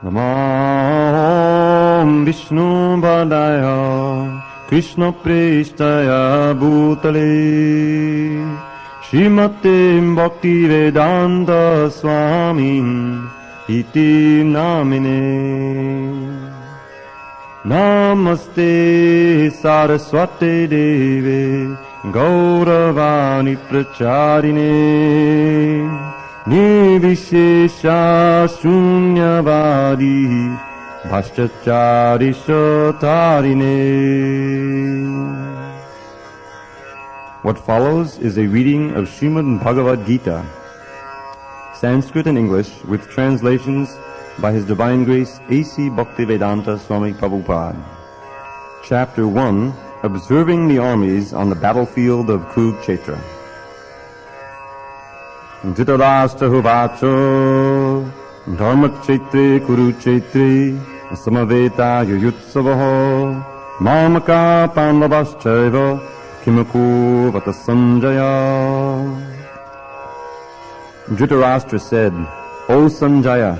Namah Vishnu Padaya Krishna Prestaya Bhutale Srimate Bhakti Vedanta Swami Iti Namine Namaste Saraswate Deve Gauravani Pracharine Nivishesha Shunyavadi Bhaschachari Shatarine. What follows is a reading of Srimad Bhagavad Gita, Sanskrit and English, with translations by His Divine Grace A.C. Bhaktivedanta Swami Prabhupada. Chapter 1, Observing the Armies on the Battlefield of Kurukshetra. Dhritarashtra Huvacha Dharmakshetre Kurukshetre Samaveta Yuyutsavaha Mamaka Pandavaschaiva Kimaku Vata Sanjaya. Dhritarashtra said, O Sanjaya,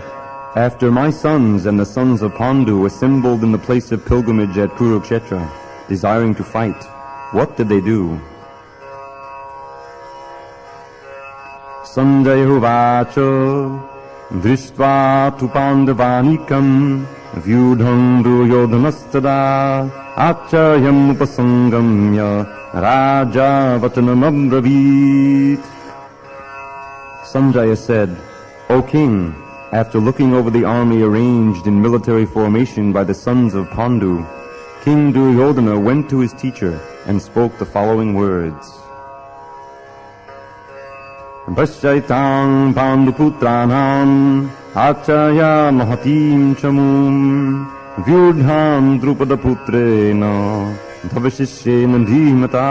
after my sons and the sons of Pandu assembled in the place of pilgrimage at Kurukshetra, desiring to fight, what did they do? Sanjaya Uvacha Drishtva tu Pandavanikam Vyudham Duryodhanastada Acharyam Upasangamya Raja Vatanam Abravit. Sanjaya said, O king, after looking over the army arranged in military formation by the sons of Pandu, King Duryodhana went to his teacher and spoke the following words. Vashaitang Panduputranam Acharya Mahatim Chamum Vyudham Drupada Putrena Dhavashishena Dhimata.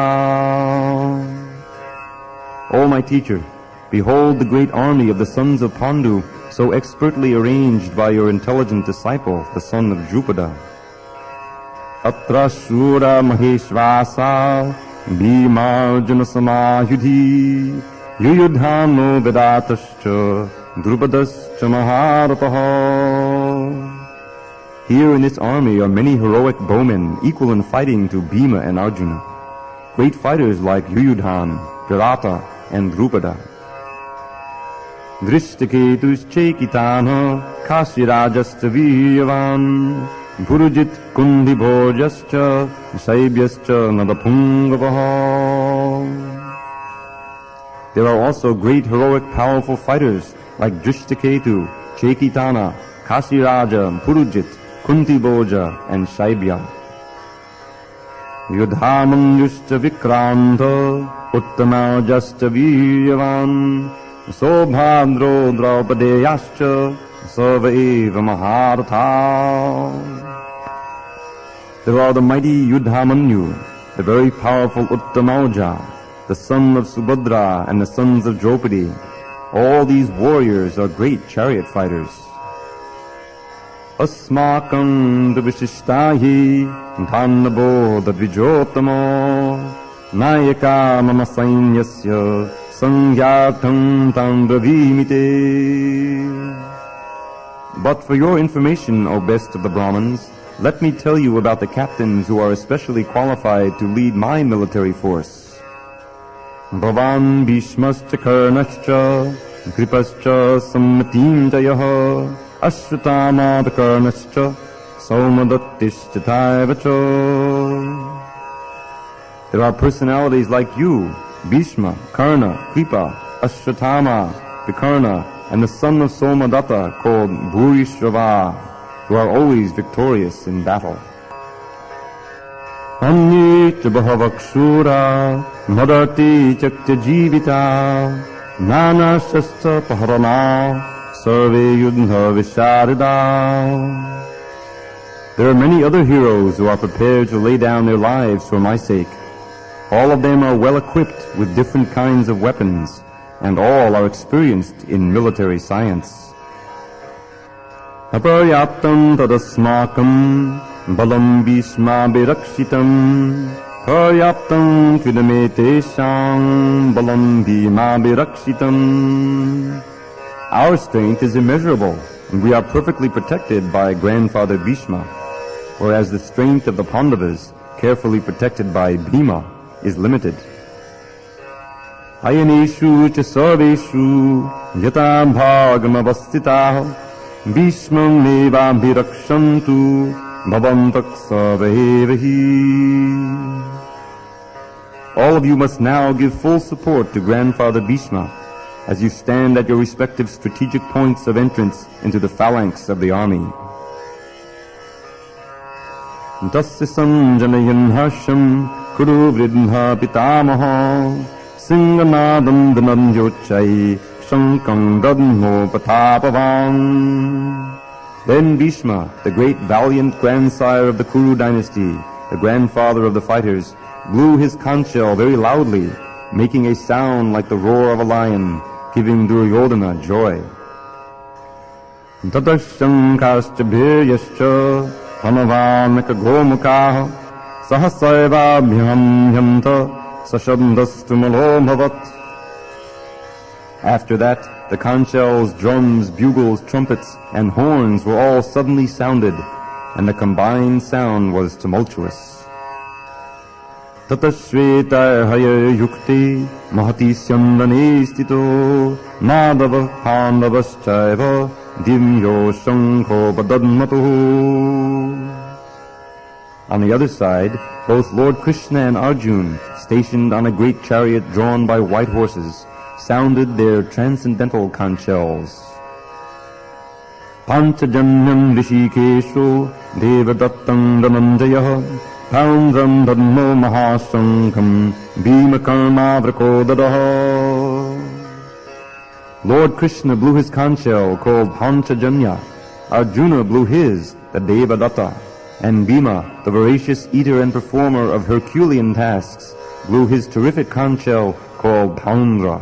O my teacher, behold the great army of the sons of Pandu, so expertly arranged by your intelligent disciple, the son of Drupada. Atra Shura Maheshvasa Bhimarjuna Samayudhi Yuyudhano Vedatascha Drupadascha Maharataha. Here in this army are many heroic bowmen, equal in fighting to Bhima and Arjuna. Great fighters like Yuyudhan, Virata, and Drupada. Drishtaketus Chekitana Kashirajasta Viryavan Purujit Kundibhojascha Saibhyascha Nadapungavaha. There are also great heroic powerful fighters like Drishtaketu, Chekitana, Kashiraja, Purujit, Kuntibhoja, and Saibhya. Yudhamanyushcha Vikranta Uttamaujasta Viryavan Sobhadro Draupadeyascha Sarvaeva Maharatha. There are the mighty Yudhamanyu, the very powerful Uttamauja, the son of Subhadra and the sons of Draupadi. All these warriors are great chariot fighters. Asmakam dvishishtahi dhannabo dadvijotamo nayaka mama sainyasya sangyatam tandravimite. But for your information, O best of the Brahmins, let me tell you about the captains who are especially qualified to lead my military force. Bhavan Bhishmascha Karnascha Kripascha Sammatim Jayaha Ashvatama Karnascha Somadattischa Taivacha. There are personalities like you, Bhishma, Karna, Kripa, Ashvatama, Vikarna, and the son of Somadatta called Bhurishrava, who are always victorious in battle. Annit Bhavakshura Madati Chakta Jivita Nana Shastra Paharana Sarve Yudha Visharida. There are many other heroes who are prepared to lay down their lives for my sake. All of them are well equipped with different kinds of weapons, and all are experienced in military science. Aparyaptam tadasmakam balam bhishma birakshitam Paryaptam tvidamete-sham balam bhima birakshitam. Our strength is immeasurable, and we are perfectly protected by Grandfather Bhishma, whereas the strength of the Pandavas, carefully protected by Bhima, is limited. Ayaneshu cha sarveshu yata bhagam avastitah Bhishmam neva bhirakshantu bhavantak sarvevahi. All of you must now give full support to Grandfather Bhishma as you stand at your respective strategic points of entrance into the phalanx of the army. Tasya sanjanayan harsham kuru vridha pitamaha singanadam dhananjochai shankam dadmo patapavam. Then Bhishma, the great valiant grandsire of the Kuru dynasty, the grandfather of the fighters, blew his conch shell very loudly, making a sound like the roar of a lion, giving Duryodhana joy. Tatashankascha bhiryascha hanavanaka gomukah sahasayvabhyam yamta sashabdastu bhavat. After that, the conch shells, drums, bugles, trumpets, and horns were all suddenly sounded, and the combined sound was tumultuous. Tatashveta haya yukti mahati syandane stito madava pandavaschaiva dimyo shankho padadmatu. On the other side, both Lord Krishna and Arjuna, stationed on a great chariot drawn by white horses, sounded their transcendental conch shells. Panchajanyam rishikesho devadattam dhananjayah Paundram dadmo mahashankham bhimakarma vrakodadaha. Lord Krishna blew his conch shell called Panchajanya, Arjuna blew his, the Devadatta, and Bhima, the voracious eater and performer of Herculean tasks, blew his terrific conch shell called Paundra.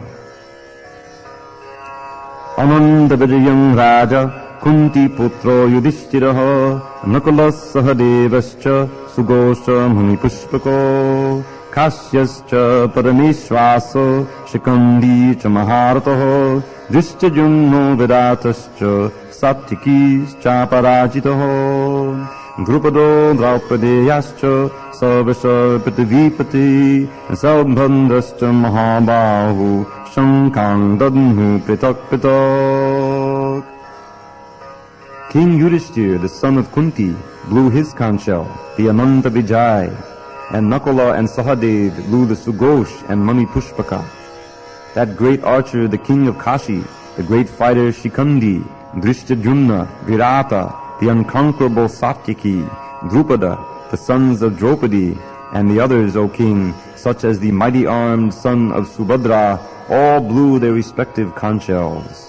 Ananda Vijayam Raja Kunti Putro Yudhishthiraha Nakulas Sahadevascha Sugosha Muni Pushpako Kasyascha Parameshwaso Shikandi Cha Maharataho Drishcha Jumno Vedatascha Satyakischa Parajitaho Drupado Draupadeyascha Sarvasha Pitivipati Saubhandrascha Mahabahu Shankang Dadnu Pritak Pritak. King Yudhishthir, the son of Kunti, blew his conch shell, the Ananta Vijay, and Nakula and Sahadev blew the Sugosh and Mani Pushpaka. That great archer, the king of Kashi, the great fighter Shikandi, Drishtyajumna, Virata, the unconquerable Satyaki, Drupada, the sons of Draupadi, and the others, O king, such as the mighty armed son of Subhadra, all blew their respective conch shells.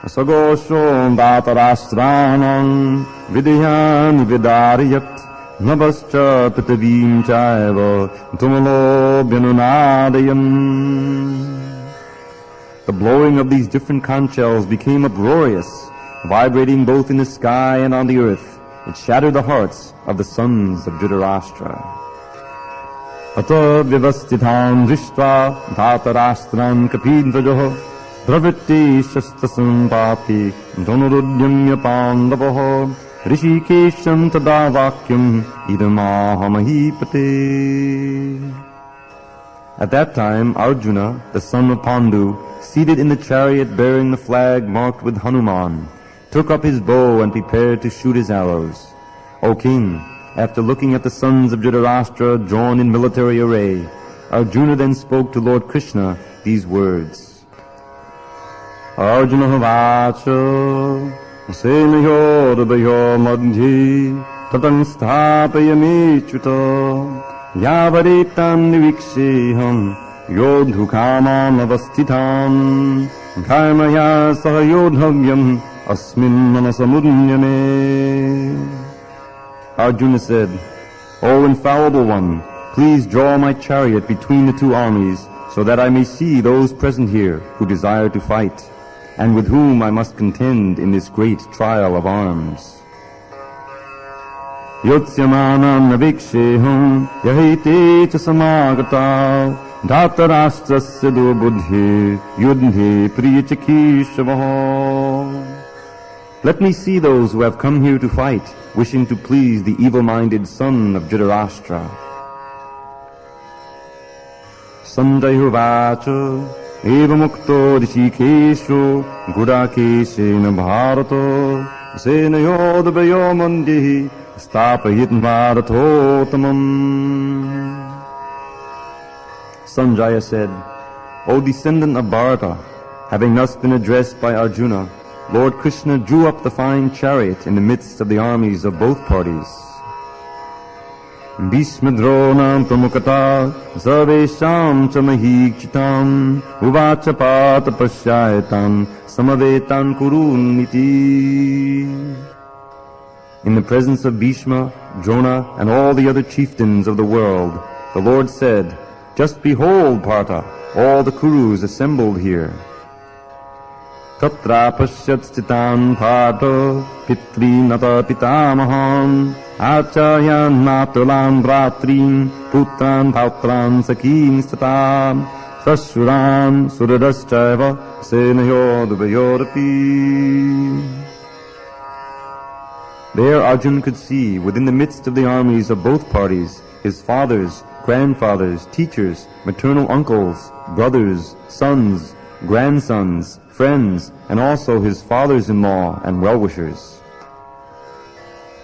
Sagosho datarastranam vidyan vidariyat nabascha pitavim chaiva tumalo byanunadayam. The blowing of these different conch shells became uproarious, vibrating both in the sky and on the earth. It shattered the hearts of the sons of Dhritarashtra. Ata vyavastitham drishtva datarastram kapindrajoh Dravidi shastasam papi donurudyamya pandavaho rishikesham tada vakyam idamahamahi. At that time, Arjuna, the son of Pandu, seated in the chariot bearing the flag marked with Hanuman, took up his bow and prepared to shoot his arrows. O king, after looking at the sons of Dhritarashtra drawn in military array, Arjuna then spoke to Lord Krishna these words. Arjuna vacha senayo rubayo madhye tatang sthapayami chuta yavaritam niviksheham yodhukamam avasthitam dharmaya sahayodhavyam asmin manasamunyame. Arjuna said, O infallible one, please draw my chariot between the two armies, so that I may see those present here who desire to fight, and with whom I must contend in this great trial of arms. Yotsyamanan naviksheham yahite cha samagata dhatarashtrasya do buddhi yudhe priyachakishavaha. Let me see those who have come here to fight, wishing to please the evil-minded son of Dhritarashtra. Sanjaya vacha evamukto rishikesho gudakeshena bharata senayodabhayo mandihi stapayit bharatotamam. Sanjaya said, O descendant of Bharata, having thus been addressed by Arjuna, Lord Krishna drew up the fine chariot in the midst of the armies of both parties. Bhishmadronam pramukata sarvesham cha mahikchitam uvacha pata pasyayatam samavetan kuruniti. In the presence of Bhishma, Drona, and all the other chieftains of the world, the Lord said, Just behold, Partha, all the Kurus assembled here. Tatra pasyat stitan Partha pitri nata pitamahan acharyan matulam bratrin putran pautran sakim statam sasuran suradaschaiva senayodvayorapi. There Arjun could see, within the midst of the armies of both parties, his fathers, grandfathers, teachers, maternal uncles, brothers, sons, grandsons, friends, and also his fathers-in-law and well-wishers.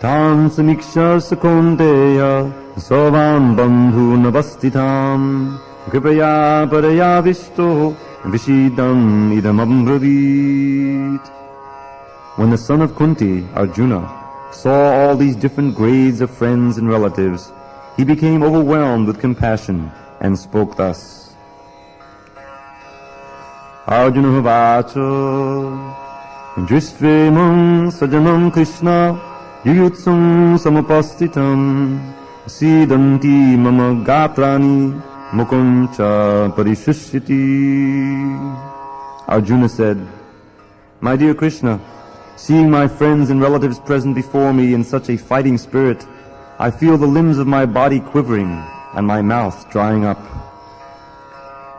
Tan samiksha sakunteya sovan bandhu navastitam kripaya paraya vishto vishidam idam abravit. When the son of Kunti, Arjuna, saw all these different grades of friends and relatives, he became overwhelmed with compassion and spoke thus. Arjuna vacha dristvemam sajanam Krishna yuyutsum samupastitam sidanti mama gatrani mukam cha parishishyati. Arjuna said, My dear Krishna, seeing my friends and relatives present before me in such a fighting spirit, I feel the limbs of my body quivering and my mouth drying up.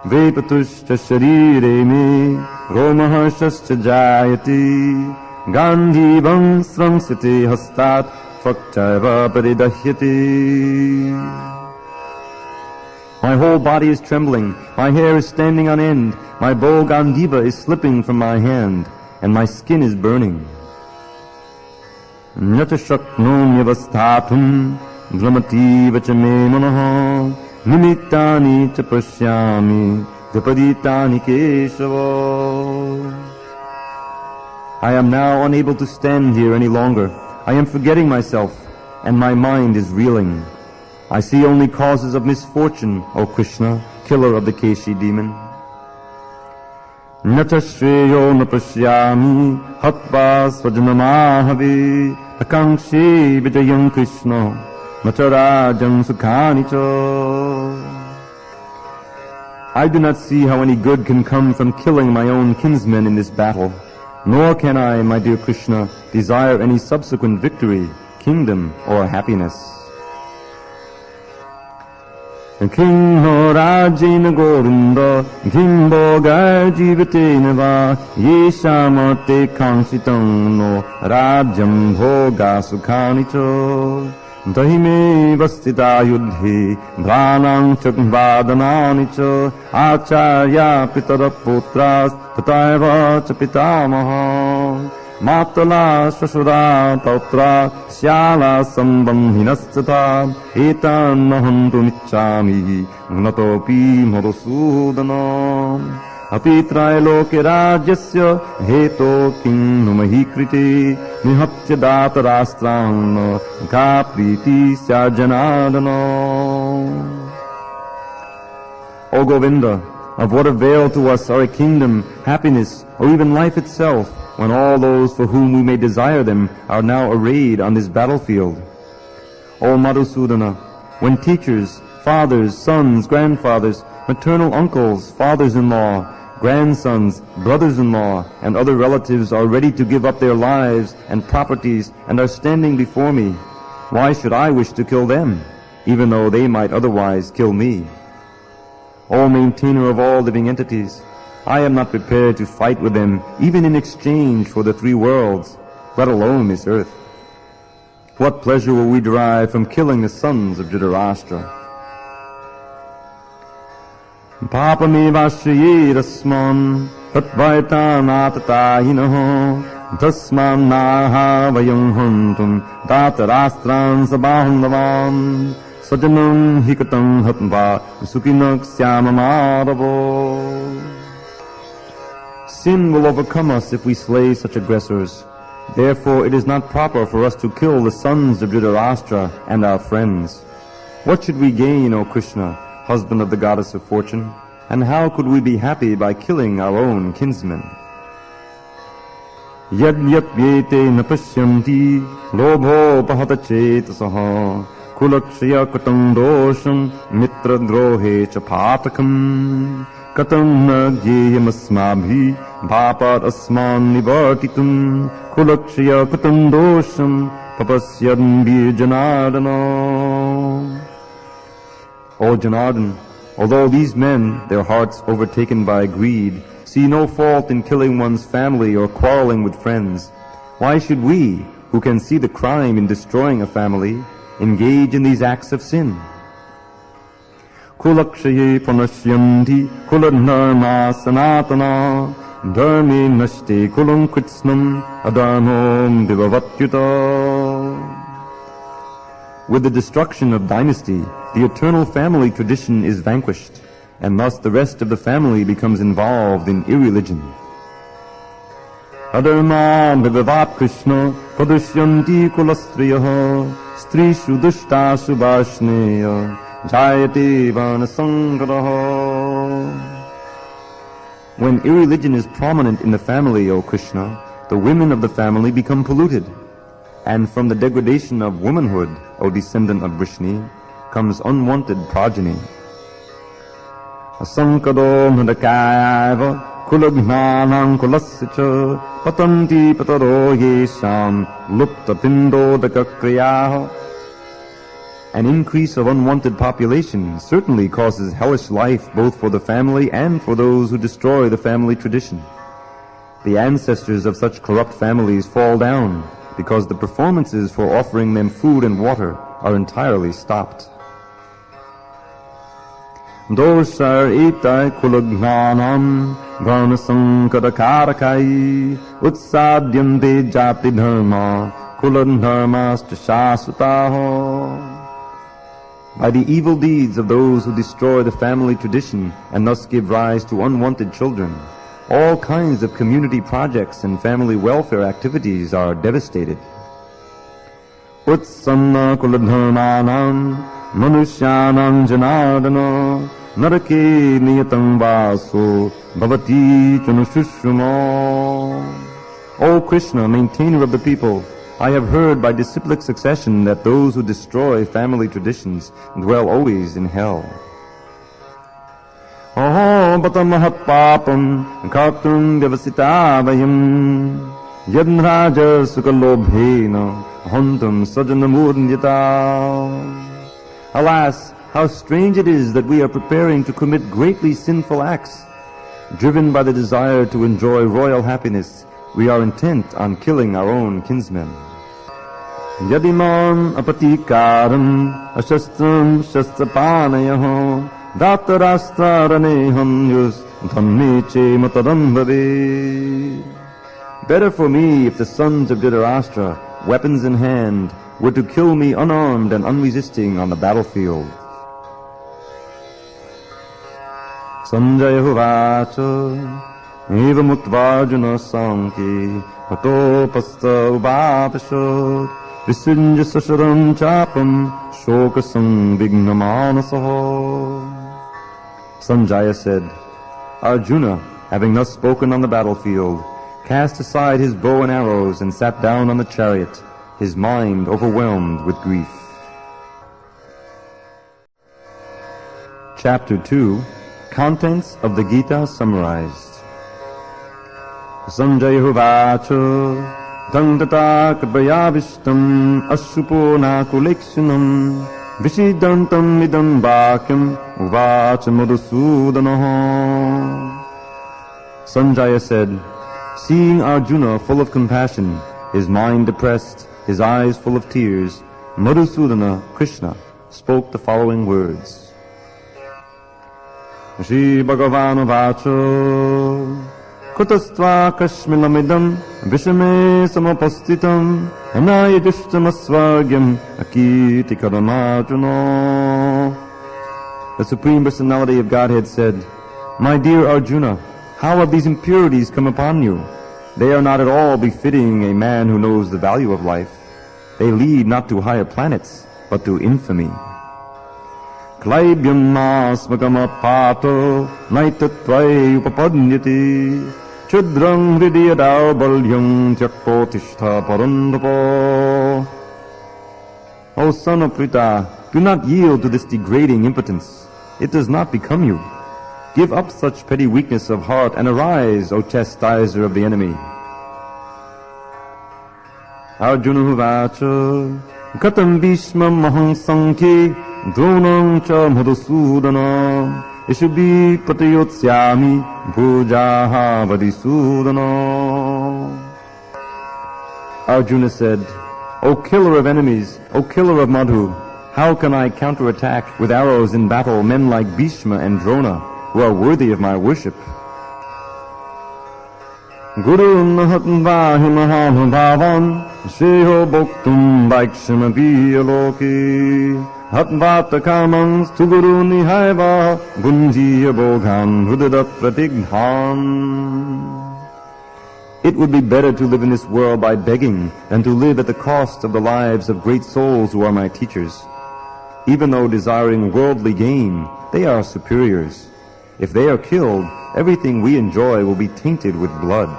Vepatushcha sharire me romaharshascha jayati gandhivam sramsite hastat fakchaiva paridahyati. My whole body is trembling, my hair is standing on end, my bow Gandhiva is slipping from my hand, and my skin is burning. Nata shaknomyavastatum brahmativa cha me manaha nimittani cha pashyami drapaditani keshava. I am now unable to stand here any longer. I am forgetting myself, and my mind is reeling. I see only causes of misfortune, O Krishna, killer of the Keshi demon. Nata shreyo napashyami hatva svajanamahavi akangshe vijayam Krishna nacharajam sukhani cha. I do not see how any good can come from killing my own kinsmen in this battle, nor can I, my dear Krishna, desire any subsequent victory, kingdom, or happiness. Kimho rajina govinda kimbo gai jivatena va yeshamate kangshitam no rajam bhoga sukhani cho dahime vastita yudhi dhranam chakvadanani cho acharya pitara putras tataiva cha pitamaha matala shashura tautra syala sambamhinastata etan nahantu nichami natopi madhusudana apitraye loke rajyasya heto king numahi kriti nihapya datarastram ka priti syajanadana. O Govinda, of what avail to us are a kingdom, happiness, or even life itself, when all those for whom we may desire them are now arrayed on this battlefield? O Madhusudana, when teachers, fathers, sons, grandfathers, maternal uncles, fathers-in-law, grandsons, brothers-in-law, and other relatives are ready to give up their lives and properties and are standing before me, Why should I wish to kill them, even though they might otherwise kill me? O maintainer of all living entities, I am not prepared to fight with them, even in exchange for the 3 worlds, let alone this earth. What pleasure will we derive from killing the sons of Dhritarashtra? Papamevashriyerasman tatvaitanatatainaho tasman naha vayam hantum datarastran sabahundavam sajanam hikatam hatva sukinak syamamadavo. Sin will overcome us if we slay such aggressors. Therefore it is not proper for us to kill the sons of Dhritarashtra and our friends. What should we gain, O Krishna, husband of the goddess of fortune, and how could we be happy by killing our own kinsmen? Yad yat vyete napashyanti lobho pahata chetasaha kulakshya katam dosham mitra drohe cha patakam katam na gyeyam asmabhi bhapat asman nivartitum kulakshya katam dosham papasyan virjanardana. O Janardan, although these men, their hearts overtaken by greed, see no fault in killing one's family or quarreling with friends, why should we, who can see the crime in destroying a family, engage in these acts of sin? Kulakshaye panashyanti kuladharma sanatana dharme nashte kulam kritsnam adharmam divavatyuta. With the destruction of dynasty, the eternal family tradition is vanquished, and thus the rest of the family becomes involved in irreligion. Adharma bhagavat Krishna pradushyanti kulastriyaha strishu dushtasu vashneya jayate vanasankaraha. When irreligion is prominent in the family, O Krishna, the women of the family become polluted, and from the degradation of womanhood, O descendant of Vrishni, comes unwanted progeny. Asankado madakayava kulagnanam kulasya patanti pataro yesham lupta pindodaka kriyaha. An increase of unwanted population certainly causes hellish life both for the family and for those who destroy the family tradition. The ancestors of such corrupt families fall down because the performances for offering them food and water are entirely stopped. Doshar itai kulagnanam varnasankadakarakai utsadyante jati dharma kuladharmascha shasutaho. By the evil deeds of those who destroy the family tradition and thus give rise to unwanted children, all kinds of community projects and family welfare activities are devastated. Utsanna kuladharmanam manushyanam janardana narake niyatam vaso bhavati chanushushrumo. O Krishna, maintainer of the people, I have heard by disciplic succession that those who destroy family traditions dwell always in hell. Aho batamahat papam kartum vyavasita vayam yadnraja sukalobhena hantam sajanamudnyata. Alas, how strange it is that we are preparing to commit greatly sinful acts. Driven by the desire to enjoy royal happiness, we are intent on killing our own kinsmen. Yadimam apatikaram ashastram shastrapanayaho datarastharaneham yus dhammeche matadam bhave. Better for me if the sons of Dhritarashtra, weapons in hand, were to kill me unarmed and unresisting on the battlefield. Sanjaya Hovacha Eva Muktvajana Sanki Hato Pasta Ubapashot Visinja Sasharam Chapam Shokasam Vignamanasaho. Sanjaya said, Arjuna, having thus spoken on the battlefield, cast aside his bow and arrows and sat down on the chariot, his mind overwhelmed with grief. Chapter 2, Contents of the Gita Summarized. Sanjaya Hovacha Dangtata kabayavishtam asupo nakulekshunam vishidantam idam vakyam uvacha madhusudanaha. Sanjaya said, seeing Arjuna full of compassion, his mind depressed, his eyes full of tears, Madhusudana, Krishna, spoke the following words. Shri Bhagavan Vacha Kutastva Kashmilamidam Vishame Samapastitam Anayadishtamasvagyam Akiti Karamarjuna. The Supreme Personality of Godhead said, my dear Arjuna, how have these impurities come upon you? They are not at all befitting a man who knows the value of life. They lead not to higher planets, but to infamy. Klaibyam asmakamapato naitatvai upapadnyati chudrang hridiyadao balyam tyakotishta parandapo. O son of Prita, do not yield to this degrading impotence. It does not become you. Give up such petty weakness of heart and arise, O chastiser of the enemy. Arjuna Vacha Katam Bhishmam Maham Sankhe Dronam Cha Madhusudana Ishubi Patayotsami Bhujaha Vadisudana. Arjuna said, O killer of enemies, O killer of Madhu, how can I counterattack with arrows in battle men like Bhishma and Drona, who are worthy of my worship? Guru Nahatn Vahi Mahamabhavan Sheho Bhoktum Vaikshamavi Aloki Hatvata Kamans Tuguru Nihaiva Gunjiya Boghan Hrudadat Pratighan. It would be better to live in this world by begging than to live at the cost of the lives of great souls who are my teachers. Even though desiring worldly gain, they are superiors. If they are killed, everything we enjoy will be tainted with blood.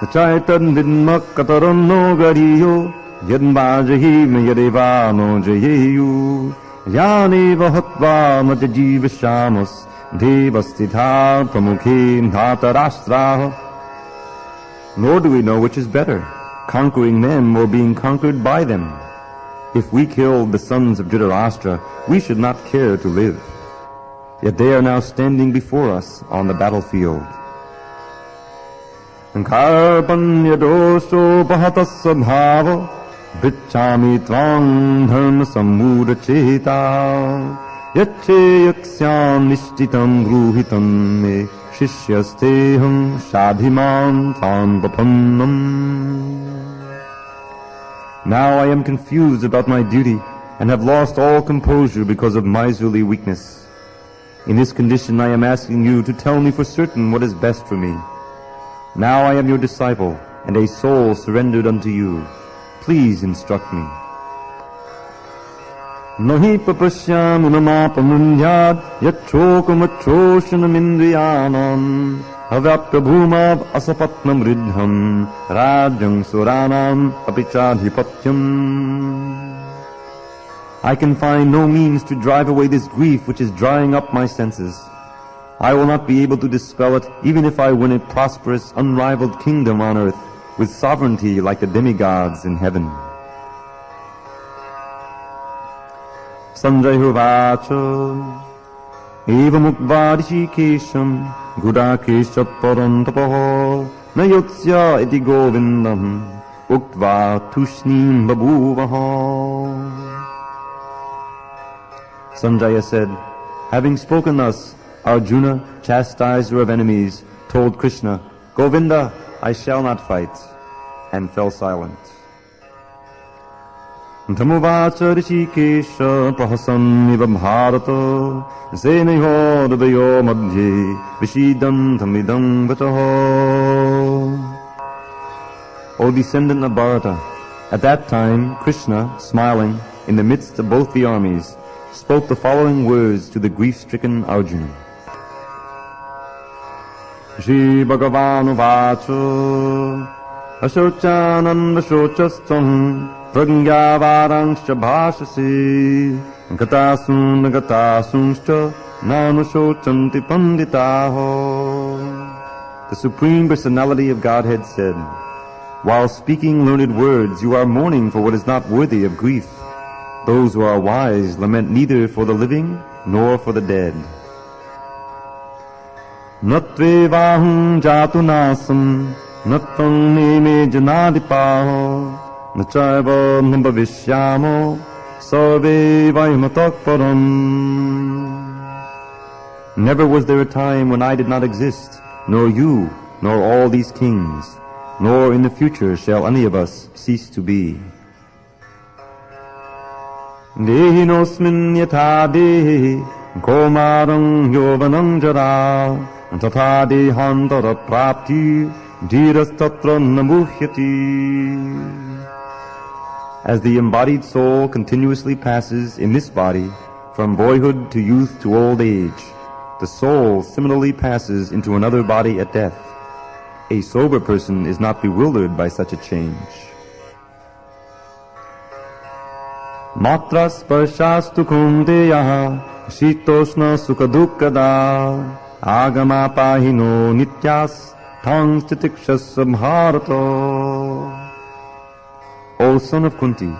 Chaitan vidmak kataram no gariyo yadmajahi me yadeva no jayeyu yani vahatva majajivashamas devastitha pramukhe dhatarashtraha. Nor do we know which is better, conquering them or being conquered by them. If we killed the sons of Dhritarashtra, we should not care to live. Yet they are now standing before us on the battlefield. Karpanya dosho pahatassa bhava Vichami tvang dharma sammuda cheta Yache yaksyam nishtitam gruhitam me Shishyasteham shadhiman tam papannam. Now I am confused about my duty and have lost all composure because of miserly weakness. In this condition I am asking you to tell me for certain what is best for me. Now I am your disciple and a soul surrendered unto you. Please instruct me. Nahi papashyam unamapamunyad yachokamachoshana mindriyanam avyapya bhumav asapatnam ridham rajang suranam apichadhipatyam. I can find no means to drive away this grief which is drying up my senses. I will not be able to dispel it even if I win a prosperous, unrivaled kingdom on earth with sovereignty like the demigods in heaven. Sanjaya Vacha Eva Mukva Rishikesham Gudakesha Parantapaha Nayotsya iti Govindam Uktva Tushnim Babuvaha. Sanjaya said, having spoken thus, Arjuna, chastiser of enemies, told Krishna, Govinda, I shall not fight, and fell silent. Dhamuvacha Rishikesha prahasam iva bharata seneho dadayo madhye vishidam tamidam vataho. O descendant of Bharata, at that time Krishna, smiling, in the midst of both the armies, spoke the following words to the grief-stricken Arjuna. Shri Bhagavan Vacha Ashochananda Shochastam Pragyavarangscha Bhashasi Gatasungscha Nanusochanti Panditaho. The Supreme Personality of Godhead said, While speaking learned words, you are mourning for what is not worthy of grief. Those who are wise lament neither for the living nor for the dead. Natvevahum jatu nasam nattam neme janadipaho nachaiva nambhavishyamo sarve vayamatakparam. Never was there a time when I did not exist, nor you, nor all these kings, nor in the future shall any of us cease to be. Dehinosmin yatha dehi komarang yovanang jara tatha dehantara prapti dhirastatra namuhyati. As the embodied soul continuously passes in this body from boyhood to youth to old age, the soul similarly passes into another body at death. A sober person is not bewildered by such a change. Matra sparshastu kundeya shitoshna sukadukada agama pahino nityas tang stitikshas bharata. O son of Kunti,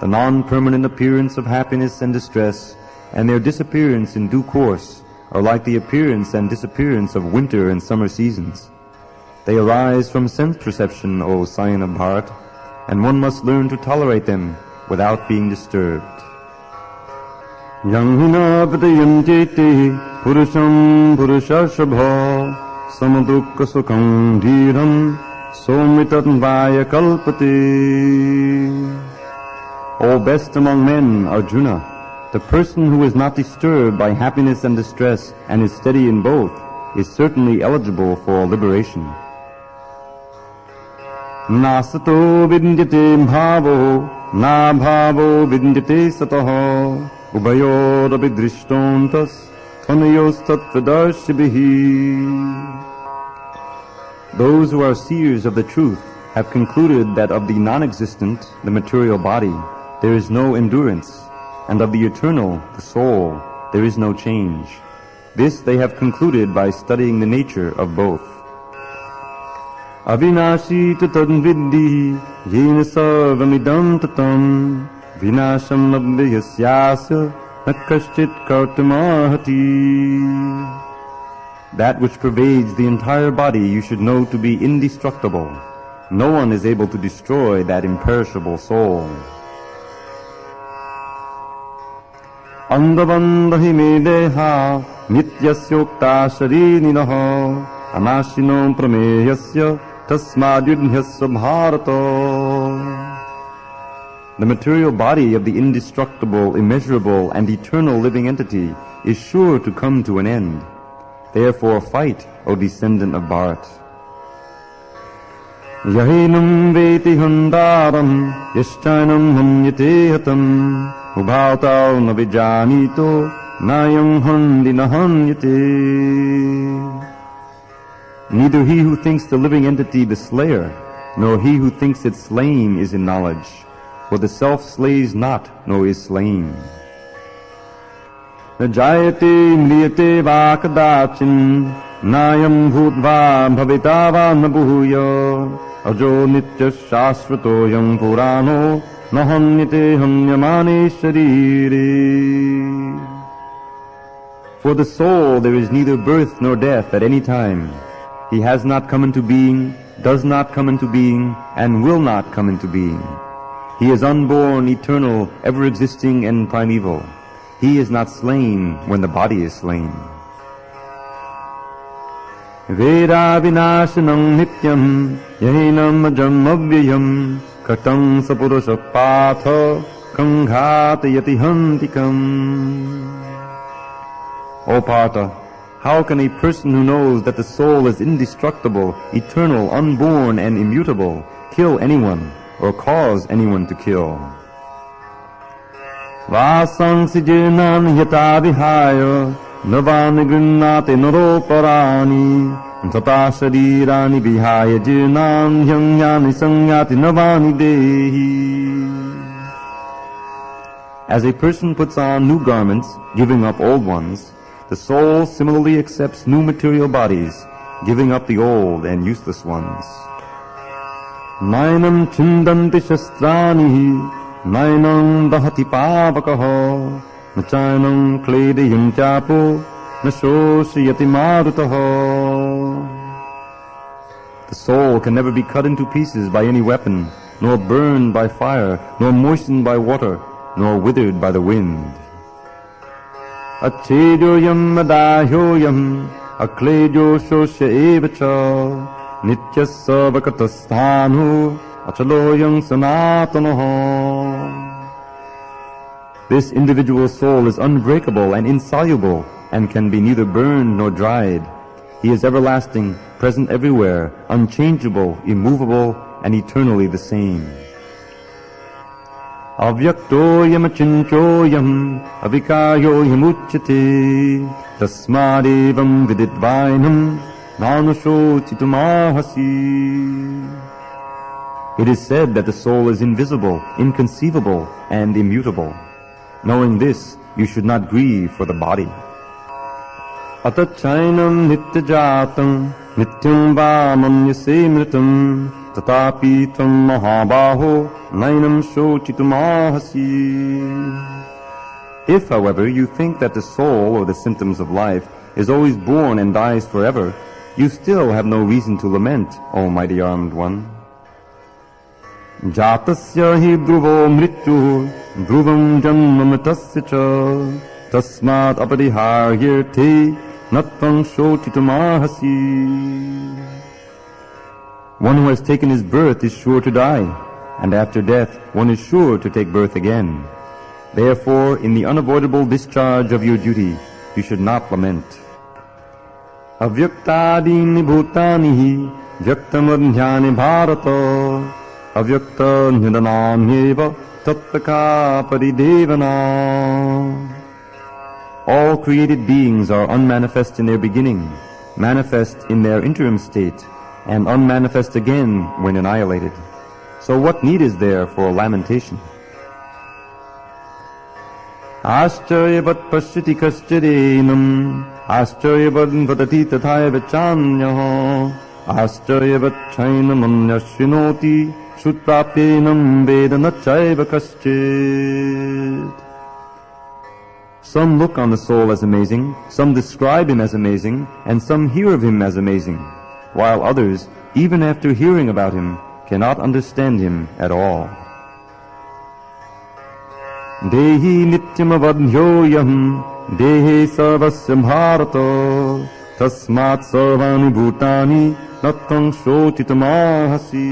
the non-permanent appearance of happiness and distress and their disappearance in due course are like the appearance and disappearance of winter and summer seasons. They arise from sense perception, O scion of Bharat, and one must learn to tolerate them without being disturbed. Yang hina patayanti purusham purushashabha samadukka sukham dhiram somitat vaya kalpati. O best among men, Arjuna, the person who is not disturbed by happiness and distress and is steady in both is certainly eligible for liberation. Nasato vidyate bhavo na bhavo vidyate sataha ubayor abhidrishtontas thanayos tattvadarshibhihi. Those who are seers of the truth have concluded that of the non-existent, the material body, there is no endurance, and of the eternal, the soul, there is no change. This they have concluded by studying the nature of both. Avinashi tatadviddi yena sarvamidam tatam vinasham nabhyasyasya nakaschit kartamarhati. That which pervades the entire body you should know to be indestructible. No one is able to destroy that imperishable soul. Andavandahi me deha nityasyokta sharininaha anashino prameyasya tasmadyudhyasya bharata. The material body of the indestructible, immeasurable, and eternal living entity is sure to come to an end. Therefore fight, O descendant of Bharat. Yahinam veti handaram yashchainam hamyate hatam ubhatav navijanito nayam handi nahanyate. Neither he who thinks the living entity the slayer, nor he who thinks it slain is in knowledge, for the self slays not, nor is slain. Najayate mriyate va kadachin nayam bhutva bhavitava nabhuya ajo nitya shashvato yam purano nahanyate hanyamane sharire. For the soul there is neither birth nor death at any time. He has not come into being, does not come into being, and will not come into being. He is unborn, eternal, ever-existing, and primeval. He is not slain when the body is slain. Veda vinashanam nityam yahinam ajam avyayam katam sapurusha patha kanghatayati hantikam. O Partha, how can a person who knows that the soul is indestructible, eternal, unborn, and immutable kill anyone or cause anyone to kill? Vasang sijenan yata vihaya navani grinnate naroparani tata sharirani vihaya jinan hyanyani sangyati navani dehi. As a person puts on new garments, giving up old ones, the soul similarly accepts new material bodies, giving up the old and useless ones. Nainam chindanti shastrani, nainam dahati pavakaha, nachainam klediyam chapo, nashoshiyati marutaha. The soul can never be cut into pieces by any weapon, nor burned by fire, nor moistened by water, nor withered by the wind. Achedyoyam adahyoyam, akledyo shosya evacha, nityasa vakatasthanu, achaloyam sanatanaha. This individual soul is unbreakable and insoluble, and can be neither burned nor dried. He is everlasting, present everywhere, unchangeable, immovable, and eternally the same. Avyaktoyam achinchoyam avikayoyam uchyate tasmadevam vididvainam nanushochitumahasi. It is said that the soul is invisible, inconceivable, and immutable. Knowing this, you should not grieve for the body. Atachainam nityajatam nityam va manyase mritam tatapi tam mahabaho nainam shochitumahasi. If, however, you think that the soul or the symptoms of life is always born and dies forever, you still have no reason to lament, O mighty armed one. Jatasya hi dhruvo mrityu dhruvam janmamritasya cha tasmat apariharyate nattam shochitumahasi. One who has taken his birth is sure to die, and after death one is sure to take birth again. Therefore, in the unavoidable discharge of your duty, you should not lament. Avyaktadini bhutani vyaktamadhyani bharata avyakta nidhanamyeva tattaka paridevana. All created beings are unmanifest in their beginning, manifest in their interim state, and unmanifest again when annihilated. So what need is there for lamentation? Ascharyavat pashyati kaschidinam, ascharyavat vadati tathaiva chanyaha, ascharyavat chainam anyashvinoti, shutprapyenam vedana chaiva kaschid. Some look on the soul as amazing, some describe him as amazing, and some hear of him as amazing, while others, even after hearing about him, cannot understand him at all. Dehi nityam avadhyoyam, dehe sarvasya bharata, tasmat sarvani bhutani, nattam shochitamahasi.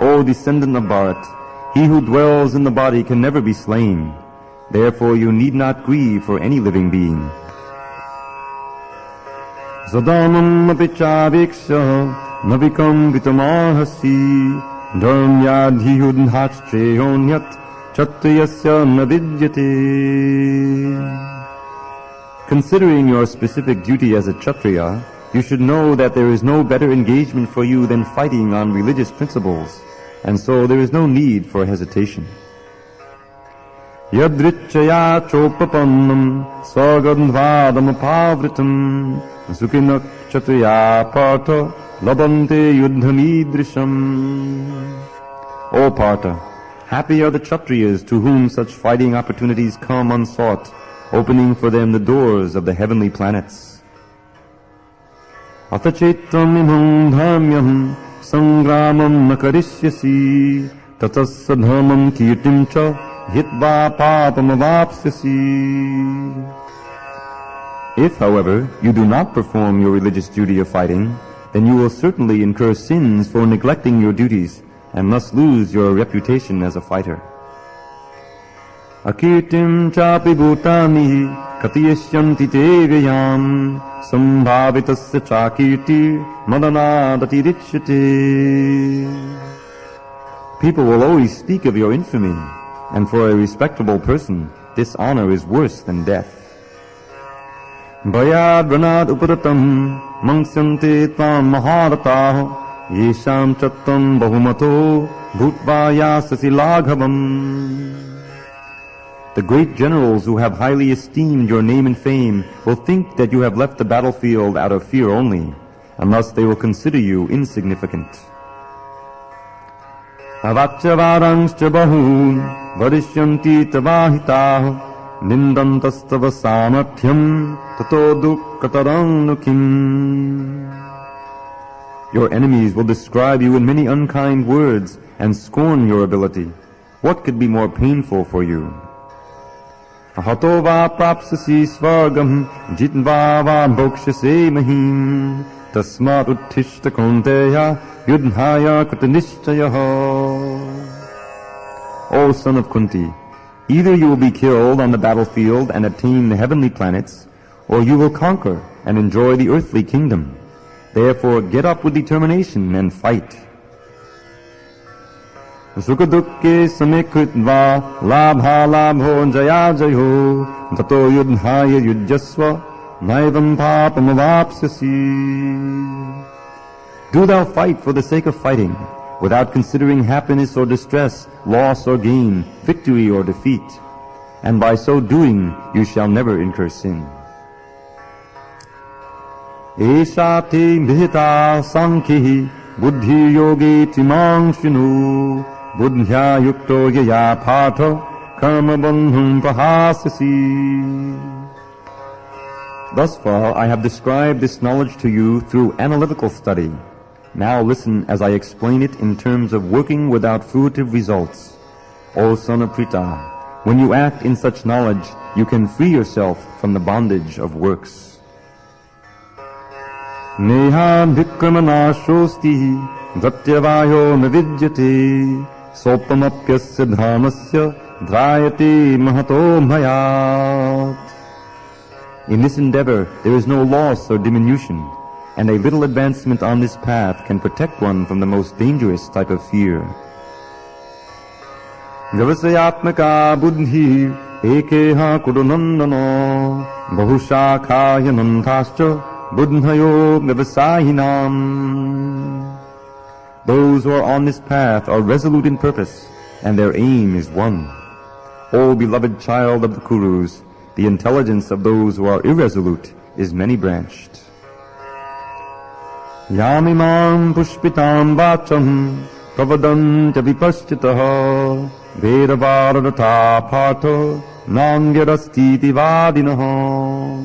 O descendant of Bharat, he who dwells in the body can never be slain. Therefore you need not grieve for any living being. Zadamam apichaviksha navikam vitamahasi dharmyadhi yudhachtreyonyat chatriyasya navidyate. Considering your specific duty as a Kshatriya, you should know that there is no better engagement for you than fighting on religious principles, and so there is no need for hesitation. Yadrichaya chopapannam svagandvadam apavritam sukinak chatriya partha labante yuddhamidrisham. O Partha, happy are the Kshatriyas to whom such fighting opportunities come unsought, opening for them the doors of the heavenly planets. Atachetram imam dharmyam sangramam nakarishyasi tatasya dharmam kirtim cha hitva papam avapsyasi. If, however, you do not perform your religious duty of fighting, then you will certainly incur sins for neglecting your duties and thus lose your reputation as a fighter. Akirtim chapi bhutani katiyashyanti te vyayam sambhavitasya chakirti madanadati richyate. People will always speak of your infamy, and for a respectable person, this honor is worse than death. Bhayad ranad uparatam mangsyante tvam maharataha yesham chattam bahumato bhutvayasasi laghavam. The great generals who have highly esteemed your name and fame will think that you have left the battlefield out of fear only, and thus they will consider you insignificant. Avachyavarangscha bahun varishyanti tavahitah nindantastava samarthyam tato dukkatarannukim. Your enemies will describe you in many unkind words and scorn your ability. What could be more painful for you? Ahato va prapsasi svargam jitva va bhokshase mahim tasmat uttishta kaunteya yudhaya kritanishtayaha. O son of Kunti, either you will be killed on the battlefield and attain the heavenly planets, or you will conquer and enjoy the earthly kingdom. Therefore get up with determination and fight. Sukadukke samekritva labha labho jaya jayo tato yudhaya yujyasva naivam papamavapsyasi. Do thou fight for the sake of fighting, without considering happiness or distress, loss or gain, victory or defeat, and by so doing you shall never incur sin. Esha te mihita sankhi buddhi yogi timang shinu buddhya yukto yaya patha karma bandhum prahasyasi. Thus far I have described this knowledge to you through analytical study. Now listen as I explain it in terms of working without fruitive results. O son of Pritha, when you act in such knowledge, you can free yourself from the bondage of works. Neha bhikramana shosti dhatyavayo navidyate sopamapyasya dharmasya dhrayate mahato bhayat. In this endeavor there is no loss or diminution, and a little advancement on this path can protect one from the most dangerous type of fear. Vyavasayatmaka buddhi ekeha kudunandano bahushakaya nandhascha buddhayo vyavasahinam. Those who are on this path are resolute in purpose, and their aim is one. O beloved child of the Kurus, the intelligence of those who are irresolute is many-branched. Yamimam pushpitam vacham pravadanta vipaschitaha vedavaradata partha nangyarastiti vadinaha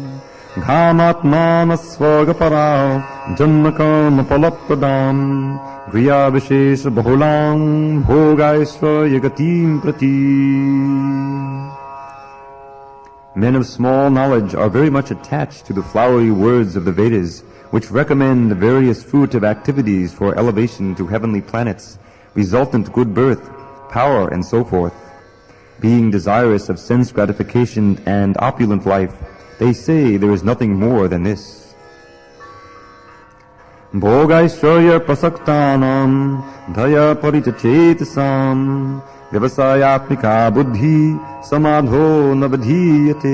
ghamatmana svagapara janmakam palappadam griya vishesha bahulang bhogaisva yagatim prati. Men of small knowledge are very much attached to the flowery words of the Vedas, which recommend the various fruitive activities for elevation to heavenly planets, resultant good birth, power, and so forth. Being desirous of sense gratification and opulent life, they say there is nothing more than this. Bhogaishwarya prasaktanam dhaya parichachetasam vyavasayatmika buddhi samadho navadhiyate.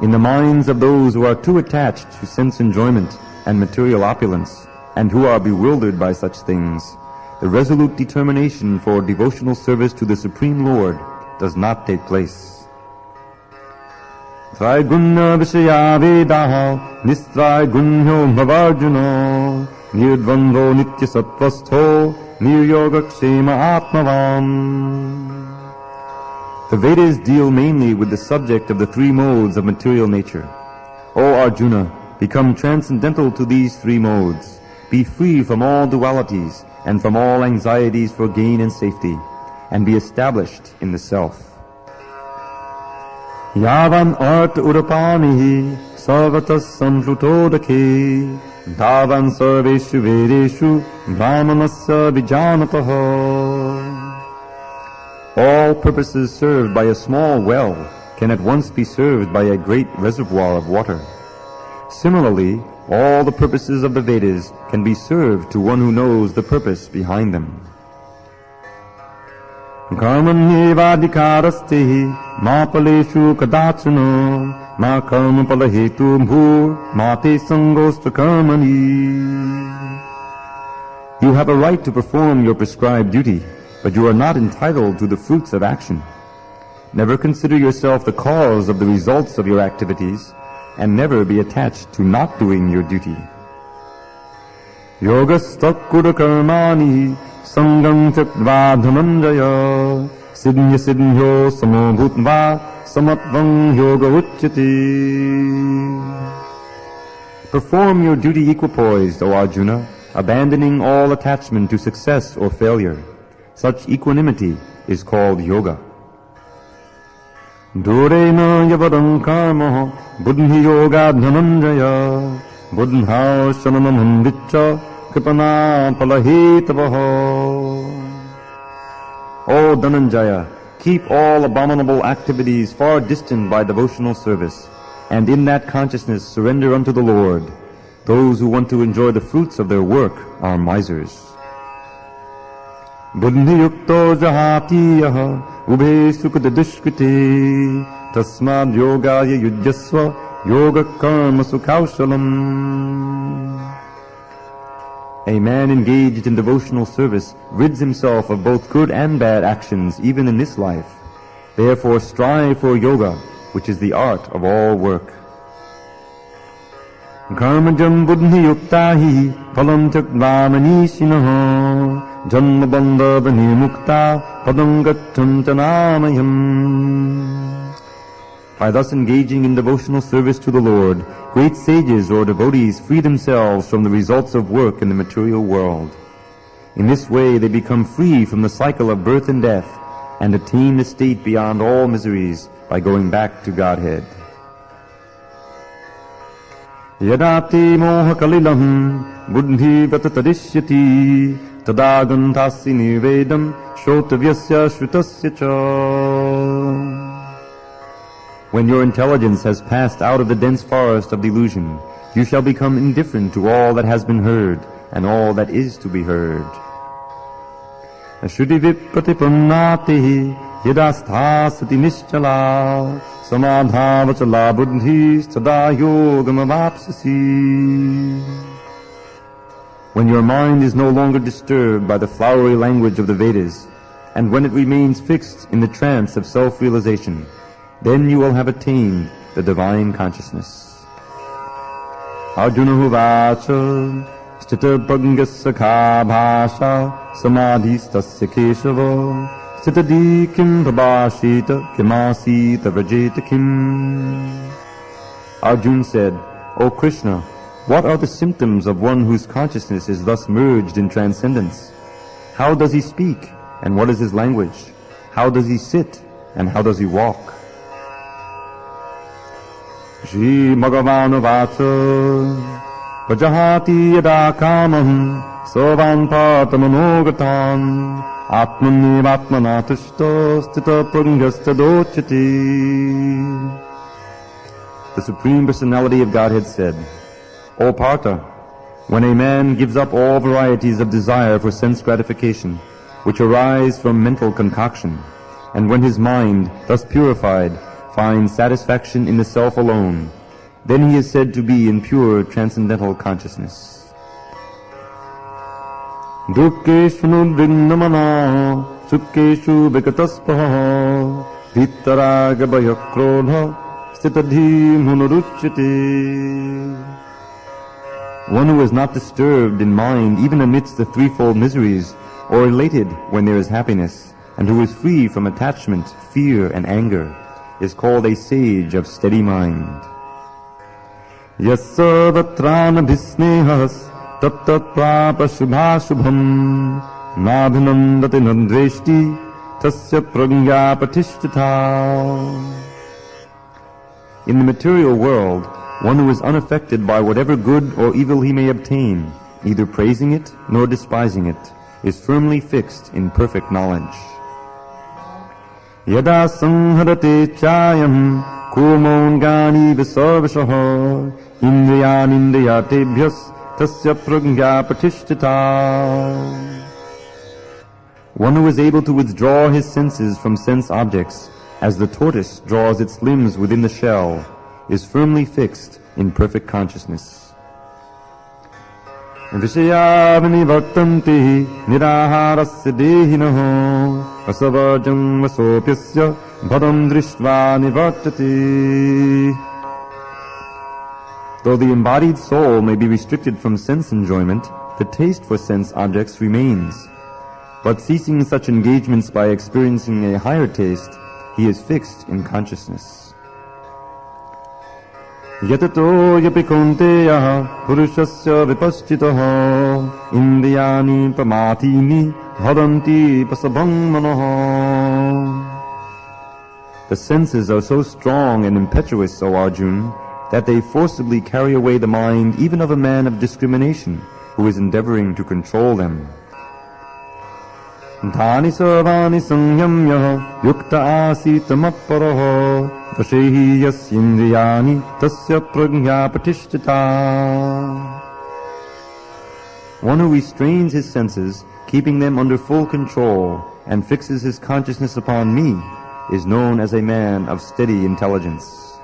In the minds of those who are too attached to sense enjoyment and material opulence, and who are bewildered by such things, the resolute determination for devotional service to the Supreme Lord does not take place. Triguna vishaya vedaha nistraigunyo bhavarjuna nirdvandho nitya sattvastho niryogakshema atmavam. The Vedas deal mainly with the subject of the three modes of material nature. O Arjuna, become transcendental to these three modes. Be free from all dualities and from all anxieties for gain and safety, and be established in the self. Yavan arta urapanihi sarvatas samshrutodake dhavan sarveshu vedeshu brahmanasya vijanataha. All purposes served by a small well can at once be served by a great reservoir of water. Similarly, all the purposes of the Vedas can be served to one who knows the purpose behind them. Karmanyevadikaraste ma paleshu kadachana ma karma palahetu bhur ma te sangosta karmani. You have a right to perform your prescribed duty, but you are not entitled to the fruits of action. Never consider yourself the cause of the results of your activities, and never be attached to not doing your duty. Yogastakura karmani sangam tyakva dhananjaya sidnya sidnyo samo bhutva samatvam yoga uchyati. Perform your duty equipoised, O Arjuna, abandoning all attachment to success or failure. Such equanimity is called yoga. Durena yavadam karma buddhi yoga dhananjaya buddha shananam viccha kripana palahitavaha. O Dhananjaya, keep all abominable activities far distant by devotional service, and in that consciousness surrender unto the Lord. Those who want to enjoy the fruits of their work are misers. Buddhi yukto jahatiyaha ubhe sukha dushkriti tasmad yogaya yujyasva yoga karma sukhaushalam. A man engaged in devotional service rids himself of both good and bad actions even in this life. Therefore strive for yoga, which is the art of all work. Karmajam buddhi yuktahi phalam tyakva manishinaha janma bandha vinimukta padam gaccham chanamayam. By thus engaging in devotional service to the Lord, great sages or devotees free themselves from the results of work in the material world. In this way they become free from the cycle of birth and death and attain the state beyond all miseries by going back to Godhead. Yadati moha kalilam buddhi vatatarishyati tadagantasi nirvedam shrotavyasya shrutasya cha. When your intelligence has passed out of the dense forest of delusion, you shall become indifferent to all that has been heard and all that is to be heard. Ashruti vipratipannati yadastha nischala samadhavachala buddhi sada yogamavapsasi. When your mind is no longer disturbed by the flowery language of the Vedas, and when it remains fixed in the trance of self-realization, then you will have attained the divine consciousness. Arjuna Huvacha Stita Bhangasakha Bhasha Samadhistasya Keshava Stitadi Kim Prabhashita Kimasita Vrajeta Kim. Arjuna said, O Krishna, what are the symptoms of one whose consciousness is thus merged in transcendence? How does he speak, and what is his language? How does he sit, and how does he walk? Shri Bhagavan Vacha Vajahati yada kamam savan patamanogatam atmani vatmanatushto stita prangastadochyati. The Supreme Personality of Godhead said, O Partha, when a man gives up all varieties of desire for sense gratification, which arise from mental concoction, and when his mind, thus purified, finds satisfaction in the self alone, then he is said to be in pure transcendental consciousness. Dukkeshu nudvinnamana sukkeshu vikataspaha vittaraga bhayakrodha stitadhi munuruchyate. One who is not disturbed in mind even amidst the threefold miseries, or elated when there is happiness, and who is free from attachment, fear, and anger, is called a sage of steady mind. Yassa vatrana bhisnehas tattat prapa shubhashubham nabhinandati nadveshti tasya pragya patishtata. In the material world, one who is unaffected by whatever good or evil he may obtain, neither praising it nor despising it, is firmly fixed in perfect knowledge. Yada sanghadate chayam kumongani visarvashaha indriyanindriyatebhyas tasya pragya patishtata. One who is able to withdraw his senses from sense objects, as the tortoise draws its limbs within the shell, is firmly fixed in perfect consciousness. Vishayavani vartanti niraharasya dehinaho asavajam vasopyasya bhadam drishtva nivartati. Though the embodied soul may be restricted from sense enjoyment, the taste for sense objects remains. But ceasing such engagements by experiencing a higher taste, he is fixed in consciousness. Yatato yapi kaunteya purushasya vipaschitaha indriyani pamatini bhadanti pasabhang manoha. The senses are so strong and impetuous, O Arjun, that they forcibly carry away the mind even of a man of discrimination who is endeavoring to control them. Dhani sarvani samyamya yukta asita mapparaha vashehi yasyindriyani tasya prajñā pratishtita. One who restrains his senses, keeping them under full control, and fixes his consciousness upon me, is known as a man of steady intelligence.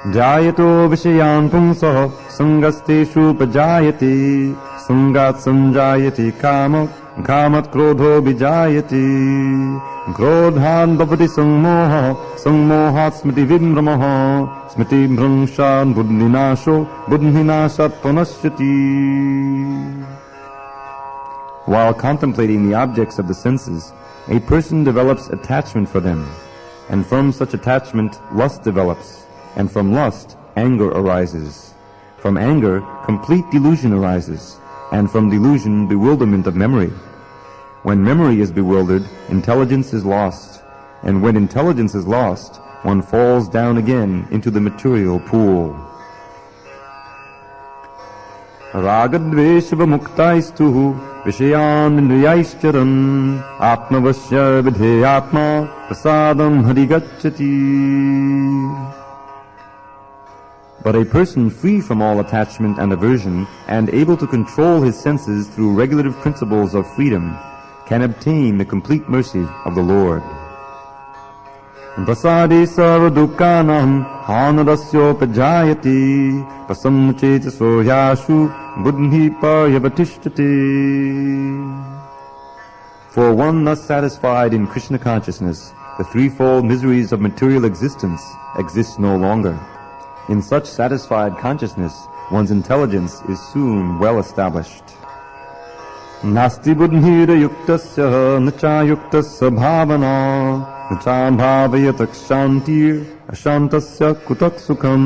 Jayato vishayan pumsaha sangasteshu pajayati sangat sanjayati kama kamat krodho vijayati krodhan bhavati sammoha sammohat smriti vimramaha smriti bhrangshan buddhinasho buddhinashat panasyati. While contemplating the objects of the senses, a person develops attachment for them, and from such attachment lust develops, and from lust anger arises. From anger complete delusion arises, and from delusion bewilderment of memory. When memory is bewildered, intelligence is lost, and when intelligence is lost, one falls down again into the material pool. Ragadveshava muktaistuhu vishayan indriyaischaran atmavasya vidheyatma prasadam harigacchati. But a person free from all attachment and aversion and able to control his senses through regulative principles of freedom can obtain the complete mercy of the Lord. Prasadi sarva dukkanam hanadasyo pajayati prasammuchetaso yashu buddhi paryavatishtate. For one thus satisfied in Krishna consciousness, the threefold miseries of material existence exist no longer. In such satisfied consciousness, one's intelligence is soon well established. Nasti buddhira yuktasya nacha yuktasya bhavana nacha bhavayatak shantir ashantasya kutak sukham.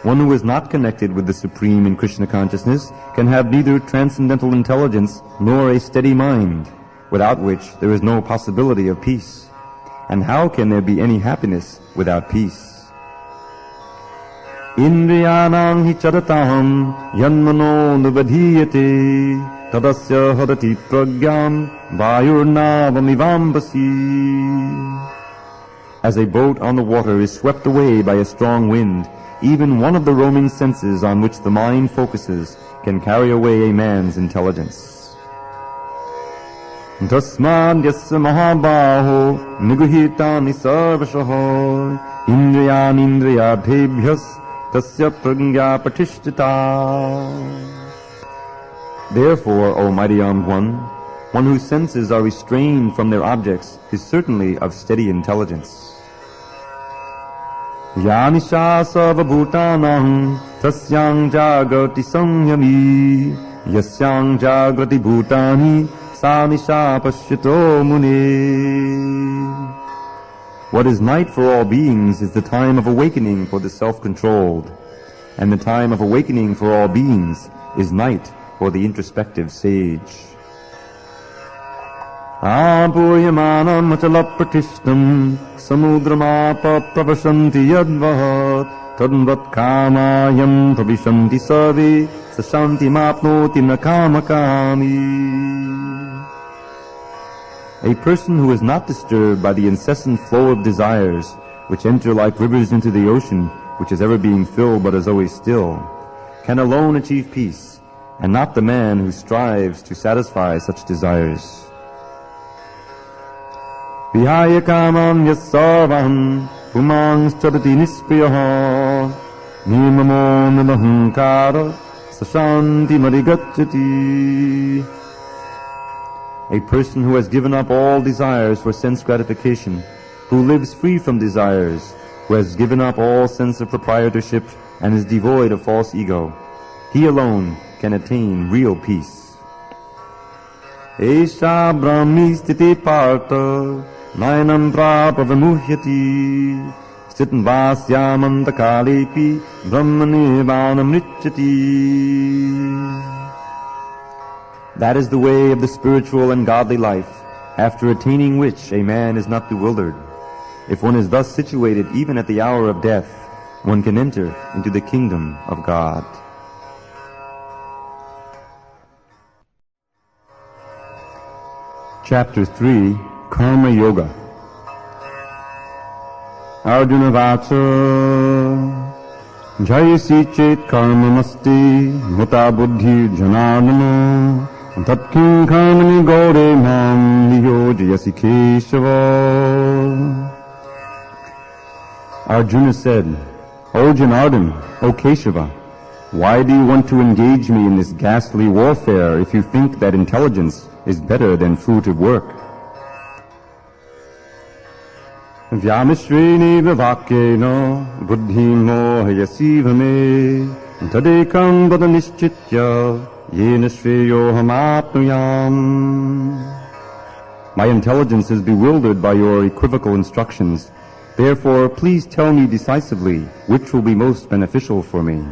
One who is not connected with the Supreme in Krishna consciousness can have neither transcendental intelligence nor a steady mind, without which there is no possibility of peace. And how can there be any happiness without peace? Indriyanam hi charataham yanmano nuvadhiyate tadasya hadati pragyam vayurnavamivambasi. As a boat on the water is swept away by a strong wind, even one of the roaming senses on which the mind focuses can carry away a man's intelligence. Tasmad yasya mahabaho niguhitani sarvashaho indriyan indriyabhebhyas tasya prajñā pratishtita. Therefore, O mighty armed one whose senses are restrained from their objects is certainly of steady intelligence. Yanisha sarvabhutanam tasyang jagrati samyami yasyang jagrati bhutani sanisha pashyato mune. What is night for all beings is the time of awakening for the self-controlled, and the time of awakening for all beings is night for the introspective sage. Apuryamanam achalapratishtam samudramapa pravashanti yadvahat tadvat kamayam pravishanti sarve sashanti mapnoti nakamakami. A person who is not disturbed by the incessant flow of desires, which enter like rivers into the ocean, which is ever being filled but is always still, can alone achieve peace, and not the man who strives to satisfy such desires. Vihaya kamam yassarvam pumang chadati nispriyaha nimamo nalahankara sashanti marigacchati. A person who has given up all desires for sense gratification, who lives free from desires, who has given up all sense of proprietorship and is devoid of false ego. He alone can attain real peace. Esha brahmi sthiti partha nayanam prapa vimuhyati stitan vasyamanta kalepi brahmanirvanam richati. That is the way of the spiritual and godly life, after attaining which a man is not bewildered. If one is thus situated even at the hour of death, one can enter into the kingdom of God. Chapter 3, Karma Yoga. Arjuna Vacha Jayasi chet karma masti muta buddhi janardana tatkim karmani gaure mam niyojayasi keshava. Arjuna said, O Janardana, O Keshava, why do you want to engage me in this ghastly warfare if you think that intelligence is better than fruit of work? Vyamishveni vivakena buddhi mohayasi vame tadekam vadanishchitya yena shreyoham apnuyam. My intelligence is bewildered by your equivocal instructions. Therefore, please tell me decisively which will be most beneficial for me.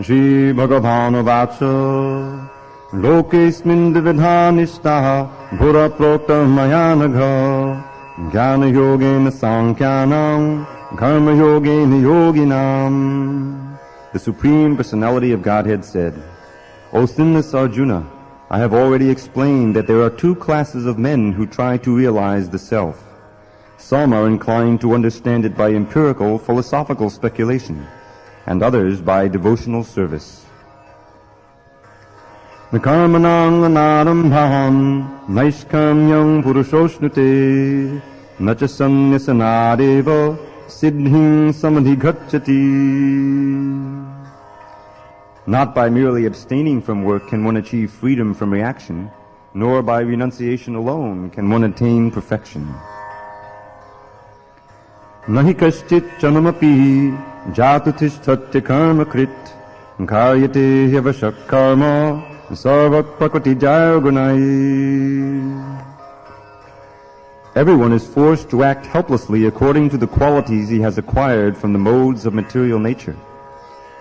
Shri Bhagavana Vacha Lokesmin dividhanishtaha bhura prokta mayanagha jnana yogena sankyanam karma yogena yoginam. The Supreme Personality of Godhead said, O sinless Arjuna, I have already explained that there are two classes of men who try to realize the self. Some are inclined to understand it by empirical, philosophical speculation, and others by devotional service. Nakarmanang anarambham naishkamyam purushoshnute nacha sanyasanadeva siddhing samadhigacchati. Not by merely abstaining from work can one achieve freedom from reaction, nor by renunciation alone can one attain perfection. Nahi kaschit chanamapi jatutishtatya karma krit karyate hyavashak karma sarvat prakriti jayagunai. Everyone is forced to act helplessly according to the qualities he has acquired from the modes of material nature.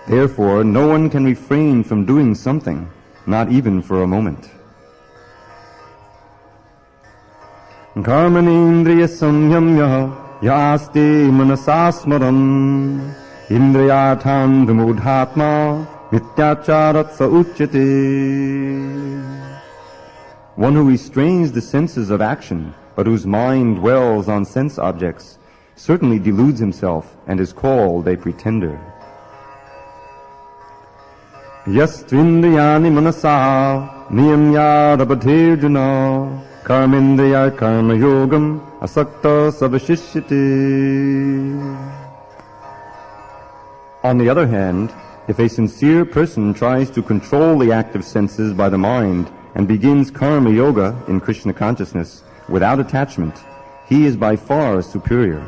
Therefore, no one can refrain from doing something, not even for a moment. Karmanindriya samyamya yaste manasasmaram indriyathan vimudhatma mityacharat sa uchyate. One who restrains the senses of action, but whose mind dwells on sense objects, certainly deludes himself and is called a pretender. Yastvindriyani manasa niyamya rabadhirjuna karmindriya karma yogam asakta savashishyate. On the other hand, if a sincere person tries to control the active senses by the mind and begins karma yoga in Krishna consciousness without attachment, he is by far superior.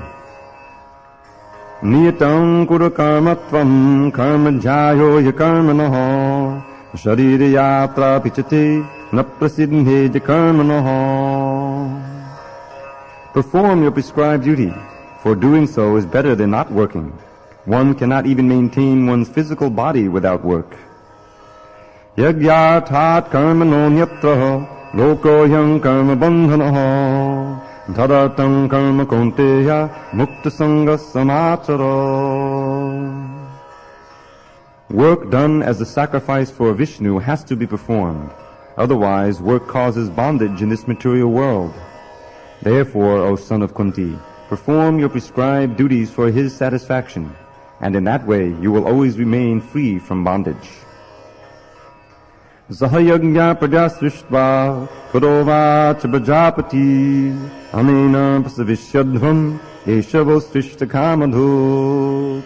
Niyatam kura karmatvam karma jayo yakarmanaha shaririyatra pichate na prasidhe jakarmanaha. Perform your prescribed duty, for doing so is better than not working. One cannot even maintain one's physical body without work. Yagyarthat karmano nyatra lokoyam karma bandhanaha Dhadartam karma konteya mukta sanga samachara. Work done as a sacrifice for Vishnu has to be performed. Otherwise, work causes bondage in this material world. Therefore, O son of Kunti, perform your prescribed duties for his satisfaction, and in that way you will always remain free from bondage. Sahayagya prajasrishtva purovacha prajapati anena pasavishyadhvam eshavosrishta kamadhuk.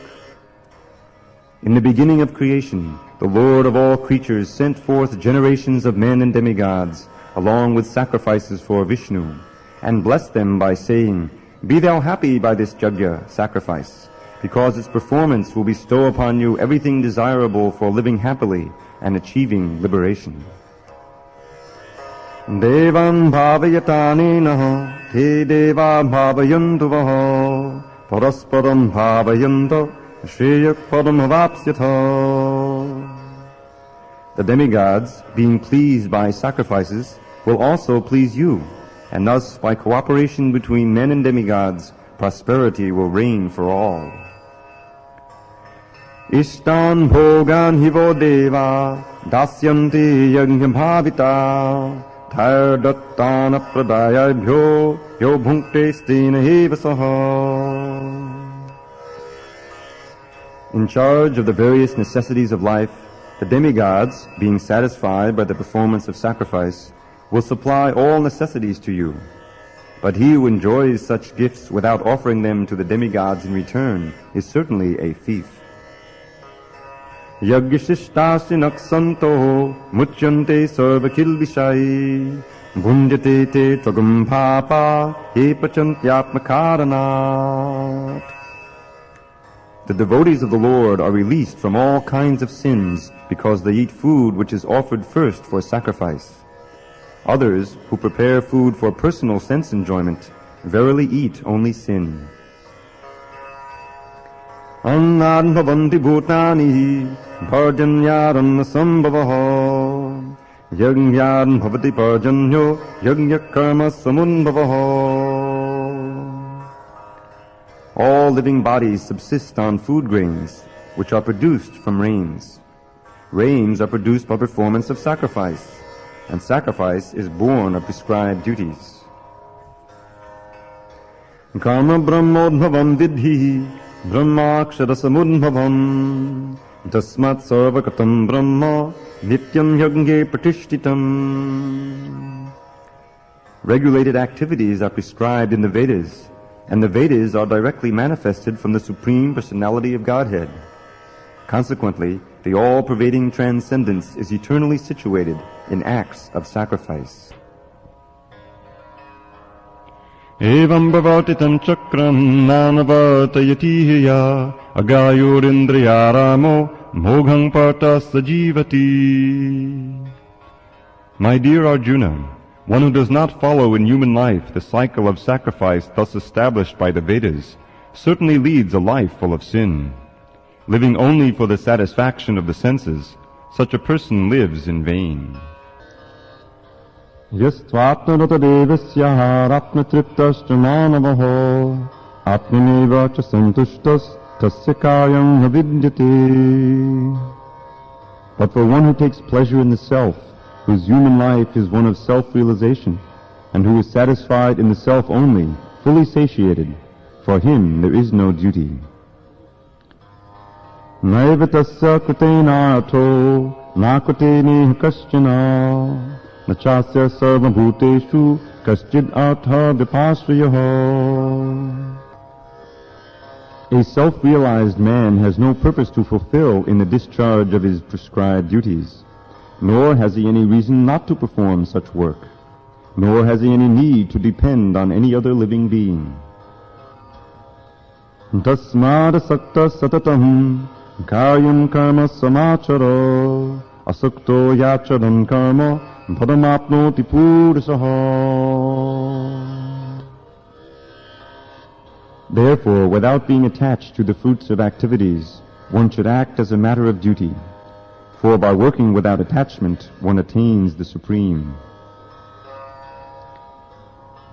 In the beginning of creation, the Lord of all creatures sent forth generations of men and demigods, along with sacrifices for Vishnu, and bless them by saying, "Be thou happy by this yajna," sacrifice, because its performance will bestow upon you everything desirable for living happily and achieving liberation. Devam bhavayatanena te deva bhavayantu vaho parasparam bhavayanta shreyak padam avapsyatha. The demigods, being pleased by sacrifices, will also please you, and thus by cooperation between men and demigods, prosperity will reign for all. Ishtan bhogan hivo deva dasyanti yajna bhavita Thayar dattana pradayabhyo yo bhunkte stena hevasaha. In charge of the various necessities of life, the demigods, being satisfied by the performance of sacrifice, will supply all necessities to you. But he who enjoys such gifts without offering them to the demigods in return is certainly a thief. Yagyashishtasya naksanto muchyante sarvakil vishai bhunjate te tvagam bhapa he pachantyatmakaranat. The devotees of the Lord are released from all kinds of sins because they eat food which is offered first for sacrifice. Others, who prepare food for personal sense enjoyment, verily eat only sin. Annad bhavanti bhutani bharjanyaranna sambhavaha yajnyan bhavati parjanyo yajna karma samunbhavaha. All living bodies subsist on food grains, which are produced from rains. Rains are produced by performance of sacrifice, and sacrifice is born of prescribed duties. Karma brahmodbhavam vidhi brahmakshara samudbhavam tasmat sarvakatam brahma nityam yajne pratishtitam. Regulated activities are prescribed in the Vedas, and the Vedas are directly manifested from the Supreme Personality of Godhead. Consequently, the all-pervading transcendence is eternally situated in acts of sacrifice. Evam bhavatitam chakram nanavartayati hiya agayurindriyaramo moghang parta sajivati. My dear Arjuna, one who does not follow in human life the cycle of sacrifice thus established by the Vedas certainly leads a life full of sin. Living only for the satisfaction of the senses, such a person lives in vain. Yastvatnarata devasya ratnatriptascha manavaho atmaneva cha santushtas tasya karyam havidyate. But for one who takes pleasure in the self, whose human life is one of self-realization, and who is satisfied in the self only, fully satiated, for him there is no duty. Naiva tasya kritena ato nakritene kaschana nachasya sarvabhuteshu kaschid artha vipasriyaha. A self-realized man has no purpose to fulfill in the discharge of his prescribed duties, nor has he any reason not to perform such work, nor has he any need to depend on any other living being. Tasmad asakta satatam karyam karma samachara asakto yacharan karma bhadamapnoti purisaha. Therefore, without being attached to the fruits of activities, one should act as a matter of duty. For by working without attachment, one attains the Supreme.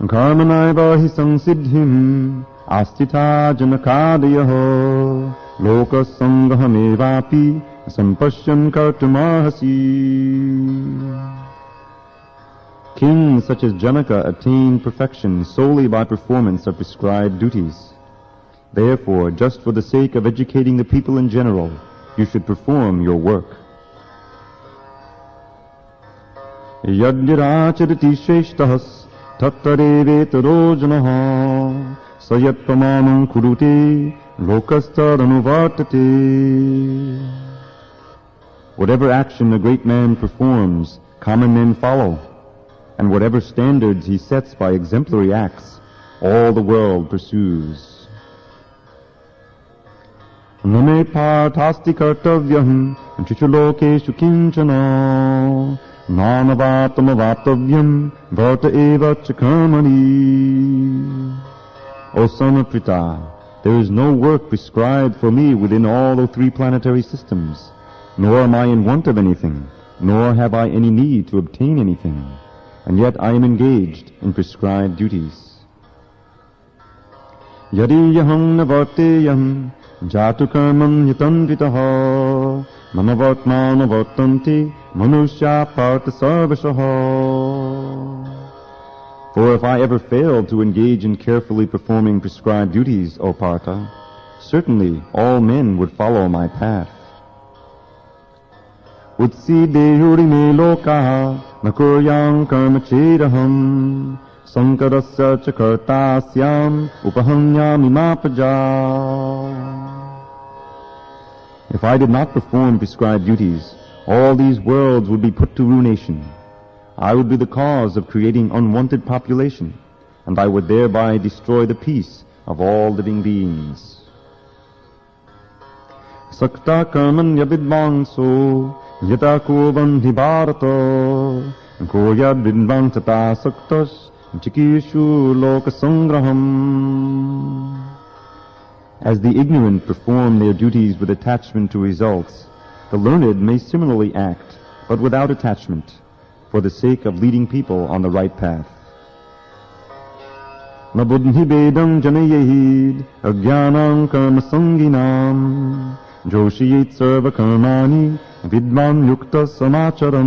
Karmanaiva hi samsiddhim astita janakadayaho lokasangahamevapi sampashyan kartumarhasi. Kings such as Janaka attain perfection solely by performance of prescribed duties. Therefore, just for the sake of educating the people in general, you should perform your work. Yadhirachariti sheshtahas tattarevetaро janaha sayat pramanam kurute lokastadanuvartate. Whatever action a great man performs, common men follow. and whatever standards he sets by exemplary acts, all the world pursues. Name parthasti kartavyam chichulokeshu kinchana nanavatam avatavyam bharta eva chakarmani. O son of Pritha, there is no work prescribed for me within all the three planetary systems, nor am I in want of anything, nor have I any need to obtain anything, and yet I am engaged in prescribed duties. Yadiyaham navarteyam jatu karman yatandritaha manavartmana vartanti manusya partha sarvashaha. For if I ever failed to engage in carefully performing prescribed duties, O Partha, certainly all men would follow my path. Utsideyuri me lokaha nakuryam karma chedaham sankarasya chakartasyam upahanyami mapaja. If I did not perform prescribed duties, all these worlds would be put to ruination. I would be the cause of creating unwanted population, and I would thereby destroy the peace of all living beings. Sakta karmanya vidvangso yata kovandhi bharata koyad vidvangsata saktas chikishu lokasangraham. As the ignorant perform their duties with attachment to results, the learned may similarly act, but without attachment, for the sake of leading people on the right path. Na buddhi bedam janayahid ajnanam karma sanginam joshiyet sarva karmani vidman yukta samacharam.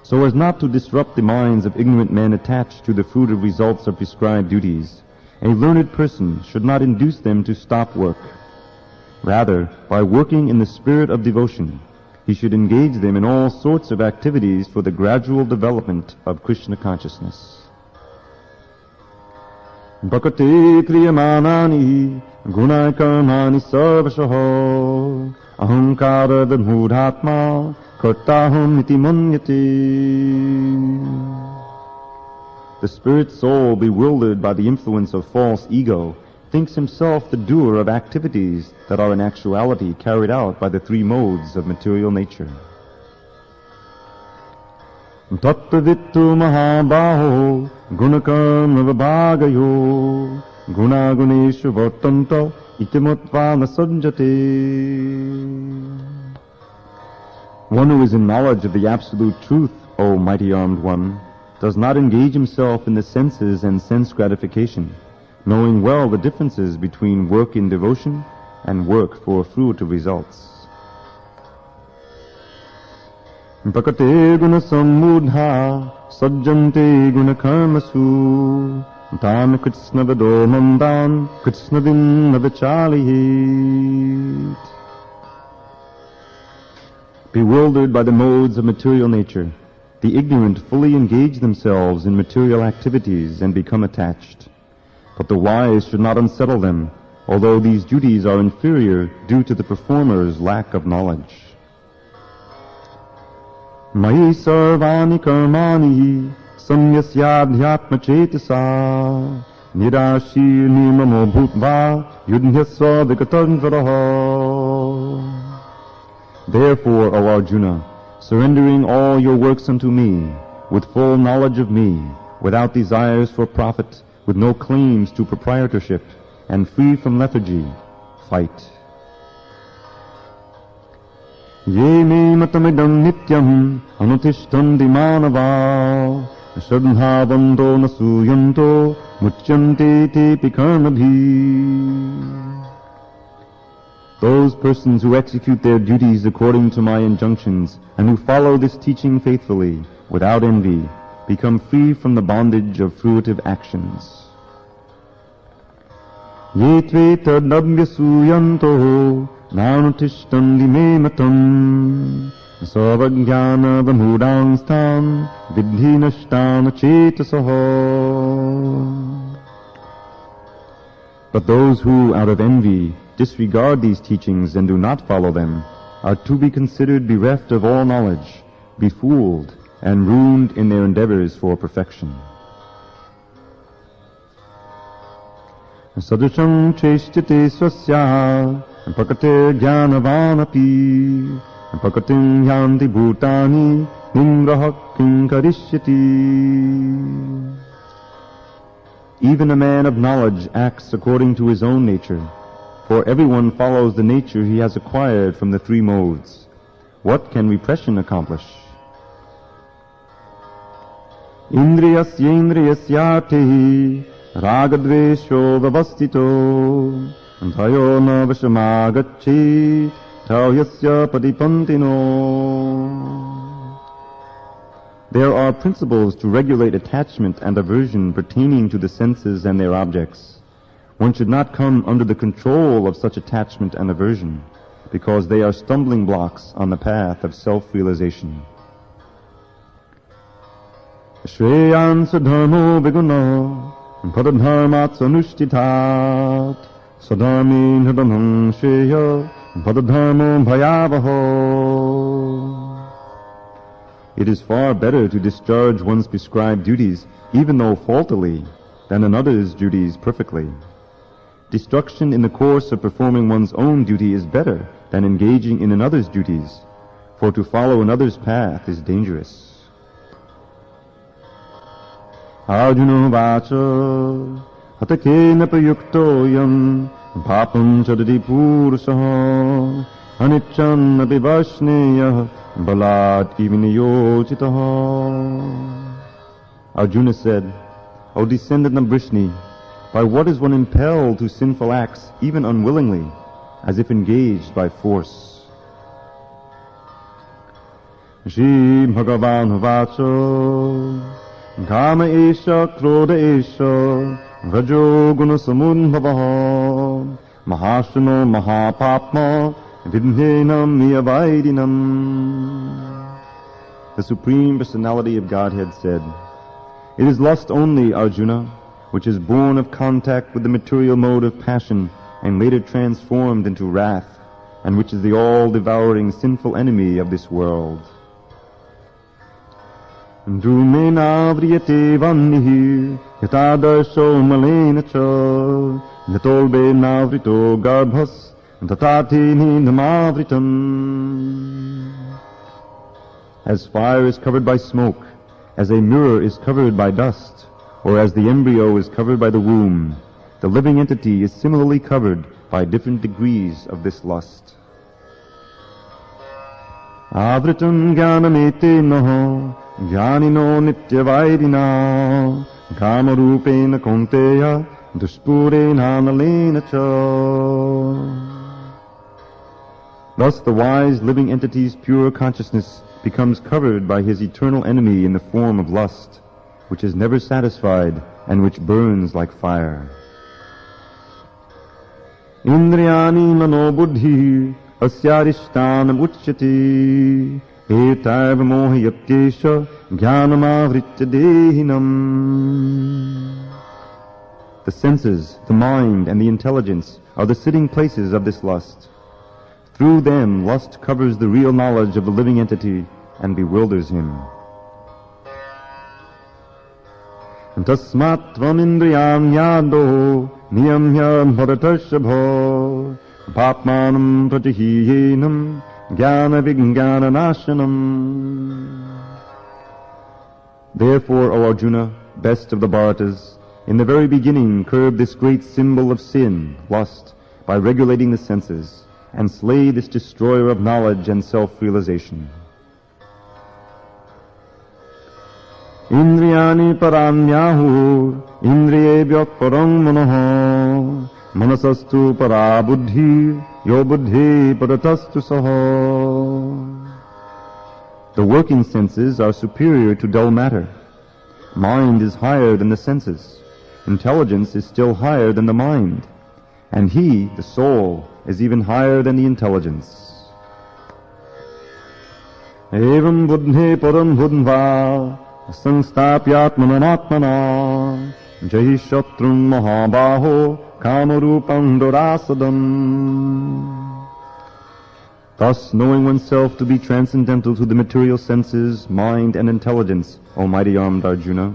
So as not to disrupt the minds of ignorant men attached to the fruit of results of prescribed duties, a learned person should not induce them to stop work. Rather, by working in the spirit of devotion, he should engage them in all sorts of activities for the gradual development of Krishna consciousness. Bhakati kriyamanani gunai karmani sarvashaho ahankara vidmudhatma kartaham iti manyate. The spirit soul, bewildered by the influence of false ego, thinks himself the doer of activities that are in actuality carried out by the three modes of material nature. Tattavittu mahabaho gunakarma vibhagayo gunaguneshu vartanta itimutva nasanjate. One who is in knowledge of the absolute truth, O mighty armed one, does not engage himself in the senses and sense gratification, knowing well the differences between work in devotion and work for fruit of results. Bhakate guna sammudha sajjante guna karmasu tan krishna vado mandan krishna vinna vichalihit. Bewildered by the modes of material nature, the ignorant fully engage themselves in material activities and become attached. But the wise should not unsettle them, although these duties are inferior due to the performer's lack of knowledge. Mayi sarvani karmani samyasyadhyatma chetasa nirashir nimamo bhutva yudhyasva vikatanvaraha. Therefore, O Arjuna, surrendering all your works unto me, with full knowledge of me, without desires for profit, with no claims to proprietorship, and free from lethargy, fight. Ye me matamidam nityam anutishthandi manava shradhavando nasuyanto muchyante te karmabhi. Those persons who execute their duties according to my injunctions and who follow this teaching faithfully, without envy, become free from the bondage of fruitive actions. Ye tve tadabhyasuyanto nanutishthandi me matam sarvajnana vamhudangstam vidhi nashtana chetasaha. But those who, out of envy, disregard these teachings and do not follow them, are to be considered bereft of all knowledge, befooled, and ruined in their endeavors for perfection. Sadusham cheshtite swasya pakate jnanavanapi pakatim yanti bhutani nimrahak kim karishyati. Even a man of knowledge acts according to his own nature, for everyone follows the nature he has acquired from the three modes. What can repression accomplish? Indriyasyendriyasyarthi ragadvesho vavastito dhayo na vashamagacchi tauyasya padipantino. There are principles to regulate attachment and aversion pertaining to the senses and their objects. One should not come under the control of such attachment and aversion, because they are stumbling blocks on the path of self-realization. Shreyan sadharmo viguna padadharmat sanushtitat sadharmin hridamam shreya padadharmo bhayavaho. It is far better to discharge one's prescribed duties, even though faultily, than another's duties perfectly. Destruction in the course of performing one's own duty is better than engaging in another's duties, for to follow another's path is dangerous. Arjuna vacha hatakena prayuktoyam papam chadati purusaha anichan abhivashneya balat iviniyochitaha. Arjuna said, O descendant of Vrishni, by what is one impelled to sinful acts, even unwillingly, as if engaged by force? Shri Bhagavan vacha Kama esha krodha esha Rajo guna samunbhavaha Mahashano mahapapma Vidhenam niyavaidinam. The Supreme Personality of Godhead said, It is lust only, Arjuna, which is born of contact with the material mode of passion and later transformed into wrath, and which is the all-devouring sinful enemy of this world. Drumena vriyate vannihi yatadarsho malena cha yatolbe navrito garbhas tatatini namavritam. As fire is covered by smoke, as a mirror is covered by dust, or as the embryo is covered by the womb, the living entity is similarly covered by different degrees of this lust. Avritam jnanamete naha jnanino nityavaidina kamarupena konteya duspurena nalena cha. Thus the wise living entity's pure consciousness becomes covered by his eternal enemy in the form of lust, which is never satisfied and which burns like fire. Indriyani mano buddhi asyarishtanam uchyati etaiv mohiyatyesha jnanamavritya dehinam. The senses, the mind, and the intelligence are the sitting places of this lust. Through them, lust covers the real knowledge of the living entity and bewilders him. Tasmat tvam indriyam yado niyamya bharatashabha papmanam pratihiyenam jnana vijnana nashanam. Therefore, O Arjuna, best of the Bharatas, in the very beginning curb this great symbol of sin, lust, by regulating the senses, and slay this destroyer of knowledge and self-realization. Indriyani paramyahu indriyebhya param manaha manasastu para buddhi yo buddhi paratastu saha. The working senses are superior to dull matter. Mind is higher than the senses. Intelligence is still higher than the mind. And he, the soul, is even higher than the intelligence. Evam buddhe param buddhva sanstapyatmananatmana jahi shatrum mahabaho kamarupam dorasadam. Thus, knowing oneself to be transcendental to the material senses, mind, and intelligence, O mighty armed Arjuna,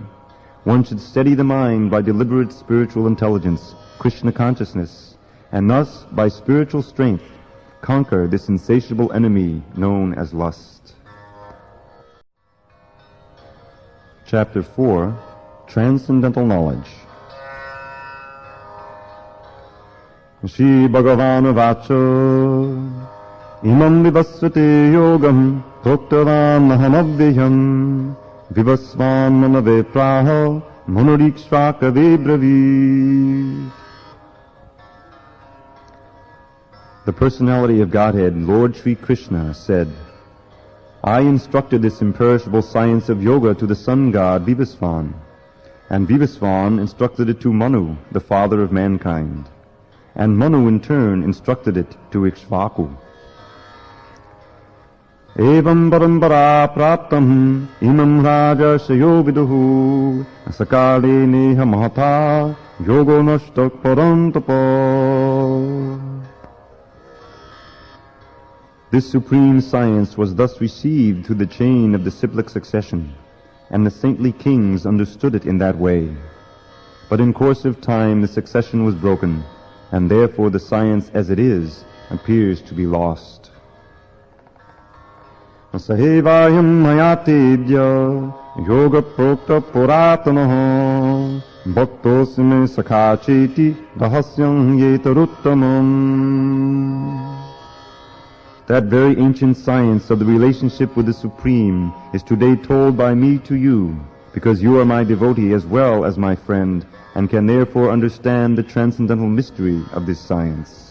one should steady the mind by deliberate spiritual intelligence, Krishna consciousness, and thus, by spiritual strength, conquer this insatiable enemy known as lust. Chapter 4, Transcendental Knowledge. Shri Bhagavan Vacha Imam vivasvate yogam proktavam nahamavveyam vivasvan manave praha monorikshvakave bravi. The personality of Godhead, Lord Sri Krishna, said, I instructed this imperishable science of yoga to the sun god Vivasvan, and Vivasvan instructed it to Manu, the father of mankind, and Manu in turn instructed it to Ikshvaku. Evam parambara praptam imam rajashayo viduhu sakale neha mahata yogo nashtak parantapa. This supreme science was thus received through the chain of disciplic succession, and the saintly kings understood it in that way. But in course of time the succession was broken, and therefore the science as it is appears to be lost. Sahevayam mayatebhya yoga prokta puratanaha bhaktosme sakhacheti rahasyam yetaruttamam. That very ancient science of the relationship with the Supreme is today told by me to you, because you are my devotee as well as my friend, and can therefore understand the transcendental mystery of this science.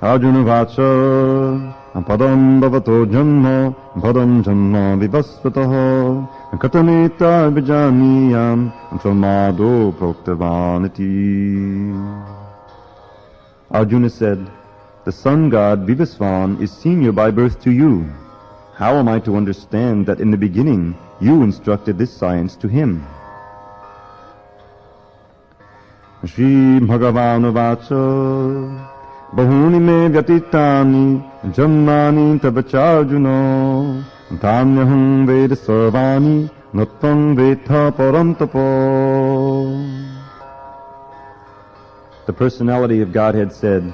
Arjuna Vacha Padam Bhavato Janma Padam Janma Vivasvataha Kataneta Vijaniyam Tramado Proktavaniti. Arjuna said, the sun god Vivasvan is senior by birth to you. How am I to understand that in the beginning you instructed this science to him? Shri Bhagavan Vacha Bahuni me vyatitani jammani tabacharjuna tamyaham ved sarvani nattam vetha parantapo. The personality of Godhead said,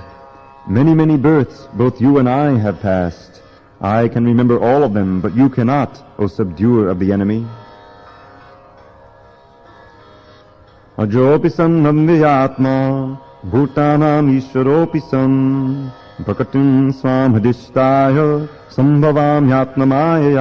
many, many births both you and I have passed. I can remember all of them, but you cannot, O subduer of the enemy. Ajopi sannam vyatma Bhutanam Ishwaropi Sam Prakatim Swam Hadishtaya Sambhavam Yatnamaya.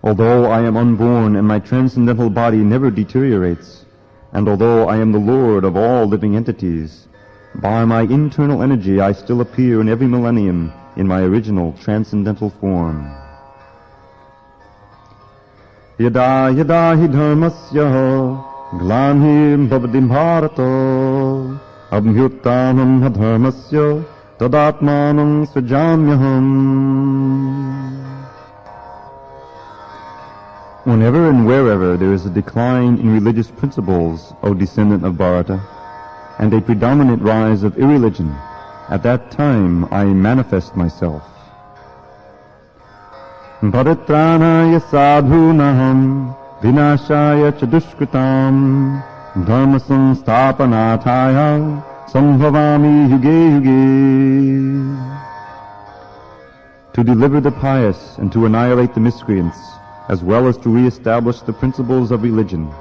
Although I am unborn and my transcendental body never deteriorates, and although I am the Lord of all living entities, by my internal energy I still appear in every millennium in my original transcendental form. Yada yada hi dharmasya Glanhir bhavadim bharata abhyuttanam adharmasya tadatmanam svajamyaham. Whenever and wherever there is a decline in religious principles, O descendant of Bharata, and a predominant rise of irreligion, at that time I manifest myself. Paritranaya sadhunaham Vinashaya chadushkritam dharma samstapanathaya sambhavami yuge yuge. To deliver the pious and to annihilate the miscreants, as well as to re-establish the principles of religion,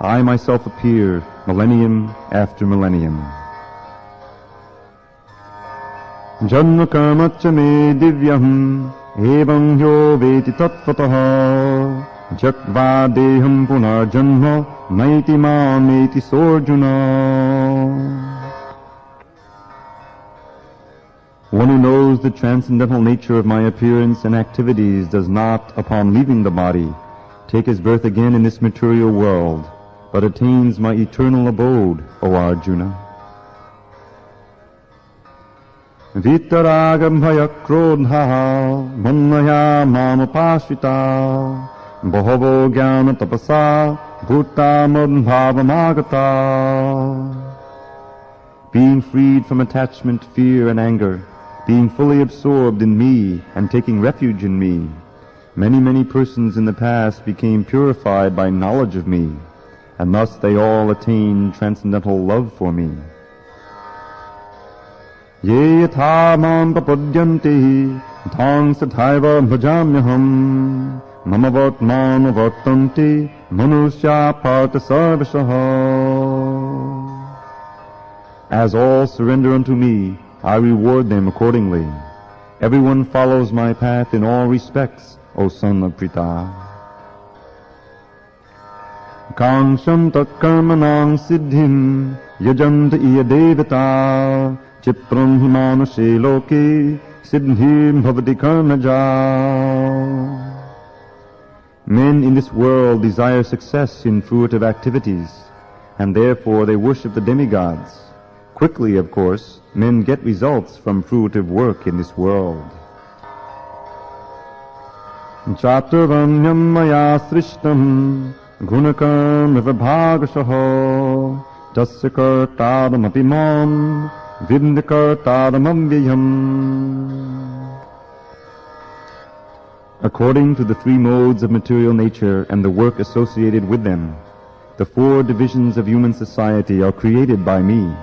I myself appear millennium after millennium. Janma karma cha me divyam evam yo veti tattvataha Jakva deham punar janma naiti mameti sorjuna. One who knows the transcendental nature of my appearance and activities does not, upon leaving the body, take his birth again in this material world, but attains my eternal abode, O Arjuna. Vitaragam bhaya krodha mannaya mamapashvita Bhavo jnana tapasa bhutamudbhavamagata. Being freed from attachment, fear, and anger, being fully absorbed in me and taking refuge in me, many persons in the past became purified by knowledge of me, and thus they all attained transcendental love for me. Ye yatha mam papadyanti thang sathaiva bhajamyaham mama vatmana vartanti manusya partha sarvasaha. As all surrender unto me, I reward them accordingly. Everyone follows my path in all respects, O son of Pritha. Kansham tat karmanang siddhim yajanta iya devata chitram himanushe loke siddhim bhavati karmaja. Men in this world desire success in fruitive activities, and therefore they worship the demigods. Quickly, of course, men get results from fruitive work in this world. Chaturvanyam maya srishtam gunakarma vibhagasaho tasya kartaram apimam vidyakartaram amvyayam. According to the three modes of material nature and the work associated with them, the four divisions of human society are created by me.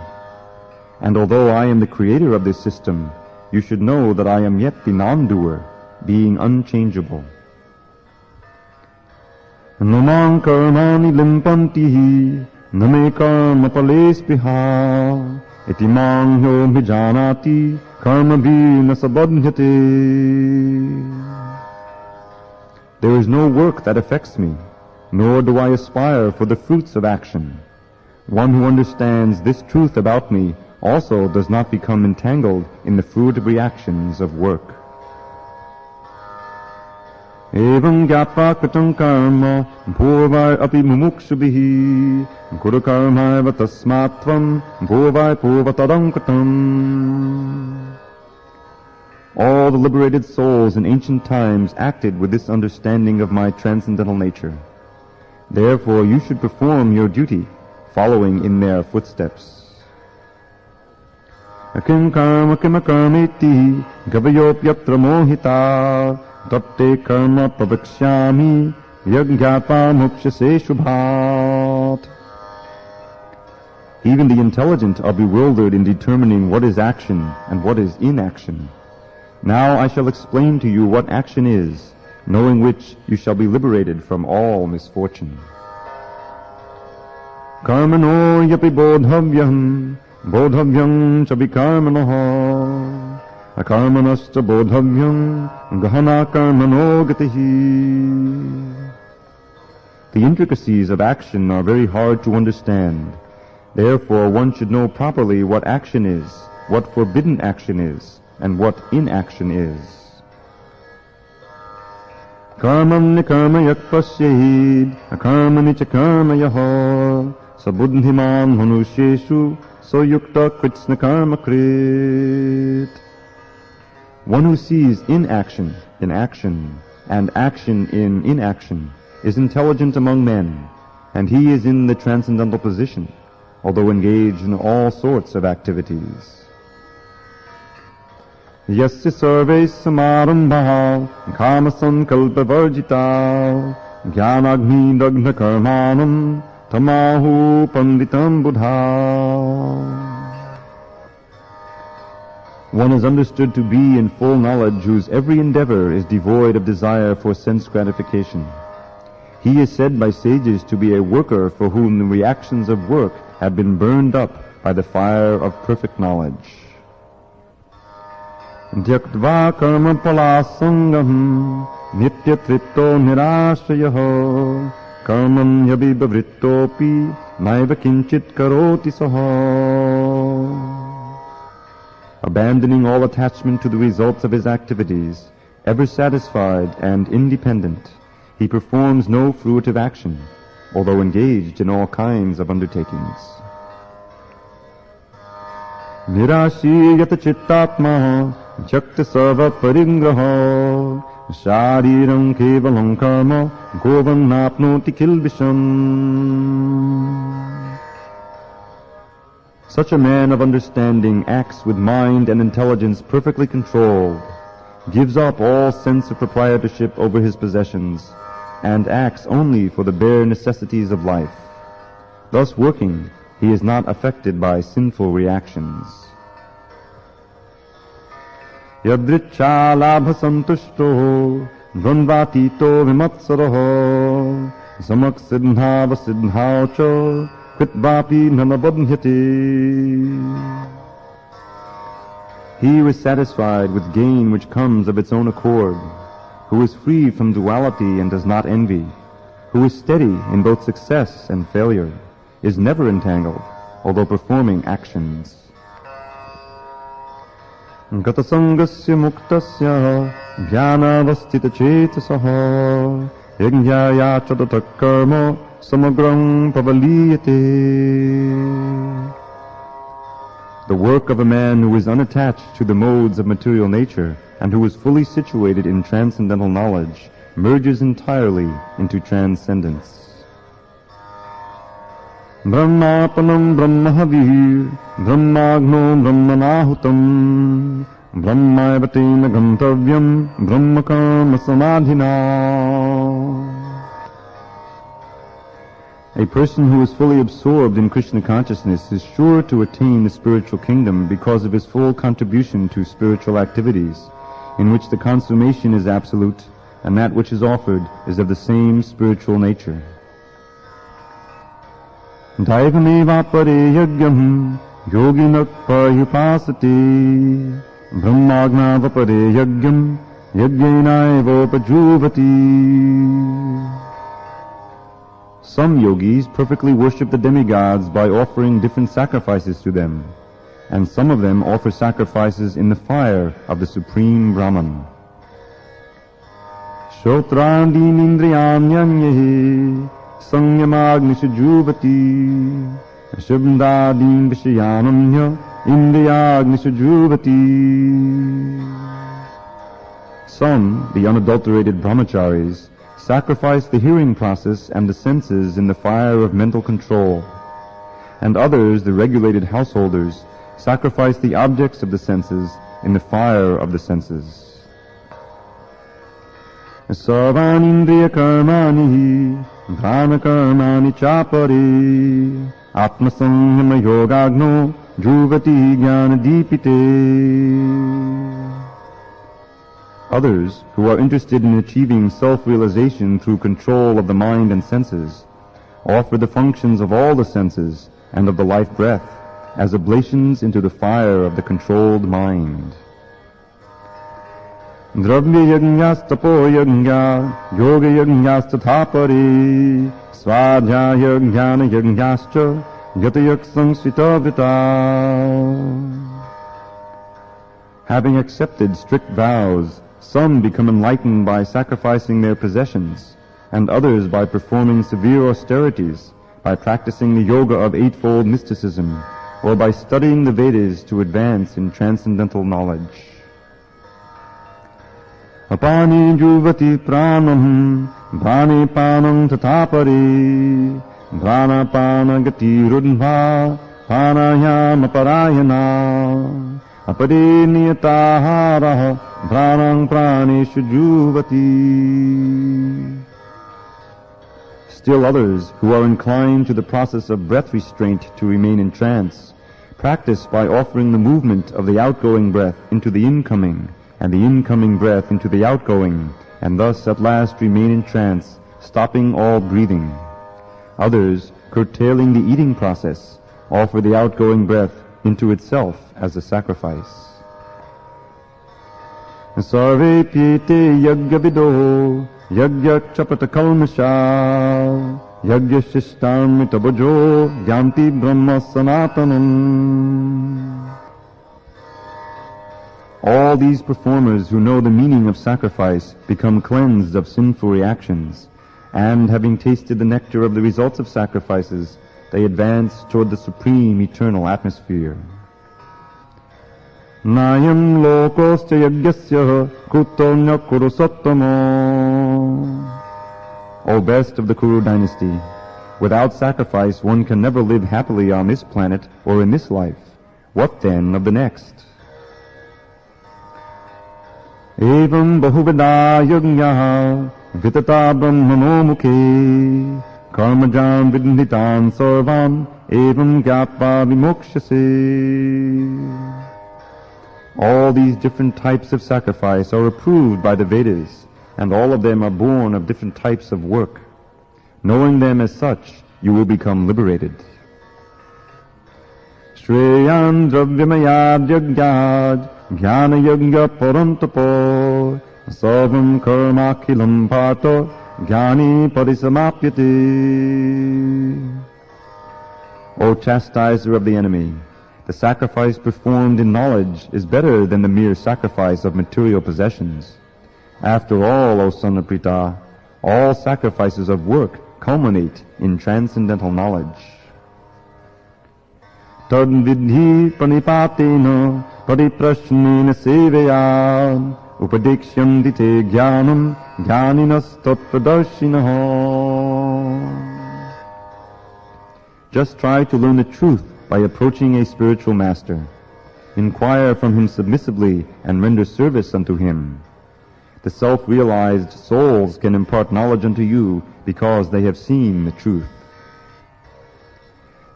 And although I am the creator of this system, you should know that I am yet the non-doer, being unchangeable. Namang karmani limpantihi name karma palespiha iti mangho bhijanati karma bhina sabadhyate. There is no work that affects me, nor do I aspire for the fruits of action. One who understands this truth about me also does not become entangled in the fruitive reactions of work. Evam gyatva kritam karma bhuvai api mumukshubhihi guru karmaiva tasmatvam bhuvai purvatadam kritam. All the liberated souls in ancient times acted with this understanding of my transcendental nature. Therefore you should perform your duty, following in their footsteps. Akim karma kima karmeti gavayopyatra mohita tatte karma pavakshyami yagyata mukshase shubhat. Even the intelligent are bewildered in determining what is action and what is inaction. Now I shall explain to you what action is, knowing which you shall be liberated from all misfortune. Karmano yapi bodhavyam bodhavyam cha vikarmanoha akarmanascha bodhavyam gahana karmano gatihi. The intricacies of action are very hard to understand. Therefore one should know properly what action is, what forbidden action is, and what inaction is. Karmam nikarma yak pasyahid akarmani cha karma yaha sabuddhiman manusheshu soyukta kritsna karma krit. One who sees inaction in action and action in inaction is intelligent among men, and he is in the transcendental position, although engaged in all sorts of activities. Yasya sarve samarambha kama sankalpa varjita jnanagni dagna karmanam tamahu panditam buddha. One is understood to be in full knowledge whose every endeavor is devoid of desire for sense gratification. He is said by sages to be a worker for whom the reactions of work have been burned up by the fire of perfect knowledge. Dhyaktva karma palasangam nityatripto nirashayaho karmam yabibhavrittopi naiva kinchit karoti saha. Abandoning all attachment to the results of his activities, ever satisfied and independent, he performs no fruitive action, although engaged in all kinds of undertakings. Nirashi yata chittatma Jakti sarva parigraha shariram kevalam karma govam napnoti kilbisham. Such a man of understanding acts with mind and intelligence perfectly controlled, gives up all sense of proprietorship over his possessions, and acts only for the bare necessities of life. Thus working, he is not affected by sinful reactions. Yadricha labha santushto dvandvatito vimatsaraho samak siddha vasiddhao cha kritvapi nanabadhyate. He who is satisfied with gain which comes of its own accord, who is free from duality and does not envy, who is steady in both success and failure, is never entangled, although performing actions. Gatasangasya muktasya jnanavastita chetasaha yajnaya chadata karma samagram pravaliyate. The work of a man who is unattached to the modes of material nature and who is fully situated in transcendental knowledge merges entirely into transcendence. Brahmapanam brahmahavir brahmagno brahmanahutam brahmaivatena gantavyam brahmakama samadhina. A person who is fully absorbed in Krishna consciousness is sure to attain the spiritual kingdom because of his full contribution to spiritual activities, in which the consummation is absolute and that which is offered is of the same spiritual nature. Daivameva pare yagyam yoginak parhyupasati brahmagnava pare yagyam yajnaivopajuvati. Some yogis perfectly worship the demigods by offering different sacrifices to them, and some of them offer sacrifices in the fire of the Supreme Brahman. Shotrandin indriyanyanyehi sanyamagnisajuvati shabdadin vishayanamya indriyagnisajuvati. Some, the unadulterated brahmacharis, sacrifice the hearing process and the senses in the fire of mental control, and others, the regulated householders, sacrifice the objects of the senses in the fire of the senses. Sarvanindriya karmani dhyana karmani chapari atmasanyama yogagno juvati jnana dipite. Others, who are interested in achieving self-realization through control of the mind and senses, offer the functions of all the senses and of the life breath as oblations into the fire of the controlled mind. Dravya yajnastapo yajna yoga yajnastatthapari svadhyaya jnana yajnascha yatayak sangsvitavita. Having accepted strict vows, some become enlightened by sacrificing their possessions, and others by performing severe austerities, by practicing the yoga of eightfold mysticism, or by studying the Vedas to advance in transcendental knowledge. Apani juvati pranam bhani panam tathapari bhanapana gati rudhva pranayama parayana apare niyatahara pranam praneshu juvati. Still others, who are inclined to the process of breath restraint to remain in trance, practice by offering the movement of the outgoing breath into the incoming, and the incoming breath into the outgoing, and thus at last remain in trance, stopping all breathing. Others, curtailing the eating process, offer the outgoing breath into itself as a sacrifice. Sarve pyete yagya vido yagya chapata kalmasha yagya shishtam mitabajo gyanti brahma sanatanam. All these performers who know the meaning of sacrifice become cleansed of sinful reactions, and having tasted the nectar of the results of sacrifices, they advance toward the supreme eternal atmosphere. Nayam lokosya yagyasya kutonya kurusattamo. O best of the Kuru dynasty, without sacrifice one can never live happily on this planet or in this life. What then of the next? Evam bahuveda yajñah vitata brahmano mukhe karmajam vidnitan sarvam evam gyatva vimokshase. All these different types of sacrifice are approved by the Vedas, and all of them are born of different types of work. Knowing them as such, you will become liberated. Shreyan dravyamayad yagyad jnana yagya parantapo sarvam karmakhilam parto jnani parisamapyate. O chastiser of the enemy, the sacrifice performed in knowledge is better than the mere sacrifice of material possessions. After all, O son of Pritha, all sacrifices of work culminate in transcendental knowledge. Tad vidhi pranipatena pariprashnena seveya upadikshyanti te jnanam jnaninas tatpradarshinaha. Just try to learn the truth by approaching a spiritual master. Inquire from him submissively and render service unto him. The self-realized souls can impart knowledge unto you because they have seen the truth.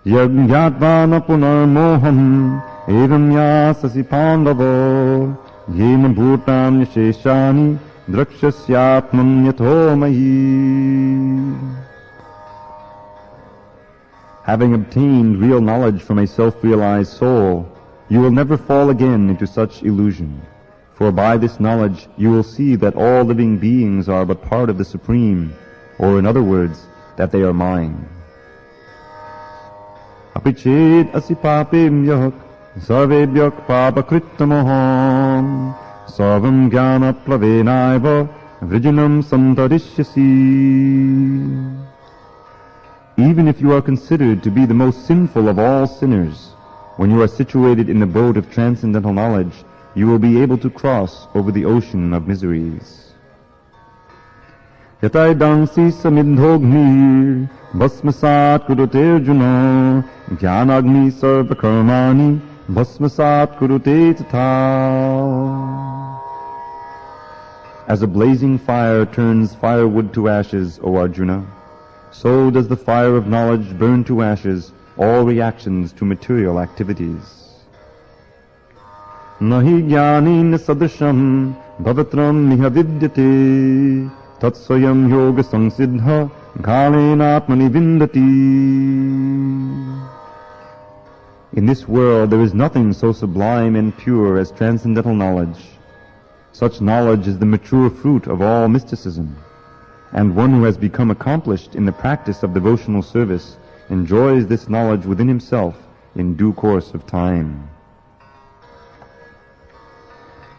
Yajñātvāna punarmoham evam yasasi pandavo yena bhutam yasheshani drakshasyatman yato mahi. Having obtained real knowledge from a self-realized soul, you will never fall again into such illusion. For by this knowledge you will see that all living beings are but part of the Supreme, or in other words, that they are mine. Apiched asipapim yak sarvebhyak papakrittamoham sarvam jnana plavenaiva vrijinam santarishyasi. Even if you are considered to be the most sinful of all sinners, when you are situated in the boat of transcendental knowledge, you will be able to cross over the ocean of miseries. Yatai dansi samidhognir bhasmasat kurute arjuna jnanagni sarva karmani bhasmasat kurute tatha. As a blazing fire turns firewood to ashes, O Arjuna, so does the fire of knowledge burn to ashes all reactions to material activities. Nahi jnanena sadrisham bhavatram miha vidyate tatsvayam yoga samsiddha ghalena atmani vindati. In this world there is nothing so sublime and pure as transcendental knowledge. Such knowledge is the mature fruit of all mysticism, and one who has become accomplished in the practice of devotional service enjoys this knowledge within himself in due course of time.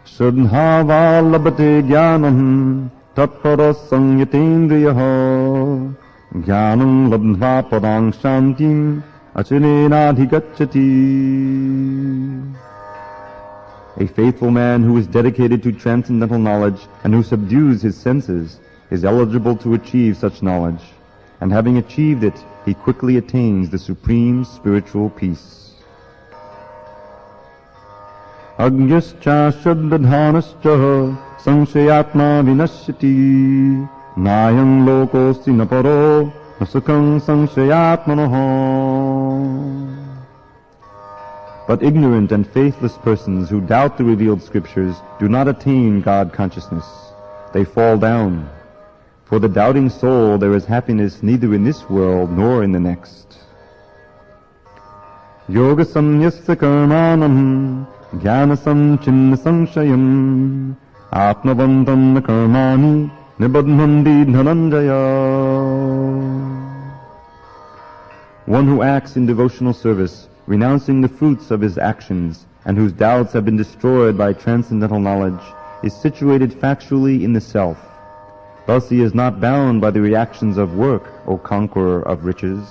Shraddhava labhate jnanam tatparas samyatendriyaha jnanam labdhva padang shantim achinena adhigacchati. A faithful man who is dedicated to transcendental knowledge and who subdues his senses is eligible to achieve such knowledge, and having achieved it, he quickly attains the supreme spiritual peace. Agyascha shaddadhanascha samshayatma vinashyati nayam lokosti naparo nasukam samshayatmanaha. But ignorant and faithless persons who doubt the revealed scriptures do not attain God consciousness. They fall down. For the doubting soul there is happiness neither in this world nor in the next. Yoga samyasya karmanam jnanasam chinna samshayam atmavantam na karmani nibadhandi dhananjaya. One who acts in devotional service, renouncing the fruits of his actions, and whose doubts have been destroyed by transcendental knowledge, is situated factually in the self. Thus he is not bound by the reactions of work, O conqueror of riches.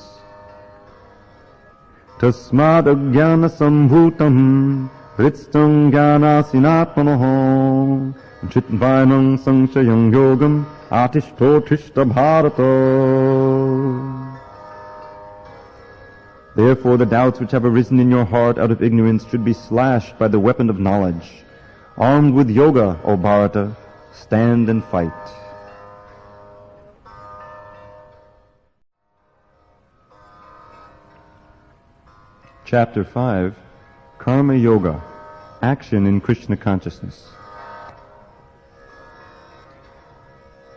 Tasmad ajnana sambhutam Vritstam jnana sinatmanoho chitvainam sanshayam yogam atishto tishta bharata. Therefore the doubts which have arisen in your heart out of ignorance should be slashed by the weapon of knowledge. Armed with yoga, O Bharata, stand and fight. Chapter 5, Karma Yoga, Action in Krishna Consciousness.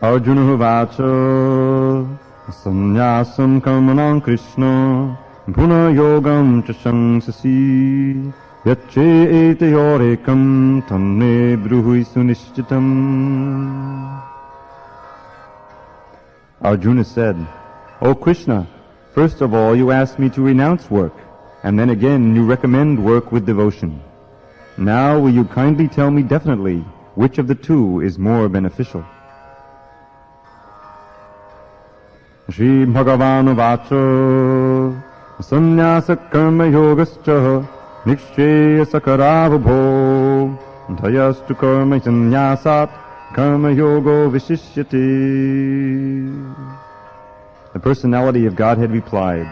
Arjuna Vacha Sannyasam Karmanam Krishna Bhuna Yogam Chasangsasi Yache Etayorekam Tanne Bruhui Sunishchitam. Arjuna said, O Krishna, first of all you asked me to renounce work, and then again you recommend work with devotion. Now will you kindly tell me definitely which of the two is more beneficial? Shri Bhagavan Vacha Sannyasa Karma Yogascha Nikshaya Sakaravabho Dhayastu Karma Sannyasat Karma Yogo Vishishyate. The personality of Godhead replied,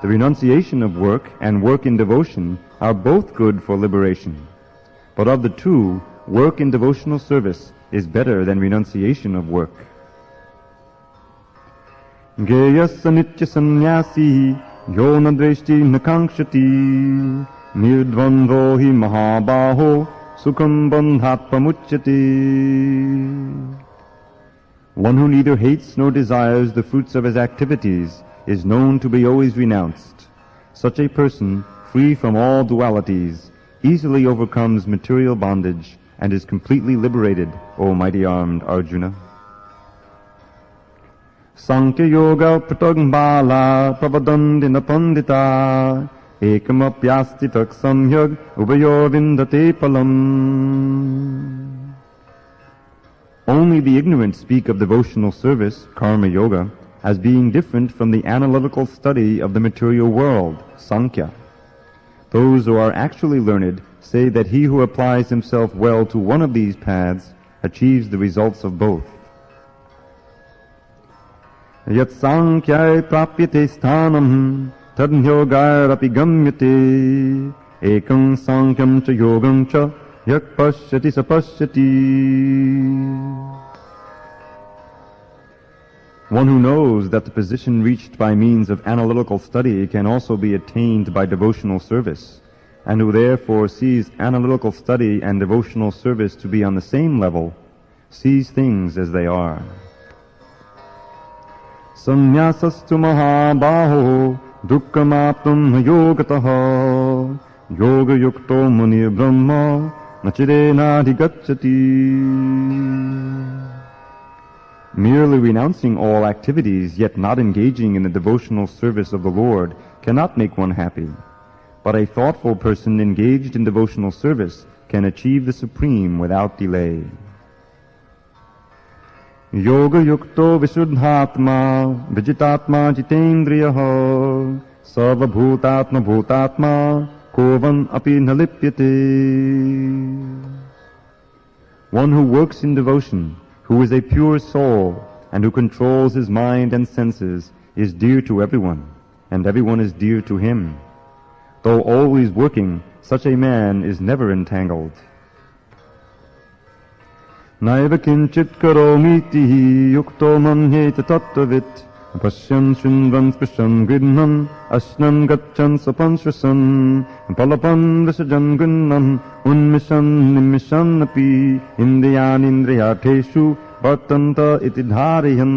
the renunciation of work and work in devotion are both good for liberation. But of the two, work in devotional service is better than renunciation of work. Geyasa nitya sannyasi yo nadreshti nakangshati nirdvandvo hi mahabaho sukham bandhat pamuchyati. One who neither hates nor desires the fruits of his activities is known to be always renounced. Such a person, free from all dualities, easily overcomes material bondage and is completely liberated, O mighty-armed Arjuna. Sankhya Yoga Pratagmbala Pravadandina Pandita Ekamapyasti Tak Samyag Ubayor Vindate Palam. Only the ignorant speak of devotional service, Karma Yoga, as being different from the analytical study of the material world, Sankhya. Those who are actually learned say that he who applies himself well to one of these paths achieves the results of both. Yat Sankhyae prapyate sthanam tad yogairapi gamyate ekam sankham cha yogam cha yak pashyati sapashyati. One who knows that the position reached by means of analytical study can also be attained by devotional service, and who therefore sees analytical study and devotional service to be on the same level, sees things as they are. Sannyasastu mahabaho dukkhamaptam yogataha yoga yukto munir brahma nachirena adhigacchati. Merely renouncing all activities, yet not engaging in the devotional service of the Lord, cannot make one happy. But a thoughtful person engaged in devotional service can achieve the Supreme without delay. Yoga yukto visuddhatma vijitatma jitendriyaha sarva bhutatma bhutatma kovan api nalipyate. One who works in devotion, who is a pure soul, and who controls his mind and senses, is dear to everyone, and everyone is dear to him. Though always working, such a man is never entangled. Naiva kinchit karomiti yukto manhyeta tattvit Pasyan shunvan sprishan gridhan ashnan gachan sapanshrasan palapan visajan gridhan unmishan nimishan api indriyan indriyateshu vartanta iti dhariyan.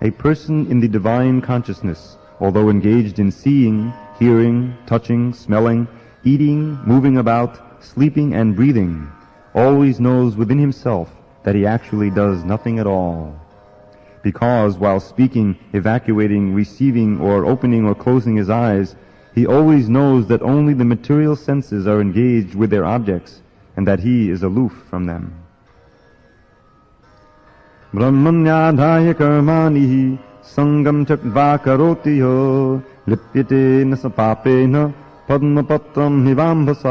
A person in the divine consciousness, although engaged in seeing, hearing, touching, smelling, eating, moving about, sleeping and breathing, always knows within himself that he actually does nothing at all. Because while speaking, evacuating, receiving, or opening or closing his eyes, he always knows that only the material senses are engaged with their objects, and that he is aloof from them. Brahmanyadhaya karmani sangam chakva karoti yo lipyate na sapapena padmapatram hivambhasa.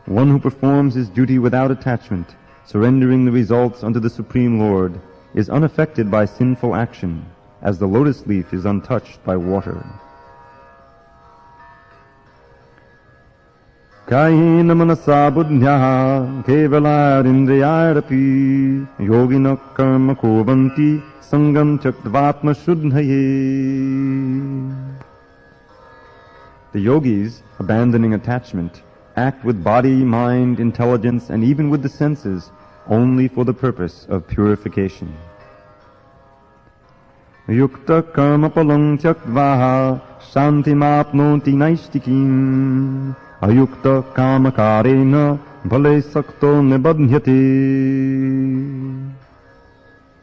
One who performs his duty without attachment, surrendering the results unto the Supreme Lord, is unaffected by sinful action, as the lotus leaf is untouched by water. Kayena manasa buddhya kevalarindriyarapi yogina karma kovanti sangam chaktvatma shuddhaye. The yogis, abandoning attachment, act with body, mind, intelligence, and even with the senses, only for the purpose of purification. Yukta karma palang tyaktva shantimapnoti naistikim ayukta kamakarena bhale sakto nibadhyate.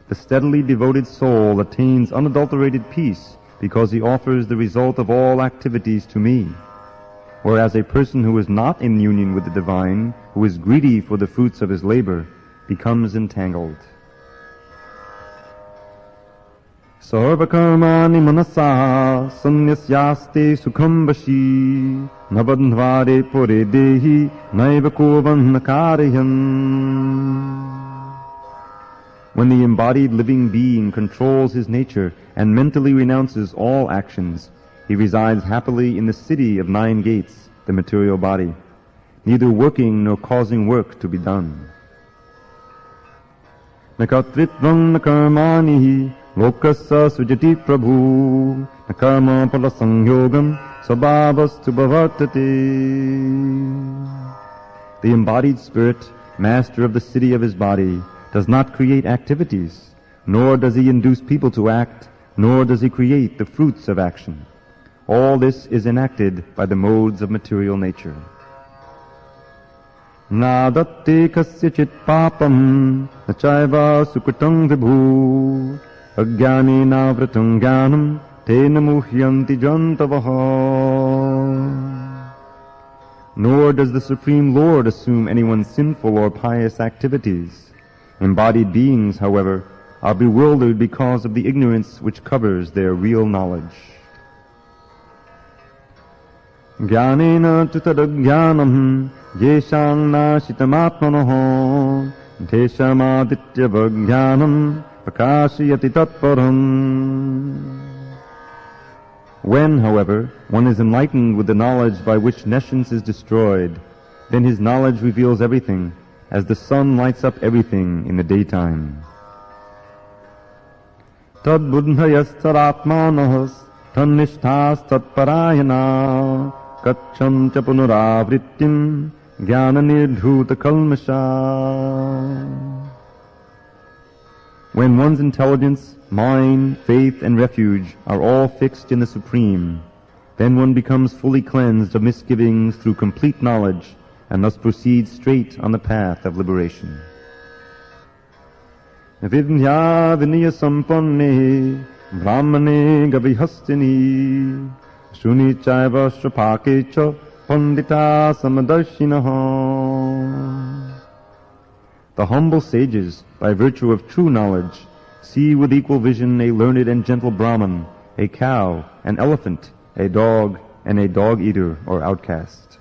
The steadily devoted soul attains unadulterated peace because he offers the result of all activities to me. Whereas a person who is not in union with the divine, who is greedy for the fruits of his labor, becomes entangled. Sarva karmani manasa sanyasyaste sukham vashi nabandhvare pore dehi naiva kovan nakarayam. When the embodied living being controls his nature and mentally renounces all actions, he resides happily in the city of 9 gates, the material body, neither working nor causing work to be done. Nakatritvam nakarmani lokasa sujati prabhu nakarma pala sangyogam sabhavastu bhavartate. The embodied spirit, master of the city of his body, does not create activities, nor does he induce people to act, nor does he create the fruits of action. All this is enacted by the modes of material nature. Nadatte kasyachit papam nachaiva sukritam vibhu ajnani navratam jnanam tena muhyanti jantavaha. Nor does the Supreme Lord assume anyone's sinful or pious activities. Embodied beings, however, are bewildered because of the ignorance which covers their real knowledge. Jnanena tutadajnanam yeshang nashitamatmanoho deshamaditya vajnanam prakashayati tatparam. When, however, one is enlightened with the knowledge by which nescience is destroyed, then his knowledge reveals everything, as the sun lights up everything in the daytime. Tad buddhayas taratmanahas tannishthas tatparayana kacham cha punuravrittim jnana nirdhuta kalmasha. When one's intelligence, mind, faith, and refuge are all fixed in the Supreme, then one becomes fully cleansed of misgivings through complete knowledge, and thus proceeds straight on the path of liberation. Vidya vinaya sampanne brahmane gavihastini shuni chaiva shrapake cha pandita samadarshinaha. The humble sages, by virtue of true knowledge, see with equal vision a learned and gentle Brahman, a cow, an elephant, a dog, and a dog-eater or outcast.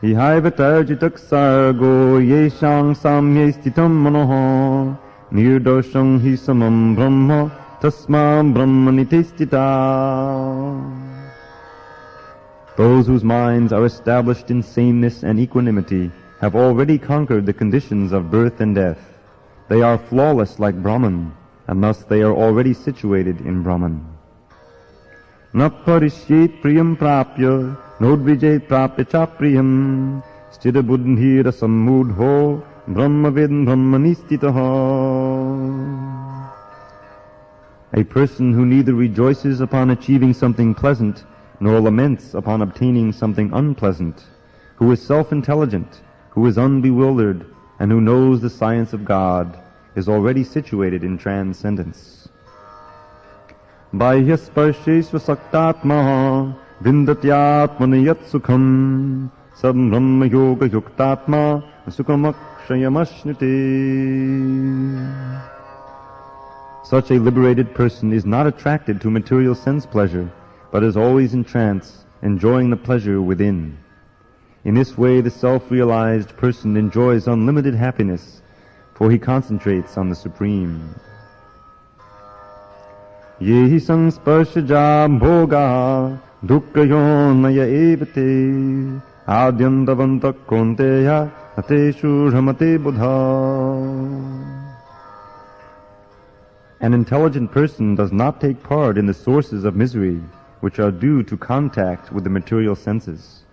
Ihaivatarjitak sargo yeshang samye stitam manoho nirdosham hi samam brahma tasma brahmanite stita. Those whose minds are established in sameness and equanimity have already conquered the conditions of birth and death. They are flawless like Brahman, and thus they are already situated in Brahman. Na parishyet priyam prapya nodvijet prapya cha priyam stira buddhira sammudho brahmavid brahmanistitaha. A person who neither rejoices upon achieving something pleasant nor laments upon obtaining something unpleasant, who is self-intelligent, who is unbewildered, and who knows the science of God, is already situated in transcendence. Bahya sparshe svasaktatma vindatyatmanayat sukham sam brahma yoga yuktatma sukhamakshayamashnuti. Such a liberated person is not attracted to material sense pleasure, but is always in trance, enjoying the pleasure within. In this way, the self-realized person enjoys unlimited happiness, for he concentrates on the Supreme. Yehi sangsparshaja bhoga dukkayonaya evate adyantavanta konteya ateshu ramate buddha. An intelligent person does not take part in the sources of misery, which are due to contact with the material senses.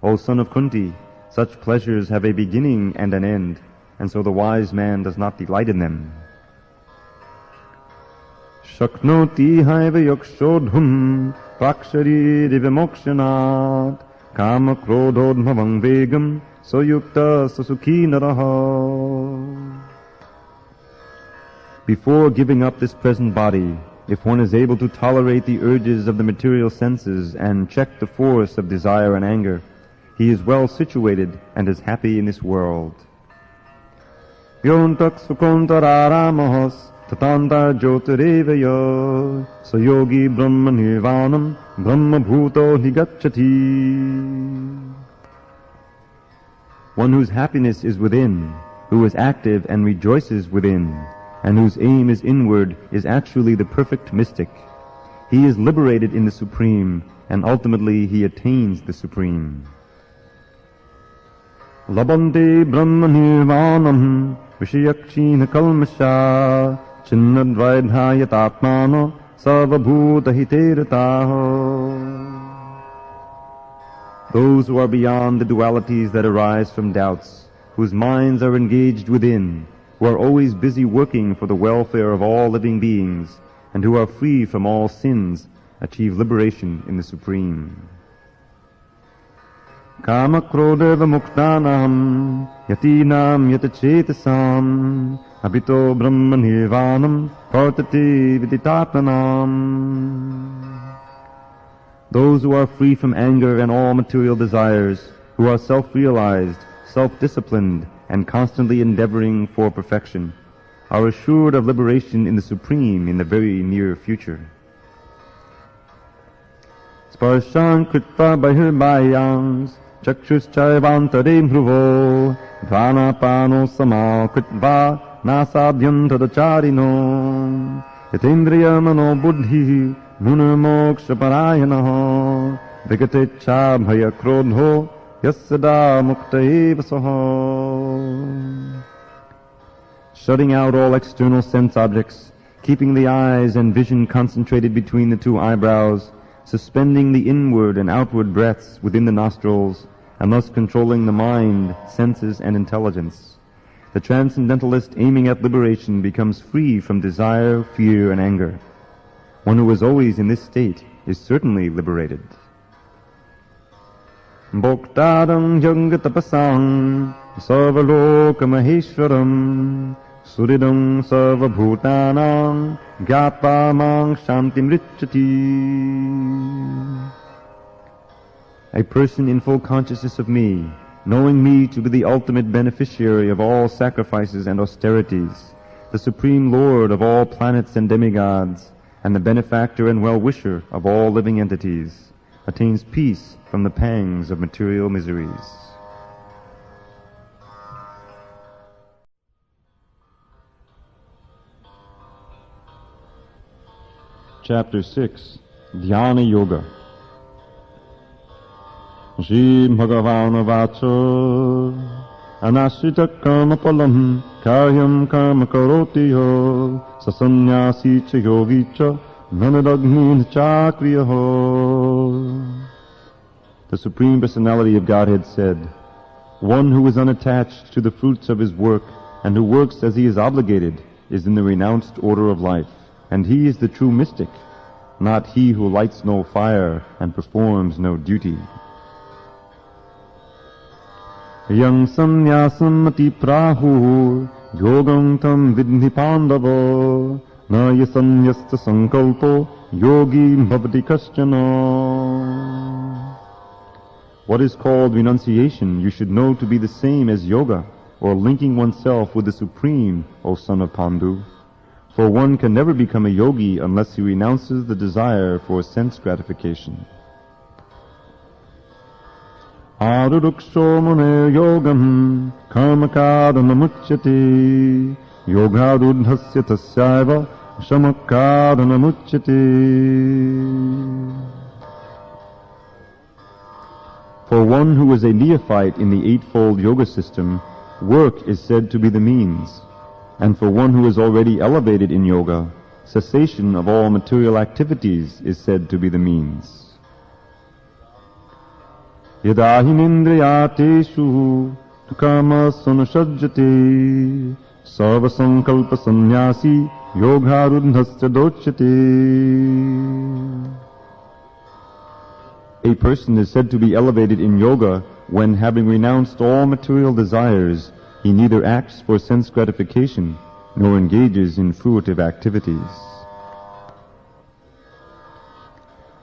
O son of Kunti, such pleasures have a beginning and an end, and so the wise man does not delight in them. Shaknoti haiva yakshodhum prakshari vimokshanat kama krodhodmavang vegam soyukta sasukhi naraha. Before giving up this present body, if one is able to tolerate the urges of the material senses and check the force of desire and anger, he is well situated and is happy in this world. Yontak sukontarāramahas tatantar jyotirevaya sayogi brahma nirvanam brahma bhuto nigacchati. One whose happiness is within, who is active and rejoices within, and whose aim is inward, is actually the perfect mystic. He is liberated in the Supreme, and ultimately he attains the Supreme. Labante brahma nirvanam vishayakshina kalmasha chinnadvaidhayatatmano sarvabhuta hiterataho. Those who are beyond the dualities that arise from doubts, whose minds are engaged within, who are always busy working for the welfare of all living beings, and who are free from all sins, achieve liberation in the Supreme. Kama krodeva muktanam yatinam yatachetasam abhito brahma nirvanam partati viditatmanam. Those who are free from anger and all material desires, who are self-realized, self-disciplined, and constantly endeavoring for perfection, are assured of liberation in the Supreme in the very near future. Sparshan kritva bahirbayams chakshuschaivantare mhruvo dhanapano sama kritva nasadhyantadacharino yatendriya mano buddhi nunarmoksha parayanaho vigatecha bhaya krodho yassada mukta eva saha. Shutting out all external sense objects, keeping the eyes and vision concentrated between the two eyebrows, suspending the inward and outward breaths within the nostrils, and thus controlling the mind, senses, and intelligence. The transcendentalist aiming at liberation becomes free from desire, fear, and anger. One who is always in this state is certainly liberated. Bhoktaram yangatapasam sarvaloka maheshwaram suridam sarvabhutanam gyatpamang shantim richati. A person in full consciousness of me, knowing me to be the ultimate beneficiary of all sacrifices and austerities, the Supreme Lord of all planets and demigods, and the benefactor and well-wisher of all living entities, attains peace from the pangs of material miseries. Chapter 6, Dhyana Yoga. Shri Bhagavan Vacha Anashrita karma palam karyam karma karoti ho sasanyasi cha yogi cha nanadagnin chakriya ho. The Supreme Personality of Godhead said, one who is unattached to the fruits of his work and who works as he is obligated is in the renounced order of life, and he is the true mystic, not he who lights no fire and performs no duty. Yang samnyasam ati prahu yogam tam vidhi pandava na yasanyasta sankalpo yogi bhavati kaschana. What is called renunciation you should know to be the same as yoga, or linking oneself with the Supreme, O son of Pandu. For one can never become a yogi unless he renounces the desire for sense gratification. Aruruksho mune yogam karmakadanamuchyate yogarudhasya tasyaiva shamakadanamuchyate. For one who is a neophyte in the eightfold yoga system, work is said to be the means. And for one who is already elevated in yoga, cessation of all material activities is said to be the means. Yadahinindriyateshu karma sanusajjate sarvasankalpa sannyasi yogarudhasya dochyate. A person is said to be elevated in yoga when, having renounced all material desires, he neither acts for sense gratification nor engages in fruitive activities.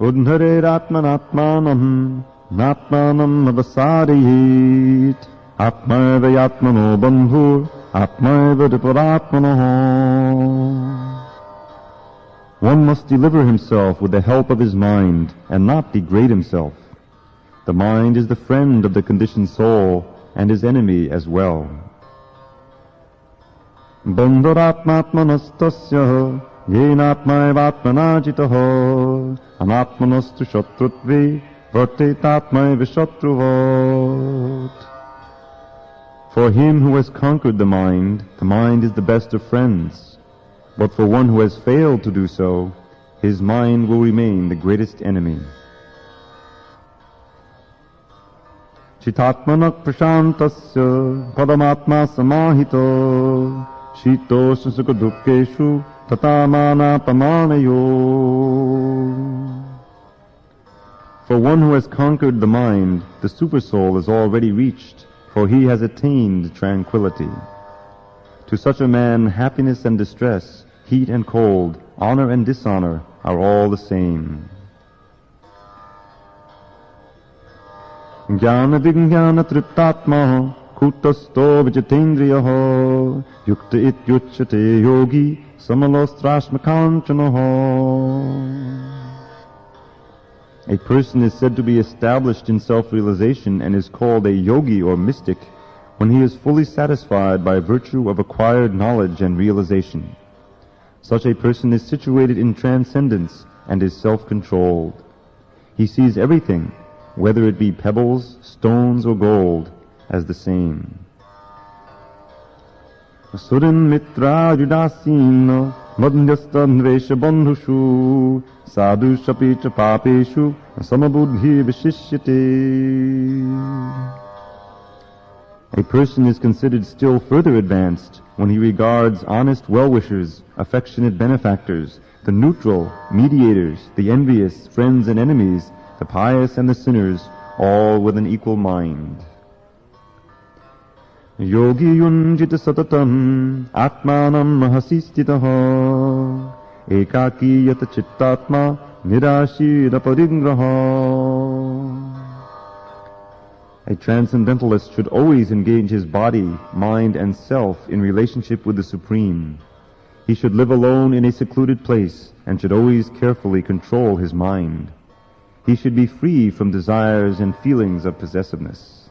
Udharer atmanatmanam natmanam avasariyet atmaeva yatmano bandhur atmaeva riparatmanoho. One must deliver himself with the help of his mind and not degrade himself. The mind is the friend of the conditioned soul and his enemy as well. Bandharatmatmanastasya yenatmaevatmanajitaha anatmanastu shatrutve vartetatmaeva shatruvat. For him who has conquered the mind is the best of friends. But for one who has failed to do so, his mind will remain the greatest enemy. Chitatmanak prashantasya padamatma samahito shitosha sukha dukkeshu tatamana pamanayo. For one who has conquered the mind, the supersoul is already reached, for he has attained tranquility. To such a man, happiness and distress, heat and cold, honor and dishonor are all the same. Jnana vijnana triptatma kutasto vijatendriyaho yukta ityuchyate yogi samalostrashmakanchanaho. A person is said to be established in self-realization and is called a yogi or mystic when he is fully satisfied by virtue of acquired knowledge and realization. Such a person is situated in transcendence and is self-controlled. He sees everything, whether it be pebbles, stones, or gold, as the same. Surin mitra judasina madhyastandvesha bandhushu sadhu shapicha papeshu samabudhi vishishyate. A person is considered still further advanced when he regards honest well-wishers, affectionate benefactors, the neutral, mediators, the envious, friends and enemies, the pious and the sinners, all with an equal mind. Yogi yunjita satatam atmanam mahasistitaha ekaki yata chittatma nirashira parigraha. A transcendentalist should always engage his body, mind, and self in relationship with the Supreme. He should live alone in a secluded place and should always carefully control his mind. He should be free from desires and feelings of possessiveness.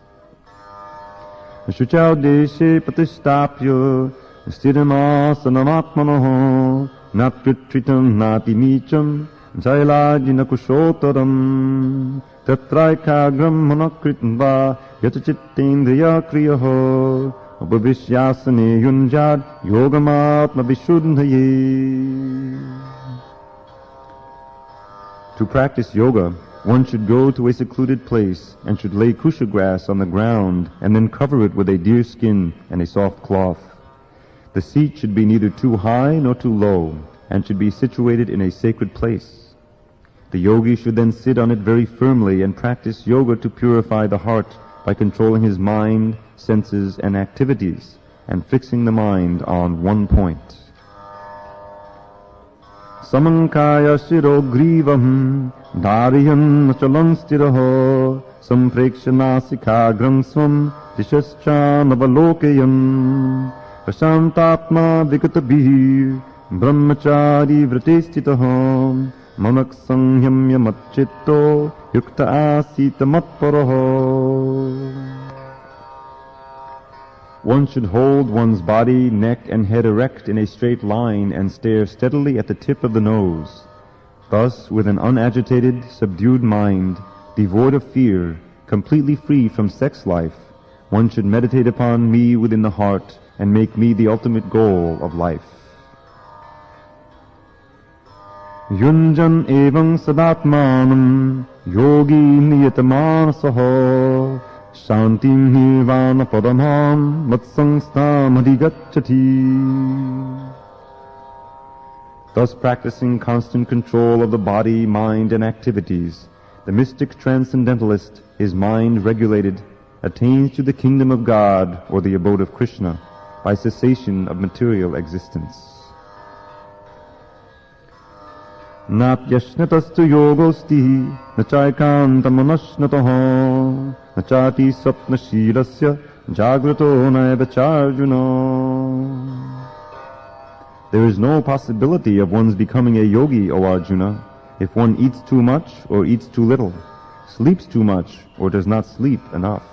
Shuchau deshe patishtapya sthiramasanamatmanoho natpritritam nati nicham jailajina kushotaram tatraikagram manakritva yatachittendriya kriyaho upavishyasane yunjad yogamatma vishuddhaye. To practice yoga, one should go to a secluded place and should lay kusha grass on the ground and then cover it with a deer skin and a soft cloth. The seat should be neither too high nor too low and should be situated in a sacred place. The yogi should then sit on it very firmly and practice yoga to purify the heart by controlling his mind, senses, and activities, and fixing the mind on one point. Samankaya shiro grivam dhariyan achalam stiraho samprekshanasikagram svam dishaschan avalokayam prashantatma vikatabhir brahmachari vritestitaham manak sangyamya matchitto yukta asita matparaho. One should hold one's body, neck, and head erect in a straight line and stare steadily at the tip of the nose. Thus, with an unagitated, subdued mind, devoid of fear, completely free from sex life, one should meditate upon me within the heart and make me the ultimate goal of life. Yunjan evang sadatmanam yogi niyatamansaho Shantim nirvana padamam matsangstam adhigacchati. Thus practicing constant control of the body, mind, and activities, the mystic transcendentalist, his mind regulated, attains to the kingdom of God or the abode of Krishna by cessation of material existence. Nat yashnatastu yogosti nachaikantamanashnataha nachati sapnashilasya jagrato naivacharjuna. There is no possibility of one's becoming a yogi, O Arjuna, if one eats too much or eats too little, sleeps too much or does not sleep enough.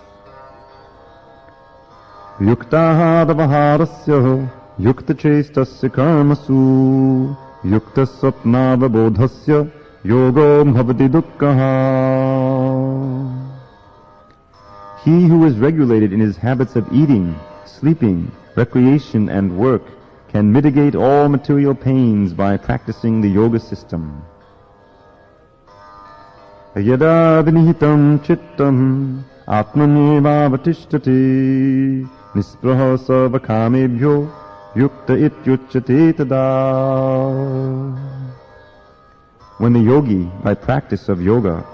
Yuktahadavaharasya yuktachestasya karmasu yukta sapnavabodhasya yogo bhavati dukkha. He who is regulated in his habits of eating, sleeping, recreation, and work can mitigate all material pains by practicing the yoga system. Yada vinihitam chittam atmanyevavatishthati nispraha sarvakamebhyo yukta ityuchyate tada. When the yogi, by practice of yoga,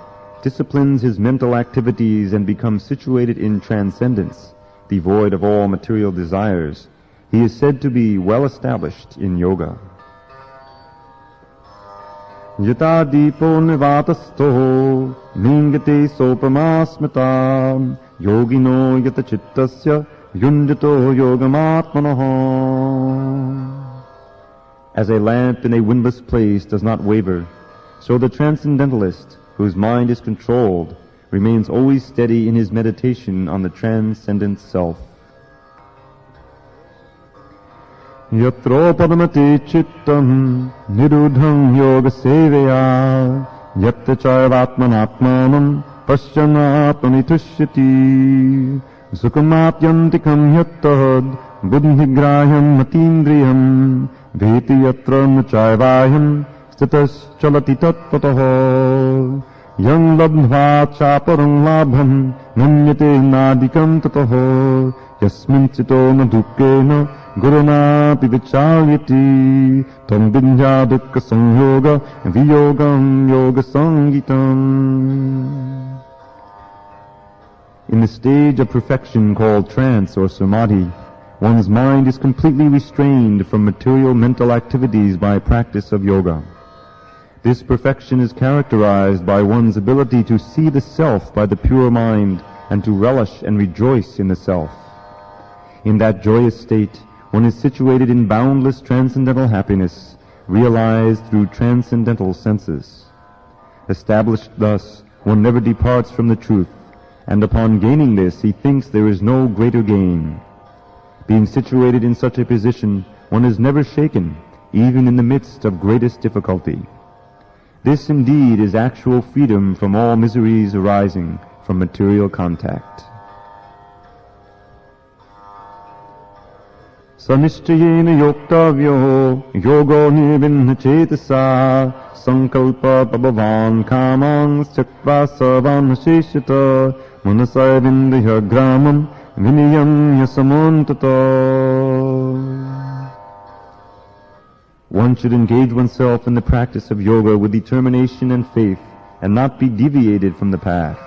disciplines his mental activities and becomes situated in transcendence, devoid of all material desires, he is said to be well established in yoga. Yata dipo nivatasto mingate sopamasmita yogino yata chittasya yunjato yogamatmanaha. As a lamp in a windless place does not waver, so the transcendentalist, whose mind is controlled, remains always steady in his meditation on the transcendent self. Yatro padamati chittam nirudham yoga seveya yatta chaivatmanatmanam paschanatmani tushyati sukhamatyantikam yattad buddhigraham matindriyam veti yatra nachaivayam stitas chalati tatpataha yang labdhva chaparang labham manyate nadikam tataha yasmin cito madhukkena guruna pivichalyati tam vidya dukkha samyoga viyogam yoga sangitam. In the stage of perfection called trance or samadhi, one's mind is completely restrained from material mental activities by practice of yoga. This perfection is characterized by one's ability to see the self by the pure mind and to relish and rejoice in the self. In that joyous state, one is situated in boundless transcendental happiness, realized through transcendental senses. Established thus, one never departs from the truth, and upon gaining this, he thinks there is no greater gain. Being situated in such a position, one is never shaken, even in the midst of greatest difficulty. This indeed is actual freedom from all miseries arising from material contact. Sanishchayena yoktavyo yogo nivinna chetasa sankalpa pabhavan kamang chakva savan sheshita manasaya vindhya gramam viniyam yasamantata. One should engage oneself in the practice of yoga with determination and faith and not be deviated from the path.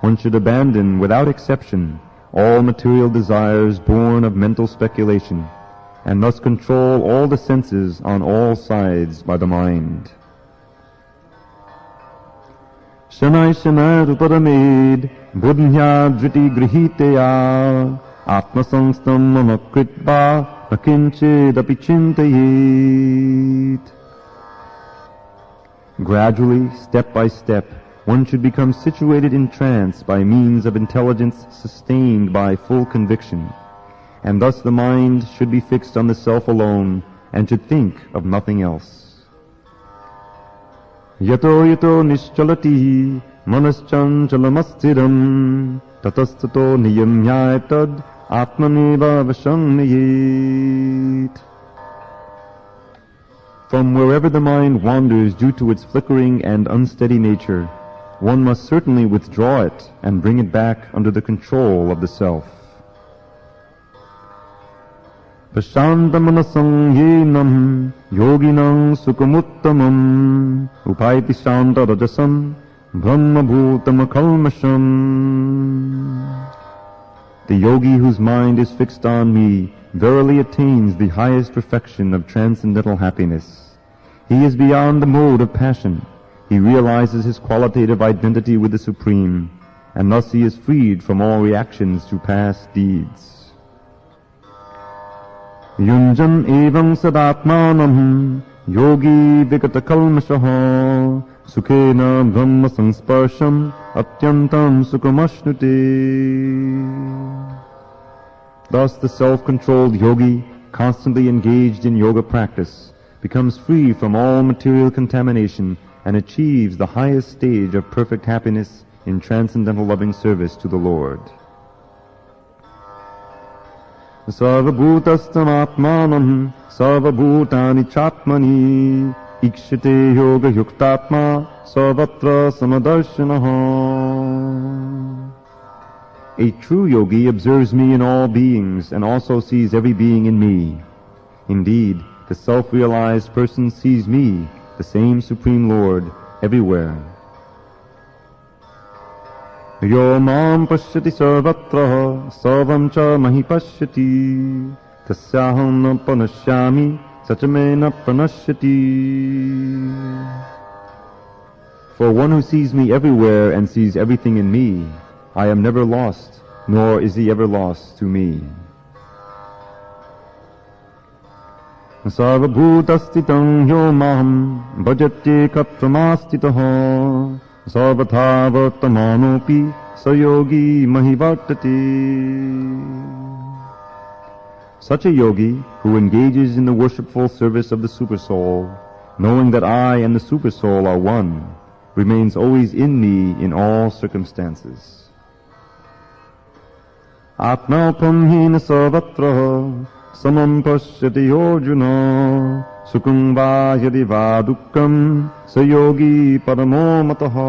One should abandon, without exception, all material desires born of mental speculation, and thus control all the senses on all sides by the mind. Shanai shanai ruparamed buddhya driti grihiteya atmasangstam manakritva nakinchedapi chintayet. Gradually, step by step, one should become situated in trance by means of intelligence sustained by full conviction, and thus the mind should be fixed on the self alone and should think of nothing else. Yato yato nischalati manaschanchalamastiram tatastato niyamyayatad atmaneva vashangnayet. From wherever the mind wanders due to its flickering and unsteady nature, one must certainly withdraw it and bring it back under the control of the self. Pashantamanasam yenam yoginam sukhamuttamam upaiti shanta rajasam brahmabhutam kalmasham. The yogi whose mind is fixed on me verily attains the highest perfection of transcendental happiness. He is beyond the mode of passion. He realizes his qualitative identity with the Supreme, and thus he is freed from all reactions to past deeds. Yunjan evam sadatmanam yogi vikata kalmashaha sukhena brahma sansparsham atyantam sukhamashnute. Thus the self-controlled yogi, constantly engaged in yoga practice, becomes free from all material contamination and achieves the highest stage of perfect happiness in transcendental loving service to the Lord. Sarvabhutastam atmanam sarvabhutani chatmani ikshite yoga yuktatma sarvatra samadarshanaha. A true yogi observes me in all beings and also sees every being in me. Indeed, the self-realized person sees me, the same Supreme Lord, everywhere. Yo mam pashyati sarvatra sarvam cha mahi pashyati tasyaham na panashyami sachame na panashyati. For one who sees me everywhere and sees everything in me, I am never lost, nor is he ever lost to me. Sarvabhutastitam yo maham bhajate katramastitaha sarvatha vartamanopi sayogi mahivartate. Such a yogi who engages in the worshipful service of the Supersoul, knowing that I and the Supersoul are one, remains always in me in all circumstances. Atmapam hina sarvatra samam pashyati Arjuna sukham va yadi va dukkham sayogi paramo mataha.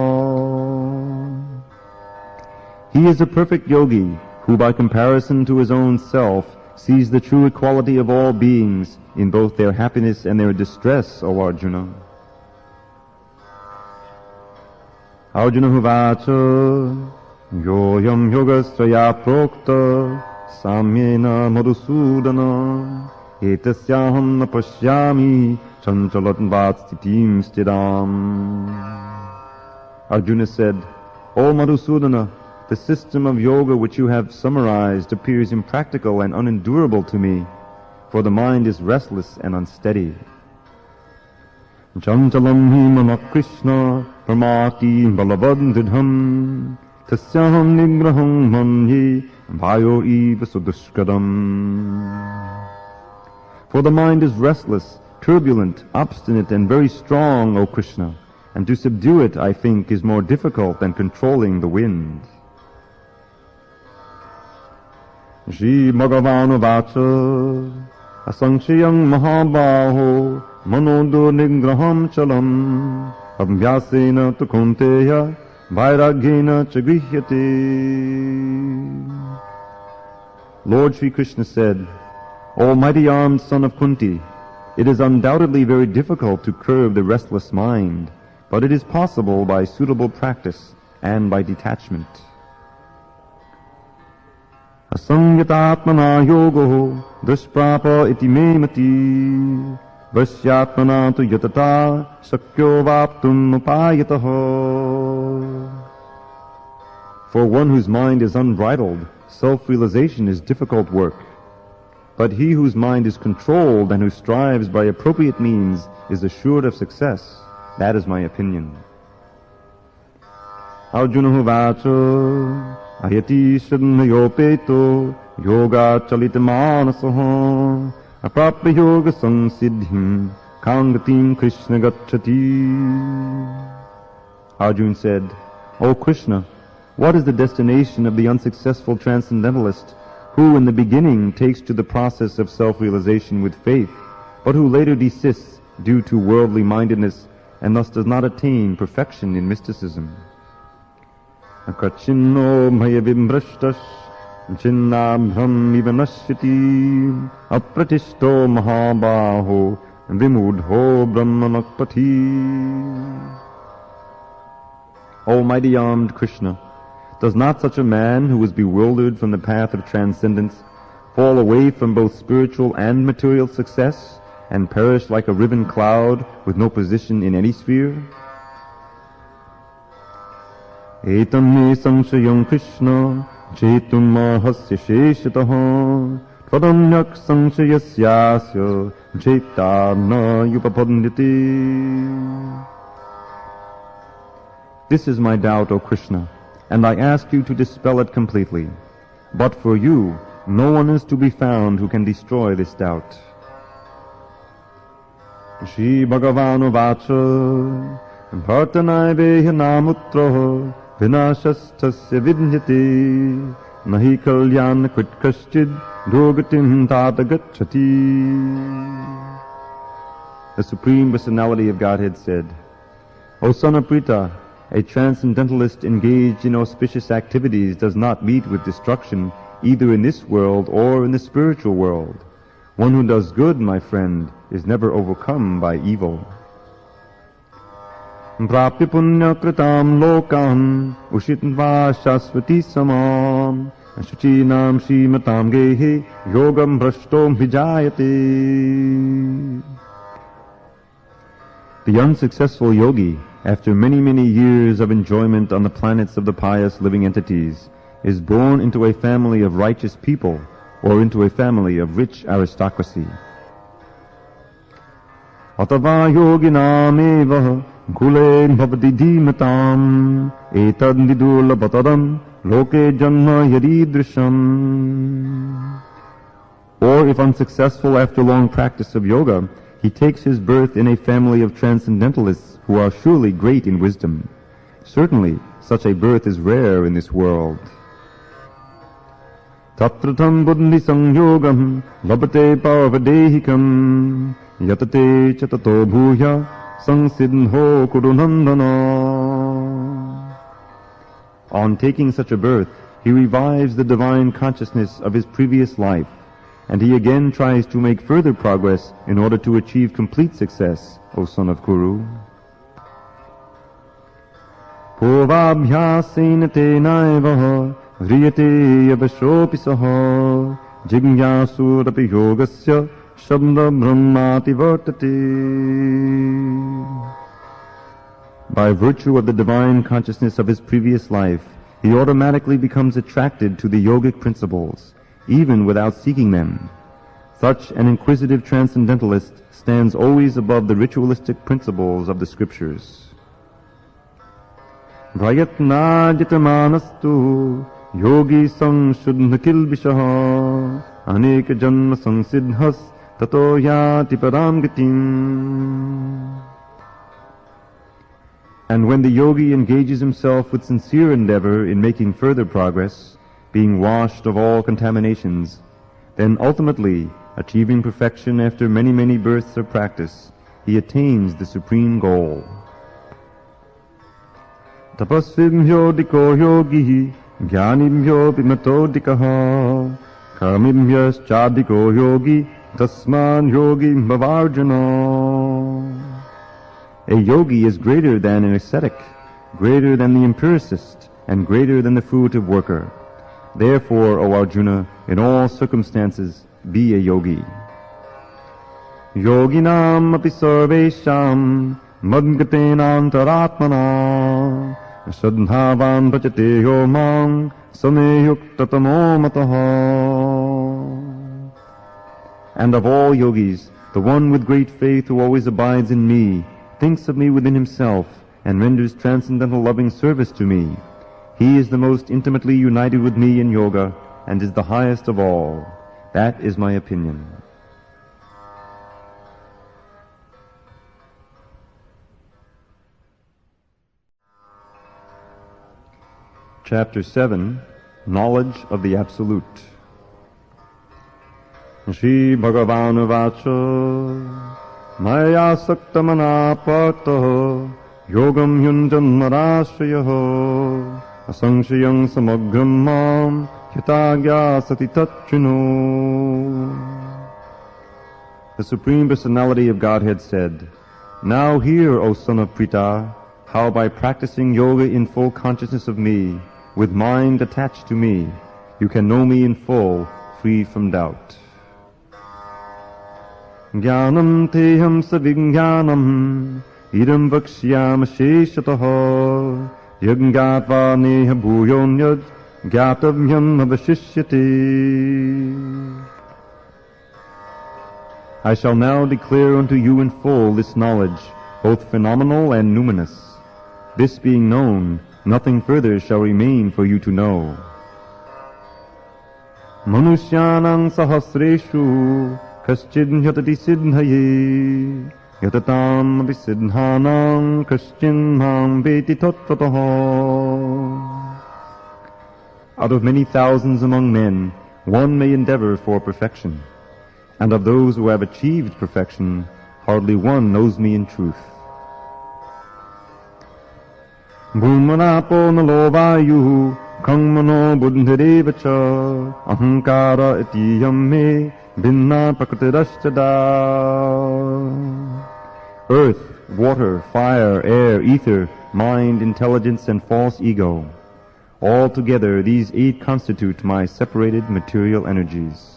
He is a perfect yogi who by comparison to his own self sees the true equality of all beings in both their happiness and their distress, O Arjuna. Arjuna Huvacha Yoyam yogastraya prokta samyena madhusudana etasyaham na pashyami chanchalatvat stitim stidam. Arjuna said, O Madhusudana, the system of yoga which you have summarized appears impractical and unendurable to me, for the mind is restless and unsteady. Chanchalam hi mana Krishna pramati balavadidham tasyaham nigraham manye bhayo eva sudushkadam. For the mind is restless, turbulent, obstinate, and very strong, O Krishna, and to subdue it, I think, is more difficult than controlling the wind. Shri Bhagavanu Vacha Asanshayam Mahabaho Manodo Nigraham Chalam Abhyasena tu Kunteya Vairagyena Chagrihyate. Lord Sri Krishna said, O mighty armed son of Kunti, it is undoubtedly very difficult to curb the restless mind, but it is possible by suitable practice and by detachment. Asanyatatmana yogo dushprapa iti me mati vasyatmana tu yatata sakyo vaptum upayataha. For one whose mind is unbridled, self-realization is difficult work. But he whose mind is controlled and who strives by appropriate means is assured of success. That is my opinion. Arjuna Vacha Ayati Shadnayopeto Yoga Chalitamanasaha Aprapya Yoga Samsiddhim Kangatim Krishna Gacchati. Arjuna said, O Krishna, what is the destination of the unsuccessful transcendentalist who in the beginning takes to the process of self-realization with faith, but who later desists due to worldly mindedness and thus does not attain perfection in mysticism? Akachinno maya vimbrashtash chinnabhram ivanashyati apratishto mahabaho vimudho brahmanakpati. O mighty armed Krishna, does not such a man who is bewildered from the path of transcendence fall away from both spiritual and material success and perish like a riven cloud with no position in any sphere? Etam me samshayam Krishna chetum mahasya sheshataha tvadamyak samshayasyasya cheta na yupapadnyati. This is my doubt, O Krishna, and I ask you to dispel it completely. But for you, no one is to be found who can destroy this doubt. Shri Bhagavanu Vacha Bhartanai Vehanamutro Vinashastasya Vidnyate Nahi Kalyan Kritkaschid Dogatim Tatagachati. The Supreme Personality of Godhead said, O son of Prita, a transcendentalist engaged in auspicious activities does not meet with destruction either in this world or in the spiritual world. One who does good, my friend, is never overcome by evil. Prapya punya kritam lokam ushitva shasvati samam shuchinam shimatam gehe yogam brashtom vijayate. The unsuccessful yogi, after many, many years of enjoyment on the planets of the pious living entities, is born into a family of righteous people or into a family of rich aristocracy. Atava yoginam eva kule bhavati dhimatam etad vidula bhatadam loke janma yaridrisham. Or if unsuccessful after long practice of yoga, he takes his birth in a family of transcendentalists who are surely great in wisdom. Certainly, such a birth is rare in this world. Tatratam buddhi sangyogam labate pavadehikam yatate chatato bhuya sangsidho kurunandana. On taking such a birth, he revives the divine consciousness of his previous life, and he again tries to make further progress in order to achieve complete success, O son of Kuru. Purvabhyasena tenaivaha hriyate yavashopi saha jignasurapi yogasya shabda brahmati vartate. By virtue of the divine consciousness of his previous life, he automatically becomes attracted to the yogic principles, even without seeking them. Such an inquisitive transcendentalist stands always above the ritualistic principles of the scriptures. Prayatna jitamanastu yogi samshuddha kilvishaha aneka janma samsiddhas tato yati param gatim. And when the yogi engages himself with sincere endeavor in making further progress, being washed of all contaminations, then ultimately, achieving perfection after many, many births of practice, he attains the supreme goal. Tapasvimhyo diko yogi jnanimhyo pimatodikaha karmimhyas chadiko yogi tasman yogi bhavarjana. A yogi is greater than an ascetic, greater than the empiricist, and greater than the fruitive worker. Therefore, O Arjuna, in all circumstances, be a yogi. Yoginam api sarvesham madgatenantaratmana Shadhavan bhajate yomam sameyuktatamo mataha. And of all yogis, the one with great faith who always abides in me, thinks of me within himself, and renders transcendental loving service to me. He is the most intimately united with me in yoga, and is the highest of all. That is my opinion. Chapter 7, Knowledge of the Absolute. Shri Bhagavan Vacha Maya Saktamana Parta Yogam Yunjanmarashayaho Asangshayang Samagram Mam Yatagya Sati Tatchino. The Supreme Personality of Godhead said, Now hear, O son of Prita, how by practicing yoga in full consciousness of me, with mind attached to me, you can know me in full, free from doubt. Jnanam teham savijnanam idam vakshyam sheshataha yajngatva neha bhuyonyad gyatavyam avashishyate. I shall now declare unto you in full this knowledge, both phenomenal and numinous. This being known, nothing further shall remain for you to know. Manushyanang sahasreshu kaschin yatati siddhaye yatatam abisiddhanam kaschin mam veti tattvataha. Out of many thousands among men, one may endeavor for perfection, and of those who have achieved perfection, hardly one knows me in truth. Bhumanapo nalovayu kangmano buddhirevacha ahankara itiyam me binna prakritirashchada. Earth, water, fire, air, ether, mind, intelligence, and false ego. All together, these 8 constitute my separated material energies.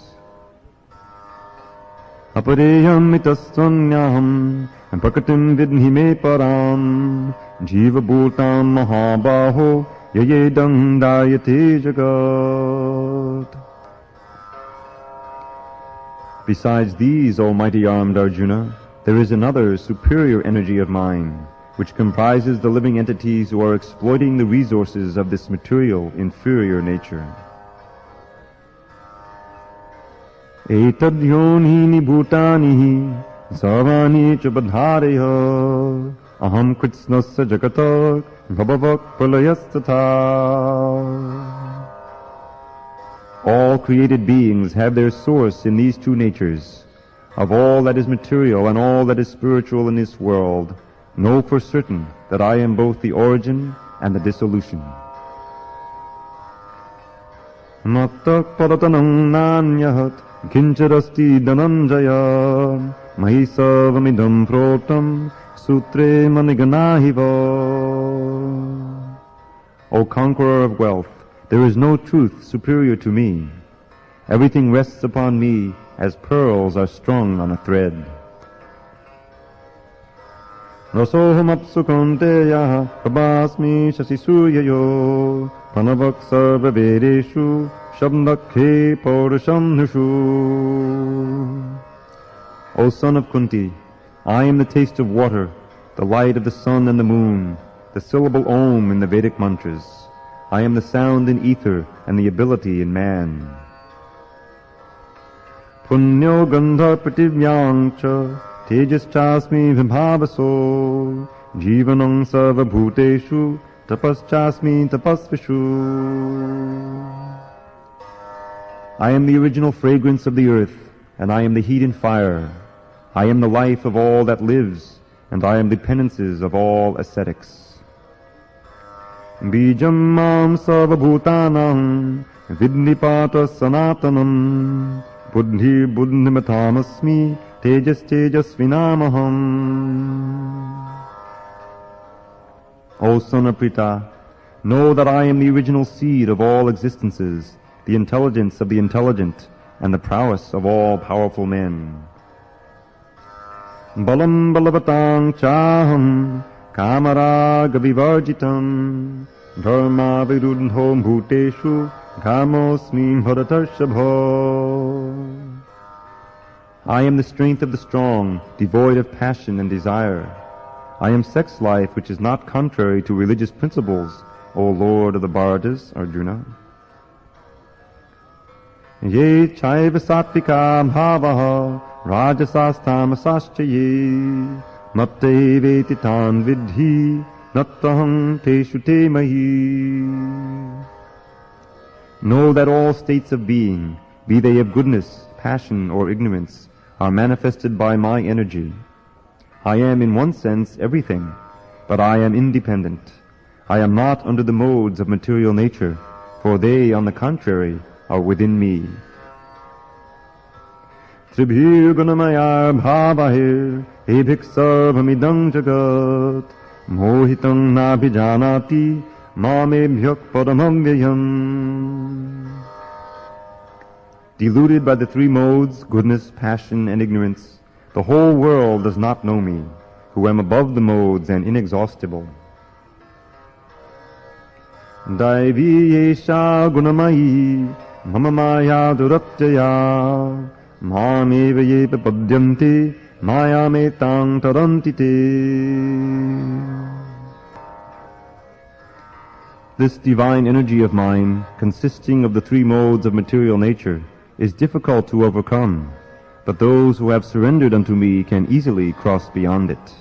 Apareyam itasvanyaham prakritim vidhi me param jiva bhutam mahabaho yayedam dayate jagat. Besides these, almighty armed Arjuna, there is another superior energy of mine, which comprises the living entities who are exploiting the resources of this material inferior nature. Etad yonini bhutani sarvani chabadhareya aham kritsnasya jagatak bhavavak pralayastata. All created beings have their source in these 2 natures. Of all that is material and all that is spiritual in this world, know for certain that I am both the origin and the dissolution. Mattak paratanam nanyahat kincharasti dhananjaya mahisavamidam protam sutre maniganahiva. O conqueror of wealth, there is no truth superior to me. Everything rests upon me as pearls are strung on a thread. Rasoham apsukanteya prabhasmi shasisuyayo panavak sarva vedeshu shabdakhe paurusham nushu. O son of Kunti, I am the taste of water, the light of the sun and the moon, the syllable Om in the Vedic mantras. I am the sound in ether and the ability in man. Punyo gandha prativyang cha tejas chasmi vibhavaso jivanam sarva bhuteshu tapas chasmi tapasvishu. I am the original fragrance of the earth, and I am the heat and fire. I am the life of all that lives, and I am the penances of all ascetics. Bijam mam sarva bhutanam vidnipata sanatanam buddhi buddhimatamasmi tejas tejasvinamaham. O son of Prita, know that I am the original seed of all existences, the intelligence of the intelligent, and the prowess of all powerful men. Balam balavatang chaham kamaraga vivarjitam dharma virudhom bhuteshu kamosmi bharatarshabho. I am the strength of the strong, devoid of passion and desire. I am sex life which is not contrary to religious principles, O Lord of the Bharatas, Arjuna. Ye chaiva sattvika bhavaha rajasastammasascha ye matte veti tan vidhi nattaham teshu te mahi. Know that all states of being, be they of goodness, passion, or ignorance, are manifested by my energy. I am in one sense everything, but I am independent. I am not under the modes of material nature, for they, on the contrary, are within me. Tribhir gunamayar bhavahir ebhik sarvamidang jagat mohitam nabhijanati mamebhyak paramamvyayam. Deluded by the three modes, goodness, passion, and ignorance, the whole world does not know me, who am above the modes and inexhaustible. Daivi yesha gunamayi mama maya duratyaya mameva yepa padyanti maya metang tarantite. This divine energy of mine, consisting of the three modes of material nature, is difficult to overcome, but those who have surrendered unto me can easily cross beyond it.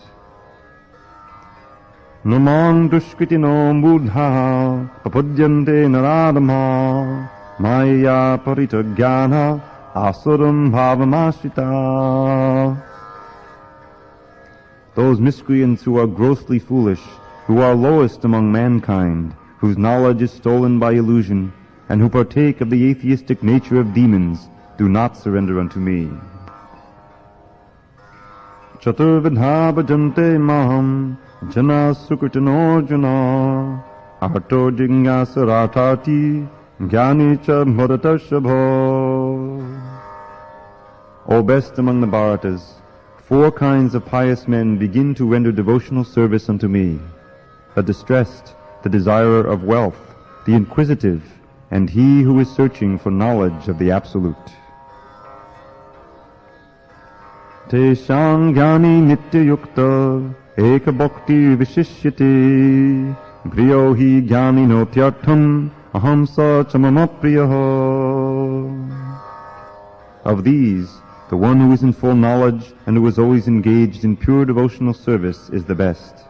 Namang dushkritino buddha papudyante naradama maya paritagyana asuram bhavamashrita. Those miscreants who are grossly foolish, who are lowest among mankind, whose knowledge is stolen by illusion, and who partake of the atheistic nature of demons, do not surrender unto me. Chaturvidha bhajante maham jana sukritino jana arto jignasarartati jnani cha bharatashabha. O best among the Bharatas, 4 kinds of pious men begin to render devotional service unto me: the distressed, the desirer of wealth, the inquisitive, and he who is searching for knowledge of the Absolute. Teshang jnani nitya yukta eka bhakti vishishyate griyo hi jnani notyartham aham sa chamamapriyaha. Of these, the one who is in full knowledge and who is always engaged in pure devotional service is the best,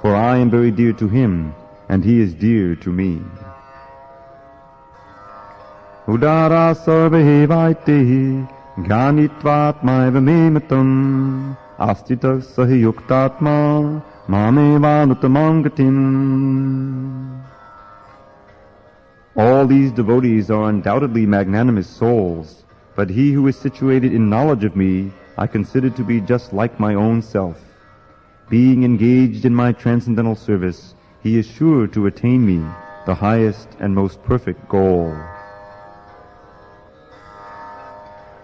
for I am very dear to him, and he is dear to me. Udara sarvahevaitehi jnanitvatmaiva mematam astita sahi yuktatma mamevanutamam gatim. All these devotees are undoubtedly magnanimous souls, but he who is situated in knowledge of me I consider to be just like my own self. Being engaged in my transcendental service, he is sure to attain me, the highest and most perfect goal.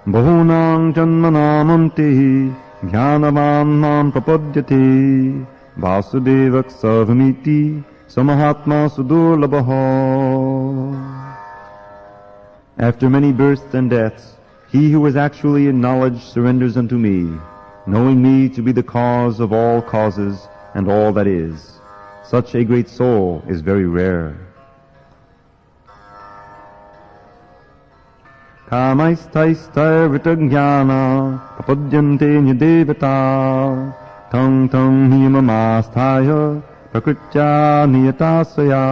Bahunang janmanamante jnanavam nam prapadyate vasudevak sarvamiti samahatma sudurlabha. After many births and deaths, he who is actually in knowledge surrenders unto me, knowing me to be the cause of all causes and all that is. Such a great soul is very rare. Kamaistaistai vritagnyana papadyante nyadevata tang tang niyamamastaya prakritya niyatasaya.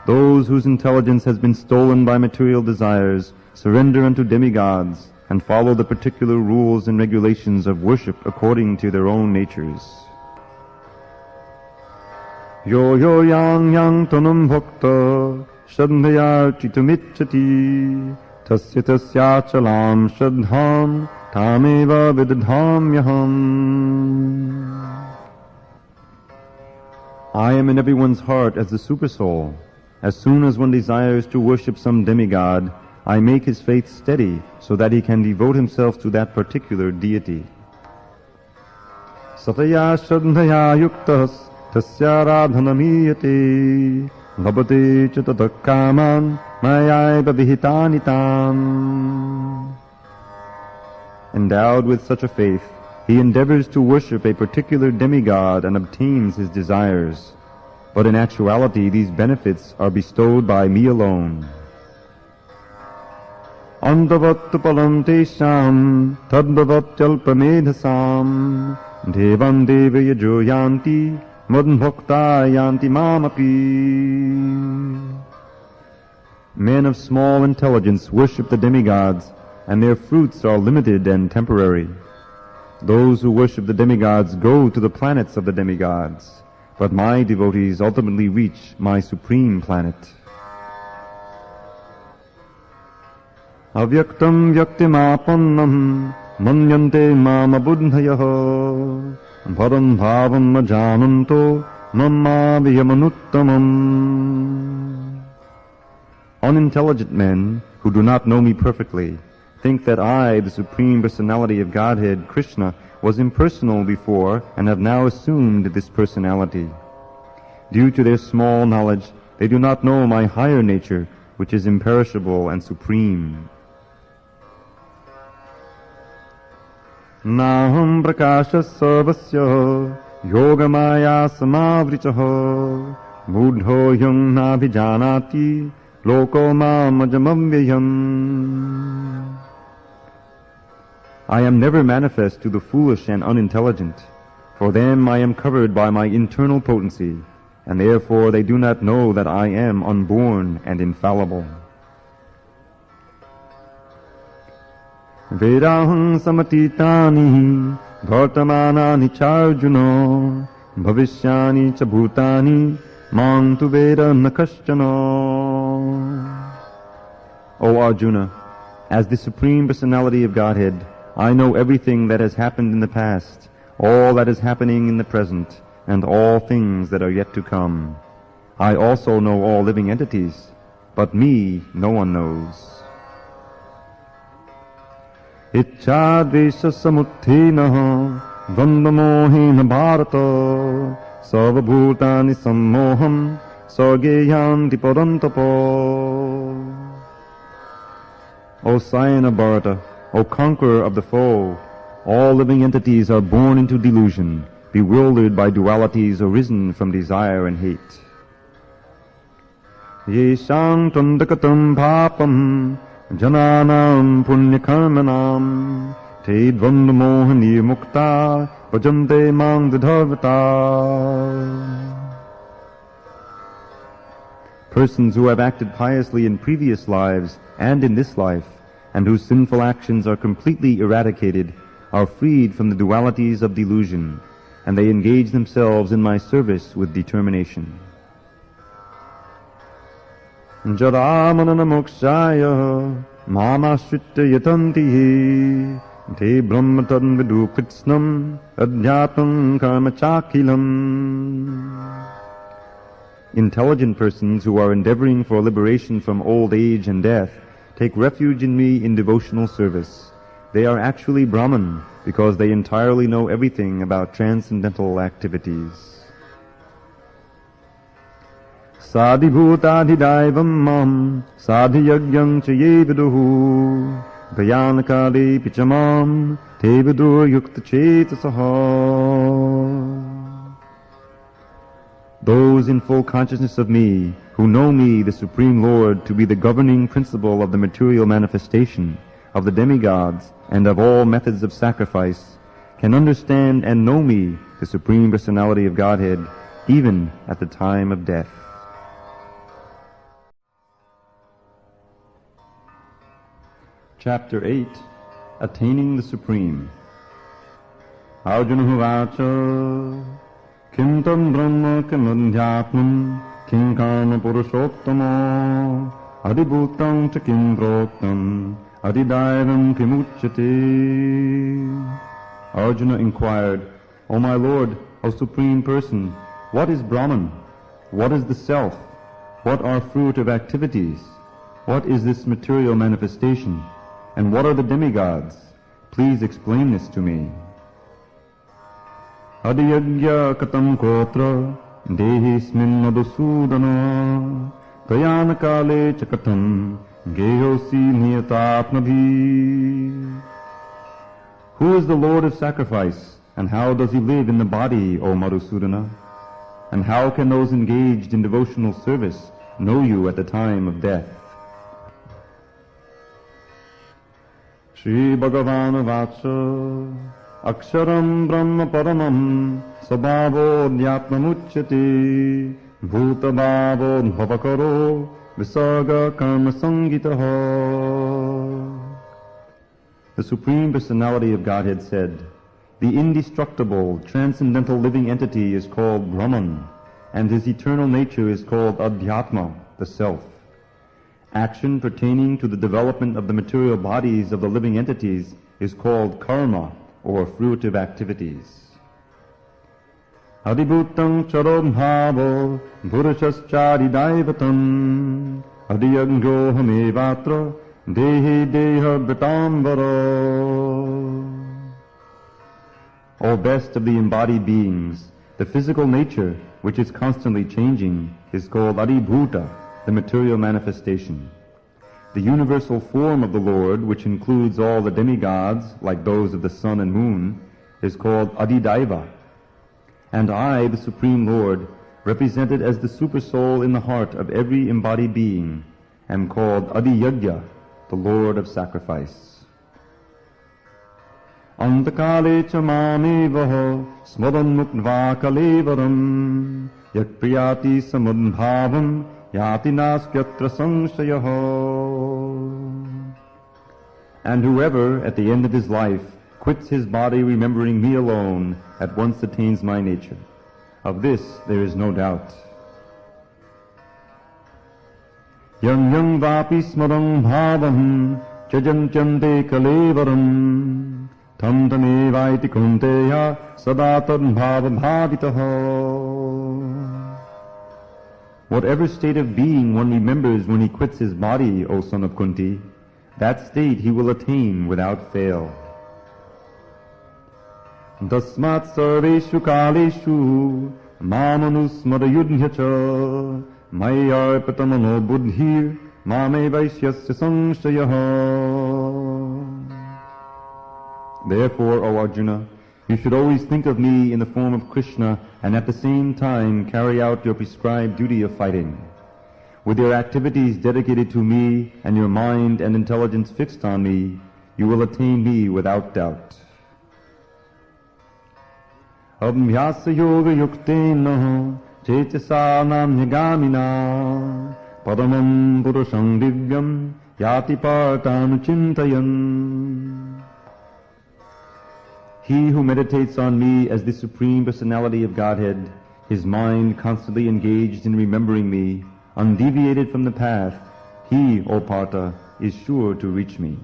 Those whose intelligence has been stolen by material desires surrender unto demigods and follow the particular rules and regulations of worship according to their own natures. Yo yo yang yang tanam bhakta shadhaya chitamichati tasya tasya chalam shadham tameva vidadhamyaham. I am in everyone's heart as the Supersoul. As soon as one desires to worship some demigod, I make his faith steady so that he can devote himself to that particular deity. Sataya shraddhaya yuktas tasya radhanamiyate labate cha tatakaman mayaiva vihitani tam. Endowed with such a faith, he endeavors to worship a particular demigod and obtains his desires. But in actuality, these benefits are bestowed by me alone. Antavattu palam tesham tadbhavatyalpamedhasam devam devayajo yanti madbhakta yanti mamapi. Men of small intelligence worship the demigods, and their fruits are limited and temporary. Those who worship the demigods go to the planets of the demigods, but my devotees ultimately reach my supreme planet. Avyaktam vyaktimapannam manyante mama buddhayaha param bhavam majananto mamma viyamanuttamam. Unintelligent men who do not know me perfectly think that I, the Supreme Personality of Godhead, Krishna, was impersonal before and have now assumed this personality. Due to their small knowledge, they do not know my higher nature, which is imperishable and supreme. Naham prakasha sarvasya yogamaya samavrichaha buddho yung nabhijanati loko mamajamavyayam. I am never manifest to the foolish and unintelligent. For them I am covered by my internal potency, and therefore they do not know that I am unborn and infallible. Vedaham samatitani bhartamanani charjuna bhavishyani cha bhutani mam tu veda nakaschana. O Arjuna, as the Supreme Personality of Godhead, I know everything that has happened in the past, all that is happening in the present, and all things that are yet to come. I also know all living entities, but me no one knows. Ichchadvesha samuttena dvandamohena bharata sarvabhutani sammoham sargeyanti padantapo. O Sayana Bharata, O conqueror of the foe, all living entities are born into delusion, bewildered by dualities arisen from desire and hate. Yesham tandakatam bhapam jananam punyakarmanam te dvandamohani mukta bhajante mang vidharvata. Persons who have acted piously in previous lives and in this life, and whose sinful actions are completely eradicated, are freed from the dualities of delusion, and they engage themselves in my service with determination. Jadamanana mokshaya mamashritta yatanti te brahmatan vidu kritsnam adhyatam karma chakilam. Intelligent persons who are endeavoring for liberation from old age and death take refuge in me in devotional service. They are actually Brahman because they entirely know everything about transcendental activities. Sadhibhutadhidaivam mam sadhiyagyam cha ye viduhu bhayanakade pichamam te vidur yukta chetasaha. Those in full consciousness of me, who know me, the Supreme Lord, to be the governing principle of the material manifestation, of the demigods, and of all methods of sacrifice, can understand and know me, the Supreme Personality of Godhead, even at the time of death. Chapter 8, Attaining the Supreme. Arjuna Huvacha Kim tam brahma kim adhyatmam kim karma purushottama adibhutam cha kim proktam adidaivam kimuchyate. Arjuna inquired, O my Lord, O Supreme Person, what is Brahman? What is the Self? What are fruit of activities? What is this material manifestation? And what are the demigods? Please explain this to me. Adiyagya katam kotra dehismin madhusudana Dhyana kale chakatam gehosi niyatatmabhi. Who is the Lord of sacrifice, and how does he live in the body, O Madhusudana? And how can those engaged in devotional service know you at the time of death? Shri Bhagavan Vacha Aksharam Brahma Paramam Sabhavo Dhyatmamuchyate Bhuta Bhavo Bhavakaro Visarga Karma Sangitaha. The Supreme Personality of Godhead said, the indestructible, transcendental living entity is called Brahman, and his eternal nature is called Adhyatma, the Self. Action pertaining to the development of the material bodies of the living entities is called karma, or fruitive activities. Adibhutang charodbhavo purushashchari daivatam adiyagyo hamevatra dehi deha britambara. O best of the embodied beings, the physical nature, which is constantly changing, is called Adibhuta, the material manifestation. The universal form of the Lord, which includes all the demigods, like those of the sun and moon, is called Adidaiva. And I, the Supreme Lord, represented as the Supersoul in the heart of every embodied being, am called Adiyagya, the Lord of Sacrifice. Antakale cha mamevaha smadan mukva kalevaram yak priyati samudbhavam yati nastyatra sangshayaha. And whoever, at the end of his life, quits his body remembering me alone, at once attains my nature. Of this there is no doubt. Yang yang vapi smarang bhavam chajantyante kalevaram tam tamevaiti kunteya sadatad bhava bhavitaha. Whatever state of being one remembers when he quits his body, O son of Kunti, that state he will attain without fail. Tasmat sarveshu kaleshu mamanusmarayudhyacha mayarpatamano buddhir mame vaishyasya sangshayaha. Therefore, O Arjuna, you should always think of me in the form of Krishna and at the same time carry out your prescribed duty of fighting. With your activities dedicated to me and your mind and intelligence fixed on me, you will attain me without doubt. Abhyasa yoga yuktena chechasa namyagamina padamam purusham divyam yati partanu chintayan. He who meditates on me as the Supreme Personality of Godhead, his mind constantly engaged in remembering me, undeviated from the path, he, O Partha, is sure to reach me.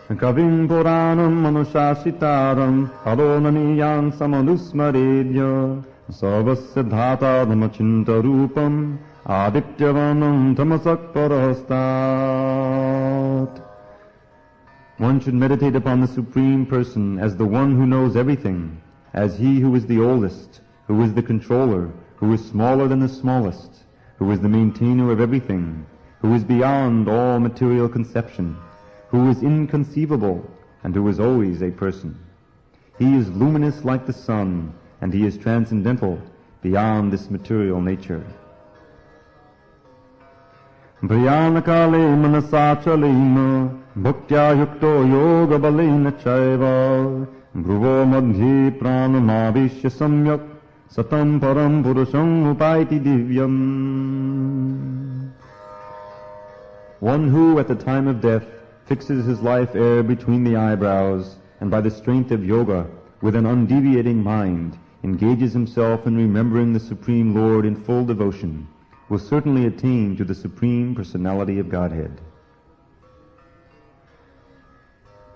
Kavim Puranam Manushasitaram Halonaniyam Samanusmaredya Sarvasya Dhata Dhamachinta Rupam Adityavanam Tamasak Parastat. One should meditate upon the Supreme Person as the one who knows everything, as he who is the oldest, who is the controller, who is smaller than the smallest, who is the maintainer of everything, who is beyond all material conception, who is inconceivable, and who is always a person. He is luminous like the sun, and he is transcendental, beyond this material nature. Briyanakale manasachalena bhaktya yukto yoga balena chaiva bhruvo madhi pranamavishya samyak satam param purusham upaiti divyam. One who at the time of death fixes his life air between the eyebrows and by the strength of yoga with an undeviating mind engages himself in remembering the Supreme Lord in full devotion will certainly attain to the Supreme Personality of Godhead.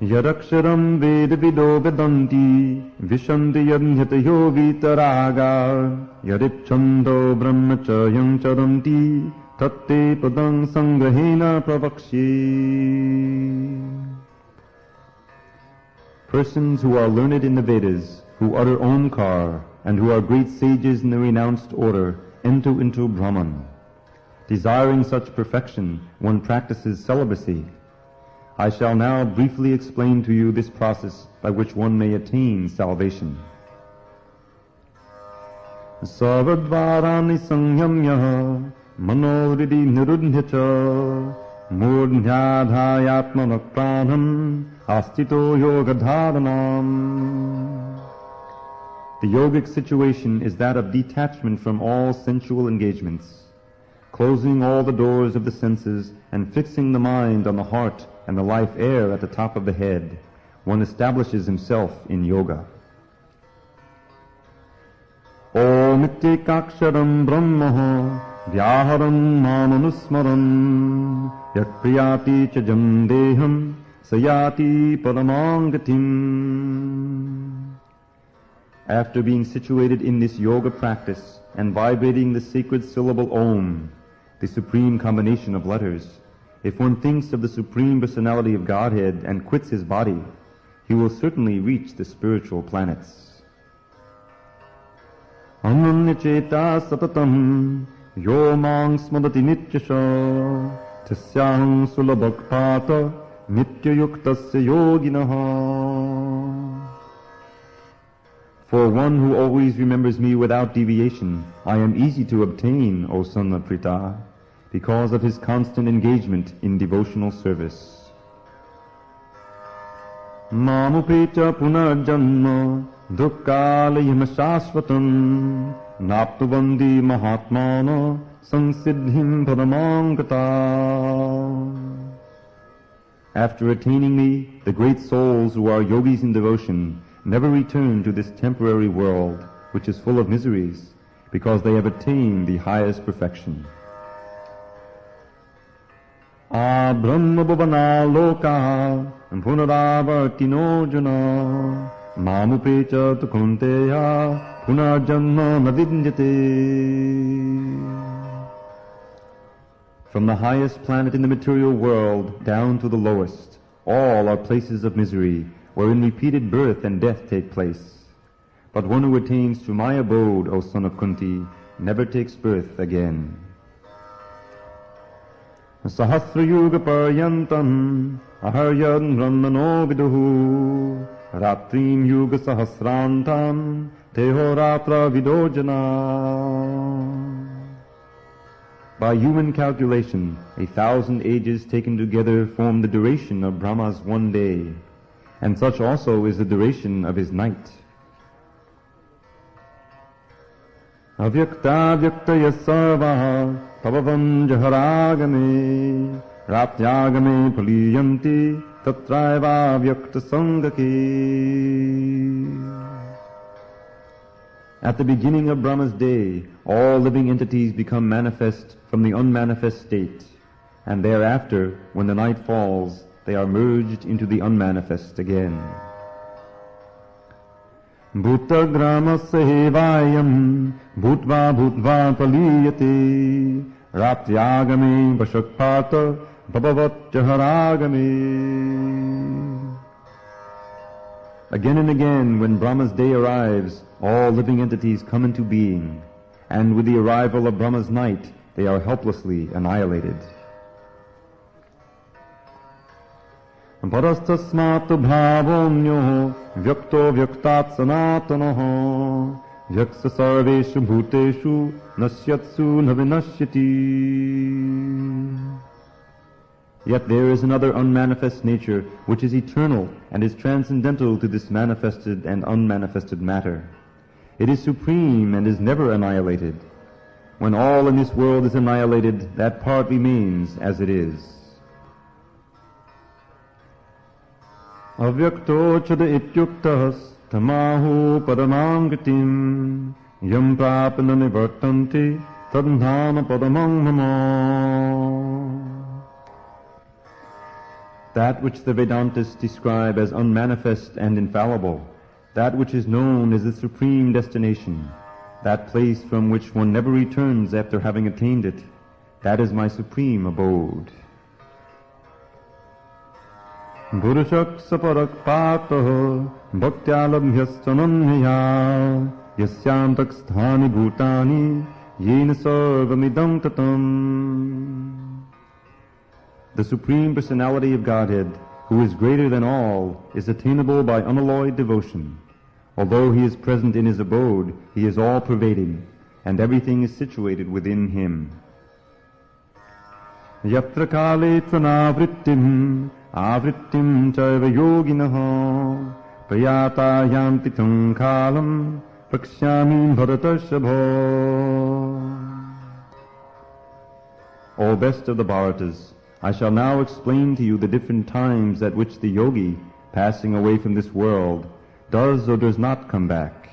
Yadaksharam vedavido vedanti vishanti yadhyatayo vitaraga yadipchando brahmachayam charanti tatte padang sangrahena pravakshi. Persons who are learned in the Vedas, who utter Omkar, and who are great sages in the renounced order, enter into Brahman. Desiring such perfection, one practices celibacy. I shall now briefly explain to you this process by which one may attain salvation. Sarvadvarani samyamya manohridi nirudhyacha murdhyadhayatmanak pranam astito yogadharanam. The yogic situation is that of detachment from all sensual engagements, closing all the doors of the senses and fixing the mind on the heart and the life air at the top of the head. One establishes himself in yoga. Om ityekaksharam brahma vyaharam manusmaram yakpriyati cha jam deham sayati paramangatim. After being situated in this yoga practice and vibrating the sacred syllable Om, the supreme combination of letters, if one thinks of the Supreme Personality of Godhead and quits his body, he will certainly reach the spiritual planets. Ananyacheta satatam yo mang smadati nityasha tasyaham sulabhakpata nityayuktasya yoginaha. For one who always remembers me without deviation, I am easy to obtain, O son of Pritha, because of his constant engagement in devotional service. Mamupecha punarjanma dukkalayam shashvatam naptuvandi mahatmana sansiddhim paramangata. After attaining me, the great souls who are yogis in devotion never return to this temporary world, which is full of miseries, because they have attained the highest perfection. Brahma bhavana loka punaravartino jana mamupecha tu kunteya punarjanma navidyate. From the highest planet in the material world down to the lowest, all are places of misery, wherein repeated birth and death take place. But one who attains to my abode, O son of Kunti, never takes birth again. Sahasra yuga paryantam aharyad brahmano viduhu ratrim yuga sahasrantam teho ratra vidojana. By human calculation, 1,000 ages taken together form the duration of Brahma's one day, and such also is the duration of his night. Avyakta vyaktaya sarva pavavam jaharagame raptyagame paliyanti tatraiva vyakta sangake. At the beginning of Brahma's day, all living entities become manifest from the unmanifest state, and thereafter, when the night falls, they are merged into the unmanifest again. Bhuta grama sehevayam bhutva bhutva paliyate raptyagame vashakpata bhabavat jaharagame. Again and again, when Brahma's day arrives, all living entities come into being, and with the arrival of Brahma's night, they are helplessly annihilated. Parastasmatu bhavomnyo vyakto vyaktat sanatanaha vyaksa sarveshu bhuteshu nasyatsu navinashyati. Yet there is another unmanifest nature which is eternal and is transcendental to this manifested and unmanifested matter. It is supreme and is never annihilated. When all in this world is annihilated, that part remains as it is. Avyakto chada ityuktas tamahu padamangatim yam prapana nivartanti tadnama padamang mama. That which the Vedantists describe as unmanifest and infallible, that which is known as the supreme destination, that place from which one never returns after having attained it, that is my supreme abode. Purushak saparak pataha bhaktyalabhyastanamya yasyantak sthani bhutani yena sarvamidam tatam. The Supreme Personality of Godhead, who is greater than all, is attainable by unalloyed devotion. Although He is present in His abode, He is all-pervading, and everything is situated within Him. Yatra kale tvanavrittim, avrittim chaiva yoginaha, prayata yanti tum kalam, prakshyami bharatashabha. O best of the Bharatas, I shall now explain to you the different times at which the yogi, passing away from this world, does or does not come back.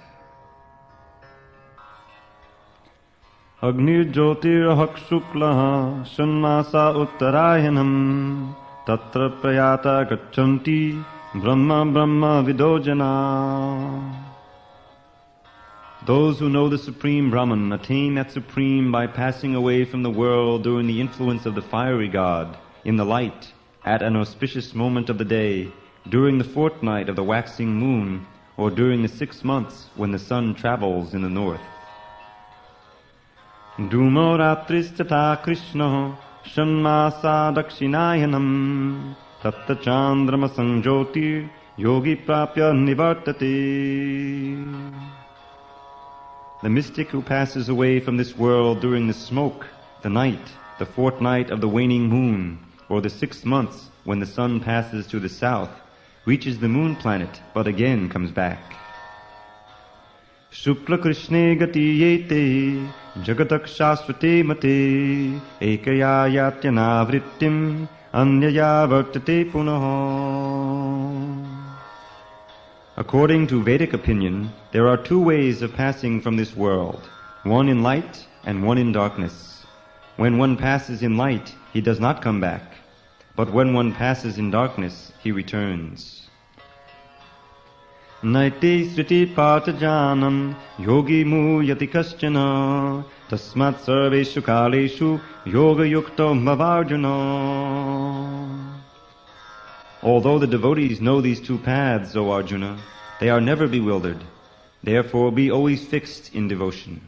Agnir jyotirahak shuklaha shanmasa uttarayanam tatra prayata gachanti brahma vidojana. Those who know the Supreme Brahman attain that Supreme by passing away from the world during the influence of the fiery God, in the light, at an auspicious moment of the day, during the fortnight of the waxing moon, or during the 6 months when the sun travels in the north. Dhumo ratristata krishna shanmasa dakshinayanam tatta chandrama sanjyotir yogi prapya nivartate. The mystic who passes away from this world during the smoke, the night, the fortnight of the waning moon, or the 6 months when the sun passes to the south, reaches the moon planet, but again comes back. Shukla Krishne gati yete, jagatak shasvate mate, ekaya yatyana vrittim, anyaya vartate punaha. According to Vedic opinion, there are 2 ways of passing from this world, one in light and one in darkness. When one passes in light, he does not come back, but when one passes in darkness, he returns. Naiti sriti patajanam yogi mu yati kaschana tasmat sarveshu kaleshu yoga yukto bhavarjuna. Although the devotees know these 2 paths, O Arjuna, they are never bewildered. Therefore be always fixed in devotion.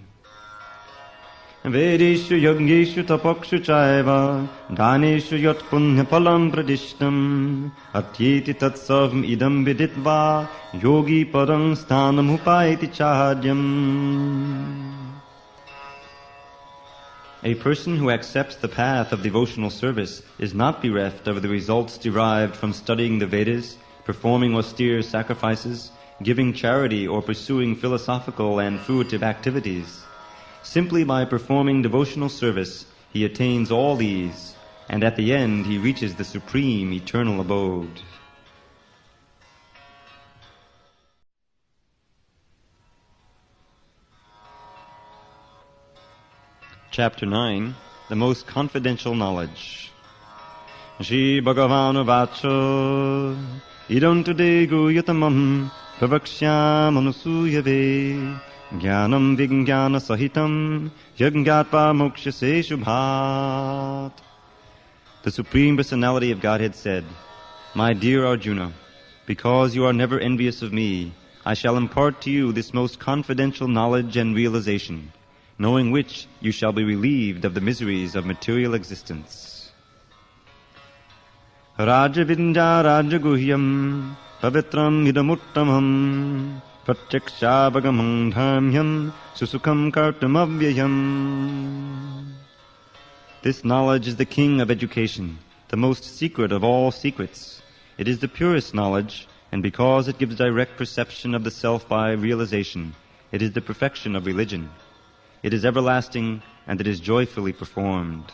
Vedeshu yajneshu tapakshu chaiva dhaneshu yat punya palam pradishtam atyeti tatsavam idam viditva yogi parang sthanam upayati chahadyam. A person who accepts the path of devotional service is not bereft of the results derived from studying the Vedas, performing austere sacrifices, giving charity, or pursuing philosophical and fruitive activities. Simply by performing devotional service, he attains all these, and at the end he reaches the supreme eternal abode. Chapter 9, the most confidential knowledge. Shri Bhagavan Vacha idam tade guyatamam pravakshyam anusuyave jnanam vijnana sahitam yajngatva mokshase shubhat. The Supreme Personality of Godhead said, My dear Arjuna, because you are never envious of me, I shall impart to you this most confidential knowledge and realization, knowing which you shall be relieved of the miseries of material existence. Raja Vinja Raja Guhyam Pavitram Idamuttamam Pratyakshabagamam Dharmyam Susukham Kartamavyayam. This knowledge is the king of education, the most secret of all secrets. It is the purest knowledge, and because it gives direct perception of the self by realization, it is the perfection of religion. It is everlasting, and it is joyfully performed.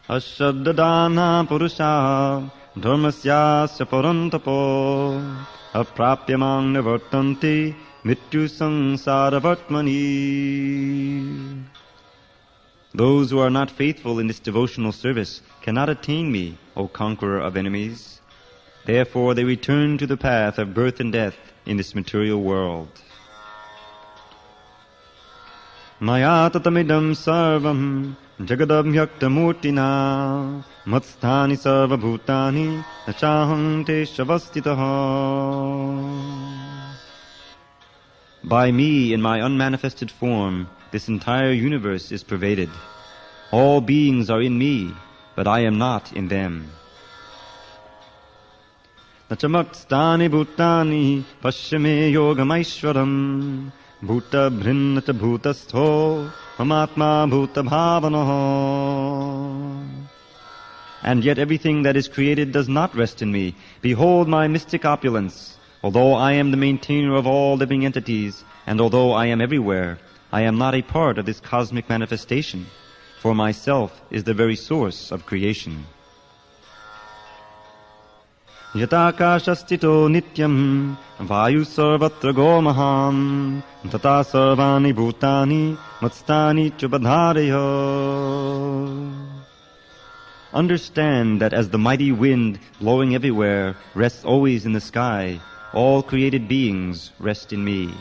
Ashaddadana purusha dharmasyasya parantapo aprapyamang nivartanti mityu sangsaravartmani. Those who are not faithful in this devotional service cannot attain me, O conqueror of enemies. Therefore they return to the path of birth and death in this material world. Maya tatamidam sarvam jagadabhyaktamurtina matsthani sarva bhutani nachaham te shavastitaha. By me in my unmanifested form, this entire universe is pervaded. All beings are in me, but I am not in them. Nachamakstani bhutani pashyame yogamaishwaram bhuta bhrinnata bhutastho mamatma bhuta bhavanaho. And yet everything that is created does not rest in me. Behold my mystic opulence. Although I am the maintainer of all living entities, and although I am everywhere, I am not a part of this cosmic manifestation, for myself is the very source of creation. Yatakashastito nityam vayu sarvatra gomaham tata sarvani bhutani matstani chubadhareya. Understand that as the mighty wind blowing everywhere rests always in the sky, all created beings rest in me.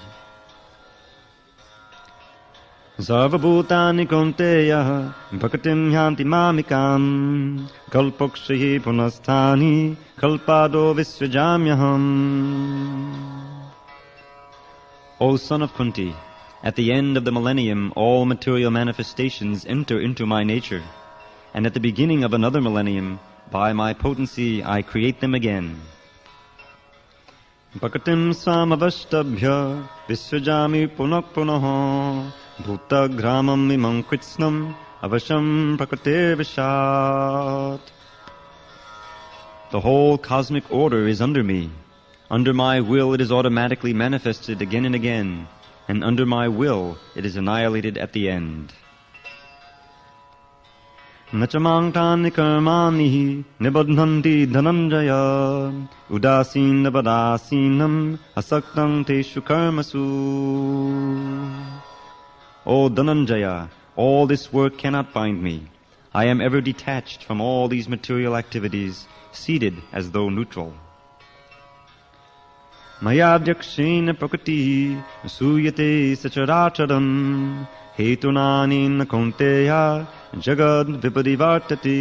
Sarva bhutani kaunteya bhaktim hyanti mamikam kalpakshahi punasthani kalpado visvajamyaham. O son of Kunti, at the end of the millennium all material manifestations enter into my nature, and at the beginning of another millennium, by my potency I create them again. Bhakatim samavashtabhya visvajami punak punaha bhuta gramam imam kritsnam avasham prakate vishat. The whole cosmic order is under me. Under my will it is automatically manifested again and again, and under my will it is annihilated at the end. Nachamangtani karmani nibadhanti dhananjaya udasin nabadasinam asaktam teshu karmasu. O Dhananjaya, all this work cannot bind me. I am ever detached from all these material activities, seated as though neutral. Mayadhyakshena prakriti suyate sacharacharam hetunani na kaunteya jagad vipadivartati.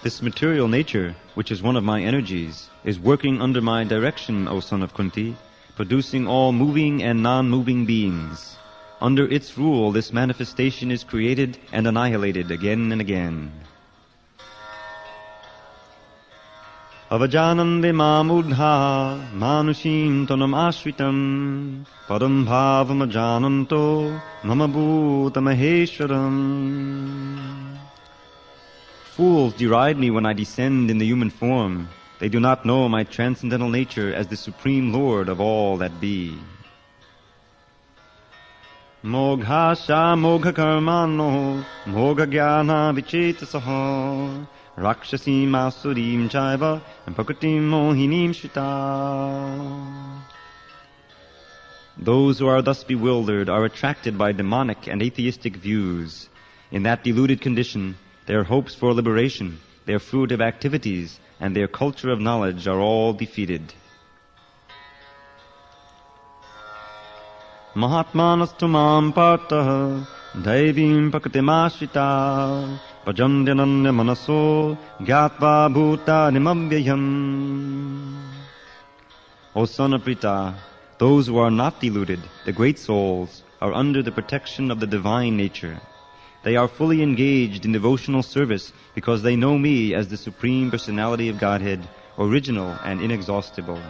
This material nature, which is one of my energies, is working under my direction, O son of Kunti, producing all moving and non-moving beings. Under its rule, this manifestation is created and annihilated again and again. Avajanande mamudha manushim tanam ashritam padam bhavam ajananto mamabhuta maheshwaram. Fools deride me when I descend in the human form. They do not know my transcendental nature as the Supreme Lord of all that be. Moghasha mogha karmano mogha jnana vichetasaha Rakshasi masurim chaiva and prakratim mohinim shita. Those who are thus bewildered are attracted by demonic and atheistic views. In that deluded condition, their hopes for liberation, their fruitive activities, and their culture of knowledge are all defeated. Mahatmanastu mam partah daivim prakatimashrita pajamdyananya manaso gyatva bhuta nimamvyayam. O son of Prita, those who are not deluded, the great souls, are under the protection of the divine nature. They are fully engaged in devotional service because they know me as the Supreme Personality of Godhead, original and inexhaustible.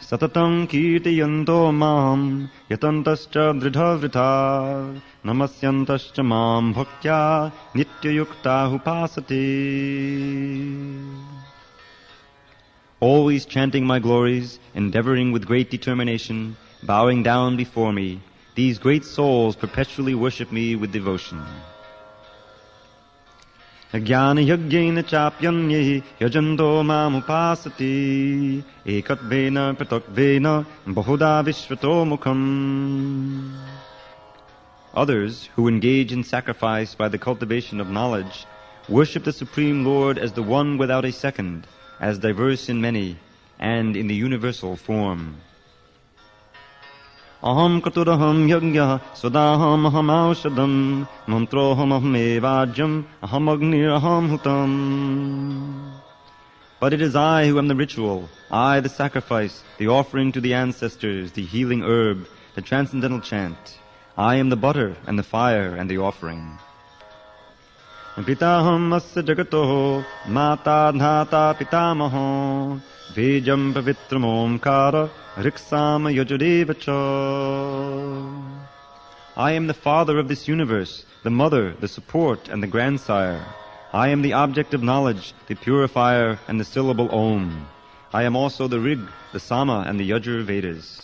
Satatam kirtayanto mam yatantascha dridhavrita namasyantascha mam bhaktya nityayukta upasate. Always chanting my glories, endeavoring with great determination, bowing down before me, these great souls perpetually worship me with devotion. Jnana yagyena chapyanye yajanto mam upasati ekatvena pratakvena bahuda vishvato mukham. Others, who engage in sacrifice by the cultivation of knowledge, worship the Supreme Lord as the one without a second, as diverse in many, and in the universal form. Aham katuraham yagya swadaham aham aushadam mantroham aham evajyam aham agnir aham hutam. But it is I who am the ritual, I the sacrifice, the offering to the ancestors, the healing herb, the transcendental chant. I am the butter and the fire and the offering. Pitaham asya jagato mata dhata pitamaho vejam pavitram omkara riksama yajudevacha. I am the father of this universe, the mother, the support, and the grandsire. I am the object of knowledge, the purifier, and the syllable Om. I am also the Rig, the Sama, and the Yajur Vedas.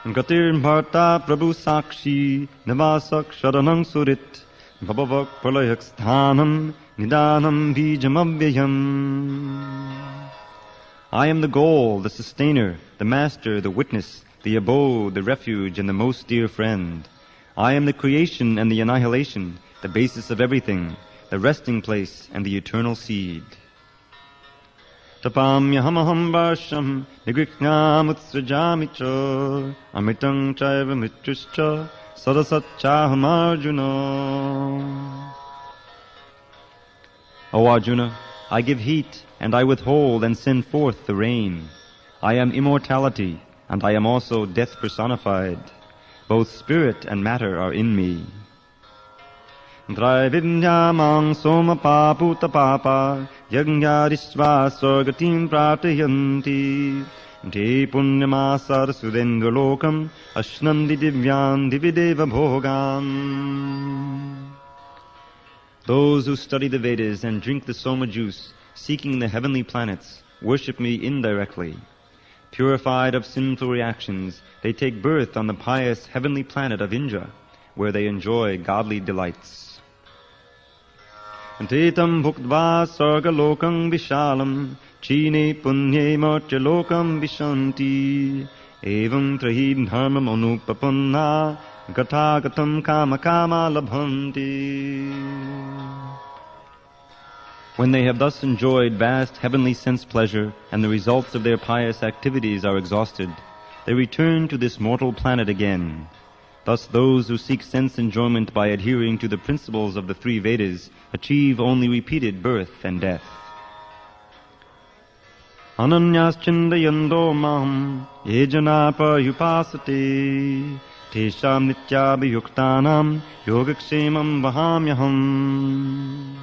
Gatir bharta prabhu sakshi nivasak sharanang surit bhavavak pralayak sthanam nidanam bijamavyayam. I am the goal, the sustainer, the master, the witness, the abode, the refuge, and the most dear friend. I am the creation and the annihilation, the basis of everything, the resting place and the eternal seed. Tapamyahamaham varsham nigrikhnam utsrajami cha amitam chaiva mitruscha sarasatchaham Arjuna. O Arjuna, I give heat and I withhold and send forth the rain. I am immortality and I am also death personified. Both spirit and matter are in me. Draividyamang soma paputa papa yagnyarisva sargatim pratayanti te punyamasar sudendra lokam ashnandi divyan divideva bhogan. Those who study the Vedas and drink the soma juice, seeking the heavenly planets, worship me indirectly. Purified of sinful reactions, they take birth on the pious heavenly planet of Indra, where they enjoy godly delights. Tetam bhuktva sarga lokam vishalam chine punye martya lokam vishanti evam trahid dharmam anupapanna gata gatam kama kama labhanti. When they have thus enjoyed vast heavenly sense pleasure and the results of their pious activities are exhausted, they return to this mortal planet again. Thus those who seek sense enjoyment by adhering to the principles of the three Vedas achieve only repeated birth and death. Ananyas chindayando maham yejana parupasate tesham nityabhayuktanam yogakshemam vahamyaham.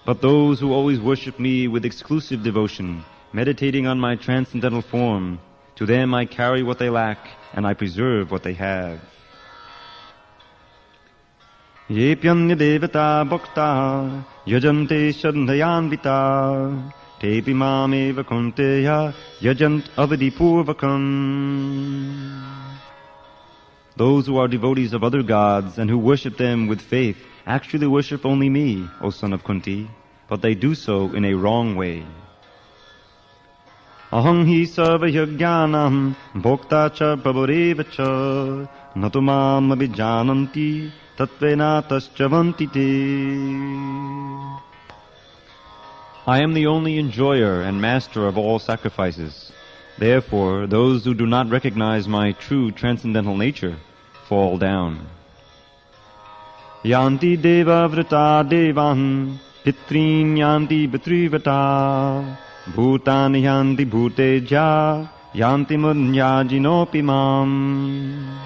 But those who always worship me with exclusive devotion, meditating on my transcendental form, to them I carry what they lack, and I preserve what they have. Yepyanya devata bhakta yajante shadhayanvita tepi mameva kunteya yajant avadipurvakam. Those who are devotees of other gods and who worship them with faith actually worship only me, O son of Kunti, but they do so in a wrong way. Aham hi sarva yajnanam bhokta cha prabhureva cha natumam abhijananti tatvena taschavanti te. I am the only enjoyer and master of all sacrifices. Therefore, those who do not recognize my true transcendental nature fall down. Yanti deva vrita devan pitrin yanti pitrivata bhutani yanti bhuteja yanti munyajinopi mam.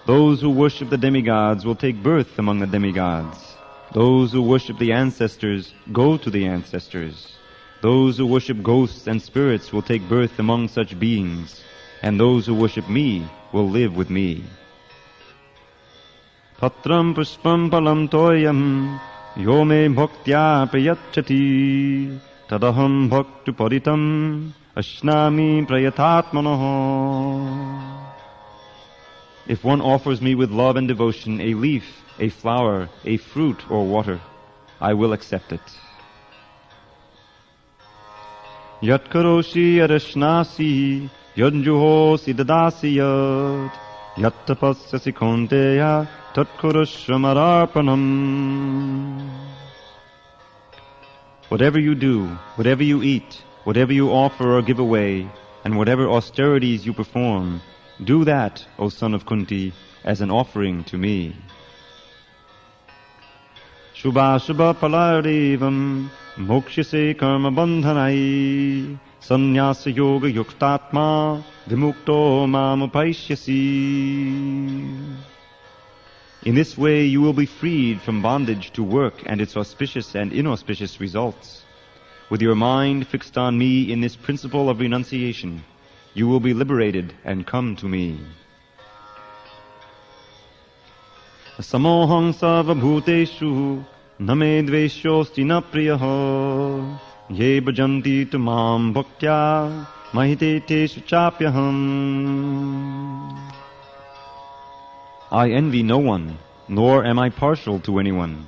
Those who worship the demigods will take birth among the demigods. Those who worship the ancestors go to the ancestors. Those who worship ghosts and spirits will take birth among such beings, and those who worship me will live with me. Patram pushpam palam toyam yome bhaktya prayachati tadaham bhaktu paritam ashnami prayatatmanoho. If one offers me with love and devotion a leaf, a flower, a fruit, or water, I will accept it. Yat karoshi yadashnasi yadjuhosi dadasi yad yat tapasyasi konteya tat kurashramararpanam. Whatever you do, whatever you eat, whatever you offer or give away, and whatever austerities you perform, do that, O son of Kunti, as an offering to me. Shubha Shubha Palarevam Mokshise Karma Bandhanai Sannyasa Yoga Yuktatma Vimukto Mamupaishyasi. In this way you will be freed from bondage to work and its auspicious and inauspicious results. With your mind fixed on me in this principle of renunciation, you will be liberated and come to me. Samoham sarva bhuteshu name dveshyosti na priyaha ye bhajanti tamam bhaktya mahite teshu chapyaham. I envy no one, nor am I partial to anyone.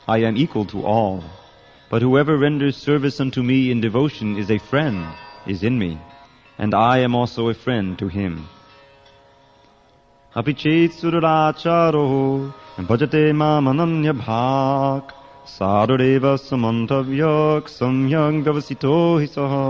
I am equal to all. But whoever renders service unto me in devotion is a friend, is in me, and I am also a friend to him. Apichet suraracharo bhajate mamananya bhak sarureva samantavyak samyang gavasito hisaha.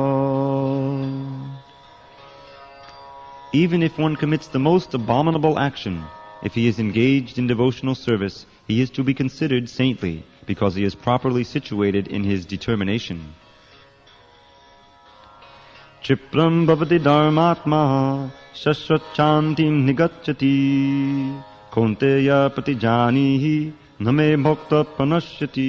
Even if one commits the most abominable action, if he is engaged in devotional service, he is to be considered saintly, because he is properly situated in his determination. Chipram bhavati dharmatma shashvachantim nigacchati konteya patijanihi name bhakta panashyati.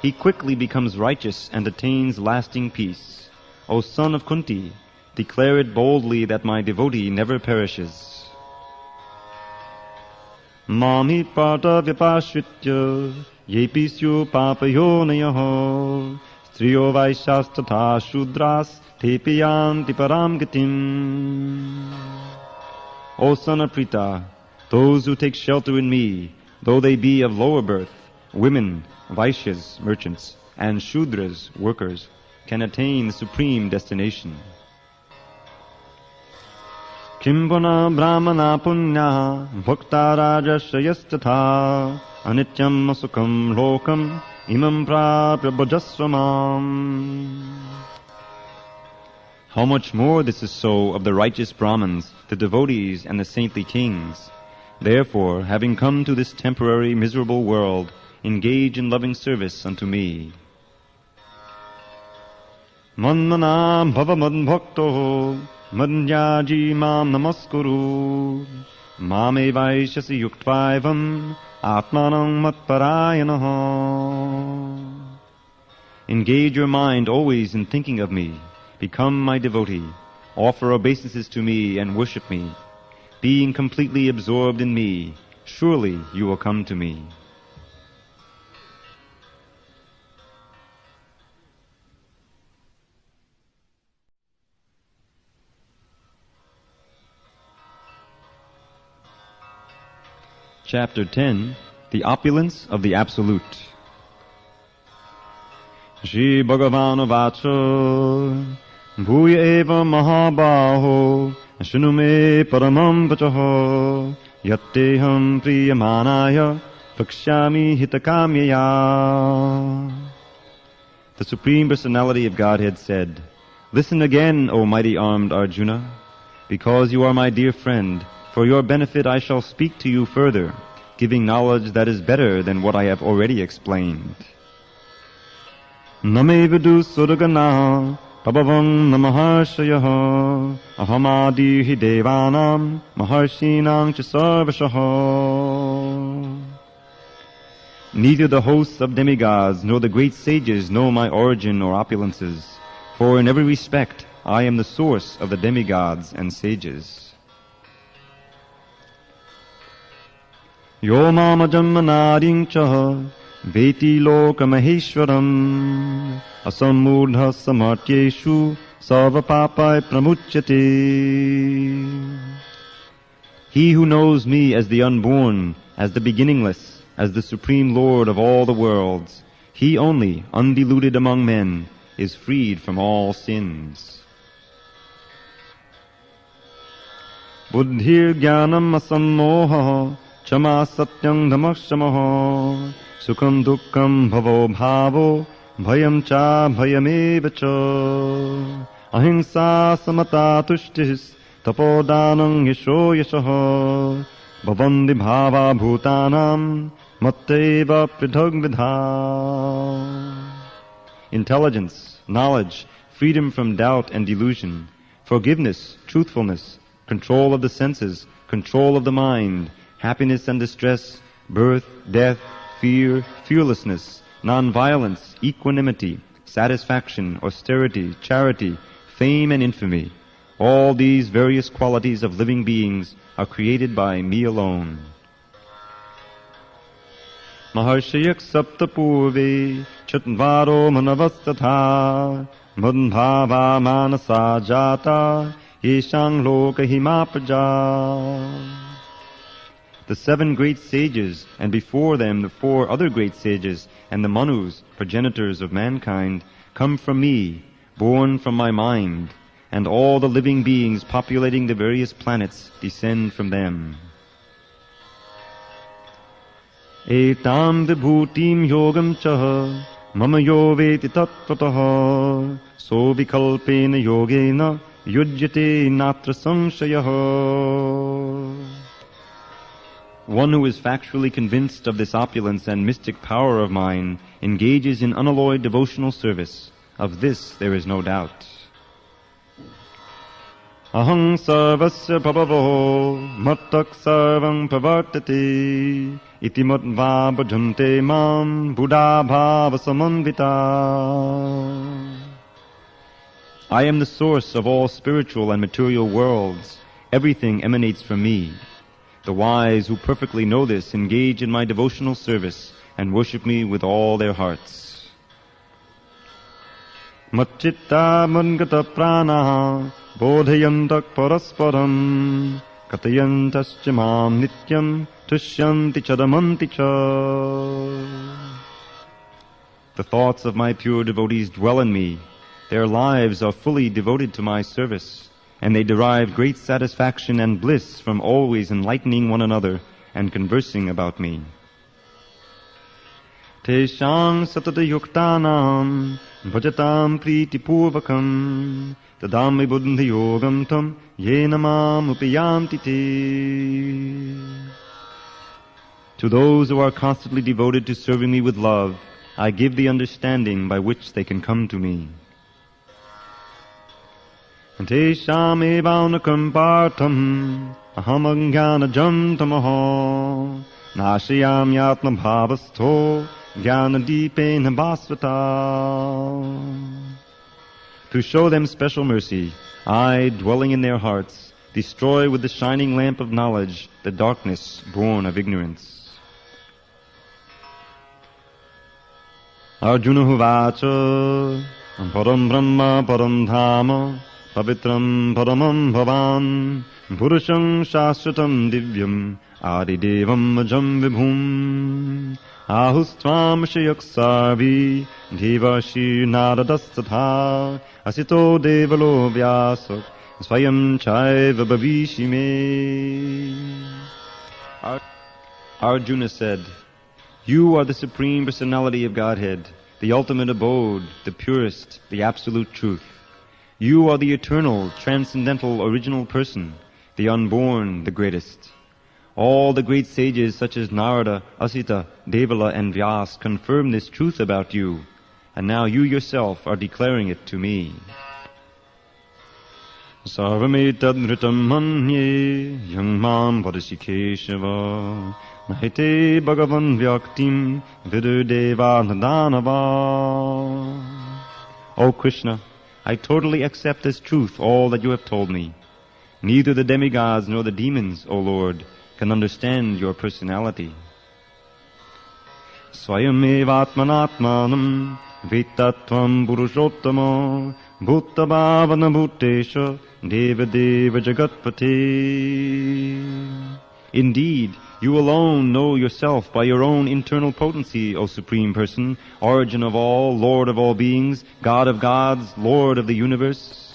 He quickly becomes righteous and attains lasting peace. O son of Kunti, declare it boldly that my devotee never perishes. Mami parta vyapashritya yepisyu papayonayaho striyo vaishyastatha shudras tepiyanti param gatim. O son of Prita, those who take shelter in me, though they be of lower birth, women, Vaishyas, merchants, and Shudras, workers, can attain the supreme destination. Kimbana brahmana punya bhakta rajashayastatha anityam asukam lokam imam prapya bhajasramam. How much more this is so of the righteous Brahmins, the devotees, and the saintly kings. Therefore, having come to this temporary miserable world, engage in loving service unto me. Manmana bhava madbhakto madhyaji mam namaskuru mame vaishyasi yuktvaevam atmanam matparayanaha. Engage your mind always in thinking of me. Become my devotee. Offer obeisances to me and worship me. Being completely absorbed in me, surely you will come to me. Chapter 10, The Opulence of the Absolute. Shri Bhagavan Vacha Bhuya eva mahabaho Shrunume paramam vachaho Yatteham priyamanaya Vakshami hitakamyaya. The Supreme Personality of Godhead said, Listen again, O mighty armed Arjuna, because you are my dear friend. For your benefit I shall speak to you further, giving knowledge that is better than what I have already explained. Name vidu surgana pabhavam namaharshayah ahamadi hi devanam maharshinam cha sarvashaha. Neither the hosts of demigods nor the great sages know my origin or opulences, for in every respect I am the source of the demigods and sages. Yo mama jammanaring cha veti lokamaheshwaram asammudha samartyeshu sarvapapai pramuchyate. He who knows me as the unborn, as the beginningless, as the Supreme Lord of all the worlds, he only, undiluted among men, is freed from all sins. Buddhir jnanam asammoha Chama satyam dhammakshamaha sukham dukkham bhavo bhavo bhayam cha bhayameva cha ahimsa samata tushtis tapodanam yasho yashaha bhavandi bhava bhutanam matteva pridhagvidha. Intelligence, knowledge, freedom from doubt and delusion, forgiveness, truthfulness, control of the senses, control of the mind, happiness and distress, birth, death, fear, fearlessness, non-violence, equanimity, satisfaction, austerity, charity, fame and infamy. All these various qualities of living beings are created by me alone. Maharshayak sapta purve chatvaro manavastatha madbhava manasa jata yeshang loka himapraja. The 7 great sages, and before them the 4 other great sages, and the Manus, progenitors of mankind, come from me, born from my mind, and all the living beings populating the various planets descend from them. Etam vibhutim yogam chaha mama yo veti tattvataha so vikalpena yogena yujyate natra samshayaha. One who is factually convinced of this opulence and mystic power of mine engages in unalloyed devotional service. Of this there is no doubt. Aham sarvasya bhavavo mattak sarvam pravartate iti matva bhajante mam buddha bhava samanvita. I am the source of all spiritual and material worlds. Everything emanates from me. The wise who perfectly know this engage in my devotional service and worship me with all their hearts. Matchitta mangata pranaha bodhayantak parasparam katayantascha mam nityam tushyanti chadamanti cha. The thoughts of my pure devotees dwell in me. Their lives are fully devoted to my service, and they derive great satisfaction and bliss from always enlightening one another and conversing about me. Teshang satata yuktanam bhajatam priti purvakam tadami buddhi yogam tam yena mam upayanti te. To those who are constantly devoted to serving me with love, I give the understanding by which they can come to me. Tesham evaunakam partham aham ajnanajam tamaha nashayam yatma bhavastho jnanadipena bhasvata. To show them special mercy, I, dwelling in their hearts, destroy with the shining lamp of knowledge the darkness born of ignorance. Arjuna Huvacha param brahma param dhama pavitram paramam bhavan purusham shastratam divyam adidevam ajam vibhum ahustvam shayaksarvi devashi naradasthatha asito devalo vyasak swayam chaiva bhavishime. Arjuna said, You are the Supreme Personality of Godhead, the ultimate abode, the purest, the absolute truth. You are the eternal, transcendental, original person, the unborn, the greatest. All the great sages such as Narada, Asita, Devala, and Vyas confirm this truth about you, and now you yourself are declaring it to me. Sarvametad nritam manye yang mam vadashikeshava nahite bhagavan vyaktim vidudeva nadanava. O Krishna, I totally accept as truth all that you have told me. Neither the demigods nor the demons, O Lord, can understand your personality. Swayam evatmanatmanam vitatvam purushottama bhutta bhavana bhuttesha deva deva jagatpate. Indeed, you alone know yourself by your own internal potency, O Supreme Person, origin of all, Lord of all beings, God of gods, Lord of the universe.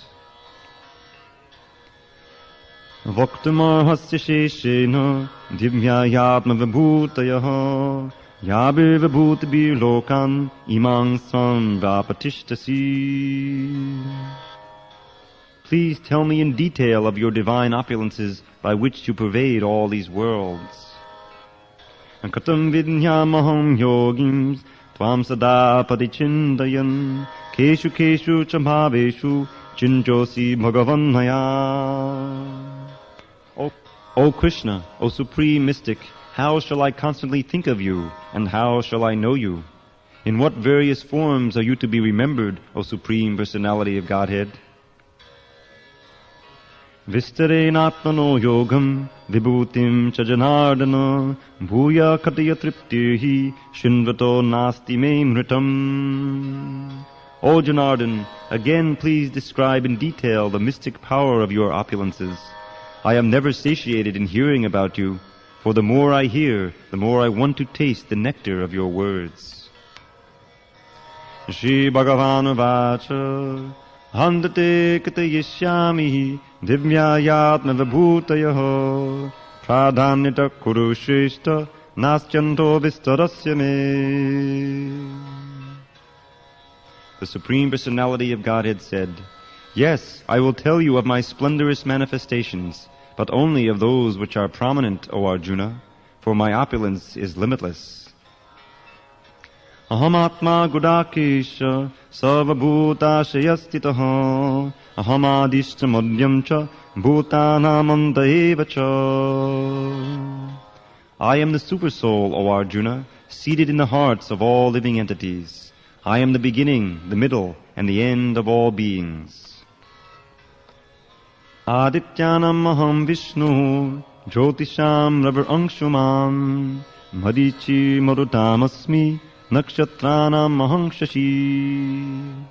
Vaktamarhasya sheshena divya yatma vibhutayaha yabir vibhutabir lokan imang svam vapatishtasi. Please tell me in detail of your divine opulences by which you pervade all these worlds. Katam vidnyamaham yogim tvam sada padichindayan keshu keshu chambhaveshu chinjosi bhagavan maya. O Krishna, O Supreme Mystic, how shall I constantly think of you, and how shall I know you? In what various forms are you to be remembered, O Supreme Personality of Godhead? Vistarenatmano yogam vibhutim cha janardana bhuya kataya triptirhi shinvato nasti me mritam. O Janardan, again please describe in detail the mystic power of your opulences. I am never satiated in hearing about you, for the more I hear, the more I want to taste the nectar of your words. Shri Bhagavan Vacha Handate Katayishyami Divyayatma Vibhutayaho Pradhanyata Kurushrishta Naschanto Vistarasya Me. The Supreme Personality of Godhead said, Yes, I will tell you of my splendorous manifestations, but only of those which are prominent, O Arjuna, for my opulence is limitless. Aham atma gudakesha sarvabhutashayastitaha aham adishta madhyam cha bhutanamanta eva cha. I am the Supersoul, O Arjuna, seated in the hearts of all living entities. I am the beginning, the middle, and the end of all beings. Adityanam aham Vishnu Jyotisham Ravar Anshumam Marichi Marutamasmi Nakshatranam aham Shashi.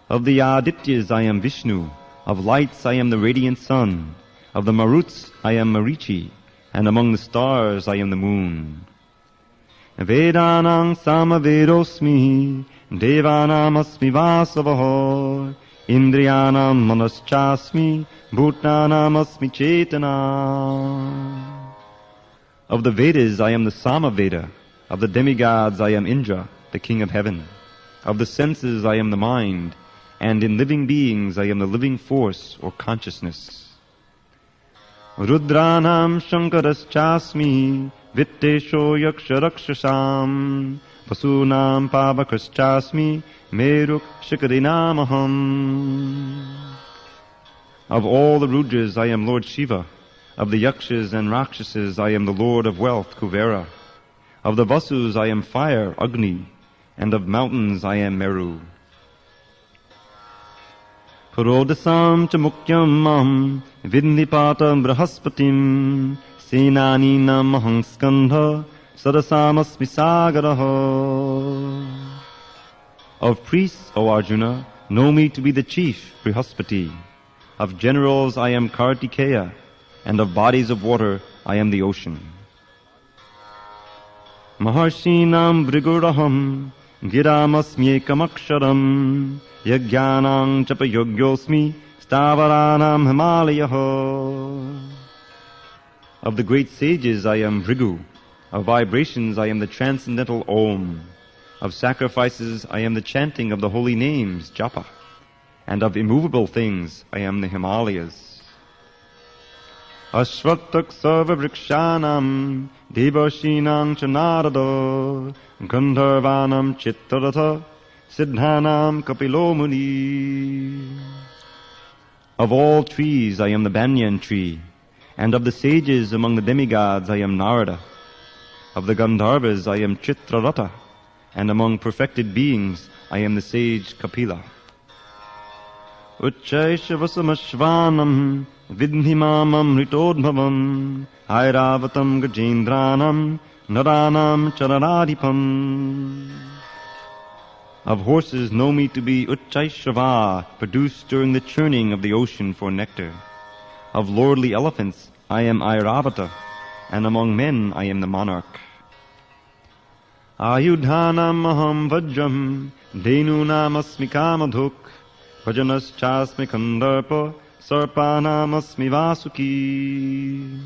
Of the Adityas I am Vishnu, of lights I am the radiant sun, of the Maruts I am Marichi, and among the stars I am the moon. Vedanam Samavedosmi Devanam Asmi Vasavaho Indriyanam Manaschasmi Bhutanam Asmi Chetana. Of the Vedas I am the Samaveda, of the demigods I am Indra, the king of heaven, of the senses I am the mind, and in living beings I am the living force or consciousness. Rudranam Shankaraschasmi Vittesho Yaksharakshasam Vasunam Pavakraschasmi Meruk Shikarinamaham. Of all the Rudras I am Lord Shiva, of the Yakshas and Rakshasas I am the Lord of Wealth, Kuvera, of the Vasus I am fire, Agni, and of mountains I am Meru. Purodasam cha mukyam mam vindhipatam brahaspatim senaninam aham skandha sadasamasmi sagaraha. Of priests, O Arjuna, know me to be the chief, Brihaspati. Of generals I am Kartikeya, and of bodies of water I am the ocean. Maharshinam Vriguraham Giramasmyekamaksharam Yajnanam Chapa Yogyosmi Stavaranam Himalayaho. Of the great sages I am Vrigu. Of vibrations I am the transcendental Om. Of sacrifices I am the chanting of the holy names, Japa. And of immovable things I am the Himalayas. Ashvatak sarva vrikshanam devashinam chanarada gandharvanam chittaratha siddhanam kapilo muni. Of all trees I am the banyan tree, and of the sages among the demigods I am Narada. Of the Gandharvas I am Chitrarata, and among perfected beings I am the sage Kapila. Uchchaishavasamashvanam vidhimamam ritodbhavam airavatam gajendranam naranam charanadipam. Of horses know me to be Uchchaishava, produced during the churning of the ocean for nectar. Of lordly elephants I am Airavata, and among men I am the monarch. Ayudhanam aham vajram dhenunam asmi kamadhuk bhajanascha kandarpa sarpanam asmi vasuki.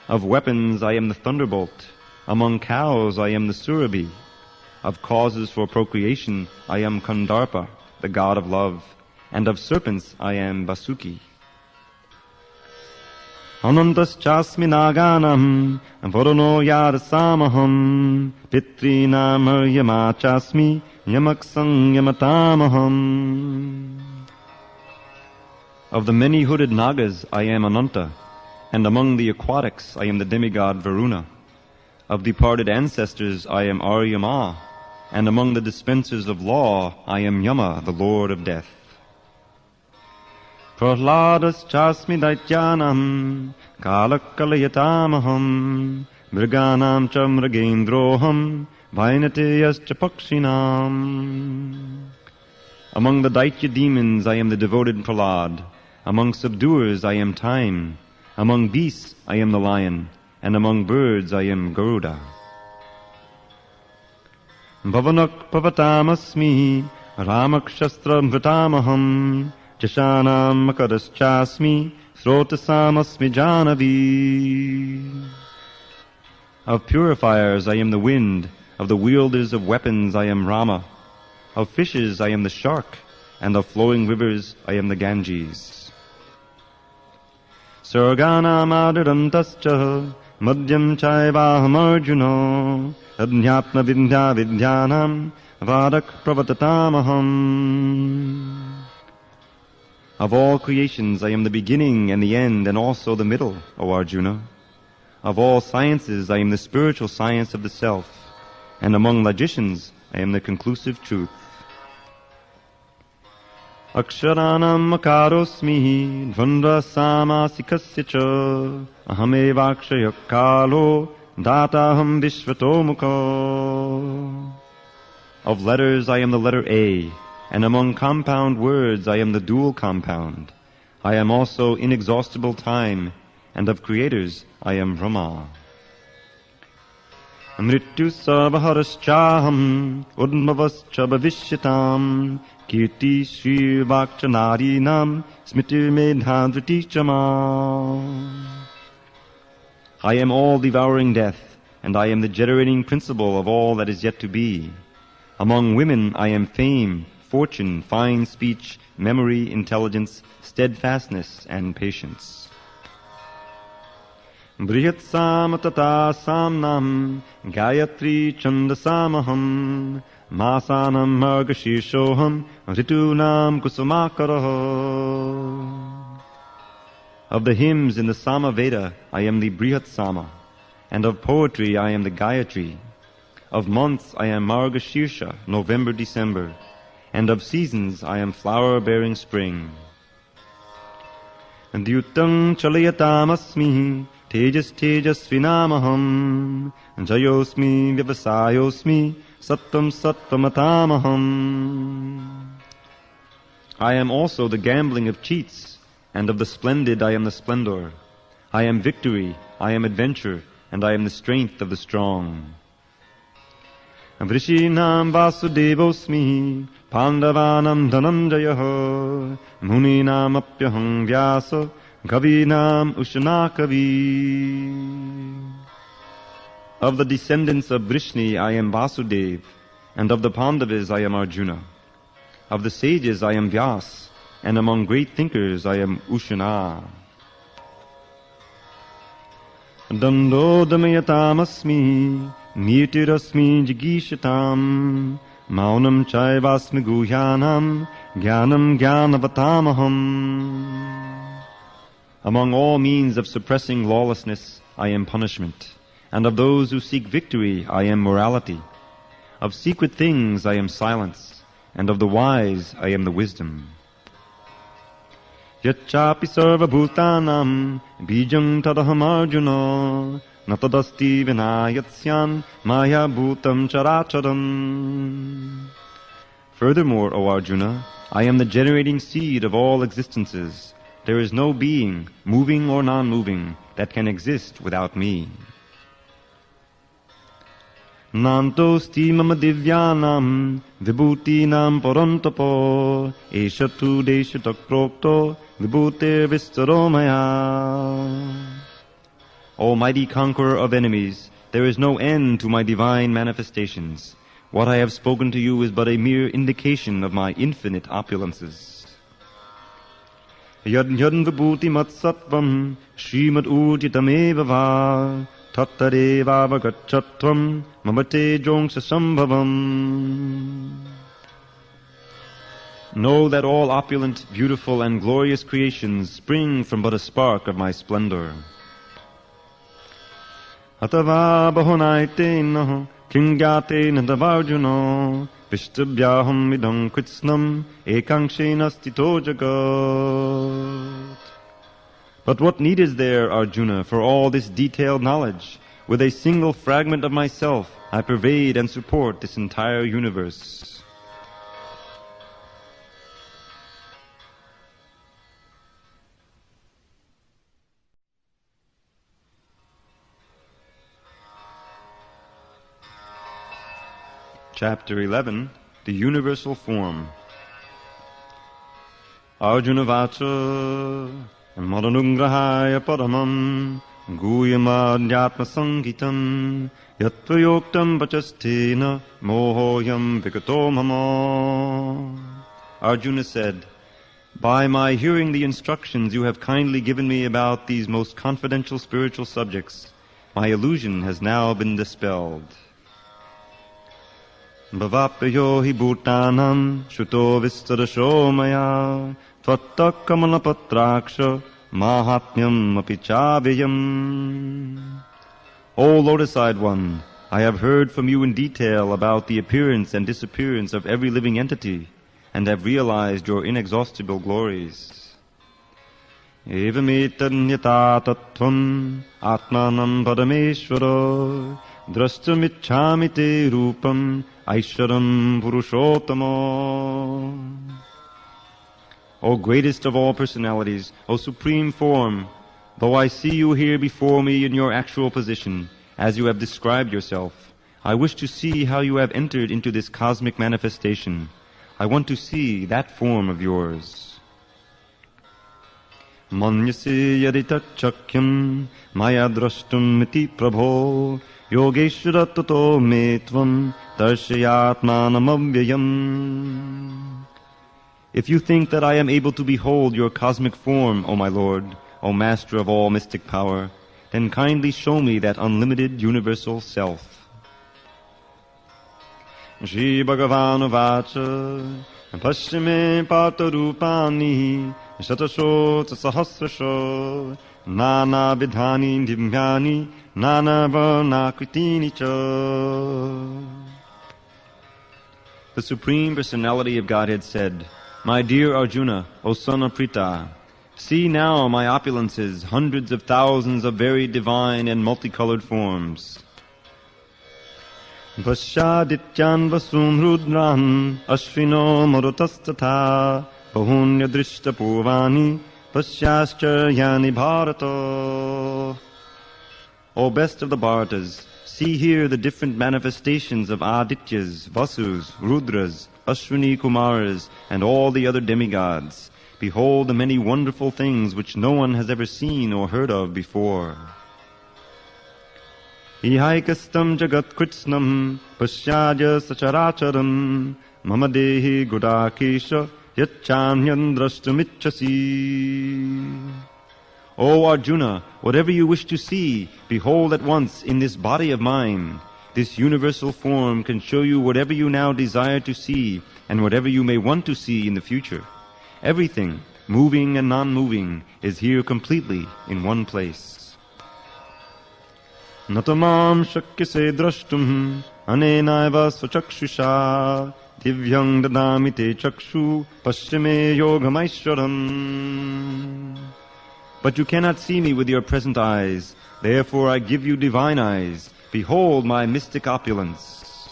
Of weapons I am the thunderbolt, among cows I am the surabhi. Of causes for procreation I am Kandarpa, the god of love, and of serpents I am Vasuki. Anantas chasmi naganam, varuno yadasamaham, pitrinam yama chasmi, yamaksang yamatamaham. Of the many-hooded Nagas I am Ananta, and among the aquatics I am the demigod Varuna. Of departed ancestors I am Aryama, and among the dispensers of law I am Yama, the Lord of Death. Prahladas chasmi daityanam, kalakalayatamaham, mriganam cha mrigendroham, vainateyascha pakshinam. Among the Daitya demons I am the devoted Prahlad. Among subduers I am Time. Among beasts I am the lion. And among birds I am Garuda. Bhavanak pavatamasmi, ramakshastra mritamaham, jashanam makadaschasmi, srotasamasmi janavi. Of purifiers I am the wind, of the wielders of weapons I am Rama, of fishes I am the shark, and of flowing rivers I am the Ganges. Sarganam adirantascha, madhyam chaivaham arjuna, adhyatma vidya vidyanam, vadak pravatatamaham. Of all creations I am the beginning and the end, and also the middle, O Arjuna. Of all sciences I am the spiritual science of the self, and among logicians I am the conclusive truth. Aksharanam makarosmi, dvandva samasikasya cha, ahamevakshaya kalo, dataham vishvato mukha. Of letters I am the letter A, and among compound words I am the dual compound. I am also inexhaustible time, and of creators I am Brahma. Mrityu sarvaharashchaham, udmavascha bhavishyatam, kirti shri vakchanarinam, smritir medhandritichama. I am all-devouring death, and I am the generating principle of all that is yet to be. Among women I am fame, fortune, fine speech, memory, intelligence, steadfastness, and patience. Brihatsam tata samnam, Gayatri chandasamaham, masanam margashirshoham, ritunam kusumakaraha. Of the hymns in the Sama Veda I am the Brihatsama, and of poetry I am the Gayatri. Of months I am Margashirsha, November, December, and of seasons I am flower-bearing spring. Dyutang chalayatam tejas tejasvinamaham, jayosmi vyavasayosmi, sattam sattamatamaham. I am also the gambling of cheats, and of the splendid I am the splendor. I am victory, I am adventure, and I am the strength of the strong. Vrishinam vasudevosmi, pandavanam dhananjayaha, muninam apyaham vyasa, kavinam ushanakavi. Of the descendants of Vrishni I am Vasudev, and of the Pandavas I am Arjuna. Of the sages I am Vyas, and among great thinkers I am Ushana. Dandodamayatam Nitirasmi jigishatam, maunam chaivasmi guhyanam, jnanam jnanavatamaham. Among all means of suppressing lawlessness I am punishment, and of those who seek victory I am morality. Of secret things I am silence, and of the wise I am the wisdom. Yachapi sarva bhutanam, bijam tadaham arjuna, natadasti vinayatsyan maya bhutam characharam. Furthermore, O Arjuna, I am the generating seed of all existences. There is no being, moving or non-moving, that can exist without me. Nantosti mama divyanam vibhutinam parantapo eshatu deshatak prokto vibhutir vistaro maya. O mighty conqueror of enemies, there is no end to my divine manifestations. What I have spoken to you is but a mere indication of my infinite opulences. Yad yad vibhuti mat sattvam Srimad uchitameva va Tattareva avagachatvam Mamate jongsa sambhavam. Know that all opulent, beautiful, and glorious creations spring from but a spark of my splendor. Atava bahunaitena kingyatena davarjuno Vishtabhyaham idam kritsnam ekankshena stito jagat. But what need is there, Arjuna, for all this detailed knowledge? With a single fragment of myself, I pervade and support this entire universe. Chapter 11, The Universal Form. Arjuna vacha madanungrahaya paramam guyamadhyatma sangitam yatvayoktam vachastena mohoyam vikato mama. Arjuna said, by my hearing the instructions you have kindly given me about these most confidential spiritual subjects, my illusion has now been dispelled. Bhavapyo hi bhutanam shuto vistarasho maya tvatta kamalpatraksha mahatmyam api chavyayam. O lotus-eyed one, I have heard from you in detail about the appearance and disappearance of every living entity, and have realized your inexhaustible glories. Evametanyata tattvam atmanam parameshvara drashtamichhami te rupam aishwaram purushottama. O greatest of all personalities, O supreme form, though I see you here before me in your actual position, as you have described yourself, I wish to see how you have entered into this cosmic manifestation. I want to see that form of yours. Manyase yadita chakyam maya drashtum iti prabho yogeshvara tato me tvam darshayatmanam avyayam. If you think that I am able to behold your cosmic form, O my Lord, O Master of all mystic power, then kindly show me that unlimited universal self. Shri Bhagavanu vacha paschime patarupani shatasho sahasrasho nana vidhani dimyani nana varnakritini cha. The Supreme Personality of Godhead said, my dear Arjuna, O son of Pritha, see now my opulences, hundreds of thousands of very divine and multicolored forms. Vasyadityan vasum rudran ashvino marutastata bahunya drishta purvani vasyaschayani bharata. O best of the Bharatas, see here the different manifestations of Adityas, Vasus, Rudras, Ashwini Kumaras, and all the other demigods. Behold the many wonderful things which no one has ever seen or heard of before. Ihaikastam jagat kritsnam pasyadya sacharacharam mama dehi gudakesha yachanyam drashtumichasi. O Arjuna, whatever you wish to see, behold at once in this body of mine. This universal form can show you whatever you now desire to see and whatever you may want to see in the future. Everything, moving and non-moving, is here completely in one place. Natamam shakyase drashtum anenaiva svachakshusha divyang dadami te chakshu paschime yogamaishwaram. But you cannot see me with your present eyes, therefore I give you divine eyes. Behold my mystic opulence.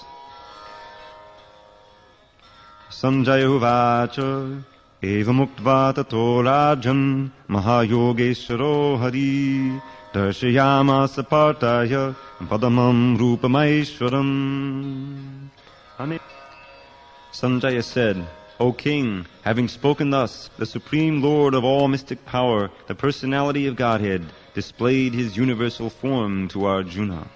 Sanjaya uvacha evamuktva tato rajan mahayogeshwaro hari darshayamasa partaya padamam rupamaishwaram. Sanjaya said, O king, having spoken thus, the Supreme Lord of all mystic power, the personality of Godhead, displayed his universal form to Arjuna.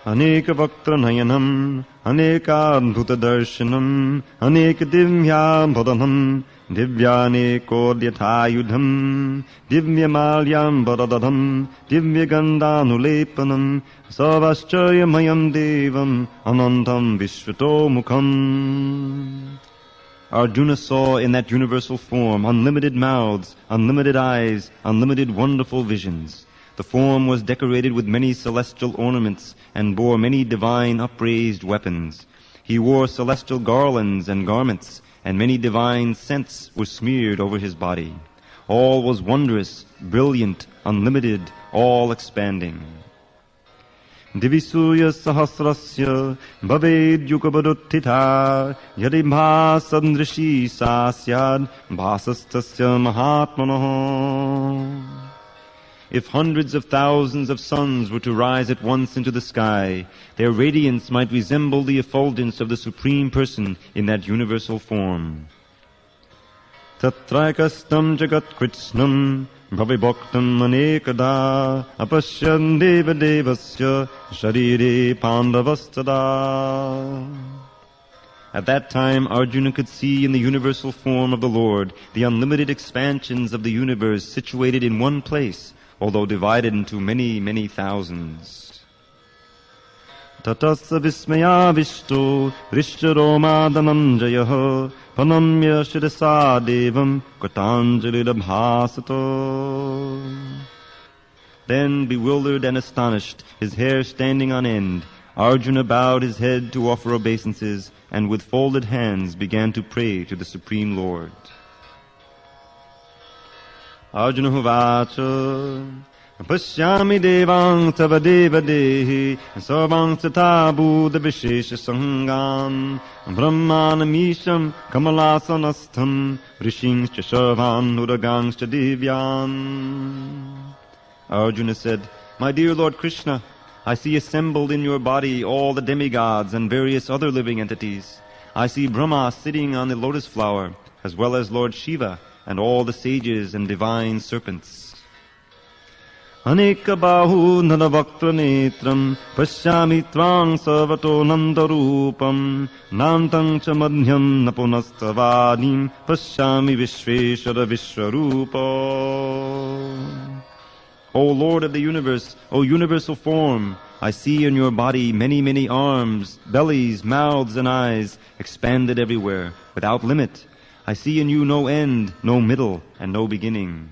Aneka Vaktra Nayanam, Aneka Adbhuta Darshanam, Aneka Divya Bhadanam, Divyane Kodyathayudham, Divya Malyam Bharadadam, Divya Gandanulepanam, Savascharyamayam Devam, Anantam Vishvato Mukham. Arjuna saw in that universal form unlimited mouths, unlimited eyes, unlimited wonderful visions. The form was decorated with many celestial ornaments and bore many divine upraised weapons. He wore celestial garlands and garments, and many divine scents were smeared over his body. All was wondrous, brilliant, unlimited, all expanding. Divisuya sahasrasya bhaved yukabaduttita yadi bhasandrishi sasyad bhasastasya mahatmanoh. If hundreds of thousands of suns were to rise at once into the sky, their radiance might resemble the effulgence of the Supreme Person in that universal form. Tatraikastam jagat kritsnam bhavibhaktam anekada apashyan deva devasya sharire pandavastada. At that time, Arjuna could see in the universal form of the Lord the unlimited expansions of the universe situated in one place, although divided into many, many thousands. Tatassa vismaya vishto rishcharoma dhananjayah panamya shirasa devam katanjalidabhasato. Then, bewildered and astonished, his hair standing on end, Arjuna bowed his head to offer obeisances and with folded hands began to pray to the Supreme Lord. Arjuna Huvacha Pashyami devang tava deva dehi sarvang sata buddha vishesha sangam brahmanamisham kamalasanastham rishingscha sarvan uragangscha divyan. Arjuna said, My dear Lord Krishna, I see assembled in your body all the demigods and various other living entities. I see Brahma sitting on the lotus flower, as well as Lord Shiva, and all the sages and divine serpents. Aneka bahu nadavaktra netram pashyami tvang sarvato nandarupam nantang cha madhyam napunastavadim pashyami vishveshara vishwarupa. O Lord of the universe, O universal form, I see in your body many, many arms, bellies, mouths, and eyes, expanded everywhere, without limit. I see in you no end, no middle, and no beginning.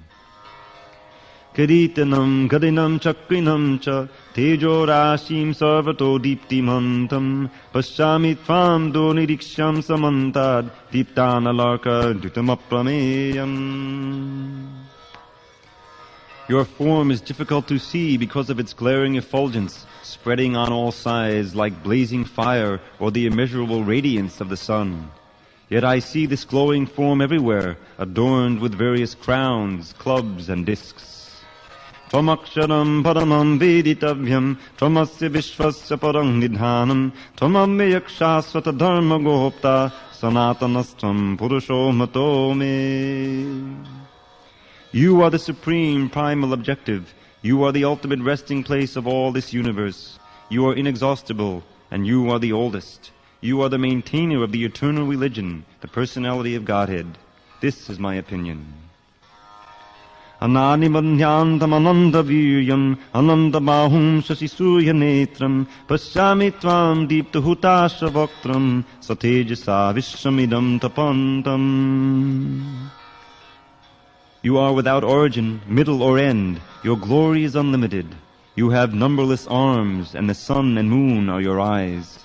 Kiritanam gadinam chakrinam cha tejo rashim sarvato deeptimantam pashyami tvam doniriksham samantad deeptanalarka dutamaprameyam. Your form is difficult to see because of its glaring effulgence, spreading on all sides like blazing fire or the immeasurable radiance of the sun. Yet I see this glowing form everywhere, adorned with various crowns, clubs, and discs. Tvamaksharam paramam veditavyam, tvamasya vishvasya parang nidhanam, tvamamyakshasvata dharma gopta, sanatanastvam purusho mato me. You are the supreme primal objective. You are the ultimate resting place of all this universe. You are inexhaustible, and you are the oldest. You are the maintainer of the eternal religion, the personality of Godhead. This is my opinion. Anani madhyantam ananda viryam ananda bahum shasisuya netram pashyami tvam deepta hutasha vaktram satejasa vishramidam tapantam. You are without origin, middle, or end. Your glory is unlimited. You have numberless arms, and the sun and moon are your eyes.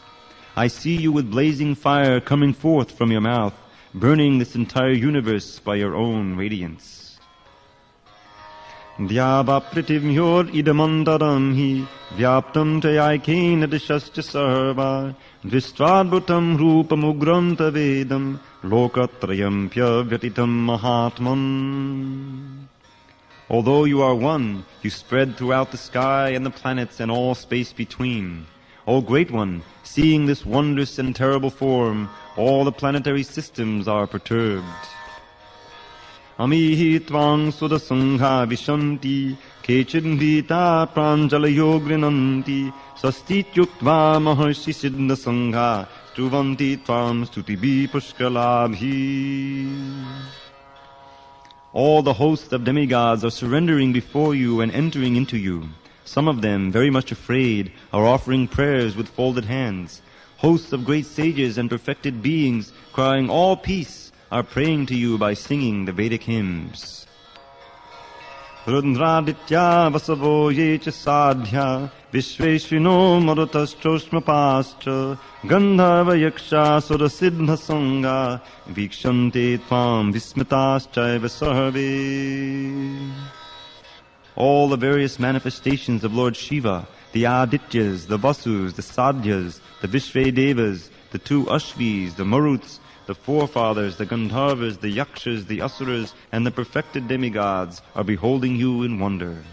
I see you with blazing fire coming forth from your mouth, burning this entire universe by your own radiance. Dhyava pritivyor idamantaram hi vyaptam tayaikena dishascha sarva dvistradbhutam rupam ugranta vedam lokatrayam pyavatitam mahatman. Although you are one, you spread throughout the sky and the planets and all space between. O Great One, seeing this wondrous and terrible form, all the planetary systems are perturbed. Amihi tvang sudasangha vishanti Kechindita pranjalayo grinanti sastityuktva maharshi siddha sangha stuvanti tvam stutibi pushkalabhi. All the hosts of demigods are surrendering before you and entering into you. Some of them, very much afraid, are offering prayers with folded hands. Hosts of great sages and perfected beings, crying all peace, are praying to you by singing the Vedic hymns. Rudraditya vasavo yecha sadhya vishveshvino marutaschoshmapascha gandharva yaksha surasiddha sangha vikshante tvam vismitaschaiva sarve. All the various manifestations of Lord Shiva, the Adityas, the Vasus, the Sadhyas, the Vishvedevas, the two Ashvis, the Maruts, the forefathers, the Gandharvas, the Yakshas, the Asuras, and the perfected demigods are beholding you in wonder.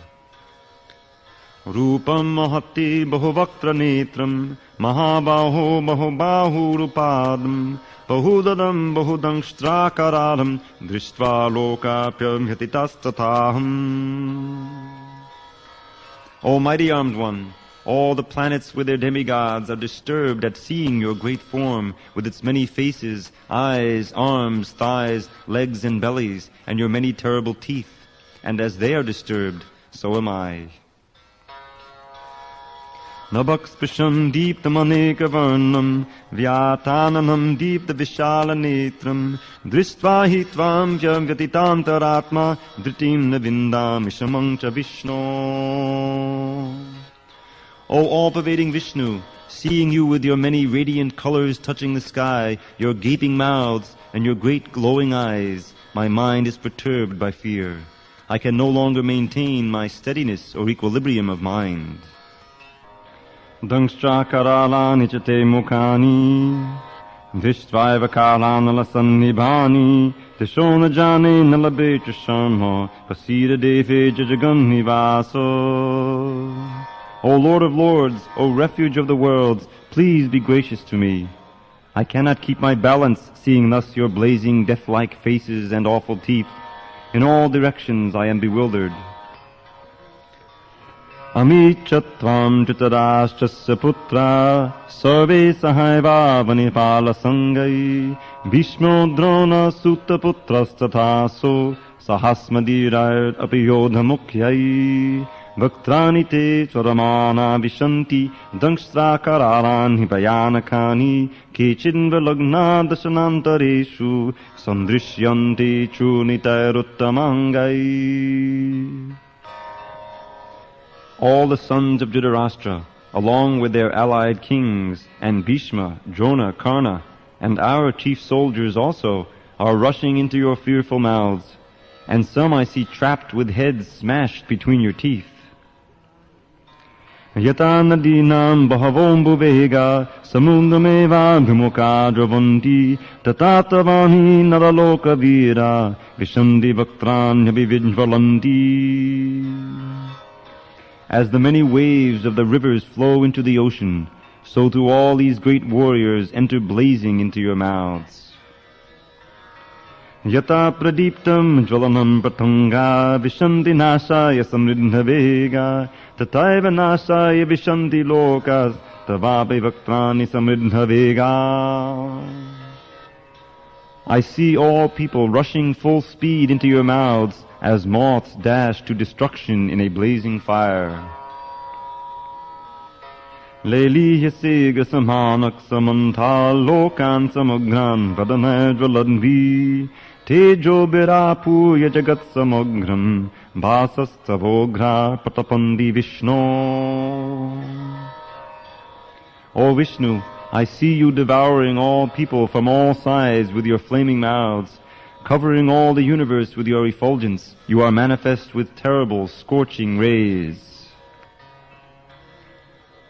Rupam mahati bahuvaktra netram mahabaho bahubahu rupadam bahudadam bahudangshtrakaradam drishtva lokapyam yatitastataham. O mighty armed one, all the planets with their demigods are disturbed at seeing your great form with its many faces, eyes, arms, thighs, legs and bellies, and your many terrible teeth. And as they are disturbed, so am I. Nabakspisham deeptam anekavarnam vyatananam deepta vishala netram drishtva hi tvam vyatitantaratma dhritim navindam ishamang cha Vishnu. O all-pervading Vishnu, seeing you with your many radiant colors touching the sky, your gaping mouths, and your great glowing eyes, my mind is perturbed by fear. I can no longer maintain my steadiness or equilibrium of mind. Dangstra karalani chate mukhani Vishtvaiva karana lasannibhani Tishona jane nalabe chashanho Pasira deve jajagan nivaso. O Lord of Lords, O Refuge of the worlds, please be gracious to me. I cannot keep my balance, seeing thus your blazing death-like faces and awful teeth. In all directions I am bewildered. Amichatvam chitarashchasya putra sarve sahaiva vanipala sangai Bhishmo drona sutta putrastathaso sahasmadirayat apiyodha mukhyai Vaktrani te swaramana vishanti dangshtrakararani bhayanakani kechinva lagna dasanantareshu sandrishyanti chunitairuttamangai. All the sons of Dhritarashtra, along with their allied kings, and Bhishma, Drona, Karna, and our chief soldiers also, are rushing into your fearful mouths, and some I see trapped with heads smashed between your teeth. Yata nadinam bahavom bhuvega samundameva bhimukha dravanti tatatavani naraloka vira vishandi vaktranyabhivijvalanti. As the many waves of the rivers flow into the ocean, so do all these great warriors enter blazing into your mouths. Yata pradiptam jvalanam pratanga vishanti nasaya samriddha vega tataiva nasaya vishanti lokas tavapi vaktrani samriddha vega. I see all people rushing full speed into your mouths as moths dash to destruction in a blazing fire. Lelihasega samhanak samantha lokan samagran vadanajvaladvi tejo birapu yajagat samagram bhasastavogra patapandi Vishnu. O Vishnu, I see you devouring all people from all sides with your flaming mouths, covering all the universe with your effulgence. You are manifest with terrible, scorching rays.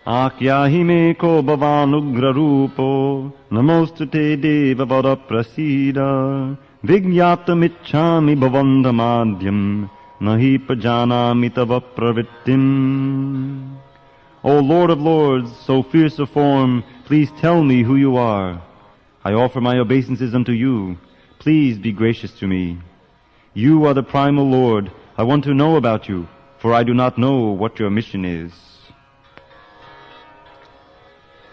Akyahi me ko bhavanugra rupo namostute deva vara prasida vigyatam ichchami bhavandamadhyam nahi pajanami tava pravittim. O Lord of Lords, so fierce a form, please tell me who you are. I offer my obeisances unto you. Please be gracious to me. You are the primal Lord. I want to know about you. for I do not know what your mission is.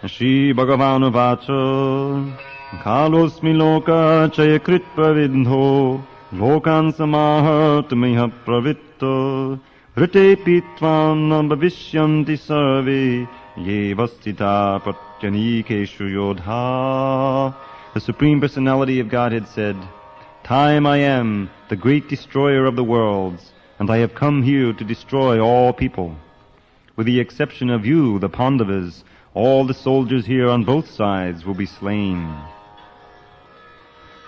Shri Bhagavan Vacha Khalosmi Loka Chayakrit Pravidho Lokan Samahartamiha Pravitto Rite Pitvam Nambhavishyanti Sarve Ye Vastita Patyanikeshu Yodha. The Supreme Personality of Godhead said, Time I am, the great destroyer of the worlds, and I have come here to destroy all people. With the exception of you, the Pandavas, all the soldiers here on both sides will be slain.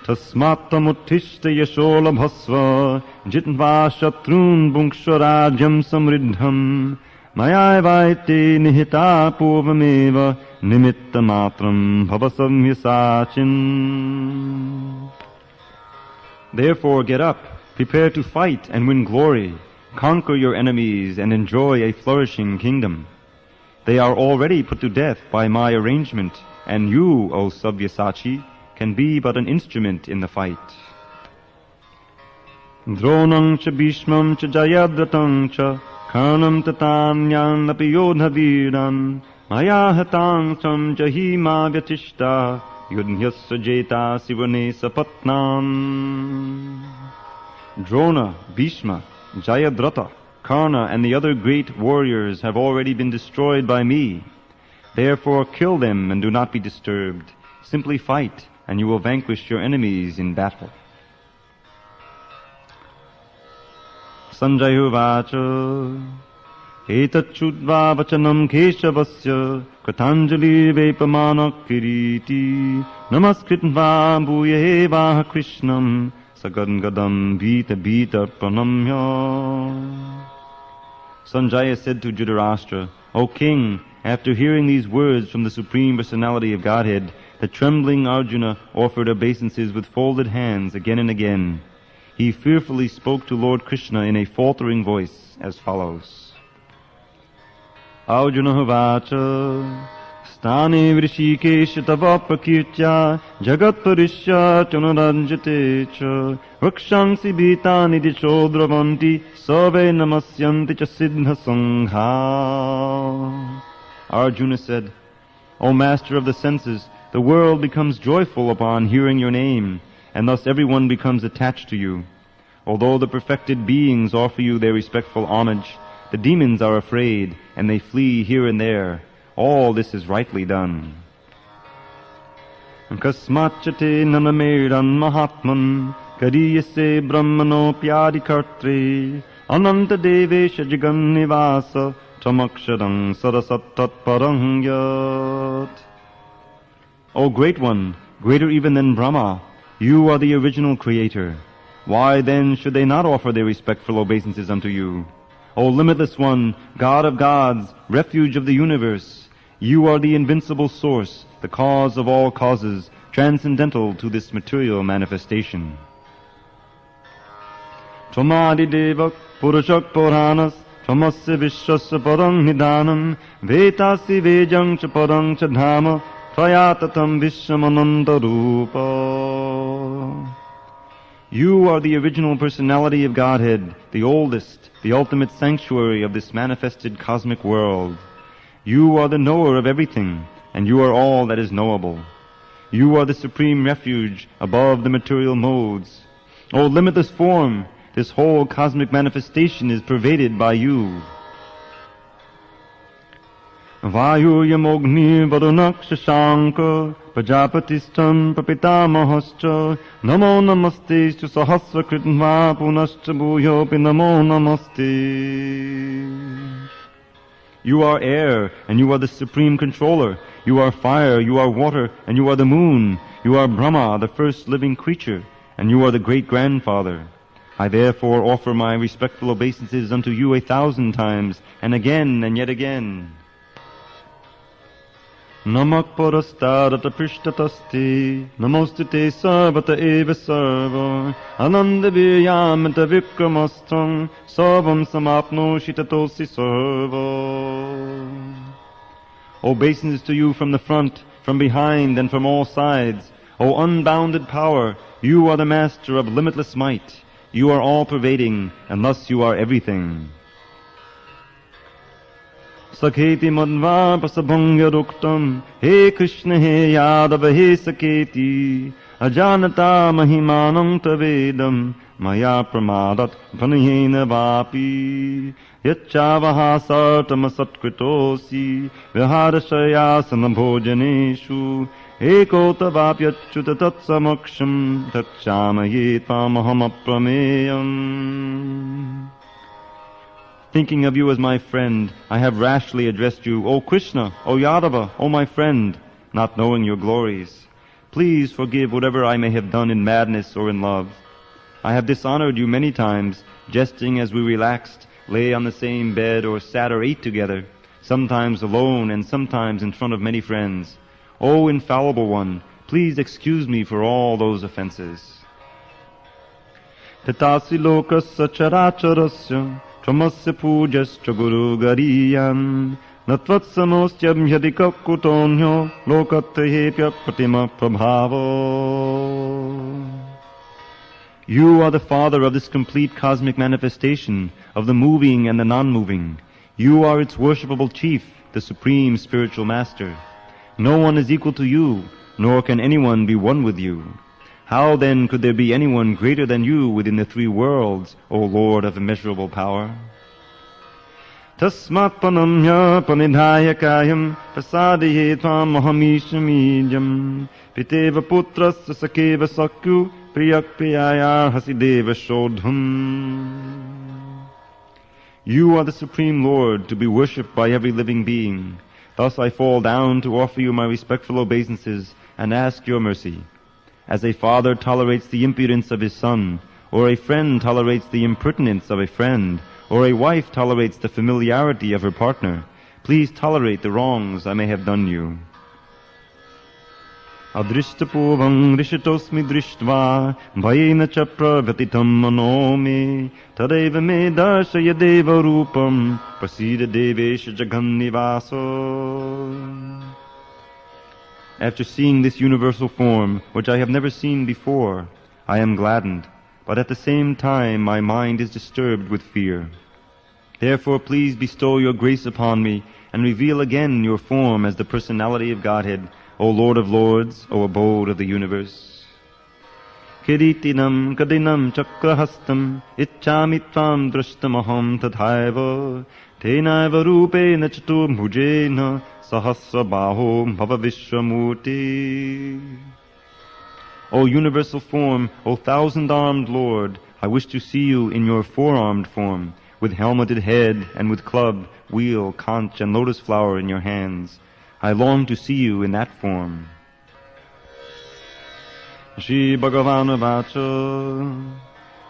Tasmatam uttishta yashola bhasva jitva shatrun bhunksharajam samriddham mayavaite nihita purvameva nimitta matram bhavasamyasachin. Therefore get up, prepare to fight and win glory, conquer your enemies and enjoy a flourishing kingdom. They are already put to death by my arrangement, and you, O Sabyasachi, can be but an instrument in the fight. Dronam cha bhishmam cha jayadratam cha karnam tatanyam api yodhaviram maya hatang sam jahi ma vyatishta yudhyasya jeta sivane sapatnam. Drona, Bhishma, Jayadratha, Karna, and the other great warriors have already been destroyed by me. Therefore kill them and do not be disturbed. Simply fight, and you will vanquish your enemies in battle. Sanjaya Vacha Etachudva vachanam keshavasya Katanjali vepamana kiriti Namaskritva bhuyevaha Krishnam Sagadgadam bhita bhita pranamya. Sanjaya said to Dhritarashtra, O king, after hearing these words from the Supreme Personality of Godhead, the trembling Arjuna offered obeisances with folded hands again and again. He fearfully spoke to Lord Krishna in a faltering voice as follows. Arjuna vacha Stani vrishikesha tava prakirtya jagat parishya tunaranjate cha vakshangsi bhitani dichodravanti sarve namasyanti cha siddha sangha. Arjuna said, O master of the senses, the world becomes joyful upon hearing your name, and thus everyone becomes attached to you. Although the perfected beings offer you their respectful homage, the demons are afraid, and they flee here and there. All this is rightly done. Kasmachate nanameran mahatman kariyase brahmano pyadikartre ananta devesha jagannivasa tamaksharam sarasattat parangyat. O great one, greater even than Brahma, you are the original creator. Why then should they not offer their respectful obeisances unto you? O limitless one, God of gods, refuge of the universe, you are the invincible source, the cause of all causes, transcendental to this material manifestation. Tvamadi devak purushak puranas tvamasya vishwasya parang nidanam vetasi vejang cha parang cha dhama tvayatatam vishwamananda rupa. You are the original personality of Godhead, the oldest, the ultimate sanctuary of this manifested cosmic world. You are the knower of everything, and you are all that is knowable. You are the supreme refuge above the material modes. O limitless form, this whole cosmic manifestation is pervaded by you. Vayu yamogni varunak shashanka Prajapatistam prapitamahascha Namo namaste tu sahasra kritva punascha bhuyopi namo namaste. You are air, and you are the supreme controller. You are fire, you are water, and you are the moon. You are Brahma, the first living creature, and you are the great-grandfather. I therefore offer my respectful obeisances unto you 1,000 times, and again and yet again. Namak parastarata prishtataste, namostite sarvata eva sarva, ananda viryamata vikramastram, sarvam samapno shitatosi sarva. Obeisances to you from the front, from behind, and from all sides. O unbounded power, you are the master of limitless might. You are all-pervading, and thus you are everything. Sakheti madva prasabhangya ruktam He Krishna he Yadava he Sakheti Ajanata mahimanam tavedam Maya pramadat pranayena vapi Yachavaha sartam satkritosi Viharashayasana bhojaneshu Ekota vapyachyuta tatsamaksham Tatchamaye tvamaham aprameyam. Thinking of you as my friend, I have rashly addressed you, O Krishna, O Yadava, O my friend, not knowing your glories. Please forgive whatever I may have done in madness or in love. I have dishonored you many times, jesting as we relaxed, lay on the same bed, or sat or ate together, sometimes alone and sometimes in front of many friends. O infallible one, please excuse me for all those offenses. Tatasi lokasya characharasya Tramasya pujascha guru gariyan Natvatsamostyabhyadika kutonyo Lokatrahepya pratima prabhavo. You are the father of this complete cosmic manifestation, of the moving and the non-moving. You are its worshipable chief, the supreme spiritual master. No one is equal to you, nor can anyone be one with you. How then could there be anyone greater than you within the three worlds, O Lord of immeasurable power? Tasmat panamya panidhaya kayam prasadiye tvam mahamishamijam piteva putrasya sakeva sakyu priyak priyaya hasideva shodham. You are the Supreme Lord, to be worshipped by every living being. Thus I fall down to offer you my respectful obeisances and ask your mercy. As a father tolerates the impudence of his son, or a friend tolerates the impertinence of a friend, or a wife tolerates the familiarity of her partner, please tolerate the wrongs I may have done you. Adrishtapurvam rishitosmi drishtva bhayena cha pravatitam mano me tadeva me darshaya deva rupam prasida devesha jagannivaso. After seeing this universal form, which I have never seen before, I am gladdened, but at the same time my mind is disturbed with fear. Therefore please bestow your grace upon me, and reveal again your form as the personality of Godhead, O Lord of Lords, O abode of the universe. Kiritinam kadinam chakrahastam ichchami tvam drashtamaham tathaiva tenaiva rupena chaturbhujena sahasrabaho bhava vishwamurti. O universal form, O thousand-armed Lord, I wish to see you in your four-armed form, with helmeted head and with club, wheel, conch, and lotus flower in your hands. I long to see you in that form. Shri Bhagavan Vacha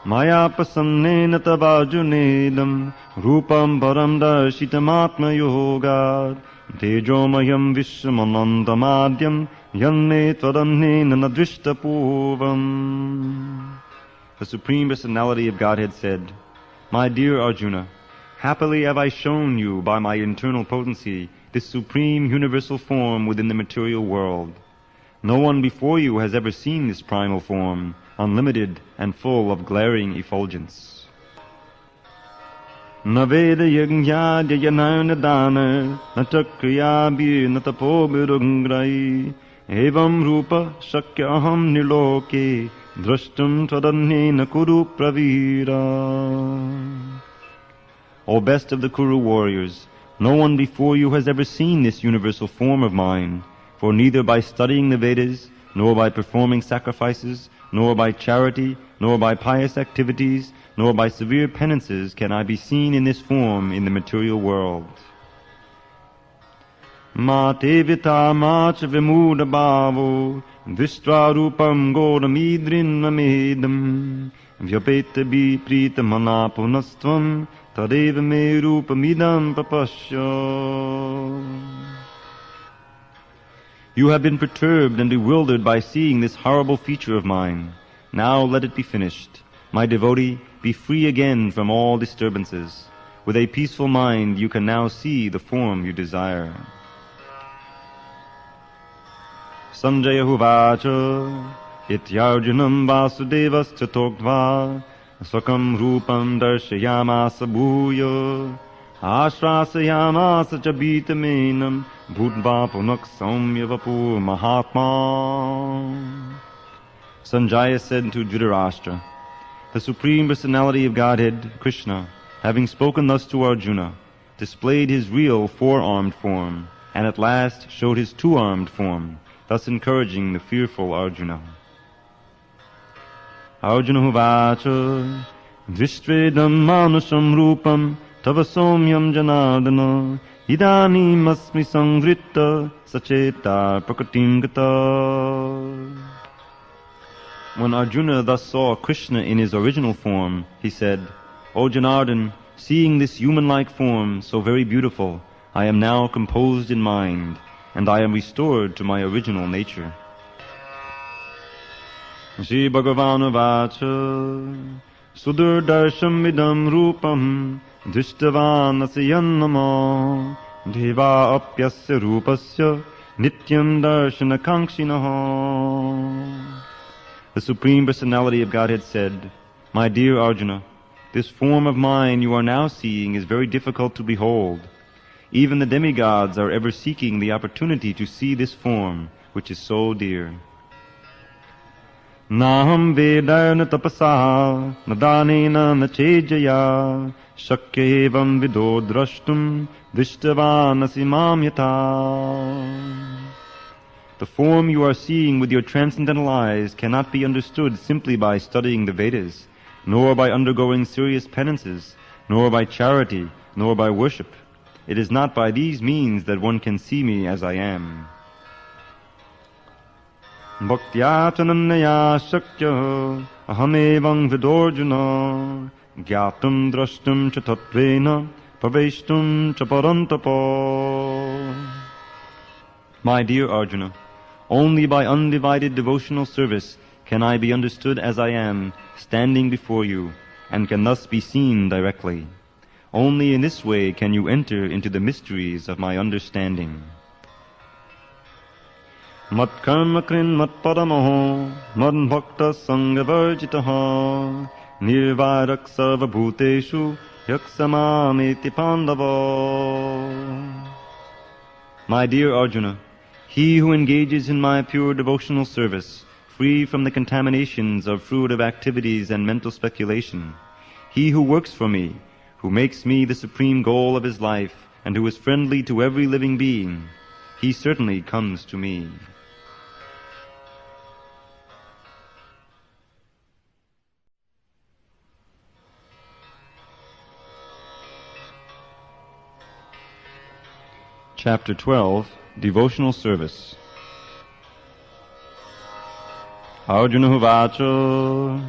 Maya pasannena tavajunedam Rupam param darshitamatma yoga Tejomayam vishwamanantamadhyam Yanne tvadanena nadvishtapurvam. The Supreme Personality of Godhead said, My dear Arjuna, happily have I shown you by my internal potency this supreme universal form within the material world. No one before you has ever seen this primal form, unlimited and full of glaring effulgence. Na veda yajna dhyana dana na chakriyabhi na tapobirungrai evam rupa shakyaham niloke drashtum tvadanena kuru pravira. O best of the Kuru warriors, no one before you has ever seen this universal form of mine, for neither by studying the Vedas, nor by performing sacrifices, nor by charity, nor by pious activities, nor by severe penances can I be seen in this form in the material world. Ma te vita ma cha vimuda bhavo Vishtra rupam godamidrin namedam Vyapeta bi prita manapunastvam Tadeva me rupamidam papasya. You have been perturbed and bewildered by seeing this horrible feature of mine. Now let it be finished. My devotee, be free again from all disturbances. With a peaceful mind you can now see the form you desire. Sanjaya Huvacha Ityarjunam Vasudevascha Tokdva Swakam Rupam Darshayamasa Bhuya Ashrasayamasa cha bitamenam bhutva punak saumya vapur mahatma. Sanjaya said to Dhritarashtra, the Supreme Personality of Godhead, Krishna, having spoken thus to Arjuna, displayed his real four-armed form, and at last showed his two-armed form, thus encouraging the fearful Arjuna. Arjuna Huvacha Vishtvedam Manusam Rupam Tava Somyam Janardana Idanim Asmi Sangritta Sacheta Prakatingata. When Arjuna thus saw Krishna in his original form, he said, O Janardana, seeing this human-like form so very beautiful, I am now composed in mind, and I am restored to my original nature. Shri Bhagavan Vacha Sudurdarsham Vidam Rupam Drishtavan Asyanama Deva Apyasya Rupasya Nityam Darshana Kankshinaha. The Supreme Personality of Godhead said, My dear Arjuna, this form of mine you are now seeing is very difficult to behold. Even the demigods are ever seeking the opportunity to see this form, which is so dear. Naham vedayana tapasa nadanena nachejaya shakya evam vido drashtum vishtavanasi mam yata. The form you are seeing with your transcendental eyes cannot be understood simply by studying the Vedas, nor by undergoing serious penances, nor by charity, nor by worship. It is not by these means that one can see me as I am. Bhaktya chanannaya shakya ahamevang vidorjuna gyatum drashtum cha tattvena paveshtum cha parantapa. My dear Arjuna, only by undivided devotional service can I be understood as I am, standing before you, and can thus be seen directly. Only in this way can you enter into the mysteries of my understanding. Mat karma krin mat paramaho mad bhakta sangavarjitaha nirvairak sarva bhuteshu yaksamameti pandava. My dear Arjuna, he who engages in my pure devotional service, free from the contaminations of fruitive activities and mental speculation, he who works for me, who makes me the supreme goal of his life, and who is friendly to every living being, he certainly comes to me. Chapter 12, Devotional Service. Arjuna Huvacha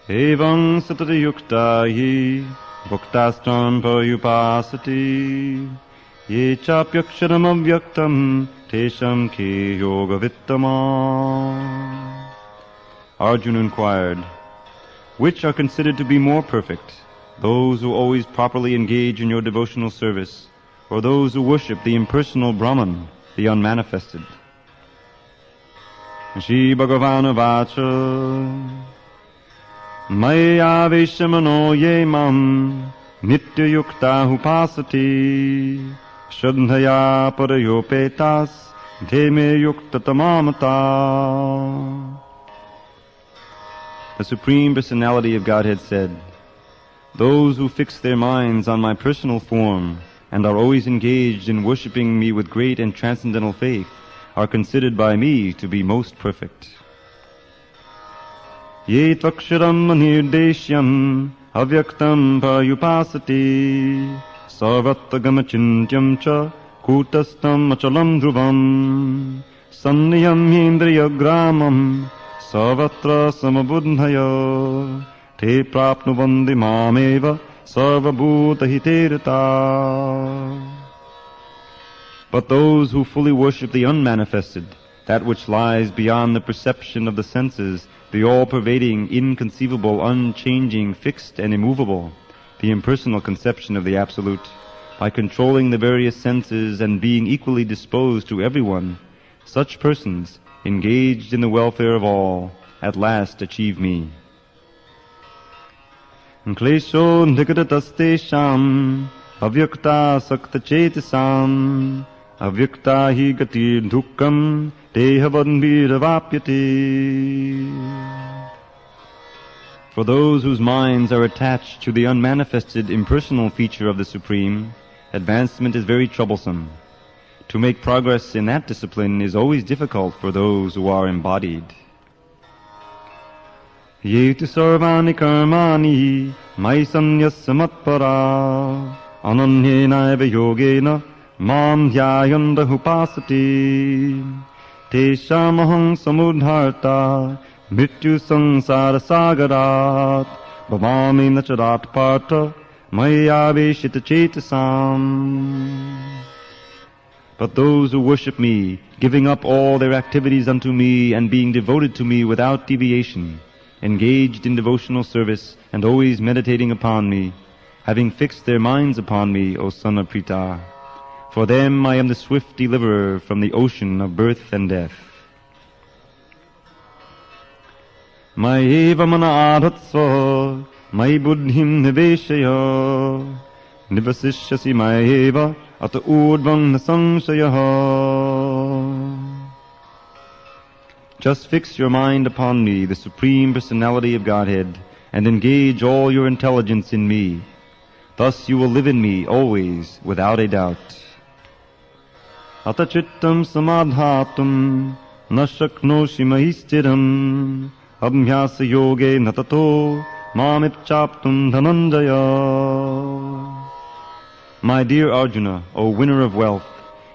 Evam satati yukta hi bhaktastam payupasati ye chapyaksharam avyaktam tesham ki yoga vittama. Arjuna inquired, which are considered to be more perfect, those who always properly engage in your devotional service, or those who worship the impersonal Brahman, the unmanifested? Shri Bhagavan Vacha Maya Veshamano Ye Mam Nitya Yukta Upasati Shraddhaya Parayopetas Dheme Yukta Tamamata. The Supreme Personality of Godhead said, those who fix their minds on my personal form and are always engaged in worshipping me with great and transcendental faith are considered by me to be most perfect. Ye tvaksharam anirdeshyam avyaktam payupasati sarvattagamacintyam cha kutastam achalam dhruvam sanniyam indriyagramam sarvatra samabudhaya te prapnuvandi mameva sarvabhuta hiterata. But those who fully worship the unmanifested, that which lies beyond the perception of the senses, the all-pervading, inconceivable, unchanging, fixed and immovable, the impersonal conception of the Absolute, by controlling the various senses and being equally disposed to everyone, such persons, engaged in the welfare of all, at last achieve me. Klesho nikatastesham avyakta sakta chetasam, avyakta hi gatir dukkam, dehavadviravapyate. For those whose minds are attached to the unmanifested impersonal feature of the Supreme, advancement is very troublesome. To make progress in that discipline is always difficult for those who are embodied. Yeti sarvani karmani mai sanyasya matpara ananyena eva yogena mam dhyayanda upasati teshamaham samudharta mrityu sansara sagarat bhavami nacharat parta mayaveshita chetasam. But those who worship me, giving up all their activities unto me and being devoted to me without deviation, engaged in devotional service and always meditating upon me, having fixed their minds upon me, O son of Pritha, for them I am the swift deliverer from the ocean of birth and death. Mayeva mana adhatsva, may buddhim niveshaya, nivasishyasi mayeva, ata urdvam nasamshayaha. Just fix your mind upon me, the Supreme Personality of Godhead, and engage all your intelligence in me. Thus you will live in me always, without a doubt. Ata chittam samadhatum nashaknoshi mahistiram abhyasa yoge natato mamipchaptum dhananjaya. My dear Arjuna, O winner of wealth,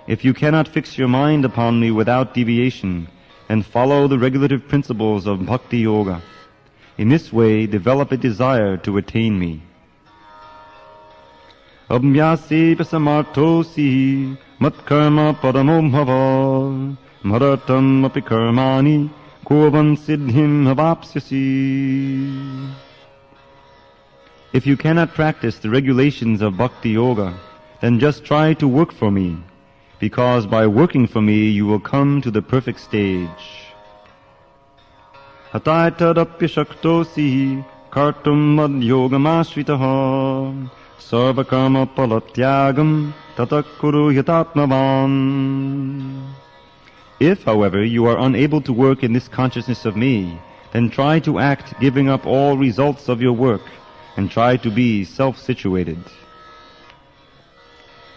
if you cannot fix your mind upon me without deviation, and follow the regulative principles of Bhakti Yoga, in this way develop a desire to attain me. Abhyase pasamartosi matkarma paramom bhava maratam api karmani kovan siddhim avapsyasi. If you cannot practice the regulations of Bhakti Yoga, then just try to work for me, because by working for me you will come to the perfect stage. Hataitadapya shaktosi kartum mad yogamashritaha sarvakarma palatyagam tatakuru yatatmavan. If, however, you are unable to work in this consciousness of me, then try to act giving up all results of your work, and try to be self-situated.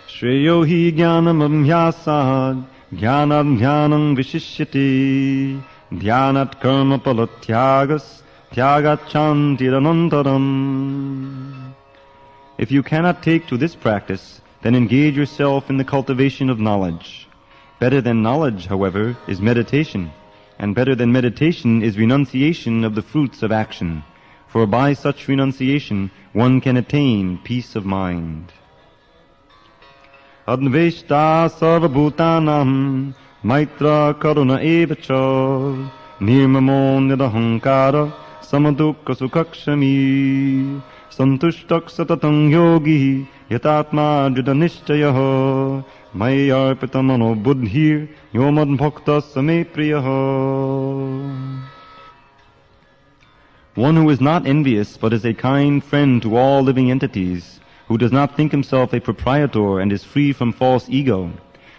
Shreyo hi jnanam abhyasad jnanam jnanam vishishyati dhyanat karma palatyagas tyagachantiranantaram. If you cannot take to this practice, then engage yourself in the cultivation of knowledge. Better than knowledge, however, is meditation, and better than meditation is renunciation of the fruits of action. For by such renunciation one can attain peace of mind. Adveshta sarvabhutanam maitra karuna evacha nirmamo nidahankara samadukka sukhakshami santushtak satatam yogi yatatma jidhanishchayaha mayarpita mano buddhir yomad bhakta same priyaha. One who is not envious but is a kind friend to all living entities, who does not think himself a proprietor and is free from false ego,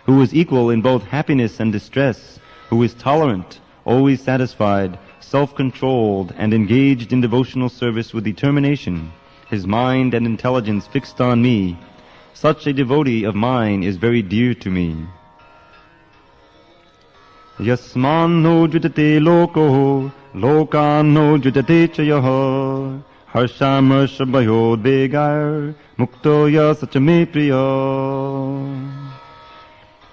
who is equal in both happiness and distress, who is tolerant, always satisfied, self-controlled, and engaged in devotional service with determination, his mind and intelligence fixed on me, such a devotee of mine is very dear to me. Yasman no judate loko lokan no judate chayaha harshamarsh bhayodegar muktoya sachame priya.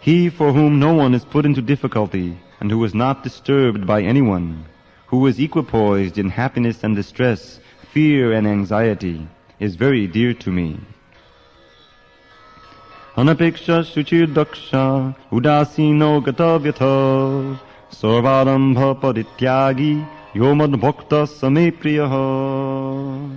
He for whom no one is put into difficulty and who is not disturbed by anyone, who is equipoised in happiness and distress, fear and anxiety, is very dear to me. Anapeksha shuchir daksha udasino gatavyatha sarvarambha parityagi yomad bhakta same priyaha.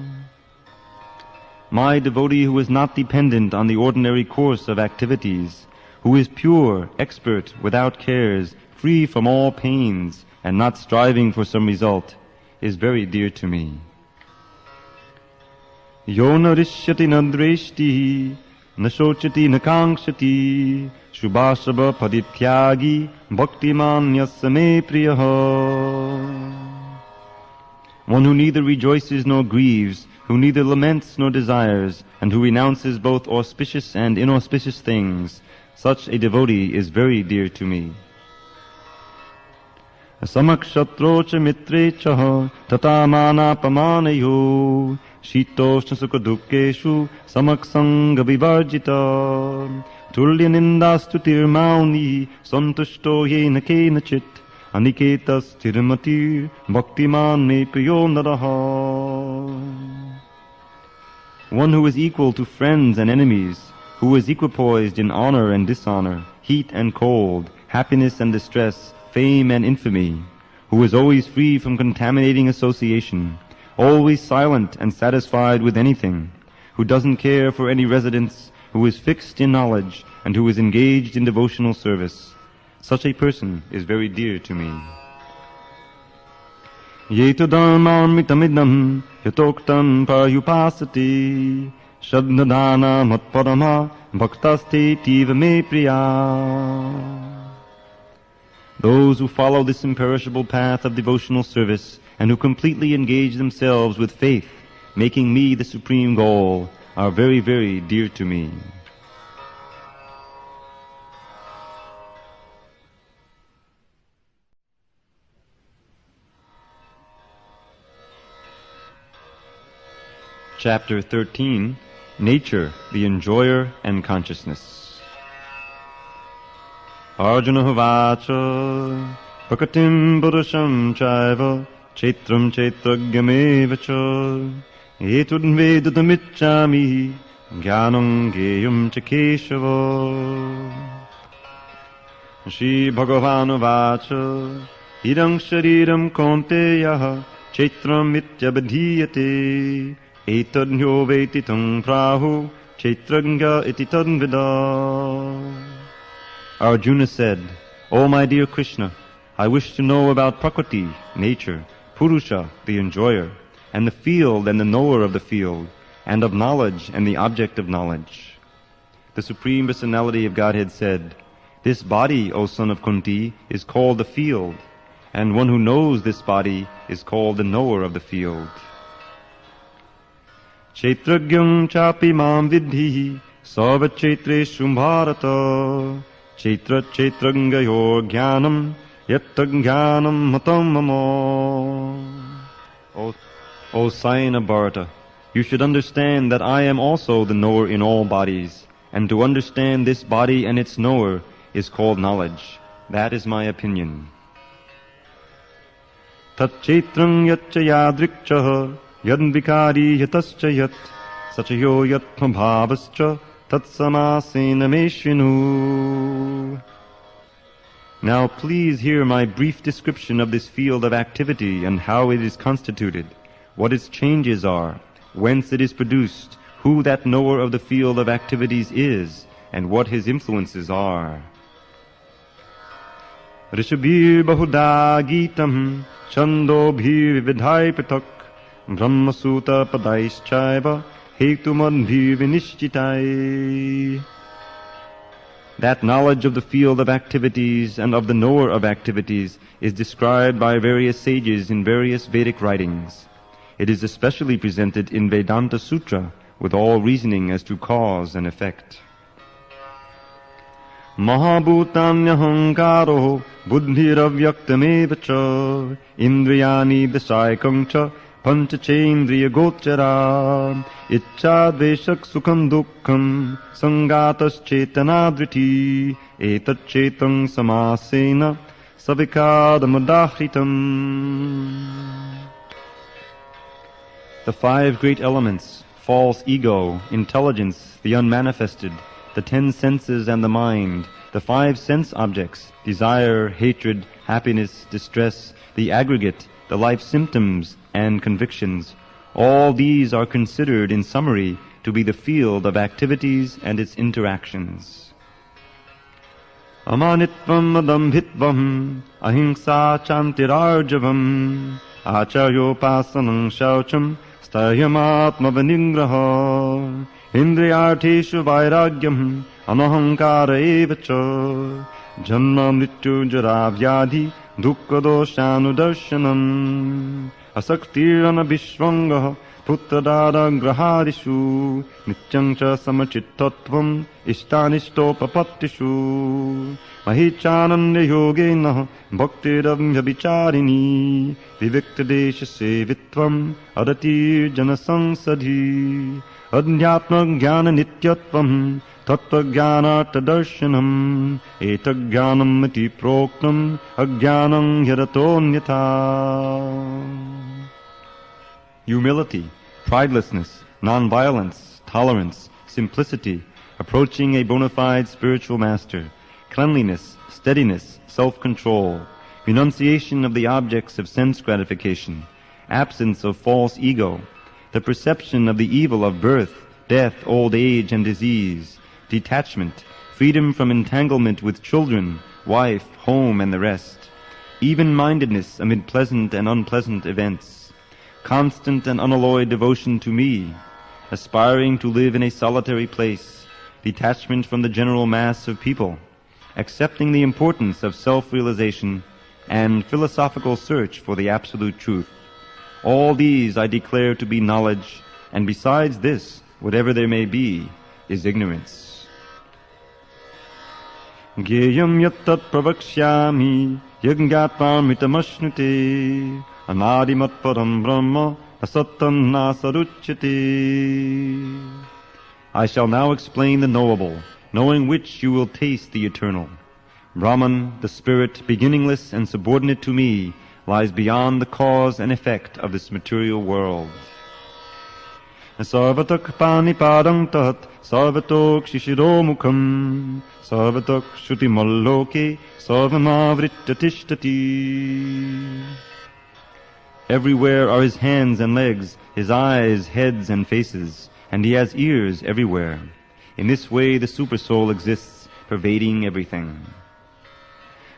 My devotee who is not dependent on the ordinary course of activities, who is pure, expert, without cares, free from all pains, and not striving for some result, is very dear to me. Yonarishyati nadreshti Nashochati nakangshati Shubhashabha padithyagi Bhaktiman yasame priyaha. One who neither rejoices nor grieves, who neither laments nor desires, and who renounces both auspicious and inauspicious things, such a devotee is very dear to me. Samakshatro cha mitre cha tata manapamanayo shitoshna sukha dukkeshu samaksanga vivarjita tulya nindastutir mauni santushto yena kenachit aniketas tirmatir bhaktiman me priyo naraha. One who is equal to friends and enemies, who is equipoised in honor and dishonor, heat and cold, happiness and distress, fame and infamy, who is always free from contaminating association, always silent and satisfied with anything, who doesn't care for any residence, who is fixed in knowledge, and who is engaged in devotional service. Such a person is very dear to me. Yetu dharmamitamidam yatoktam payupasati shadnadana matparama bhaktaste tiva me priya. Those who follow this imperishable path of devotional service and who completely engage themselves with faith, making me the supreme goal, are very, very dear to me. Chapter 13, Nature, the Enjoyer and Consciousness. Arjuna Havacha Prakatim Purusham Chaiva Chaitram Chaitragyameva Cha Etudvedutamichami Jnanam Geyam Chakeshava. Shri Bhagavan Havacha Idam Shariram Kaunteya Chaitram Ityabadhiyate Etadnyo Vetitam Prahu Chaitranga iti tadvida. Arjuna said, O my dear Krishna, I wish to know about Prakriti, nature, Purusha, the enjoyer, and the field and the knower of the field, and of knowledge and the object of knowledge. The Supreme Personality of Godhead said, This body, O son of Kunti, is called the field, and one who knows this body is called the knower of the field. Chaitragyam chapi mam vidhi sarva chaitreshu bharata Chaitra chaitrangayor jnanam yattagyanam matam mamo. O Sayana Bharata, you should understand that I am also the knower in all bodies, and to understand this body and its knower is called knowledge. That is my opinion. Tat chaitrang yatcha yadrikcha yad vikari yatascha yat sachayo yat bhavascha tat samasena meshvinu. Now please hear my brief description of this field of activity and how it is constituted, what its changes are, whence it is produced, who that knower of the field of activities is, and what his influences are. Rishabhir bahuda gitam chandobhir vidhai patak brahmasuta padaischaiva hetumadbhir vinishchitai. That knowledge of the field of activities and of the knower of activities is described by various sages in various Vedic writings. It is especially presented in Vedanta Sutra with all reasoning as to cause and effect. Mahabhutanyahankaro buddhiravyaktameva cha indriyani dasaikam cha pancachendriya gochara ichchadveshak sukham dukkham sangatas chetanadriti etat chetang samasena savikadamadahritam. The five great elements, false ego, intelligence, the unmanifested, the 10 senses and the mind, the 5 sense objects, desire, hatred, happiness, distress, the aggregate, the life symptoms, and convictions, all these are considered in summary to be the field of activities and its interactions. Amanitvam adambhitvam ahimsa chantirarjavam acharyopasanam shaucham Stahyam vinigraha Indriyartheshu vairagyam Anahankara evacha Janma mrityu jara vyadhi Dukkha doshanudarshanam Asaktirana vishvangah Puttadada grahadishu Nityam cha samachittatvam Ishtanishtopapatishu Mahichananda yogena Bhaktiravya vicharini Viviktadesha sevitvam Adatir janasansadhi Adhyatma jnana nityatvam Tattva jnanartha darshanam Eta jnanam iti proktam Ajnanam yaratonyatha. Humility, pridelessness, non-violence, tolerance, simplicity, approaching a bona fide spiritual master, cleanliness, steadiness, self-control, renunciation of the objects of sense gratification, absence of false ego, the perception of the evil of birth, death, old age, and disease, detachment, freedom from entanglement with children, wife, home, and the rest, even-mindedness amid pleasant and unpleasant events, constant and unalloyed devotion to me, aspiring to live in a solitary place, detachment from the general mass of people, accepting the importance of self-realization, and philosophical search for the absolute truth. All these I declare to be knowledge, and besides this, whatever there may be, is ignorance. Gyeyam yattat pravakshyami yajñatvam Anadimat param brahma asattam nasaruchyate. I shall now explain the knowable, knowing which you will taste the eternal. Brahman, the spirit, beginningless and subordinate to me, lies beyond the cause and effect of this material world. Sarvatak panipadam tat sarvatok shishiro mukham sarvatak shrutimaloke sarvamavrityatishtati. Everywhere are his hands and legs, his eyes, heads, and faces, and he has ears everywhere. In this way the Supersoul exists, pervading everything.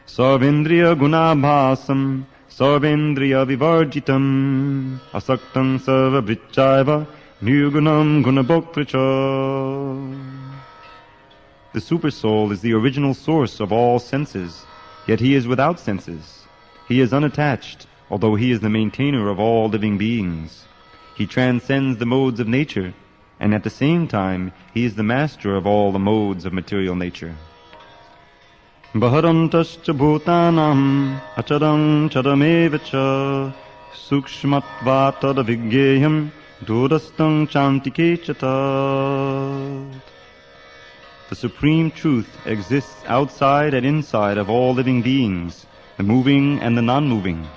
Sarvendriya gunabhasam, sarvendriya vivarjitam, asaktam sarva vrichaiva, nirgunam gunabhoktracha. The Supersoul is the original source of all senses, yet he is without senses. He is unattached, although he is the maintainer of all living beings. He transcends the modes of nature, and at the same time he is the master of all the modes of material nature. Baharantascha bhutanam acharam charamevacha sukshmatva tadavigyeyam durastam chantikechata. The Supreme Truth exists outside and inside of all living beings, the moving and the non-moving.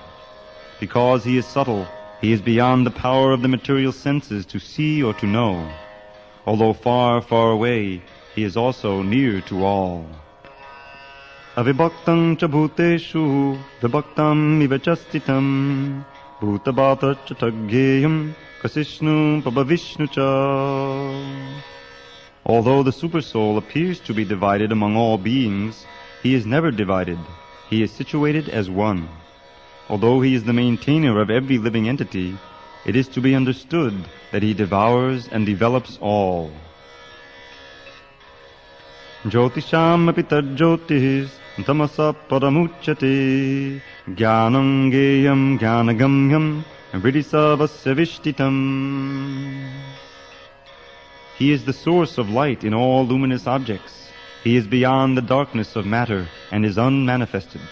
Because he is subtle, he is beyond the power of the material senses to see or to know. Although far, far away, he is also near to all. Avibhaktam cha bhuteshu vibhaktam ivachastitam bhutabhata cha tagyeyam kasishnu pabhavishnu cha. Although the Supersoul appears to be divided among all beings, he is never divided. He is situated as one. Although he is the maintainer of every living entity, it is to be understood that he devours and develops all. Jyotisham api tajyotis tamasa paramuchyate jnanam geyam jnanagamyam vidisavasya vishtitam. He is the source of light in all luminous objects. He is beyond the darkness of matter and is unmanifested.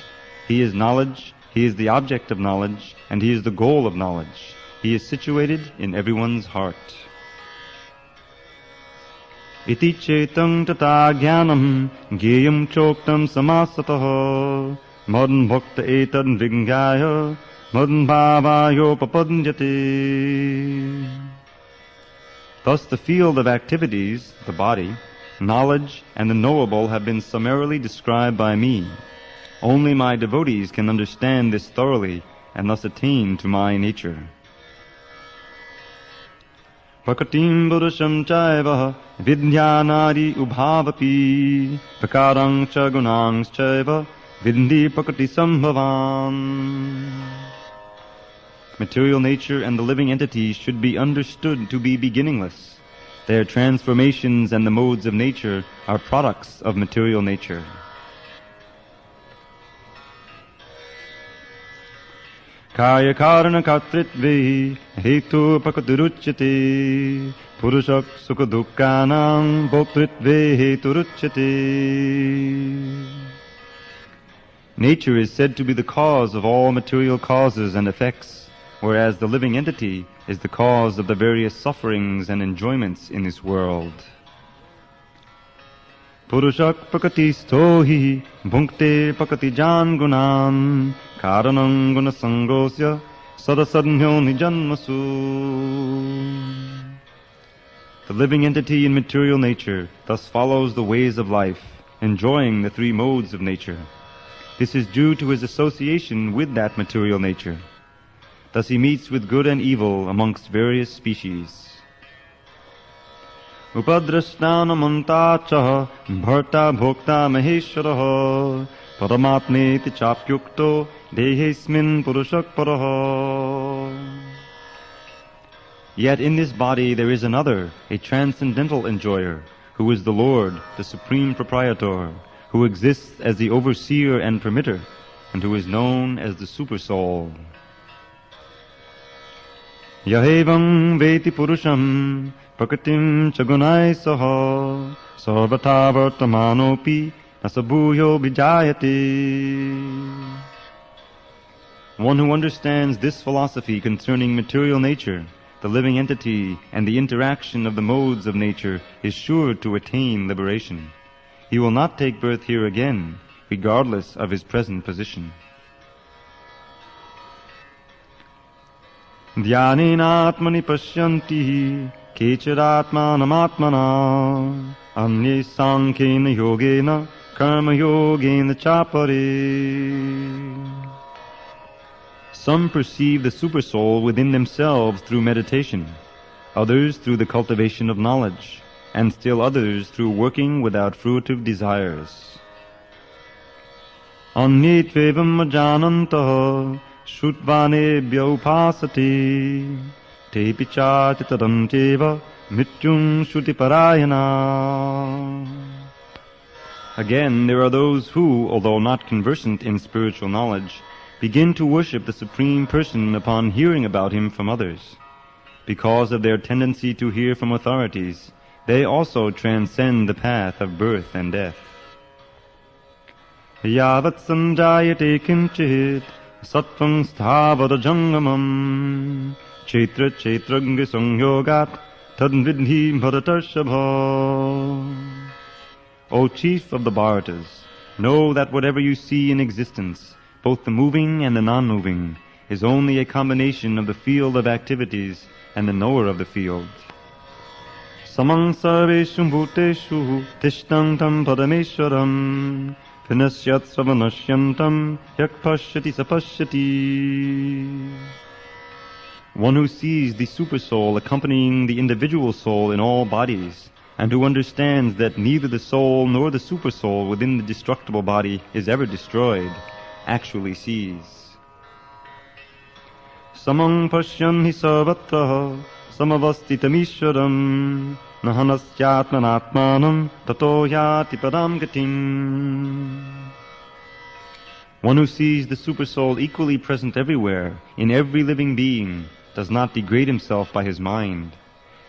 He is knowledge, he is the object of knowledge, and he is the goal of knowledge. He is situated in everyone's heart. Iti chetam tata jnanam gyeyam choktam samasataha madn bhakta etad vringyaya madn bhavayo papadyate. Thus the field of activities, the body, knowledge, and the knowable have been summarily described by me. Only my devotees can understand this thoroughly and thus attain to my nature. Prakatim purusham chaiva vidyanadi ubhavapi prakarang cha gunang chaiva vindi prakati sambhavam. Material nature and the living entities should be understood to be beginningless. Their transformations and the modes of nature are products of material nature. Kaya karana katritve hetu pakatiruchyate purushak sukha dukkhanam bhoktritve heturuchyate. Nature is said to be the cause of all material causes and effects, whereas the living entity is the cause of the various sufferings and enjoyments in this world. Purushak pakatisto hi bhunkte pakati jan gunam karanam guna sangosya sadasadnyo nijanmasu. The living entity in material nature thus follows the ways of life, enjoying the three modes of nature. This is due to his association with that material nature. Thus he meets with good and evil amongst various species. Upadrasthanamantacha bharta bhokta maheshwaraha paramatmeti chapyukto dehesmin purushak paraha. Yet in this body there is another, a transcendental enjoyer, who is the Lord, the Supreme Proprietor, who exists as the overseer and permitter, and who is known as the Supersoul. Yahevam veti purusham Prakatim chagunai saha sarvata vartamanopi nasabhuyo vijayate. One who understands this philosophy concerning material nature, the living entity, and the interaction of the modes of nature is sure to attain liberation. He will not take birth here again, regardless of his present position. Dhyanena atmani pashyanti Kechiratmanam Anye Sankhena Yogena Karma Yogena Chapare. Some perceive the Supersoul within themselves through meditation, others through the cultivation of knowledge, and still others through working without fruitive desires. Anye tvevam ajanantah Shutvane upasati Te pichati tadam teva mityum shuti parayana. Again, there are those who, although not conversant in spiritual knowledge, begin to worship the Supreme Person upon hearing about Him from others. Because of their tendency to hear from authorities, they also transcend the path of birth and death. Yavat sanjayate kinchit sattvam sthavara jangamam Chetra chetranga sangyogat tadvidhi bharatarshabha. O chief of the Bharatas, know that whatever you see in existence, both the moving and the non-moving, is only a combination of the field of activities and the knower of the field. Samang sarveshu bhuteshu tishtantam parameshwaram Pinasyat savanashyantam yak pashyati sapashyati. One who sees the Supersoul accompanying the individual soul in all bodies, and who understands that neither the soul nor the Supersoul within the destructible body is ever destroyed, actually sees. Samang pashyan hi sarvatra samavasthitamishwaram nahanasyatmanatmanam tato yati padam gatim. One who sees the Supersoul equally present everywhere, in every living being, does not degrade himself by his mind.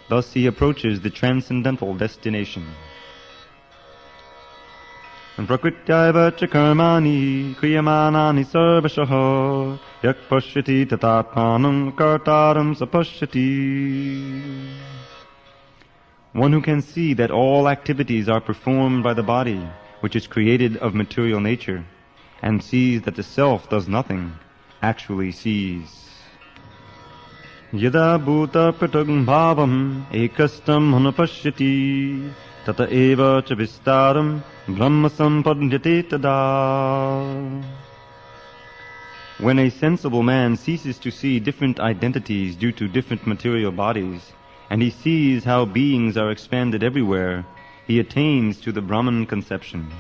Thus he approaches the transcendental destination. Prakriti-eva cha karmani kriyamanani sarvashaha yak pashyati tatatmanam kartaram sapashyati. One who can see that all activities are performed by the body, which is created of material nature, and sees that the self does nothing, actually sees. Yada bhuta pratag bhavam ekastam hanupashyati tata eva cha vistaram brahma sampadhyate tada. When a sensible man ceases to see different identities due to different material bodies, and he sees how beings are expanded everywhere, he attains to the Brahman conception.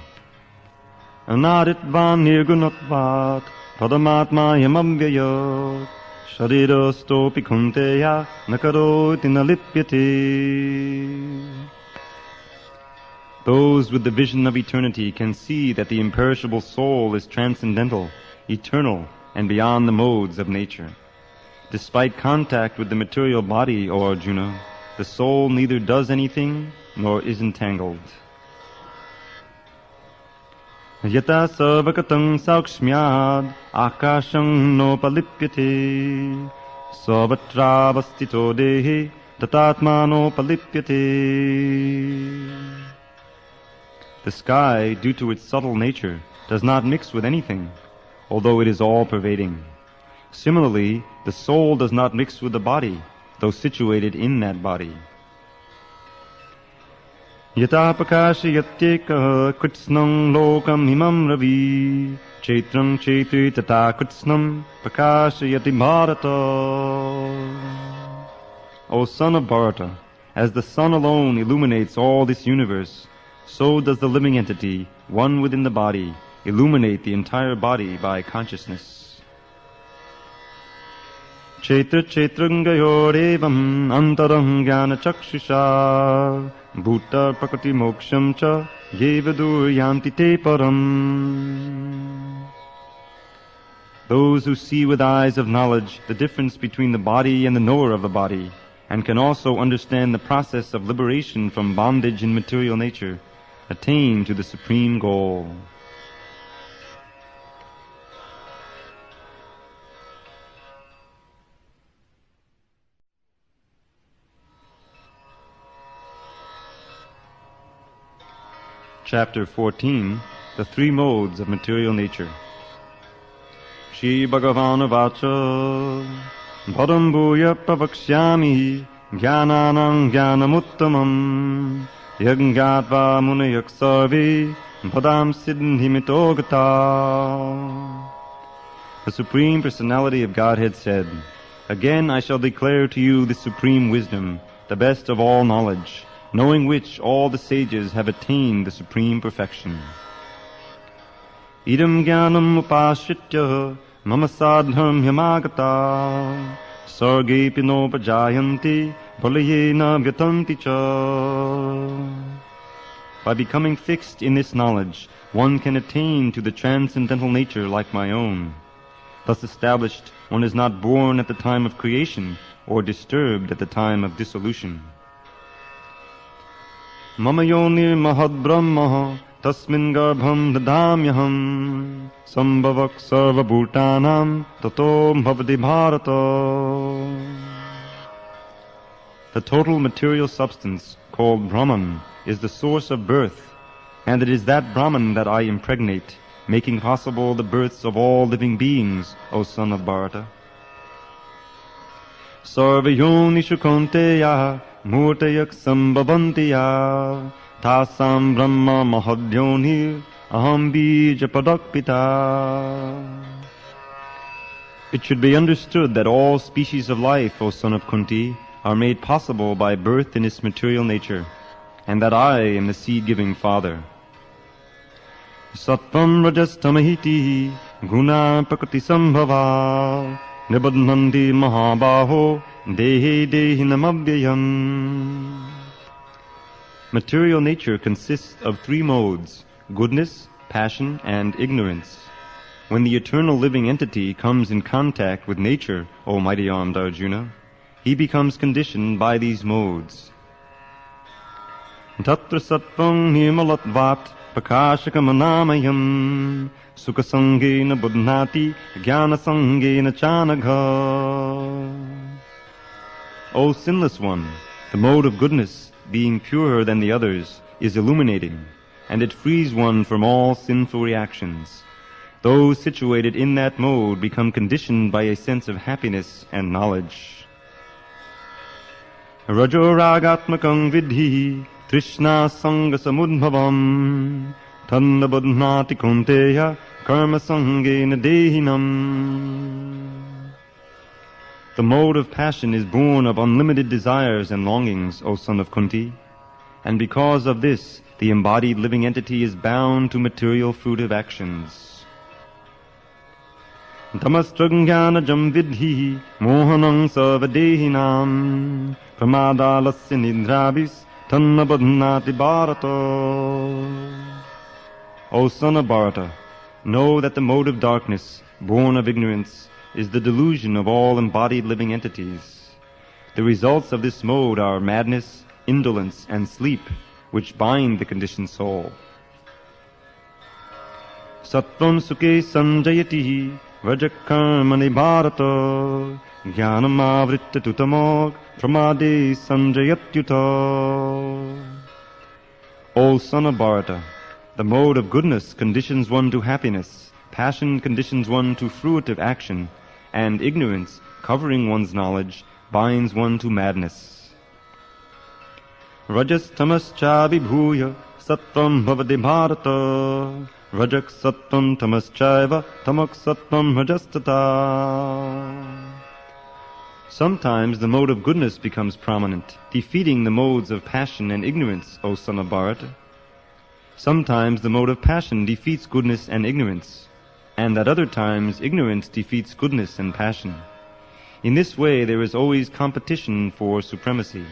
Anaditvan nirgunatvat padamatma yamamvyayat Sharirostopi kunteya nakaroti nalipyate. Those with the vision of eternity can see that the imperishable soul is transcendental, eternal, and beyond the modes of nature. Despite contact with the material body, O Arjuna, the soul neither does anything nor is entangled. Yata sarvakatang saukshmyad akashang nopalipyate sarvatravastito dehe tatatmano palipyate. The sky, due to its subtle nature, does not mix with anything, although it is all-pervading. Similarly, the soul does not mix with the body, though situated in that body. Yata prakashayatyeka kritsnam lokam imam ravi chaitram chaitri tata kritsnam prakashayati bharata. O son of Bharata, as the sun alone illuminates all this universe, so does the living entity, one within the body, illuminate the entire body by consciousness. Chaitra chaitrangayorevam antaram jnana chakshusha bhuta prakriti moksham cha yevadur yanti te param. Those who see with eyes of knowledge the difference between the body and the knower of the body, and can also understand the process of liberation from bondage in material nature, attain to the supreme goal. Chapter 14, The Three Modes of Material Nature. Shri Bhagavan Vacha Bhadam Bhuya Pravakshyami Jnananam Jnanamuttamam Yajñatva Munayak Sarve Bhadam Siddhimito Gata. The Supreme Personality of Godhead said, Again I shall declare to you the supreme wisdom, the best of all knowledge, knowing which all the sages have attained the supreme perfection. Idam jnanam upashritya mama sadham yamagata sarge pinopajayanti palayena vyatanti cha. By becoming fixed in this knowledge, one can attain to the transcendental nature like my own. Thus established, one is not born at the time of creation or disturbed at the time of dissolution. Mama yonir mahad brahma tasmin garbham dadamyaham sambhavak sarva bhutanam tato bhavati bharata. The total material substance, called Brahman, is the source of birth, and it is that Brahman that I impregnate, making possible the births of all living beings, O son of Bharata. Sarva yonishu kaunteya murtayak sambhavantiya tasam brahma mahadyonir aham bija padakpita. It should be understood that all species of life, O son of Kunti, are made possible by birth in its material nature, and that I am the seed-giving father. Sattvam rajas tamahiti guna prakriti sambhava nibadhanti mahabaho dehe dehinam abhyayam. Material nature consists of three modes: goodness, passion, and ignorance. When the eternal living entity comes in contact with nature, O mighty armed Arjuna, he becomes conditioned by these modes. Tatra sattvam nirmalatvat prakashakamanayam sukasangena buddhati jnanasangena chanagha. O sinless one, the mode of goodness, being purer than the others, is illuminating, and it frees one from all sinful reactions. Those situated in that mode become conditioned by a sense of happiness and knowledge. Rajo ragatmakam vidhi trishna sanga samudbhavam tanna buddhnati kunteya karma sangena dehinam. The mode of passion is born of unlimited desires and longings, O son of Kunti, and because of this, the embodied living entity is bound to material fruitive actions. Tamastra-jnanajam vidhi mohanam sarvadehinam pramadalasya nidrabis tannabadhnati bharata. O son of Bharata, know that the mode of darkness, born of ignorance, is the delusion of all embodied living entities. The results of this mode are madness, indolence, and sleep, which bind the conditioned soul. Sattvam sukhe sanjayati vrajakarmani bharata jnanam avritta tutamog pramade sanjayatyuta. O son of Bharata, the mode of goodness conditions one to happiness, passion conditions one to fruitive action, and ignorance, covering one's knowledge, binds one to madness. Rajas tamascha vibhuya sattvam bhavati bharata rajak sattvam tamaschaiva tamak sattvam rajastata. Sometimes the mode of goodness becomes prominent, defeating the modes of passion and ignorance, O son of Bharata. Sometimes the mode of passion defeats goodness and ignorance, and at other times ignorance defeats goodness and passion. In this way there is always competition for supremacy.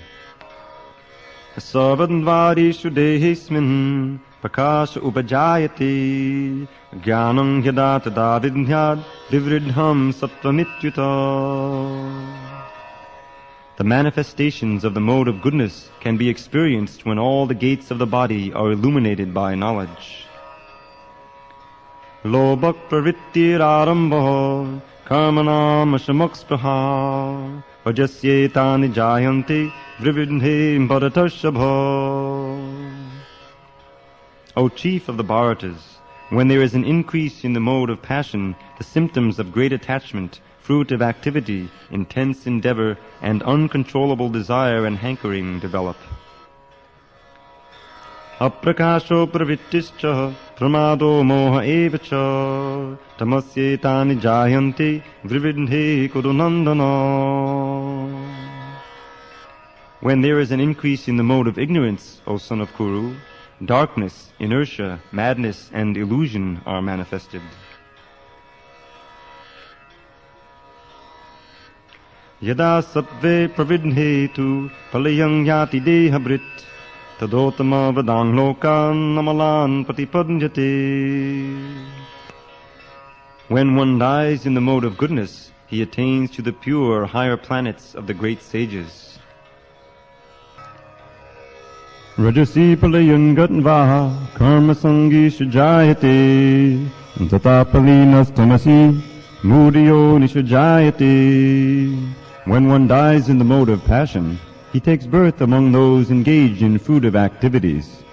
Sarvadvarishu dehesmin prakasha upajayate jnanam yada tada vidhyad vivridham sattvamityuta. The manifestations of the mode of goodness can be experienced when all the gates of the body are illuminated by knowledge. Lobak pravrittir arambha karmanam ashamokspraha vajasyetani jayante vrividhe bharatashabha. O chief of the Bharatas, when there is an increase in the mode of passion, the symptoms of great attachment, fruit of activity, intense endeavor, and uncontrollable desire and hankering develop. Aprakasho pravittischa pramado moha evacha tamasyetani jayante vrividhe kurunandana. When there is an increase in the mode of ignorance, O son of Kuru, darkness, inertia, madness, and illusion are manifested. Yada sattve pravidhetu palayang yati dehabrit tadotama vadang lokan namalan patipadyate. When one dies in the mode of goodness, he attains to the pure, higher planets of the great sages. Rajasi palayang gatva karma sangi shujayate tatapalinas tamasi muriyo nishujayate. When one dies in the mode of passion, he takes birth among those engaged in fruitive activities.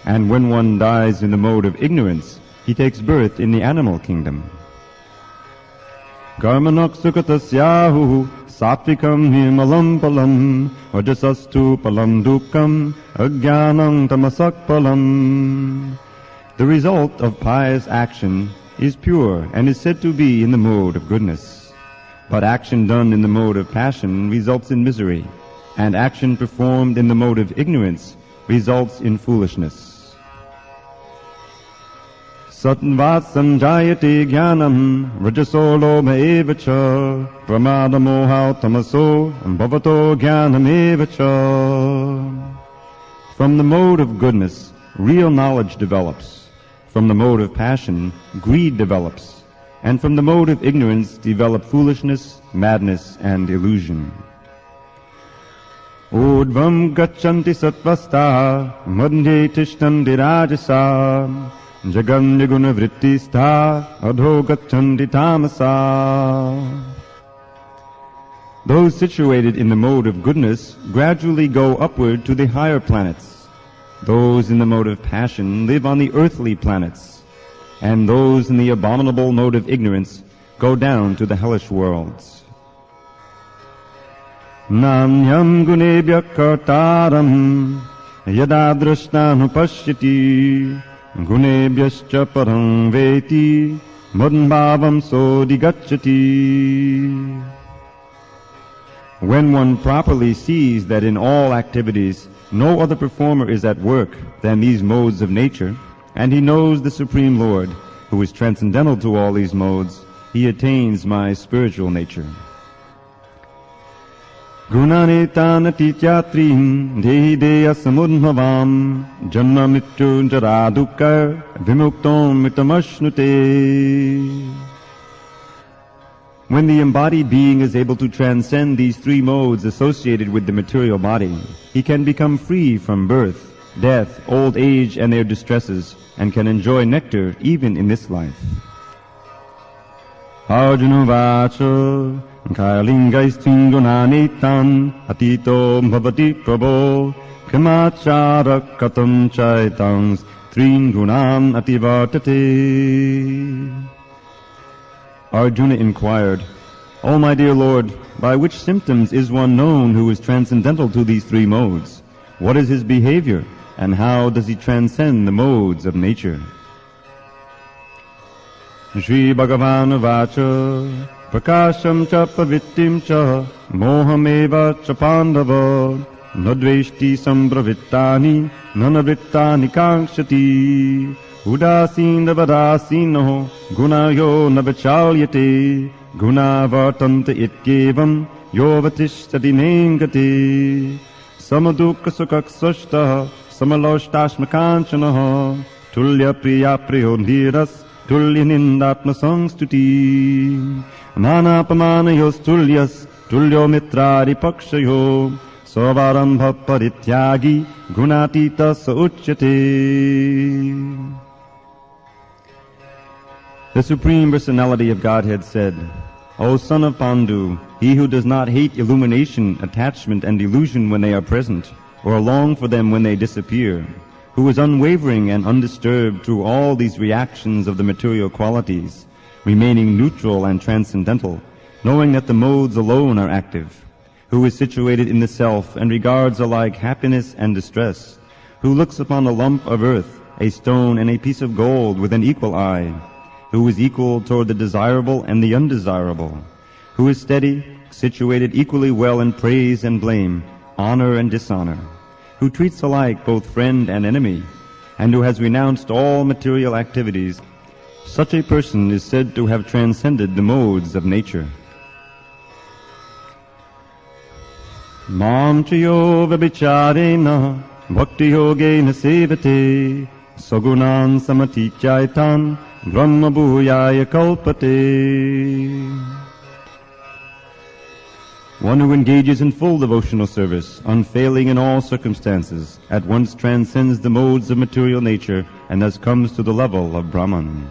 And when one dies in the mode of ignorance, he takes birth in the animal kingdom. Garmanak sukatasyahu satvikam himalam palam vajasastu palam dukam ajnanam tamasak palam. The result of pious action is pure and is said to be in the mode of goodness. But action done in the mode of passion results in misery, and action performed in the mode of ignorance results in foolishness. Sattvat sanjayate jnanam rajaso lobha evacha pramada moha tamaso bhavato jnanam evacha. From the mode of goodness, real knowledge develops. From the mode of passion, greed develops. And from the mode of ignorance develop foolishness, madness, and illusion. Udvam gachanti sattvasta madhye tishtanti rajasa jagam niguna vrittistha adho gachanti tamasa. Those situated in the mode of goodness gradually go upward to the higher planets. Those in the mode of passion live on the earthly planets. And those in the abominable mode of ignorance go down to the hellish worlds. Nanyam gunebhya kartaram yada drashtanupashyati gunebhyascha param veti madbhavam sodigacchati. When one properly sees that in all activities no other performer is at work than these modes of nature, and he knows the Supreme Lord, who is transcendental to all these modes, he attains my spiritual nature. Gunanetana tityatrim dehi deya samudbhavam janma mityu jara dukkha vimuktam mitamashnute. When the embodied being is able to transcend these three modes associated with the material body, he can become free from birth, death, old age, and their distresses, and can enjoy nectar even in this life. Arjuna vacha kailingaistu gunanitan atito bhavati prabho kamachara katam chaitans trin gunam ativartate. Arjuna inquired, O my dear Lord, by which symptoms is one known who is transcendental to these three modes? What is his behavior, and how does he transcend the modes of nature? Shri Bhagavan vacha prakasham cha pavittim cha mohameva cha pandava nadveshti sambravittani nanavrittani kankshati udasinda vadasino gunayo navachalyate gunavartanta ityevam yovatishtati nengate samadukha sukaksashta samaloshtasmakanchanaha tulya priya priyo dhiras tulya nindatma sangstuti manapamanayos tulyas tulyo mitrari pakshayo savarambha parityagi gunatita sa uchyate. The Supreme Personality of Godhead said, O son of Pandu, he who does not hate illumination, attachment, and illusion when they are present, or long for them when they disappear, who is unwavering and undisturbed through all these reactions of the material qualities, remaining neutral and transcendental, knowing that the modes alone are active, who is situated in the self and regards alike happiness and distress, who looks upon a lump of earth, a stone, and a piece of gold with an equal eye, who is equal toward the desirable and the undesirable, who is steady, situated equally well in praise and blame, honor and dishonor, who treats alike both friend and enemy, and who has renounced all material activities, such a person is said to have transcended the modes of nature. Mam chayo vabhicharena bhakti yogena sevate sagunan samatichaitan brahma bhuyaya kalpate. One who engages in full devotional service, unfailing in all circumstances, at once transcends the modes of material nature and thus comes to the level of Brahman.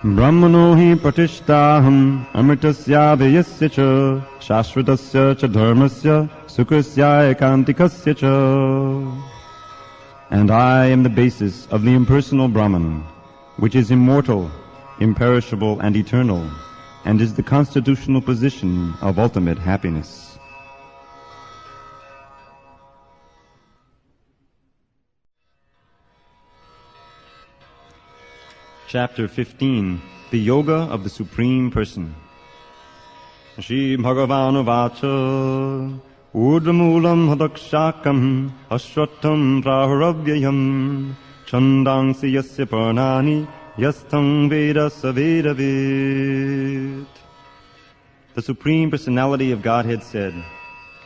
Brahmano hi pratishtaham amritasya vyasya cha shashvatasya cha dharmasya sukhasya ekantikasya cha. And I am the basis of the impersonal Brahman, which is immortal, imperishable, and eternal, and is the constitutional position of ultimate happiness. Chapter 15. The Yoga of the Supreme Person. Shri Bhagavan Vacha Udramulam hadakshakam ashwatam prahuravyayam chandangsi yasya parnani yastham veda saveda vid. The Supreme Personality of Godhead said,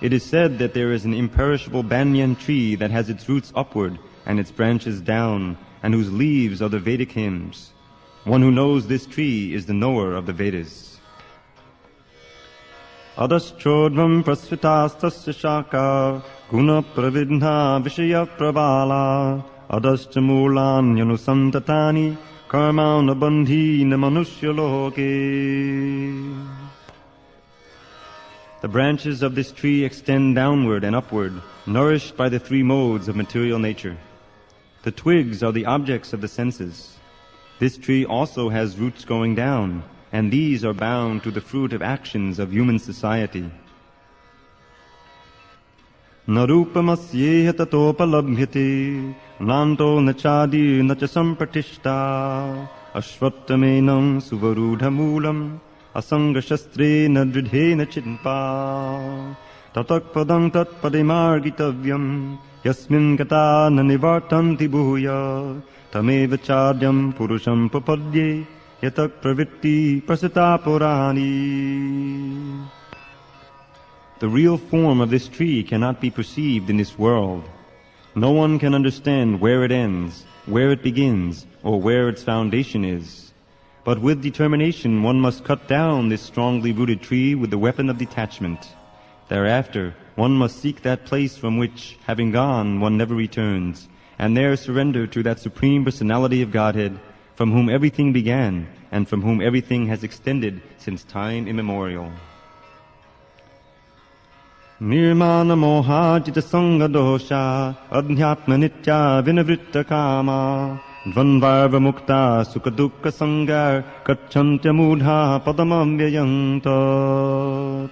It is said that there is an imperishable banyan tree that has its roots upward and its branches down, and whose leaves are the Vedic hymns. One who knows this tree is the knower of the Vedas. Adaschodvam prasvitastasya shaka guna pravidha vishaya prabala adaschamulan yanusantatani karmauna bandhina manushya loke. The branches of this tree extend downward and upward, nourished by the three modes of material nature. The twigs are the objects of the senses. This tree also has roots going down, and these are bound to the fruit of actions of human society. Narupamasyeha tatopalabhyate nanto nachadi nacha sampratishta ashvattamenam suvarudhamulam asangashastrena dridhena chinpa tatakpadam tatpademargitavyam yasmin gata nanivartanti bhuya tameva chadyam purusham papadye yatak pravitti prasita purani. The real form of this tree cannot be perceived in this world. No one can understand where it ends, where it begins, or where its foundation is. But with determination one must cut down this strongly rooted tree with the weapon of detachment. Thereafter one must seek that place from which, having gone, one never returns, and there surrender to that Supreme Personality of Godhead, from whom everything began, and from whom everything has extended since time immemorial. Nirmana moha jita sanga dosha adhyatma nitya vinavritta kama dvanvarva mukta sukha dukkha sangar kachantya mudha padamam vyayantat.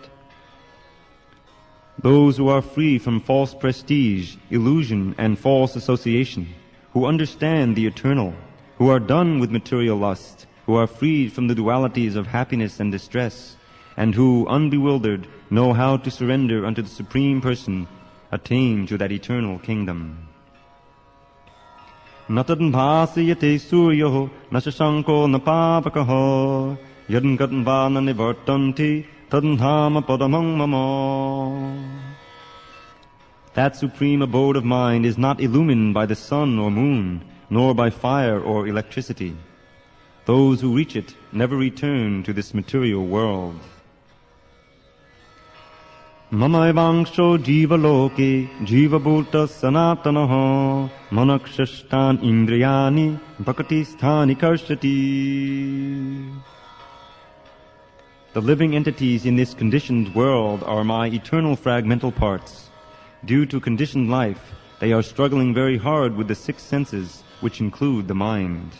Those who are free from false prestige, illusion, and false association, who understand the eternal, who are done with material lust, who are freed from the dualities of happiness and distress, and who, unbewildered, know how to surrender unto the Supreme Person, attain to that eternal kingdom. Natad bhasiyate suryo nashashanko napavakaho yadngatva nanivartanti tadnhama padamang mama. That supreme abode of mind is not illumined by the sun or moon, nor by fire or electricity. Those who reach it never return to this material world. Mamaivangsho jiva loke jiva bhuta sanatanaha manakshashtan indriyani bhakati sthani karshati. The living entities in this conditioned world are my eternal fragmental parts. Due to conditioned life, they are struggling very hard with the six senses, which include the mind.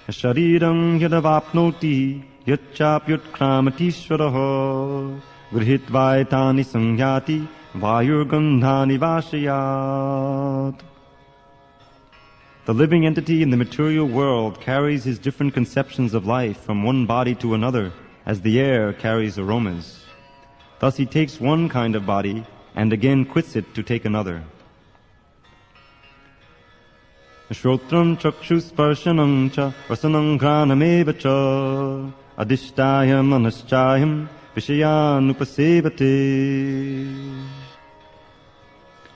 Shariram yadavapnoti yachapyutkramatiśvaraha grihitvaitani sangyati vayurgandhani vashayat. The living entity in the material world carries his different conceptions of life from one body to another, as the air carries aromas. Thus he takes one kind of body and again quits it to take another. Shrotram chakshusparshanam cha vasanam granameva cha adhishtayam anaschayam vishayanupasevate.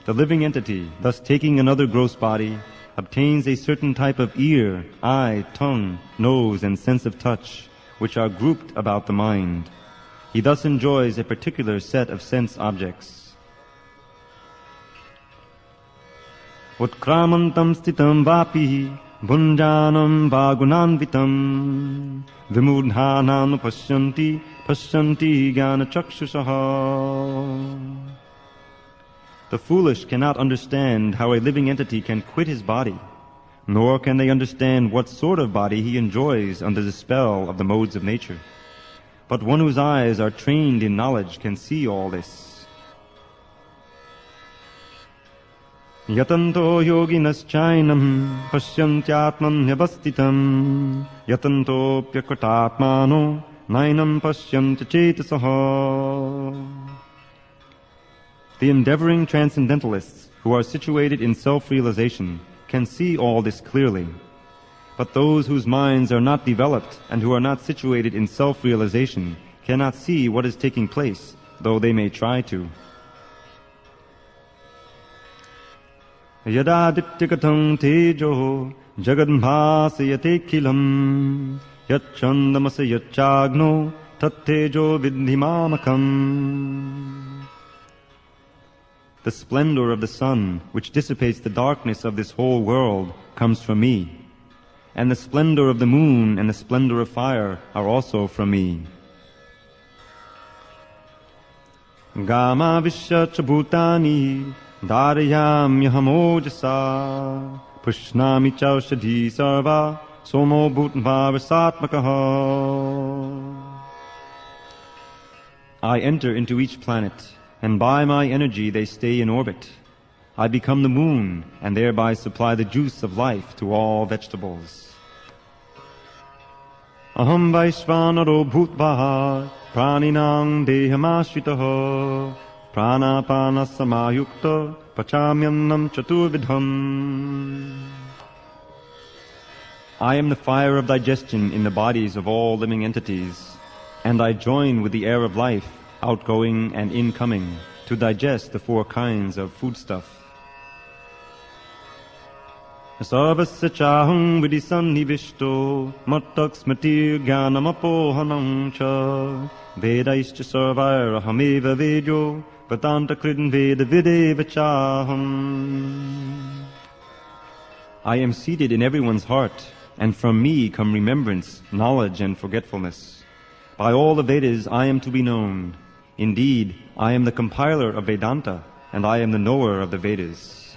The living entity, thus taking another gross body, obtains a certain type of ear, eye, tongue, nose, and sense of touch, which are grouped about the mind. He thus enjoys a particular set of sense objects. Utkramantam stitam vapi bhunjanam vagunanvitam vimudhanam pasyanti jnana chakshushaha. The foolish cannot understand how a living entity can quit his body, nor can they understand what sort of body he enjoys under the spell of the modes of nature. But one whose eyes are trained in knowledge can see all this. Yatanto yoginas chainam pashyantyatman yavastitam yatanto pyakatatmano nainam pashyanta chetasaha. The endeavoring transcendentalists who are situated in self-realization can see all this clearly. But those whose minds are not developed and who are not situated in self-realization cannot see what is taking place, though they may try to. Yada dityakatam tejo jagadbhasayate kilam yachandamasa yachagno tattejo vidhimamakam. The splendor of the sun, which dissipates the darkness of this whole world, comes from me. And the splendor of the moon and the splendor of fire are also from me. Gama vishya chabhutani dharayamyahamojasa pushnami chaushadhi sarva somo bhutvarasatmakaha. I enter into each planet, and by my energy they stay in orbit. I become the moon, and thereby supply the juice of life to all vegetables. Aham vaishvanaro bhutvaha praninam dehamashritaha pranapana samayukta pachamyannam chaturvidham. I am the fire of digestion in the bodies of all living entities, and I join with the air of life, outgoing and incoming, to digest the four kinds of foodstuff. Sarvasya chaham vidisannivishto mattak smritir jnanamapohanam cha vedaischa sarvairahameva vedyo vedanta kridin veda videva chaham. I am seated in everyone's heart, and from me come remembrance, knowledge, and forgetfulness. By all the Vedas I am to be known. Indeed, I am the compiler of Vedanta, and I am the knower of the Vedas.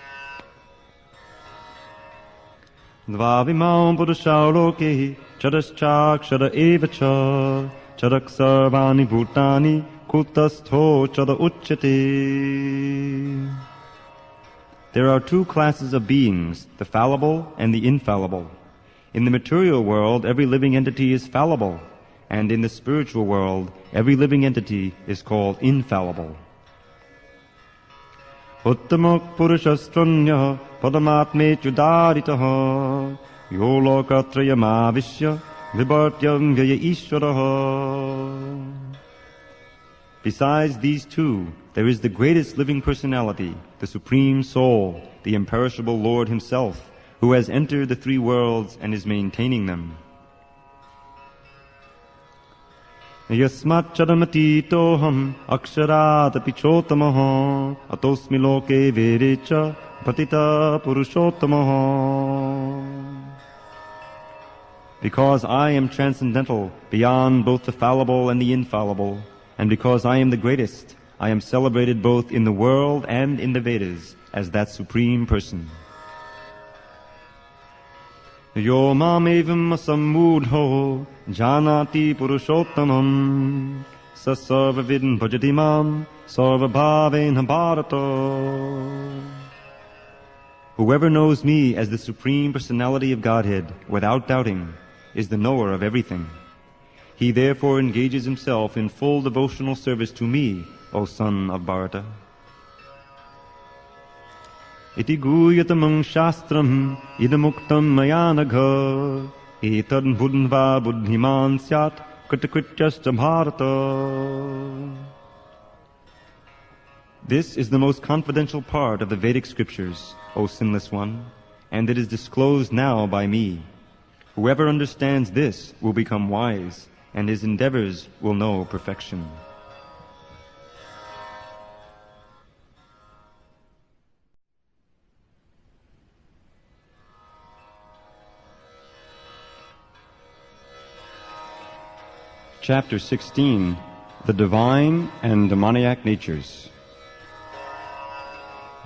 Dvavimam purusha loke chadaschakshara evacha chadak sarvani bhutani kutastho chada uchyate. There are two classes of beings, the fallible and the infallible. In the material world, every living entity is fallible, and in the spiritual world, every living entity is called infallible. Uttamak purushastranya padamatme chudaritaha yolokatrayamavishya vibartyam vyaya ishvaraha. Besides these two, there is the greatest living personality, the Supreme Soul, the imperishable Lord Himself, who has entered the three worlds and is maintaining them. Yasmat chadamatitoham aksharat apichotamaha atosmi loke verecha patita purushotamaha. Because I am transcendental, beyond both the fallible and the infallible, and because I am the greatest, I am celebrated both in the world and in the Vedas as that Supreme Person. Yo mam evam asammudho janati purushottamam sasarvavidin bhajati mam sarvabhavena bharata. Whoever knows me as the Supreme Personality of Godhead without doubting is the knower of everything. He therefore engages himself in full devotional service to me, O son of Bharata. Iti guyatamang shastram idamuktam mayanagha etad buddhva buddhiman syat kritakrityasta bharata. This is the most confidential part of the Vedic scriptures, O sinless one, and it is disclosed now by me. Whoever understands this will become wise, and his endeavors will know perfection. Chapter 16, The Divine and Demoniac Natures.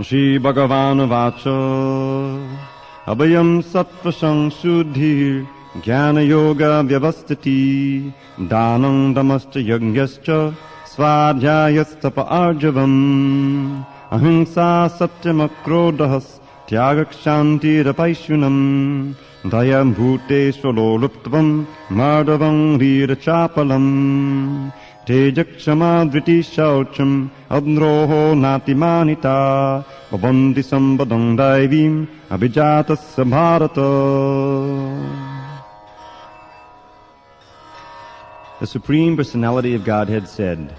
Shri Bhagavan Vacha Abhayam Sattva Sangshuddhir Dhyana Yoga Vyavastiti Dhanam Damascha Yagyascha Svadhyayastapa Arjavam Ahimsa Satyam Tyagakshanti Rapaishunam Dayam Bhuteshwaro Luptvam Mardavam Virachapalam Tejakshama Dhriti Shaucham Adroho Natimanita Bhavanti Sambadam Daivim Abhijatasya Bharata. The Supreme Personality of Godhead said,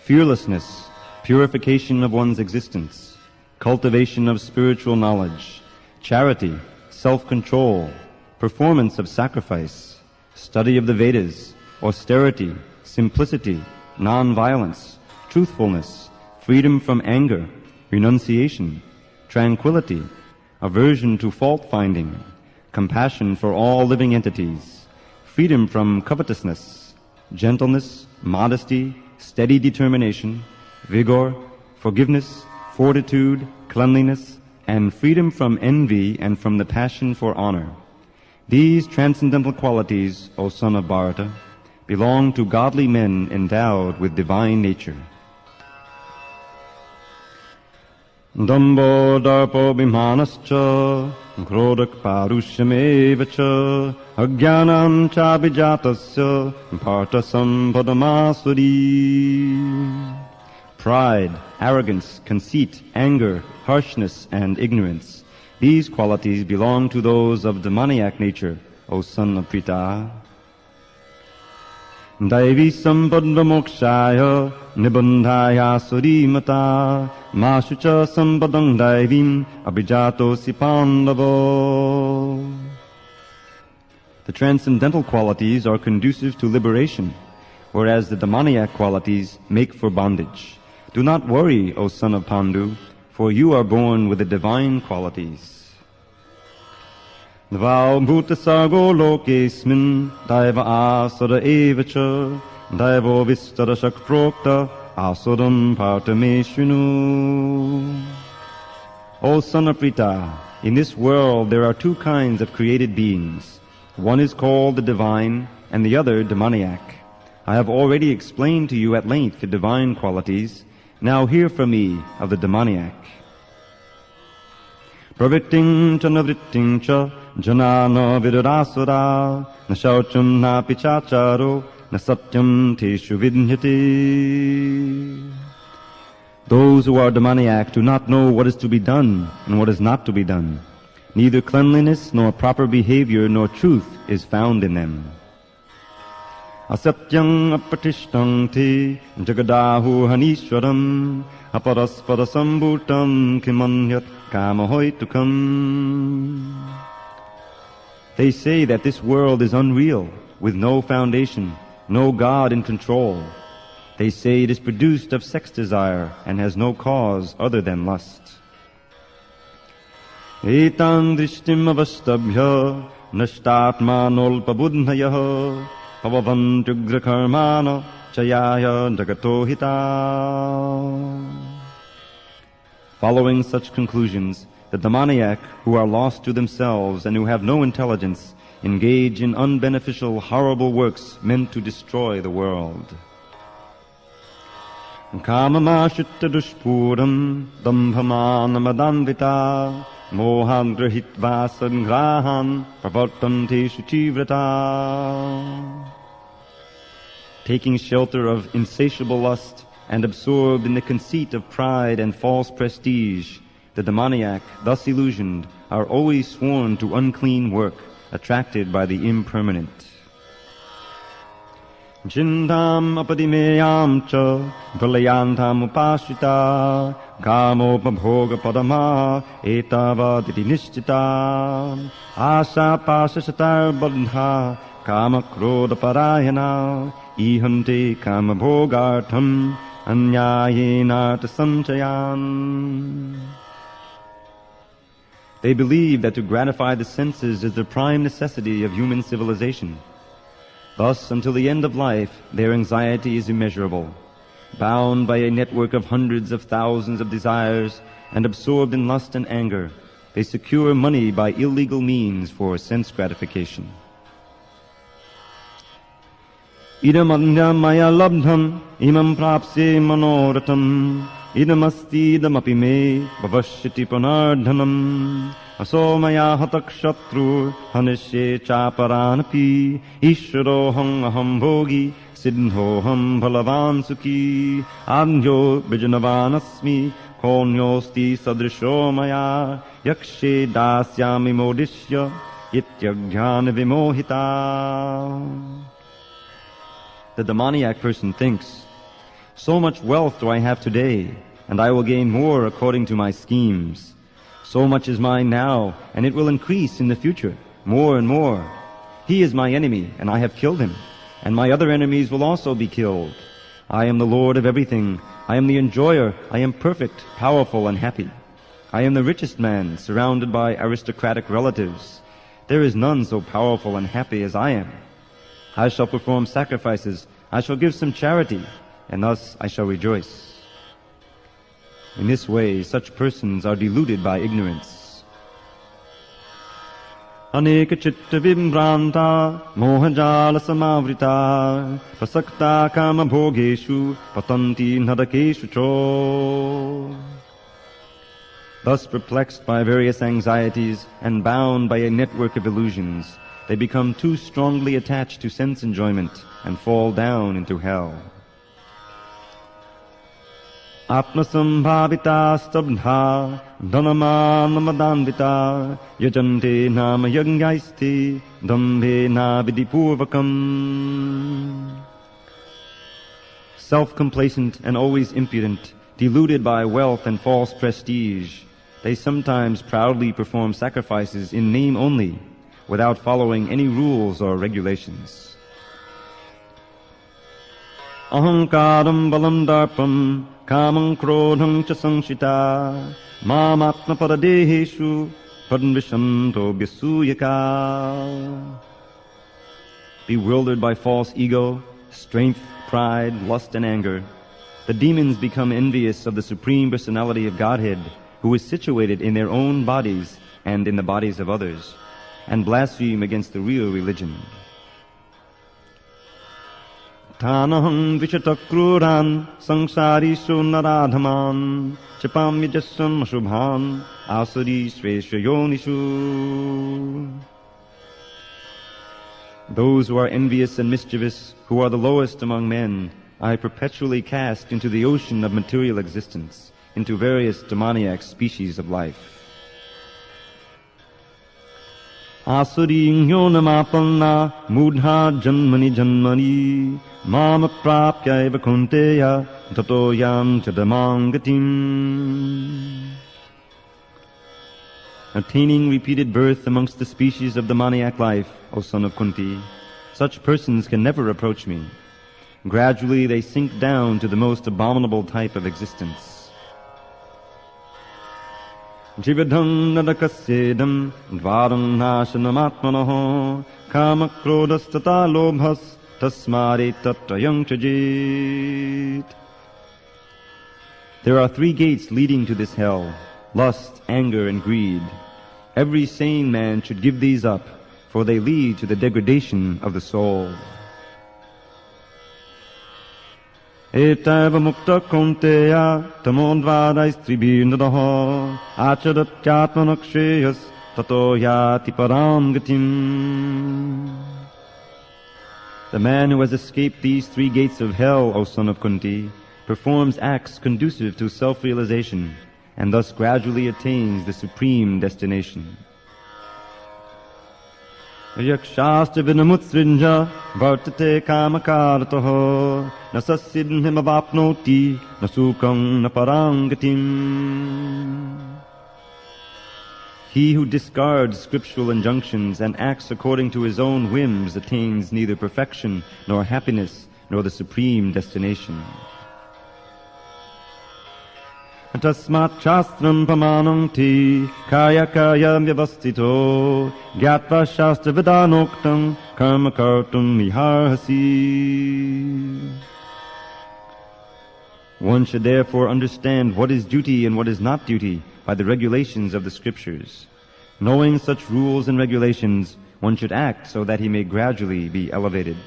fearlessness, purification of one's existence, cultivation of spiritual knowledge, charity, self-control, performance of sacrifice, study of the Vedas, austerity, simplicity, non-violence, truthfulness, freedom from anger, renunciation, tranquility, aversion to fault-finding, compassion for all living entities, freedom from covetousness, gentleness, modesty, steady determination, vigor, forgiveness, fortitude, cleanliness, and freedom from envy and from the passion for honor. These transcendental qualities, O son of Bharata, belong to godly men endowed with divine nature. Dambo darpo bhimanascha krodak parushamevacha ajnanam chabijatasya partasam padamasuri. Pride, arrogance, conceit, anger, harshness, and ignorance. These qualities belong to those of demoniac nature, O son of Pita. Daivi sampadva mokshaya nibandhaya surimata mashucha sampadang daivim abhijato si pandavo. The transcendental qualities are conducive to liberation, whereas the demoniac qualities make for bondage. Do not worry, O son of Pandu, for you are born with the divine qualities. Dvau bhuta sargo lokesmin daiva asura evacha daivo vistara shakprokta asuram partameshvinu. O son of Prita, in this world there are two kinds of created beings. One is called the divine and the other demoniac. I have already explained to you at length the divine qualities. Now hear from me of the demoniac. Pravritting cha navritting cha janana vidurasura na shaucham na pichacharo na satyam teshu vidnyati. Those who are demoniac do not know what is to be done and what is not to be done. Neither cleanliness nor proper behavior nor truth is found in them. Asatyam apatishtam te jagadahu hanishwaram aparaspara sambhutam kimanyat kamahoitukam. They say that this world is unreal, with no foundation, no God in control. They say it is produced of sex desire and has no cause other than lust. Etam drishtim avastabhya nashtatmanolpabudhnayah pavavantugrakarmana chayaya jagatohita. Following such conclusions, the demoniac, who are lost to themselves and who have no intelligence, engage in unbeneficial, horrible works meant to destroy the world. Kamamashita dushpuram dambhamanamadandvita mohangrahitva sangrahan pravartanti shuchivrata. Taking shelter of insatiable lust and absorbed in the conceit of pride and false prestige, the demoniac, thus illusioned, are always sworn to unclean work, attracted by the impermanent. Jindam apadimeyam cha pralayantam upashita kamopabhoga padama etavaditi nishtita asa pasashatar bandha kamakroda parayana ihante kamabhogartham anyayenarta sanchayan. They believe that to gratify the senses is the prime necessity of human civilization. Thus, until the end of life, their anxiety is immeasurable. Bound by a network of hundreds of thousands of desires and absorbed in lust and anger, they secure money by illegal means for sense gratification. Idam andhyam maya labdham imam prapse manoratam idam asti idam api me bhavashyati panardhanam aso maya hatakshatru hanishye chaparanapi ishvaroham aham bhogi siddhoham bhalavan sukhi anjo vijanavanasmi konyosti sadrisho maya yakshe dasyami modishya ityaghyana vimohita. The demoniac person thinks, so much wealth do I have today, and I will gain more according to my schemes. So much is mine now, and it will increase in the future, more and more. He is my enemy, and I have killed him, and my other enemies will also be killed. I am the Lord of everything. I am the enjoyer. I am perfect, powerful, and happy. I am the richest man, surrounded by aristocratic relatives. There is none so powerful and happy as I am. I shall perform sacrifices, I shall give some charity, and thus I shall rejoice. In this way, such persons are deluded by ignorance. Aneka chitta vimbranta mohajala samavrita prasakta kama bhogeshu patanti nadakeshu cho. Thus perplexed by various anxieties and bound by a network of illusions, they become too strongly attached to sense enjoyment and fall down into hell. Atmasambhavita stabdha dhanamanamadandvita yajante nama yagnyaisti dambhe na vidipurvakam. Self-complacent and always impudent, deluded by wealth and false prestige, they sometimes proudly perform sacrifices in name only, without following any rules or regulations. Ahankaram balam darpam kamam krodham cha samshita mamatma paradeheshu padvishanto vyasuyaka. Bewildered by false ego, strength, pride, lust, and anger, the demons become envious of the Supreme Personality of Godhead, who is situated in their own bodies and in the bodies of others, and blaspheme against the real religion. Tanaham vishatakruran sangsarisu naradhaman chapam yajasam ashubhan asuri sveshayonishu. Those who are envious and mischievous, who are the lowest among men, I perpetually cast into the ocean of material existence, into various demoniac species of life. Asuring yonamapalna mudha janmani janmani mama prapya eva kunteya tato yam chadamangatim. Attaining repeated birth amongst the species of demoniac life, O son of Kunti, such persons can never approach me. Gradually they sink down to the most abominable type of existence. Jivadham nadakasedam dvaram nasanamatmanaho kama krodastata lobhas tasmare tatrayam chajit. There are 3 gates leading to this hell: lust, anger, and greed. Every sane man should give these up, for they lead to the degradation of the soul. Etaiva mukta kunteya tamodvadaistribhinadaho achadatyatmanaksheyas tato yati param gatim. The man who has escaped these 3 gates of hell, O son of Kunti, performs acts conducive to self-realization, and thus gradually attains the supreme destination. Yakshastra vinamutsrinja vartate kamakarataho nasasidhim avapnoti nasukam naparangatim. He who discards scriptural injunctions and acts according to his own whims attains neither perfection nor happiness nor the supreme destination. Tasmat shastram pamanam ti kaya kaya vyavastito gyatva shastra vidanoktam karma kartum miharhasi. One should therefore understand what is duty and what is not duty by the regulations of the scriptures. Knowing such rules and regulations, one should act so that he may gradually be elevated.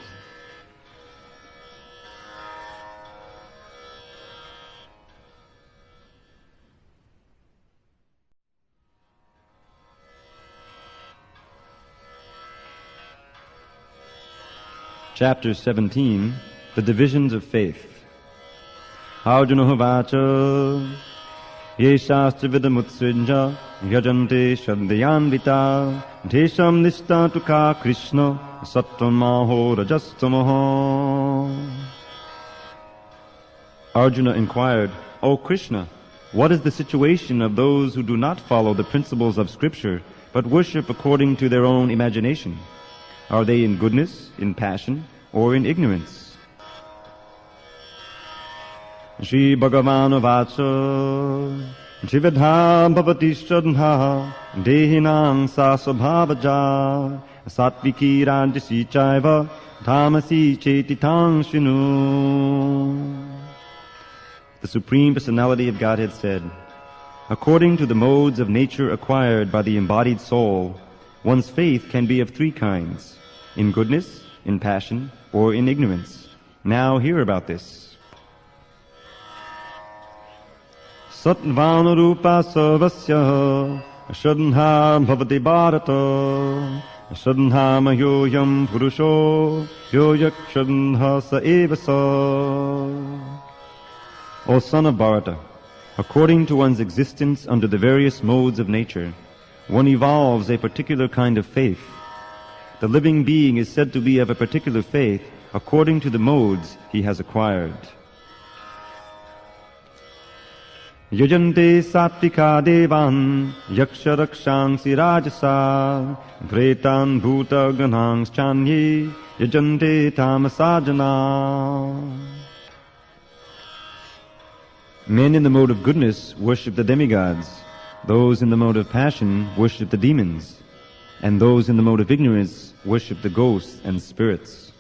Chapter 17, The Divisions of Faith. Arjuna Hovacha Ye Shastra Vidamutsrinja Yajante Shaddayanvita Desham Nishtatuka Krishna Sattamaho Rajastamaho. Arjuna inquired, O Krishna, what is the situation of those who do not follow the principles of Scripture, but worship according to their own imagination? Are they in goodness, in passion, or in ignorance? Shri Bhagavan Vacha Jividha Bhavati Shradha Dehinam Sasabhavaja Satviki Rajasi Chaiva Tamasi Chetitang Shinu. The Supreme Personality of Godhead said, according to the modes of nature acquired by the embodied soul, one's faith can be of 3 kinds: in goodness, in passion, or in ignorance. Now hear about this. Satvana rupa sarvasya shradha bhavati bharata shradha mayoyam purusho yoyak shradha sa eva sa. O son of Bharata, According to one's existence under the various modes of nature, one evolves a particular kind of faith. The living being is said to be of a particular faith according to the modes he has acquired. Yajante sattvika devan yaksha rakshansi rajasa vretan bhuta ganang chanye yajante tamasajana. Men in the mode of goodness worship the demigods, those in the mode of passion worship the demons, and those in the mode of ignorance worship the ghosts and spirits.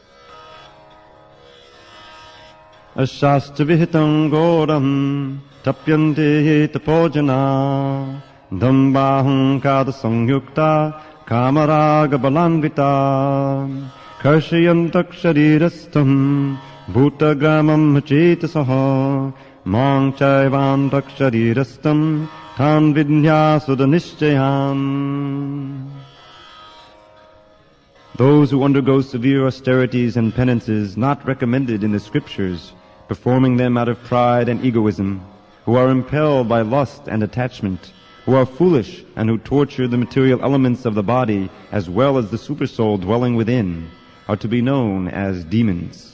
Ashastra vihitam goram tapyante tapojana dambaham kada sangyukta kamaraga balanvita karshayantak sharirastam bhutagramam chetasaha Mang chaivan taksharirastam tan vidyasudanishchayam. Those who undergo severe austerities and penances not recommended in the scriptures, performing them out of pride and egoism, who are impelled by lust and attachment, who are foolish and who torture the material elements of the body as well as the supersoul dwelling within, are to be known as demons.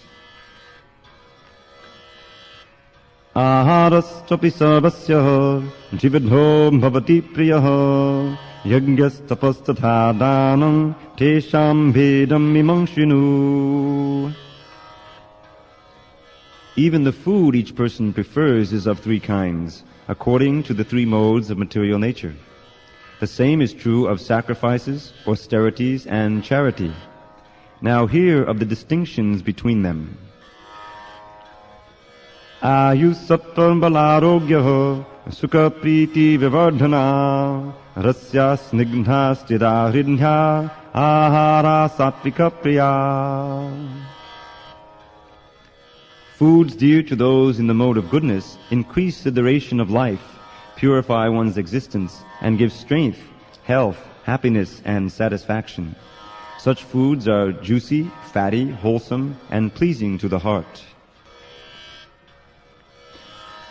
Aharastapi sarvasya jividho bhavati priyaha yagyas tapastatha danam tesham bhedam mimangshinu. Even the food each person prefers is of three kinds, according to the three modes of material nature. The same is true of sacrifices, austerities, and charity. Now hear of the distinctions between them. Ayusattvam balarogyaho sukha priti vivardhana rasya snigdha stira hridhya ahara sattvika priya. Foods dear to those in the mode of goodness increase the duration of life, purify one's existence, and give strength, health, happiness, and satisfaction. Such foods are juicy, fatty, wholesome, and pleasing to the heart.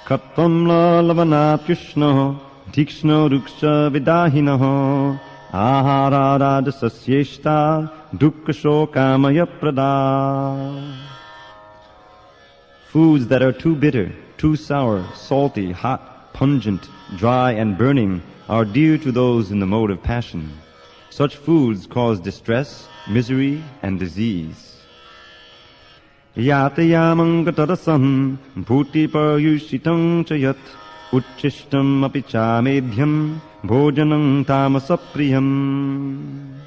Katvam la lavanat yushno tikshno ruksha vidahino ahara rajasasyeshta dukkha shokamaya prada. Foods that are too bitter, too sour, salty, hot, pungent, dry, and burning are dear to those in the mode of passion. Such foods cause distress, misery, and disease. Yatayamam gatarasam bhuti paryushitam chayat uchishtam api chamedhyam bhojanam tamasapriyam.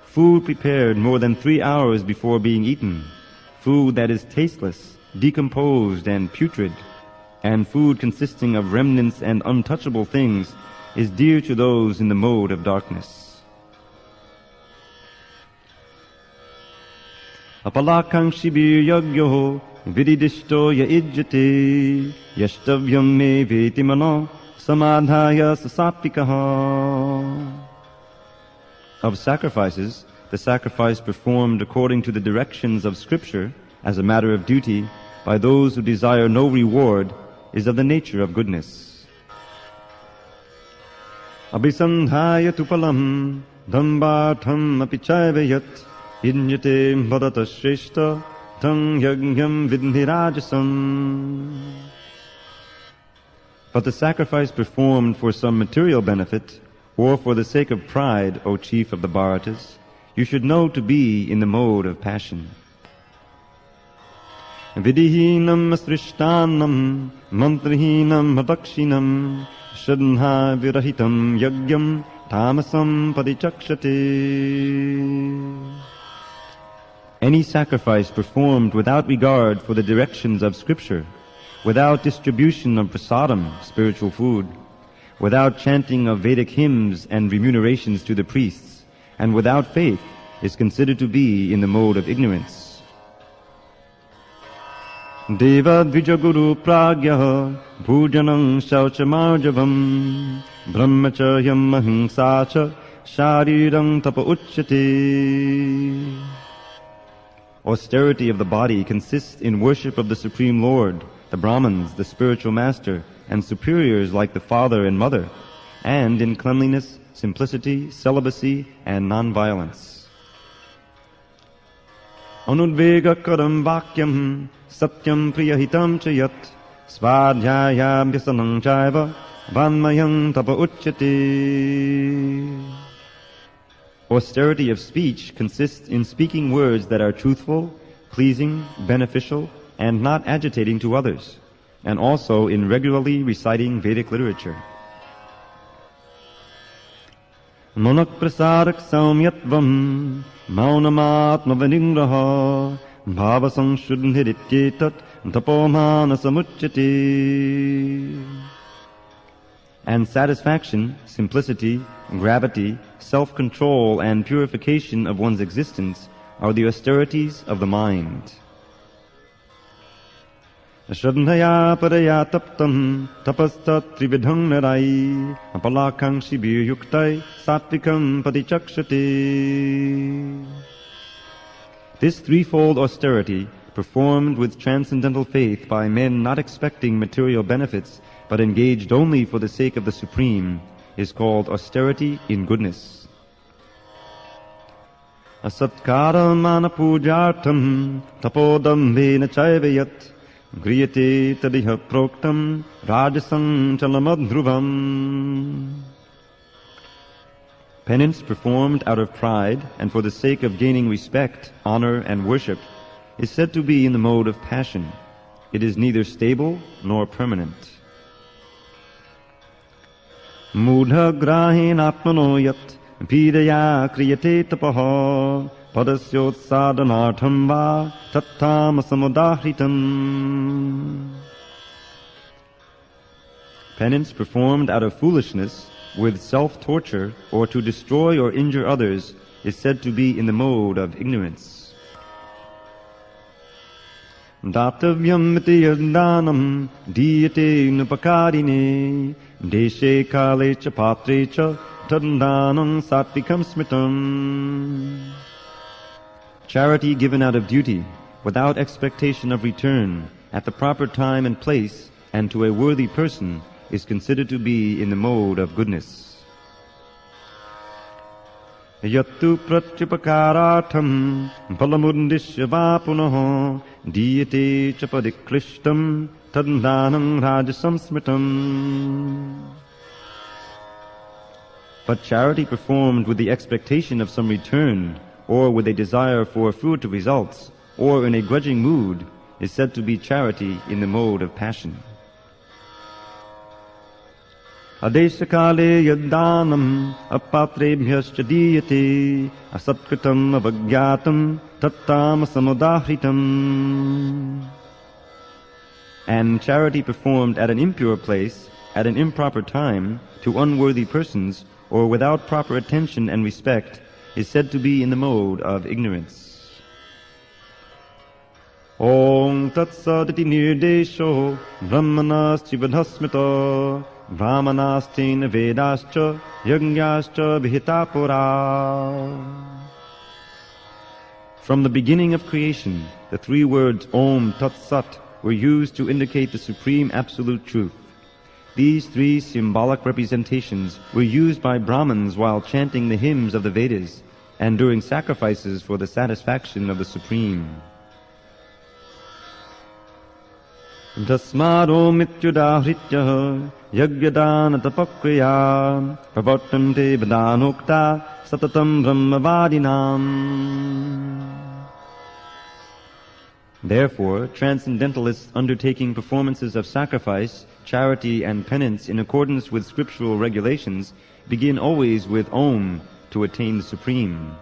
Food prepared more than 3 hours before being eaten, food that is tasteless, decomposed, and putrid, and food consisting of remnants and untouchable things is dear to those in the mode of darkness. Apalakang shibir yagyo vididishto ya ijjate yashtavyam me veti mano samadhaya sasatvikaha. Of sacrifices, the sacrifice performed according to the directions of Scripture as a matter of duty by those who desire no reward is of the nature of goodness. Abhisandhaya tupalam dhambatham apichayvayat Yajnate bharata shreshta tang yajnam vidhirajasam. But the sacrifice performed for some material benefit, or for the sake of pride, O chief of the Bharatas, you should know to be in the mode of passion. Vidihinam asrishtanam mantrihinam hatakshinam shadha virahitam yagyam tamasam padichakshate. Any sacrifice performed without regard for the directions of Scripture, without distribution of prasadam, spiritual food, without chanting of Vedic hymns and remunerations to the priests, and without faith, is considered to be in the mode of ignorance. Deva dvijaguru pragya bhujanam shauchamarjavam brahmacharyam ahimsacha shariram tapa uchyate. Austerity of the body consists in worship of the Supreme Lord, the Brahmins, the spiritual master, and superiors like the father and mother, and in cleanliness, simplicity, celibacy, and non-violence. Anudvegakaram vakyam satyam priyahitam cha yat svadhyayam vyasanam chaiva vanmayam tapa uchyate. Austerity of speech consists in speaking words that are truthful, pleasing, beneficial, and not agitating to others, and also in regularly reciting Vedic literature. Monak prasarak saumyatvam maunamatma vaningraha bhavasang shuddhidityetat tapomana samuchyate. And satisfaction, simplicity, gravity, self-control, and purification of one's existence are the austerities of the mind. Shraddhaya paraya taptam tapastat trividham narai apalakang shibir yuktai satvikam patichakshate. This threefold austerity, performed with transcendental faith by men not expecting material benefits but engaged only for the sake of the Supreme, is called austerity in goodness. Asatkara mana pujartam tapodambena chaivayat griyate tadiha proktam rajasam chalamadhruvam. Penance performed out of pride and for the sake of gaining respect, honor, and worship is said to be in the mode of passion. It is neither stable nor permanent. Mudha grahin atmano yat pidaya kriyate tapaha padasyot sadhanartham va tattam samudahritam. Penance performed out of foolishness, with self-torture, or to destroy or injure others, is said to be in the mode of ignorance. Datavyam iti yaddanam diyate nupakarine deshe kale cha patre cha taddanam satvikam smitam. Charity given out of duty, without expectation of return, at the proper time and place, and to a worthy person, is considered to be in the mode of goodness. Yattu pratyupakaratham palamundishya vapunaho diyate chapadikklishtam taddanam rajasam smitam. But charity performed with the expectation of some return, or with a desire for fruitive results, or in a grudging mood, is said to be charity in the mode of passion. Adeshakale yaddanam apatrebhyascha diyate asatkritam avagyatam tattam samudahritam. And charity performed at an impure place, at an improper time, to unworthy persons, or without proper attention and respect, is said to be in the mode of ignorance. Om tatsaditi nirdesho brahmanas chibadhasmita brahmanastena vedascha yajñascha vihitapura. From the beginning of creation, the three words Om Tat Sat were used to indicate the supreme absolute truth. These three symbolic representations were used by Brahmins while chanting the hymns of the Vedas and during sacrifices for the satisfaction of the Supreme. Tasmado mityudahritya yagyadana tapakriya pravartante vadanokta satatam brahmavadinam. Therefore, transcendentalists undertaking performances of sacrifice, charity, and penance in accordance with scriptural regulations begin always with Om to attain the Supreme.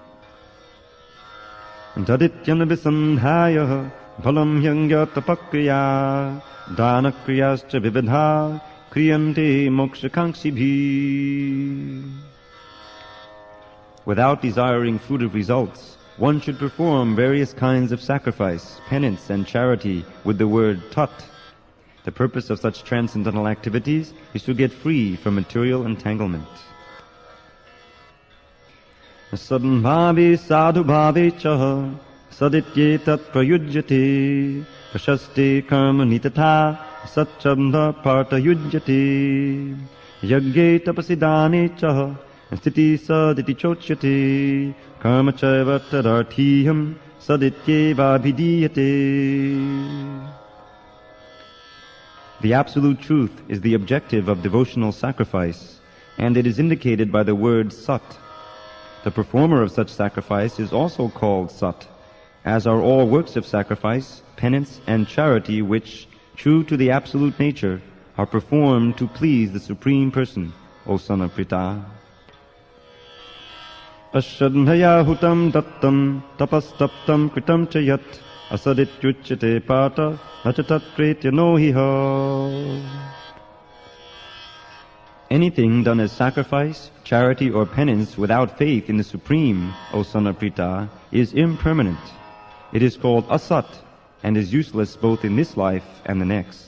Tadityanavisandhaya phalam yangyatapakriya danakriyascha vividha kriyante mokshakanksibhi. Without desiring fruitive results, one should perform various kinds of sacrifice, penance, and charity with the word Tat. The purpose of such transcendental activities is to get free from material entanglement. Sadhanbhavi sadhubhavi cha sadityetat prayujyate prashaste karma nitata satchabda parta yujyate yagye tapasidane cha sthiti saditi chochyate karma chaiva tadarthiham sadityeva bhidiyate. The absolute truth is the objective of devotional sacrifice, and it is indicated by the word sat. The performer of such sacrifice is also called sat, as are all works of sacrifice, penance, and charity which, true to the absolute nature, are performed to please the Supreme Person, O son of Pritha. Ashadhaya hutam dattam tapastaptam kritam chayat asadityuchyate pata nachatat kretya nohiha. Anything done as sacrifice, charity, or penance without faith in the Supreme, O son of Pritha, is impermanent. It is called asat and is useless both in this life and the next.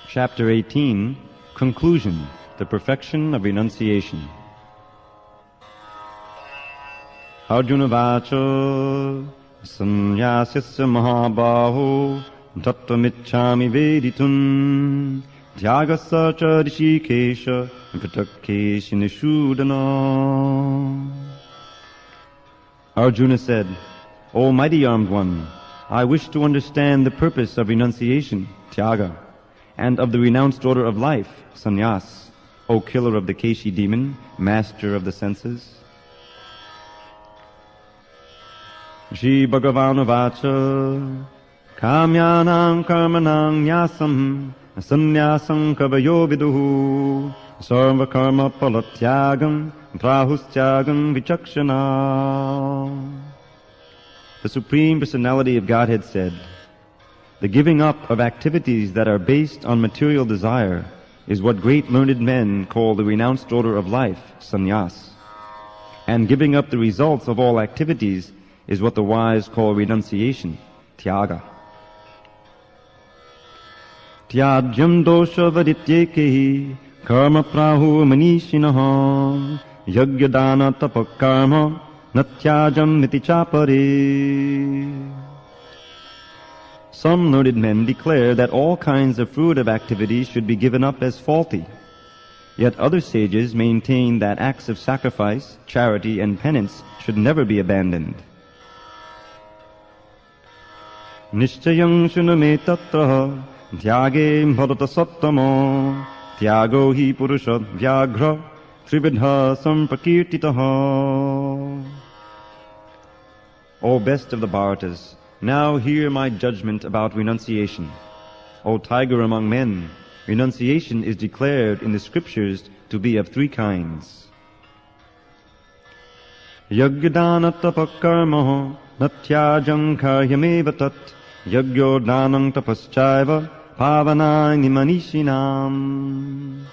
Chapter 18, Conclusion, the Perfection of Renunciation. Arjuna vacha sannyasya mahabaho tattvamiccami veditun dhyagasa cha rishikesha pratakkeshi nishudana. Arjuna said, O mighty armed one, I wish to understand the purpose of renunciation, tyaga, and of the renounced order of life, sannyas, O killer of the Keshi demon, master of the senses. Shri Bhagavan vacha kamyanam karmanam nyasam sannyasam kavayo viduhu sarva karma palatyagam prahustyagam vichakshana. The Supreme Personality of Godhead said, the giving up of activities that are based on material desire is what great learned men call the renounced order of life, sannyas. And giving up the results of all activities is what the wise call renunciation, tyaga. Tyajyam dosha vadityekehi karma prahu manishinaha yagya dana tapakarma natyajam miti chapare. Some learned men declare that all kinds of fruitive activities should be given up as faulty. Yet other sages maintain that acts of sacrifice, charity, and penance should never be abandoned. Nishchayam shuname tatra dhyage bharata sattama tyago hi purusha vyaghra trividha sampakirtitaha. O best of the Bharatas, now hear my judgment about renunciation. O tiger among men, renunciation is declared in the scriptures to be of three kinds. Yagyadana tapakarma natyajam karyameva tat yagyo danam tapaschaiva pavanani manishinam.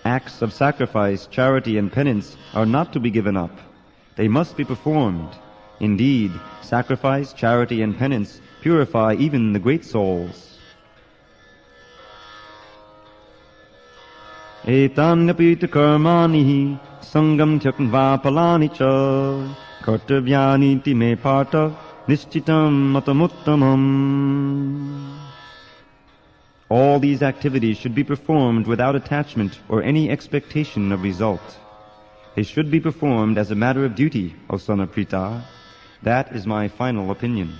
Acts of sacrifice, charity, and penance are not to be given up. They must be performed. Indeed, sacrifice, charity, and penance purify even the great souls. Etanyapita karmani sangam tyakva palani cha kartavyani ti me parta nishchitam matamuttamam. All these activities should be performed without attachment or any expectation of result. They should be performed as a matter of duty, O son of Pritha. That is my final opinion.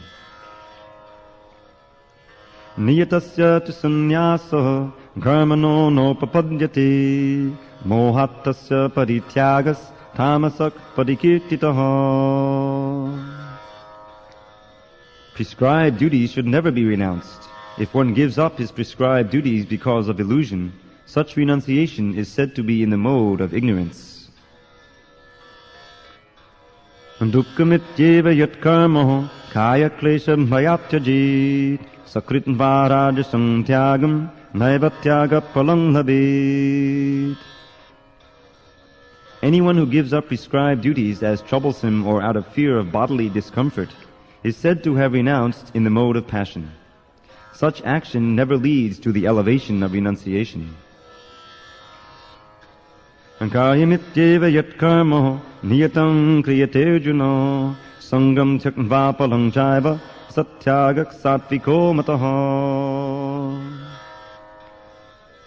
Niyatasya tu sannyasa karmano nopapadyate mohattasya parityagas tamasak parikirtitaha. Prescribed duties should never be renounced. If one gives up his prescribed duties because of illusion, such renunciation is said to be in the mode of ignorance. Dukkamityeva yat karma kaya klesham bhayatyajit sakritva rajasam tyagam naivatyaga palang labit. Anyone who gives up prescribed duties as troublesome or out of fear of bodily discomfort is said to have renounced in the mode of passion. Such action never leads to the elevation of renunciation. Karyamityeva yat karma niyatam kriyate arjuna sangam tyakva palang jaiva satyagak satviko mataha.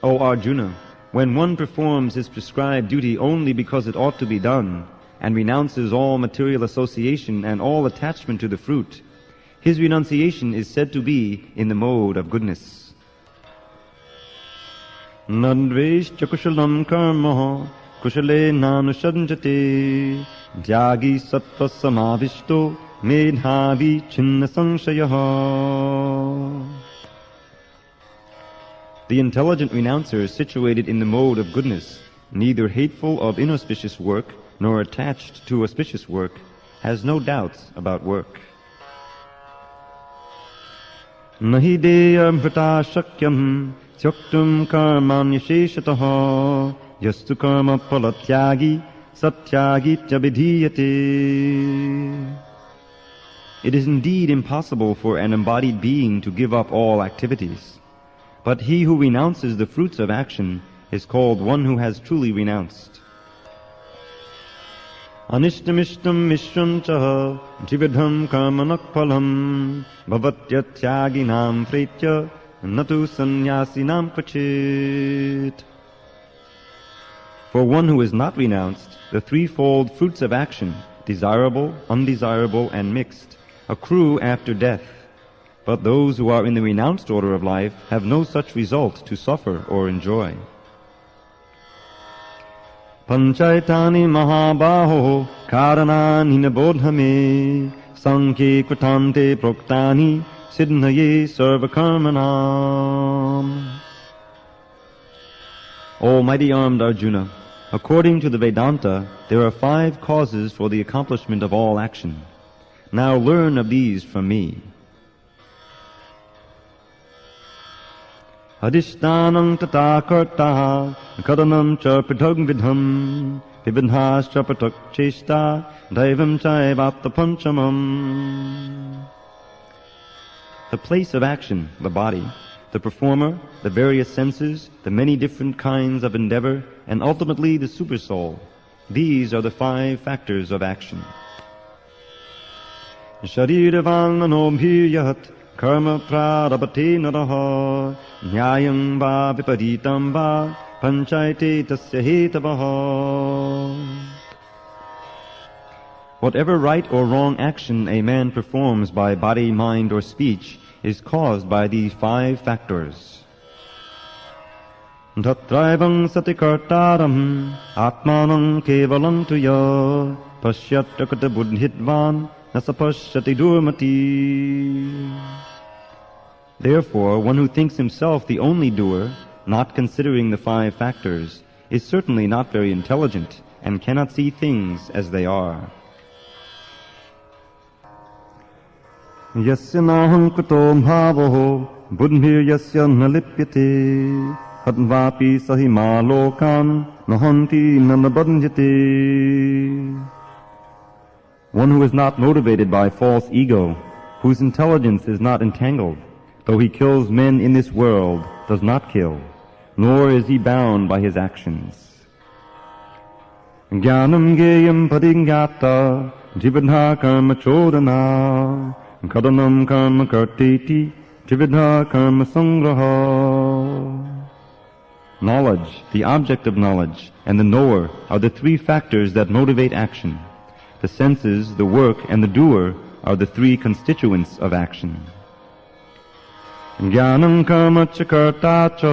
O Arjuna, when one performs his prescribed duty only because it ought to be done, and renounces all material association and all attachment to the fruit, his renunciation is said to be in the mode of goodness. Nadveshcha kushalam karma kushale nanusanjate jyagi sattva samavishto medhavi chinna sangshayaha. The intelligent renouncer situated in the mode of goodness, neither hateful of inauspicious work nor attached to auspicious work, has no doubts about work. Nahi deyam vrata shakyam tyaktum karmanyasheshataha yastu karma palatyagi satyagitya vidhiyate. It is indeed impossible for an embodied being to give up all activities, but he who renounces the fruits of action is called one who has truly renounced. Anishtamishtam mishrancha jividham karmanak phalam bhavatyathyaginam pritya natu sannyasinam kvachit. For one who is not renounced, the threefold fruits of action, desirable, undesirable, and mixed, accrue after death. But those who are in the renounced order of life have no such result to suffer or enjoy. Panchaitani mahabaho karanani nabodhame sankhe kvatante proktani siddhaye sarvakarmanam. O mighty armed Arjuna, according to the Vedanta, there are 5 causes for the accomplishment of all action. Now learn of these from me. Adishtanam tata karta kadanam cha pithag vidham vibidhas cha patak chesta daivam chaivatta panchamam. The place of action, the body, the performer, the various senses, the many different kinds of endeavor, and ultimately the supersoul. These are the 5 factors of action. Shariravannanobhiyat karma prarabhate naraha nyayam va viparitam va panchayate tasya hetavaha. Whatever right or wrong action a man performs by body, mind, or speech is caused by these 5 factors. Tatraivam satikartaram atmanam kevalam tuya pasyattakata buddhidvan nasapashyati durmati. Therefore, one who thinks himself the only doer, not considering the 5 factors, is certainly not very intelligent and cannot see things as they are. Yasya naham kuto bhavo buddhir yasya nalipyate hadvapi sahima lokan nahanti nanabandhyate. One who is not motivated by false ego, whose intelligence is not entangled, though he kills men in this world, does not kill, nor is he bound by his actions. Jnanam geyam padigyata jivadha karma chodana kadanam karma karteti jivadha karma sangraha. Knowledge, the object of knowledge, and the knower are the 3 factors that motivate action. The senses, the work, and the doer are the 3 constituents of action. Jnanam karma cha karta cha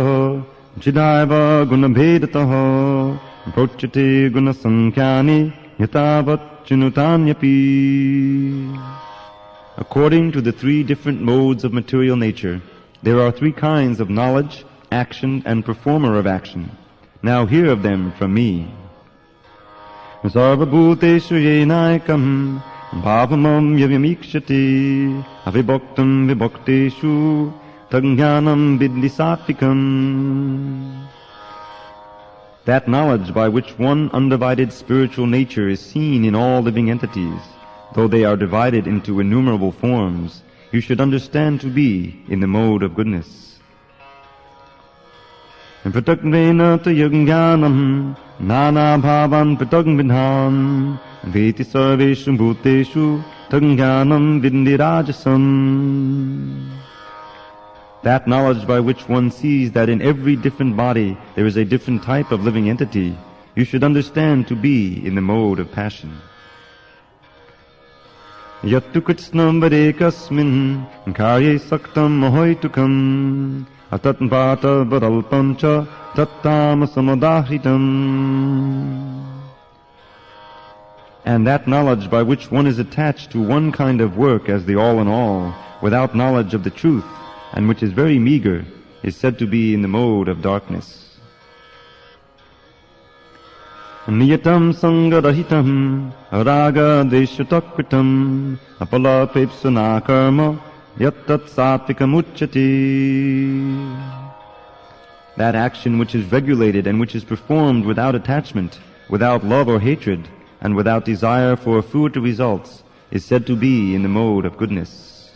jidaiva gunabhedataha prochate gunasankhani yatavat chinutanyapi. According to the 3 different modes of material nature, there are 3 kinds of knowledge, action, and performer of action. Now hear of them from me. Sarvabhuteshu yenaikam bhavamam yavyamikshati avibhaktam vibhakteshu tagyanam vidhi satvikam. That knowledge by which one undivided spiritual nature is seen in all living entities, though they are divided into innumerable forms, you should understand to be in the mode of goodness. Pratakvena tayagyanam nana bhavan pratagvidhan veti sarveshu bhuteshu tagyanam vindirajasam. That knowledge by which one sees that in every different body there is a different type of living entity, you should understand to be in the mode of passion. Yattu kritsnam varekasmin karye saktam mahoitukam atatpata varalpam cha tattamasamodahritam. And that knowledge by which one is attached to one kind of work as the all-in-all, without knowledge of the truth, and which is very meager, is said to be in the mode of darkness. Niyatam sangarahitam raga deshatakritam apalapepsana karma yattat sattvikam. That action which is regulated and which is performed without attachment, without love or hatred, and without desire for fruit or results, is said to be in the mode of goodness.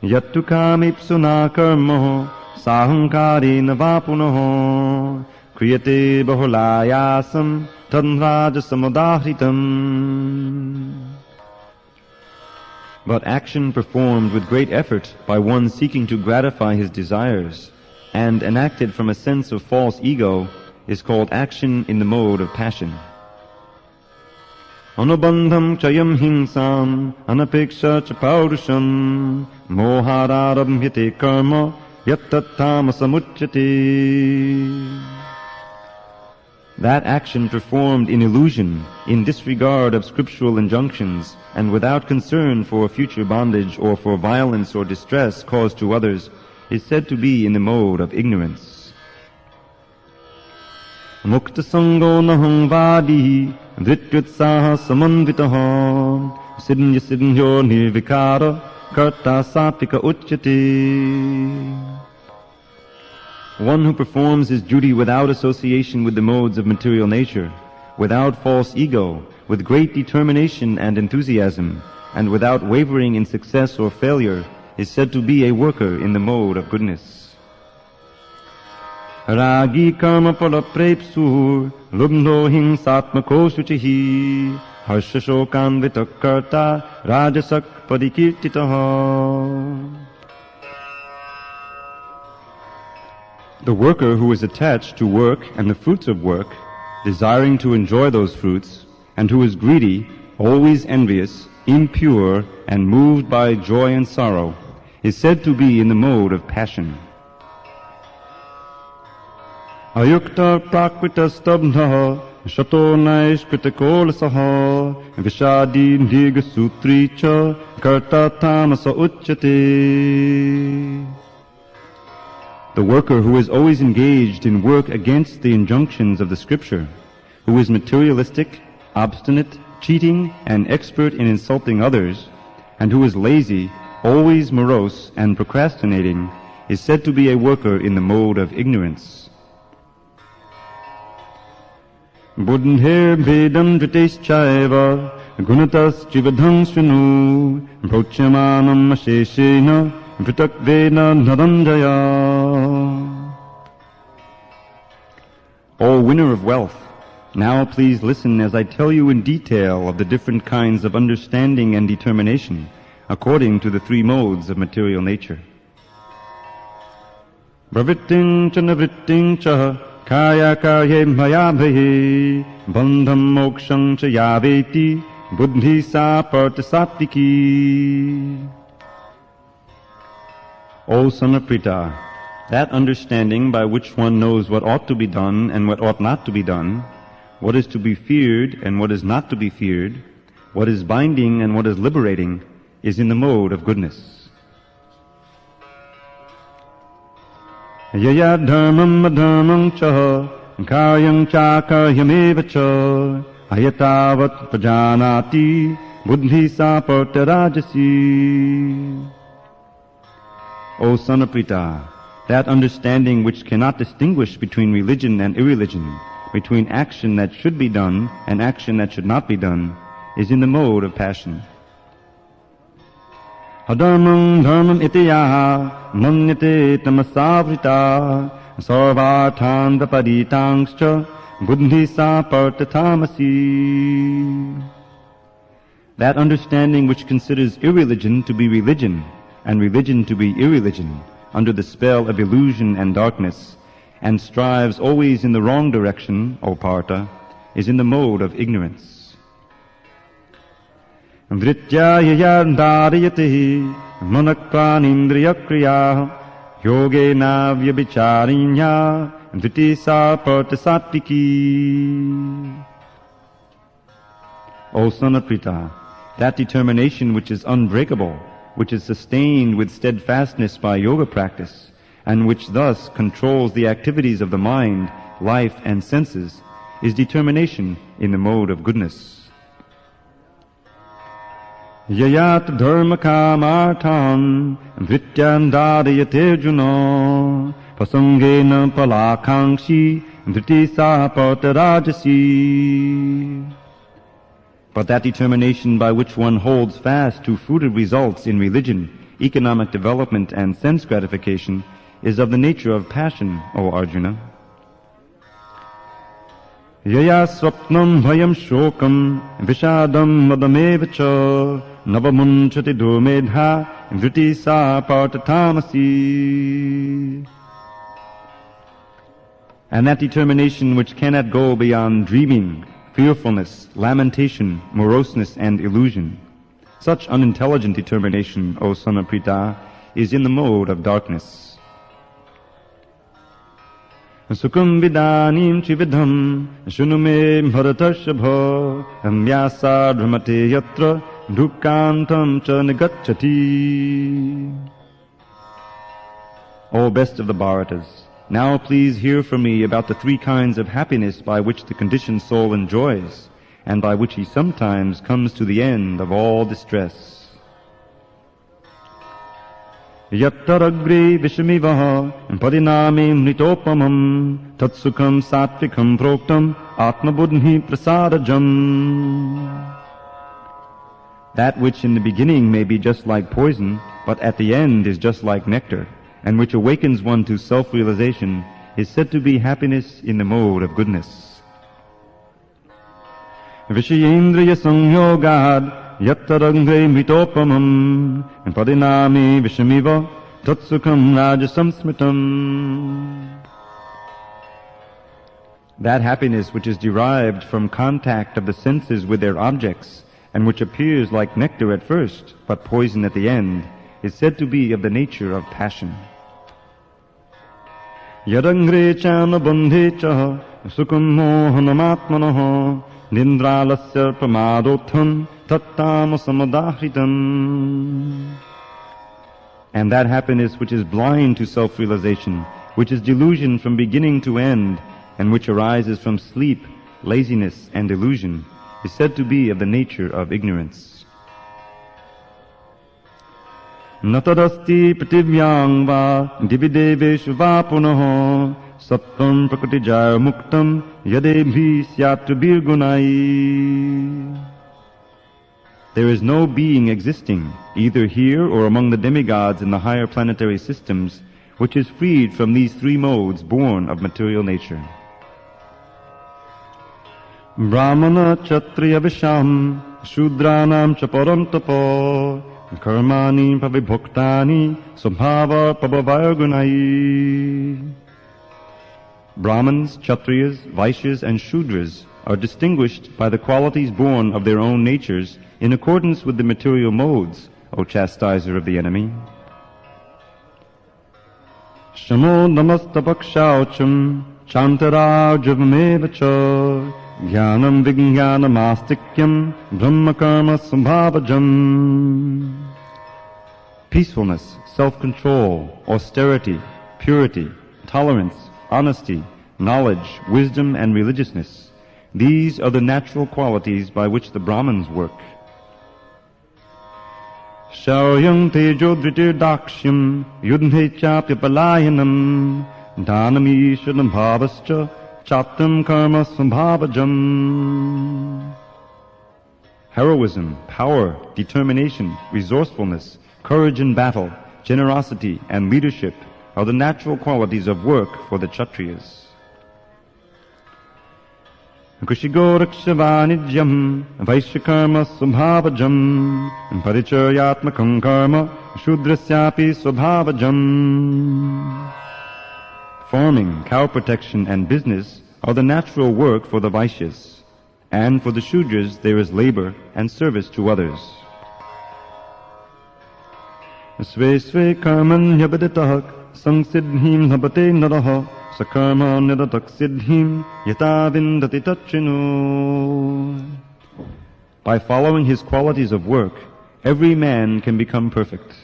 Yattu kamipsuna karma sahankarena vapunaho kriyate bahulayasam tanrajasamodahritam. But action performed with great effort by one seeking to gratify his desires and enacted from a sense of false ego is called action in the mode of passion. Anubandham chayam hingsam anapeksha cha paurusham mohararabhyate karma yattattamasamuchyate. That action performed in illusion, in disregard of scriptural injunctions, and without concern for future bondage or for violence or distress caused to others, is said to be in the mode of ignorance. Mukta sango naham vadi dhrityutsaha samanvitaha siddhya siddhyo nirvikara karta sattvika uchyate. One who performs his duty without association with the modes of material nature, without false ego, with great determination and enthusiasm, and without wavering in success or failure, is said to be a worker in the mode of goodness. Ragi karma pala prepsur lubno hingsatmako shuchihi harshashokan vitakarta rajasak padikirtitaha. The worker who is attached to work and the fruits of work, desiring to enjoy those fruits, and who is greedy, always envious, impure, and moved by joy and sorrow, is said to be in the mode of passion. Ayukta prakrita stabdha shato naishkritakolasaha vishadi ndiga sutricha karta tamasa uchyate. The worker who is always engaged in work against the injunctions of the scripture, who is materialistic, obstinate, cheating, and expert in insulting others, and who is lazy, always morose, and procrastinating, is said to be a worker in the mode of ignorance. Buddhir vedam driteschaiva gunatas jivadham svinu prochamanam asheshena vritakvena naranjaya. O winner of wealth, now please listen as I tell you in detail of the different kinds of understanding and determination according to the three modes of material nature. Bravitting cha navritting cha kaya karye mayabhaye bandham mokshang cha yaveti buddhi sa partasattviki. O son of Pritha, that understanding by which one knows what ought to be done and what ought not to be done, what is to be feared and what is not to be feared, what is binding and what is liberating, is in the mode of goodness. Yaya dharmam adharmam cha karyam cha karyameva cha ayatavat prajanati buddhi sa partarajasi. O son of Pritha, that understanding which cannot distinguish between religion and irreligion, between action that should be done and action that should not be done, is in the mode of passion. Adharmam dharmam itiyaha manyate tamasavrita sarvarthan dapaditangscha buddhi sapartathamasi. That understanding which considers irreligion to be religion and religion to be irreligion under the spell of illusion and darkness, and strives always in the wrong direction, O Partha, is in the mode of ignorance. Vritya yayardarayate manakpranindriyakriya yogena vyabhicharinya vriti sapartasattviki. O son of Pritha, that determination which is unbreakable, which is sustained with steadfastness by yoga practice, and which thus controls the activities of the mind, life, and senses, is determination in the mode of goodness. Yayat dharmakamartham vrityan darayate juno pasangena palakangshi vriti sapatarajasi. But that determination by which one holds fast to fruited results in religion, economic development, and sense gratification is of the nature of passion, O Arjuna. Yaya swapnam bhayam shokam vishadam madamevacha navamunchati durmedha vriti sapartathamasi. And that determination which cannot go beyond dreaming, fearfulness, lamentation, moroseness, and illusion. Such unintelligent determination, O son of Pritha, is in the mode of darkness. Sukham vidanim chividham shunume bharatashabha vyasa dhamate yatra dukkantam cha nigacchati. O best of the Bharatas, now please hear from me about the three kinds of happiness by which the conditioned soul enjoys, and by which he sometimes comes to the end of all distress. Yattaragre vishamivaha pariname mritopamam tatsukham sattvikam proktam atmabuddhi prasadajam. That which in the beginning may be just like poison, but at the end is just like nectar, and which awakens one to self-realization, is said to be happiness in the mode of goodness. Vishayendriya sangyogad yattarangre mitopamam parinami vishamiva tatsukham rajasam smritam. That happiness which is derived from contact of the senses with their objects, and which appears like nectar at first, but poison at the end, is said to be of the nature of passion. Yadangre chana bandhe cha sukham mohanamatmanaha nindralasya pramadotham tattam samadahritam. And that happiness which is blind to self-realization, which is delusion from beginning to end, and which arises from sleep, laziness, and illusion, is said to be of the nature of ignorance. Natadasti prativyang va divideveshu va punaha sattvam prakritijaya muktam yadebhi syattrabhir gunai. There is no being existing, either here or among the demigods in the higher planetary systems, which is freed from these three modes born of material nature. Brahmana kshatriya visham shudranam cha param tapo karmani pavibhoktani svabhava pabhavaygunai. Brahmins, Kshatriyas, Vaishyas, and Shudras are distinguished by the qualities born of their own natures in accordance with the material modes, O chastiser of the enemy. Shamo namastapakshaucham chantarajavamevacha jnanam vijnanamastikyam brahmakarma sambhavajam. Peacefulness, self-control, austerity, purity, tolerance, honesty, knowledge, wisdom, and religiousness. These are the natural qualities by which the Brahmins work. Sharyam tejo dhritir dakshyam yudhe chapya palayanam dhanam ishadam bhavascha chattam karma sambhavajam. Heroism, power, determination, resourcefulness, courage in battle, generosity, and leadership are the natural qualities of work for the Kshatriyas. Kushigorakshavaниджьям vaishyakarma svabhajam paricharyatmakam karma shudrasyapi svabhajam. Farming, cow protection, and business are the natural work for the Vaishyas, and for the Shudras there is labor and service to others. Sve sve karmanyabhaditah samsiddhim labhate naraha sakarma nidatak siddhim yata vindati tachinu. By following his qualities of work, every man can become perfect.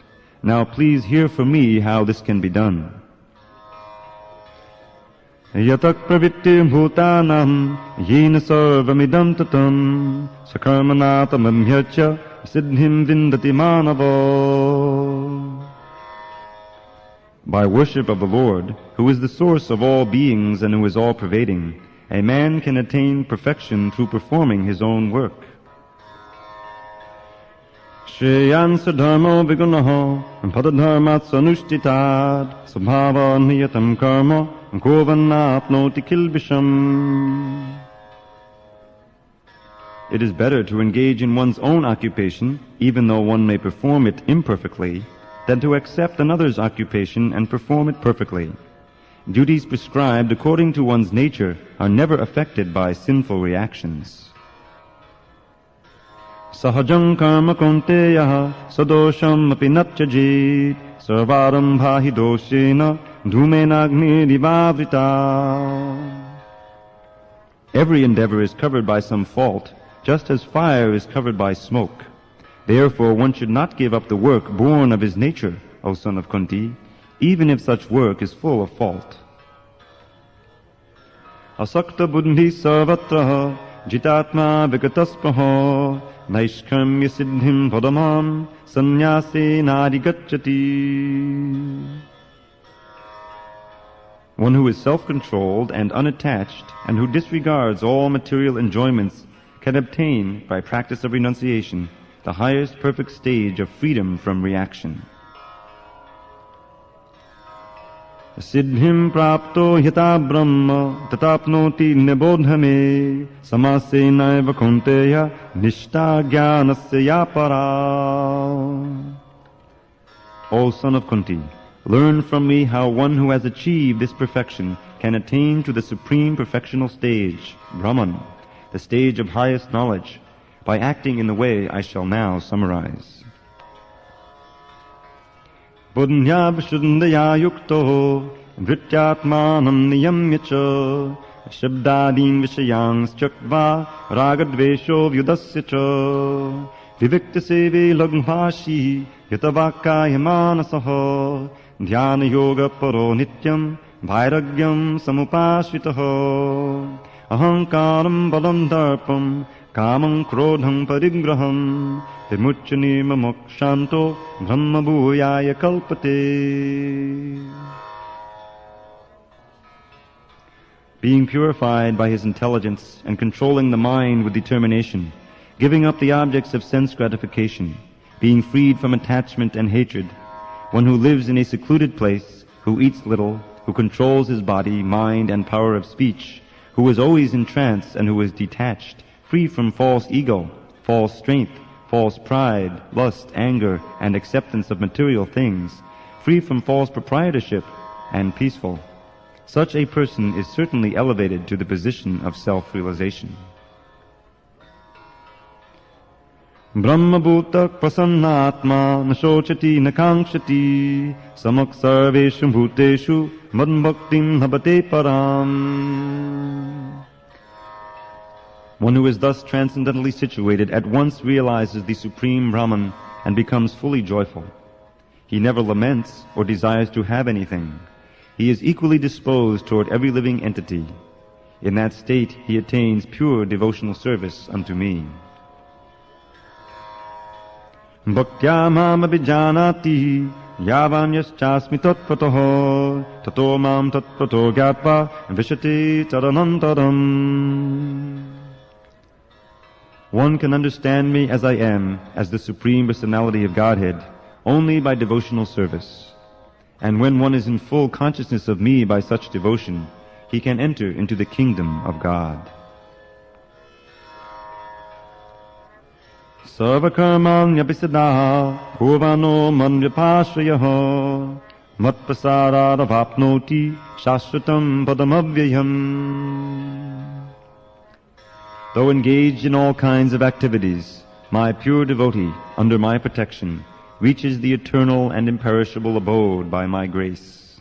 Now please hear from me how this can be done. Yatak pravittir bhutanam yena sarvamidam tatam sakarmanatamamhyacha siddhim vindati manava. By worship of the Lord, who is the source of all beings and who is all-pervading, a man can attain perfection through performing his own work. Shreyansa dharma vigunaha padadharmat sanushtitad sabhava niyatam karma govannapnoti kilbisham. It is better to engage in one's own occupation, even though one may perform it imperfectly, than to accept another's occupation and perform it perfectly. Duties prescribed according to one's nature are never affected by sinful reactions. Sahajam karma kaunteya sadosham api natchajit sarvarambha hi doshena dhumenagni divavrita. Every endeavor is covered by some fault, just as fire is covered by smoke. Therefore one should not give up the work born of his nature, O son of Kunti, even if such work is full of fault. Asakta buddhi sarvatra jitatma vikataspaha naishkarmya siddhim padamam sannyase nadigacchati. One who is self-controlled and unattached and who disregards all material enjoyments can obtain, by practice of renunciation, the highest perfect stage of freedom from reaction. Siddhim prapto yata brahma tatapnoti nibodhame samase naiva kunteya nishta jnanasya yapara. O son of Kunti, learn from me how one who has achieved this perfection can attain to the supreme perfectional stage, Brahman, the stage of highest knowledge, by acting in the way I shall now summarize. Buddhya vishuddhaya yukto vrityatmanam niyamyacha shabdadim vishayans chakva ragadvesho vyudasya cha vivikta seve laghvashi yatavakaya manasaha dhyana yoga paro nityam vairagyam samupashvitaha ahankaram balam darpam kamam krodham parigraham vimucchani mokshanto brahma bhuyaya kalpate. Being purified by his intelligence and controlling the mind with determination, giving up the objects of sense gratification, being freed from attachment and hatred, one who lives in a secluded place, who eats little, who controls his body, mind, and power of speech, who is always in trance and who is detached, free from false ego, false strength, false pride, lust, anger, and acceptance of material things, free from false proprietorship, and peaceful. Such a person is certainly elevated to the position of self-realization. Brahma bhuta prasannatma nashochati nakankshati samak sarveshu bhuteshu madbhaktim bhavate param. One who is thus transcendently situated at once realizes the Supreme Brahman and becomes fully joyful. He never laments or desires to have anything. He is equally disposed toward every living entity. In that state he attains pure devotional service unto me. Bhaktya mam abhijanati yavanyaschasmi tatpatoho tato mam tatpato gyatva vishati taranantaram. One can understand me as I am, as the Supreme Personality of Godhead, only by devotional service. And when one is in full consciousness of me by such devotion, he can enter into the kingdom of God. Sarvakarmanyabhisadaha bhuvano manvyapashrayah matpasaradavapnoti shashvatam padamavyayam. Though engaged in all kinds of activities, my pure devotee, under my protection, reaches the eternal and imperishable abode by my grace.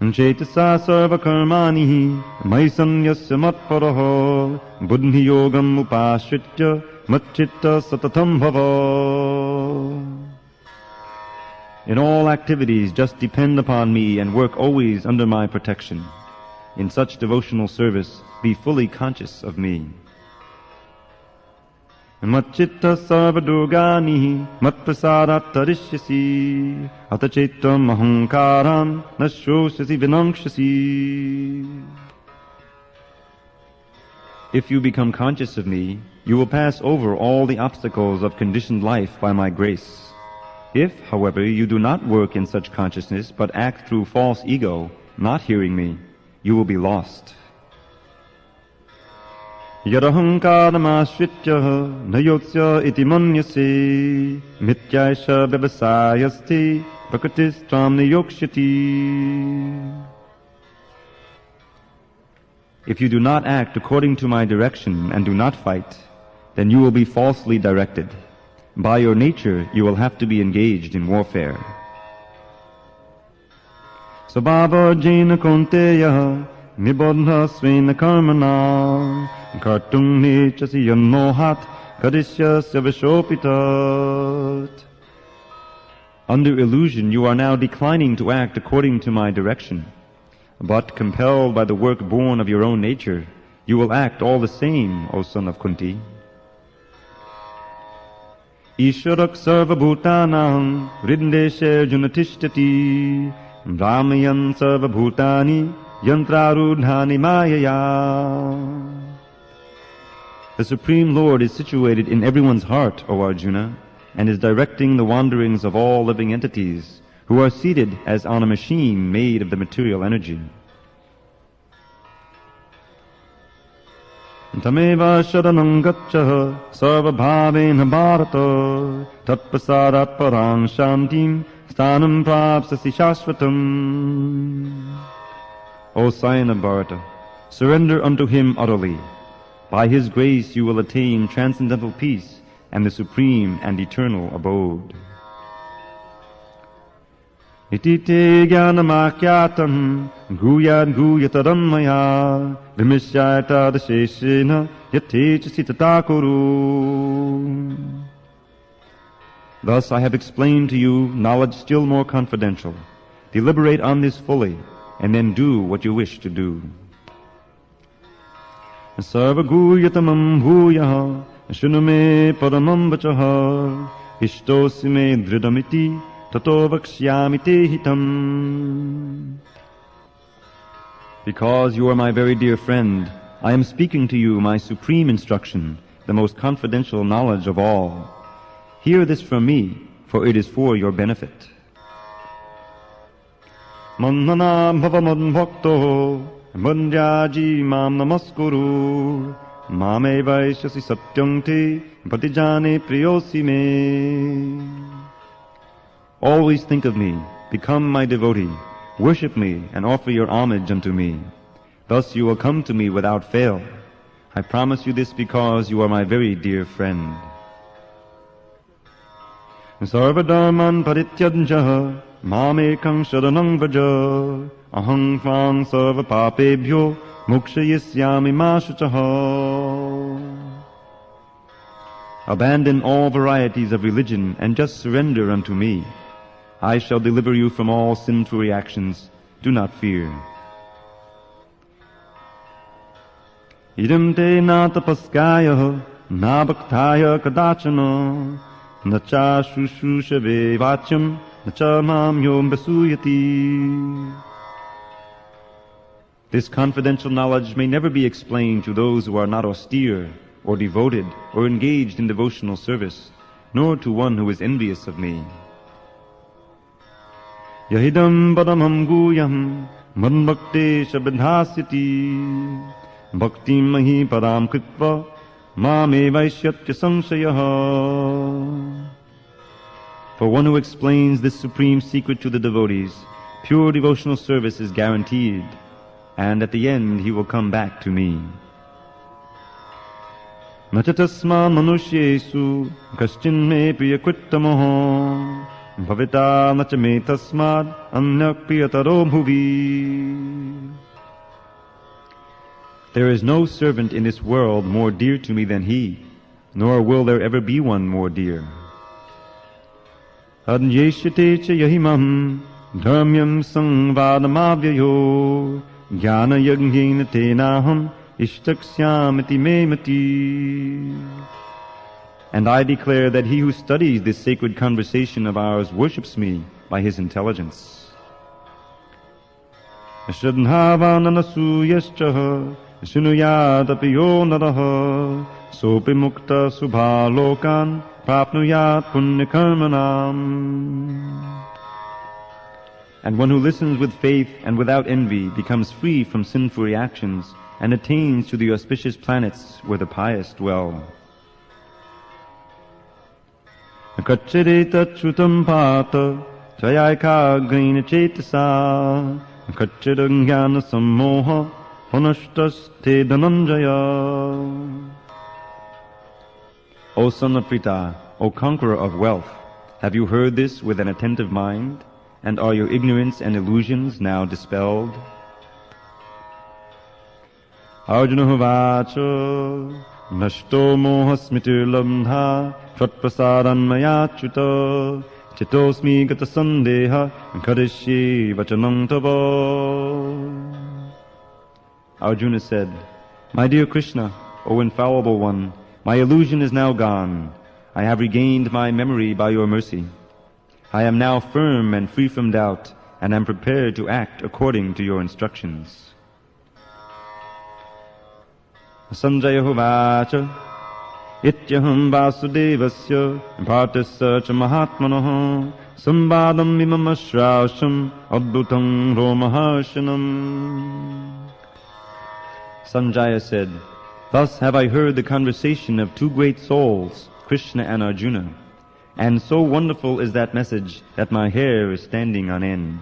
Chetasa sarva karmani maisanyasya matparaha buddhi yogam upashritya matchitta satatam bhava. In all activities just depend upon me and work always under my protection. In such devotional service, be fully conscious of me. Matchitta sarva durgani matprasadat tarishyasi atachittam ahankaram nashosyasi vinamkshasi. If you become conscious of me, you will pass over all the obstacles of conditioned life by my grace. If, however, you do not work in such consciousness but act through false ego, not hearing me, you will be lost. Yadahankaramashritya nayotsya iti manyase mityaisha vyavasayaste prakritistam nayokshati. If you do not act according to my direction and do not fight, then you will be falsely directed. By your nature, you will have to be engaged in warfare. Sabhava jena konteya nibodha svena karmana kartum nechasi yanmohat kadishyasya vishopitat. Under illusion, you are now declining to act according to my direction. But compelled by the work born of your own nature, you will act all the same, O son of Kunti. Isharak sarva bhutanam rideshe junatishtati brahmayan sarva bhutani yantrarudhani mayaya. The Supreme Lord is situated in everyone's heart, O Arjuna, and is directing the wanderings of all living entities, who are seated as on a machine made of the material energy. Tameva sharanam gaccha sarva bhavena bharata tatpasarat param shantim sthanam prapsasi shashvatam. O Scion of Bharata, surrender unto him utterly. By his grace you will attain transcendental peace and the supreme and eternal abode. Iti te jnanamakyatam guyad guyataram maya vimishyata dasheshena yatechasi tatakuru. Thus I have explained to you knowledge still more confidential. Deliberate on this fully, and then do what you wish to do. Sarva guyatamam bhuyaha shunume paramam vachaha ishtosi me dridamiti tato vakshyami te hitam. Because you are my very dear friend, I am speaking to you my supreme instruction, the most confidential knowledge of all. Hear this from me, for it is for your benefit. Manana bhavamad bhakto mandyaji mam namaskuru mame vaishyasi satyam te patijane priyosi me. Always think of me, become my devotee, worship me and offer your homage unto me. Thus you will come to me without fail. I promise you this because you are my very dear friend. Sarvadharman parityajya mamekam sharanam vraja aham tvang sarva papebhyo mukshayisyami ma shuchaha. Abandon all varieties of religion and just surrender unto me. I shall deliver you from all sinful reactions. Do not fear. Idam te na tapaskaya na bhaktaya kadachana na cha shushushave vacham na cha mam yom basuyati. This confidential knowledge may never be explained to those who are not austere, or devoted, or engaged in devotional service, nor to one who is envious of me. Yahidam padamam guyam manbhakte shabdhasyati bhakti mahi padam kritva mame vaishyatya sangsayah. For one who explains this supreme secret to the devotees, pure devotional service is guaranteed, and at the end he will come back to me. Nachatasma manushyesu kaschin me priyakrittamaho bhavita nacha me tasmad anyak priyataro bhuvi. There is no servant in this world more dear to me than he, nor will there ever be one more dear. Adnyeshyate cha yahimam dharmyam sangvadamavyayo jnana yajnena tenaham ishtaksyamati me mati. And I declare that he who studies this sacred conversation of ours worships me by his intelligence. Shradhavananasuyascha sunuyadapiyo naraha sopi mukta subhalokan prapnuyat punyakarmanam. And one who listens with faith and without envy becomes free from sinful reactions and attains to the auspicious planets where the pious dwell. Kachireta chutam pata jayaka grina chetasa kachirangana sammoha honashtas te dhananjaya. O son of Prita, O conqueror of wealth, have you heard this with an attentive mind? And are your ignorance and illusions now dispelled? Arjuna Hovacha Nashto Moha Smitir Lambha Tratprasadan Mayachuta Chitosmi Gata Sandeha Kadishye Vachanam Tava. Arjuna said, My dear Krishna, O infallible one, my illusion is now gone. I have regained my memory by your mercy. I am now firm and free from doubt, and am prepared to act according to your instructions. Sanjaya Hovacha Ityaham Vasudevasya Bhartasya cha Mahatmanaha Sambadam imam ashrasham Adbhutam romaharshanam. Sanjaya said, Thus have I heard the conversation of two great souls, Krishna and Arjuna, and so wonderful is that message that my hair is standing on end.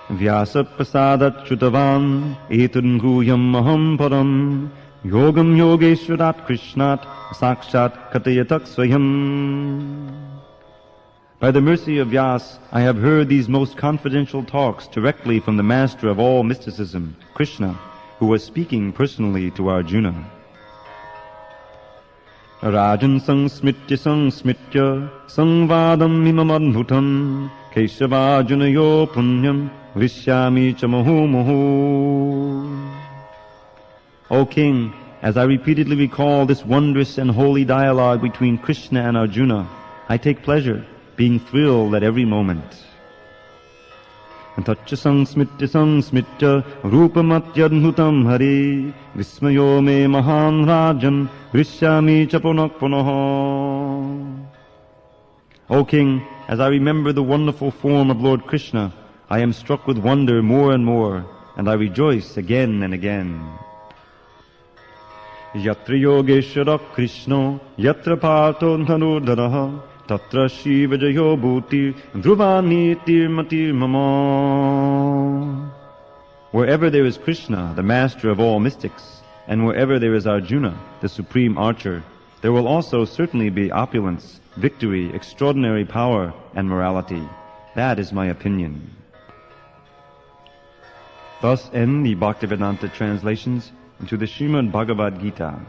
Vyasa prasadat chutavan etun guyam aham param yogam yogeshwarat krishnat sakshat katayatak swayam. By the mercy of Vyas, I have heard these most confidential talks directly from the master of all mysticism, Krishna, who was speaking personally to Arjuna. Rajan sangsmitya sangvadam imam adbhutam keshavajanayo punyam vishyami cha mahu. O king, as I repeatedly recall this wondrous and holy dialogue between Krishna and Arjuna, I take pleasure, being thrilled at every moment. Tacha sangsmitya rupamatyadhutam hari vismayo me mahan rajan vishyami cha punak punaha. O king, as I remember the wonderful form of Lord Krishna, I am struck with wonder more and more, and I rejoice again and again. Yatra yogeshwara Krishna yatra partho dhanurdharaha tatra shiva jayo bhuti dhruvani tirmatir mama. Wherever there is Krishna, the master of all mystics, and wherever there is Arjuna, the supreme archer, there will also certainly be opulence, victory, extraordinary power, and morality. That is my opinion. Thus end the Bhaktivedanta translations into the Srimad Bhagavad Gita.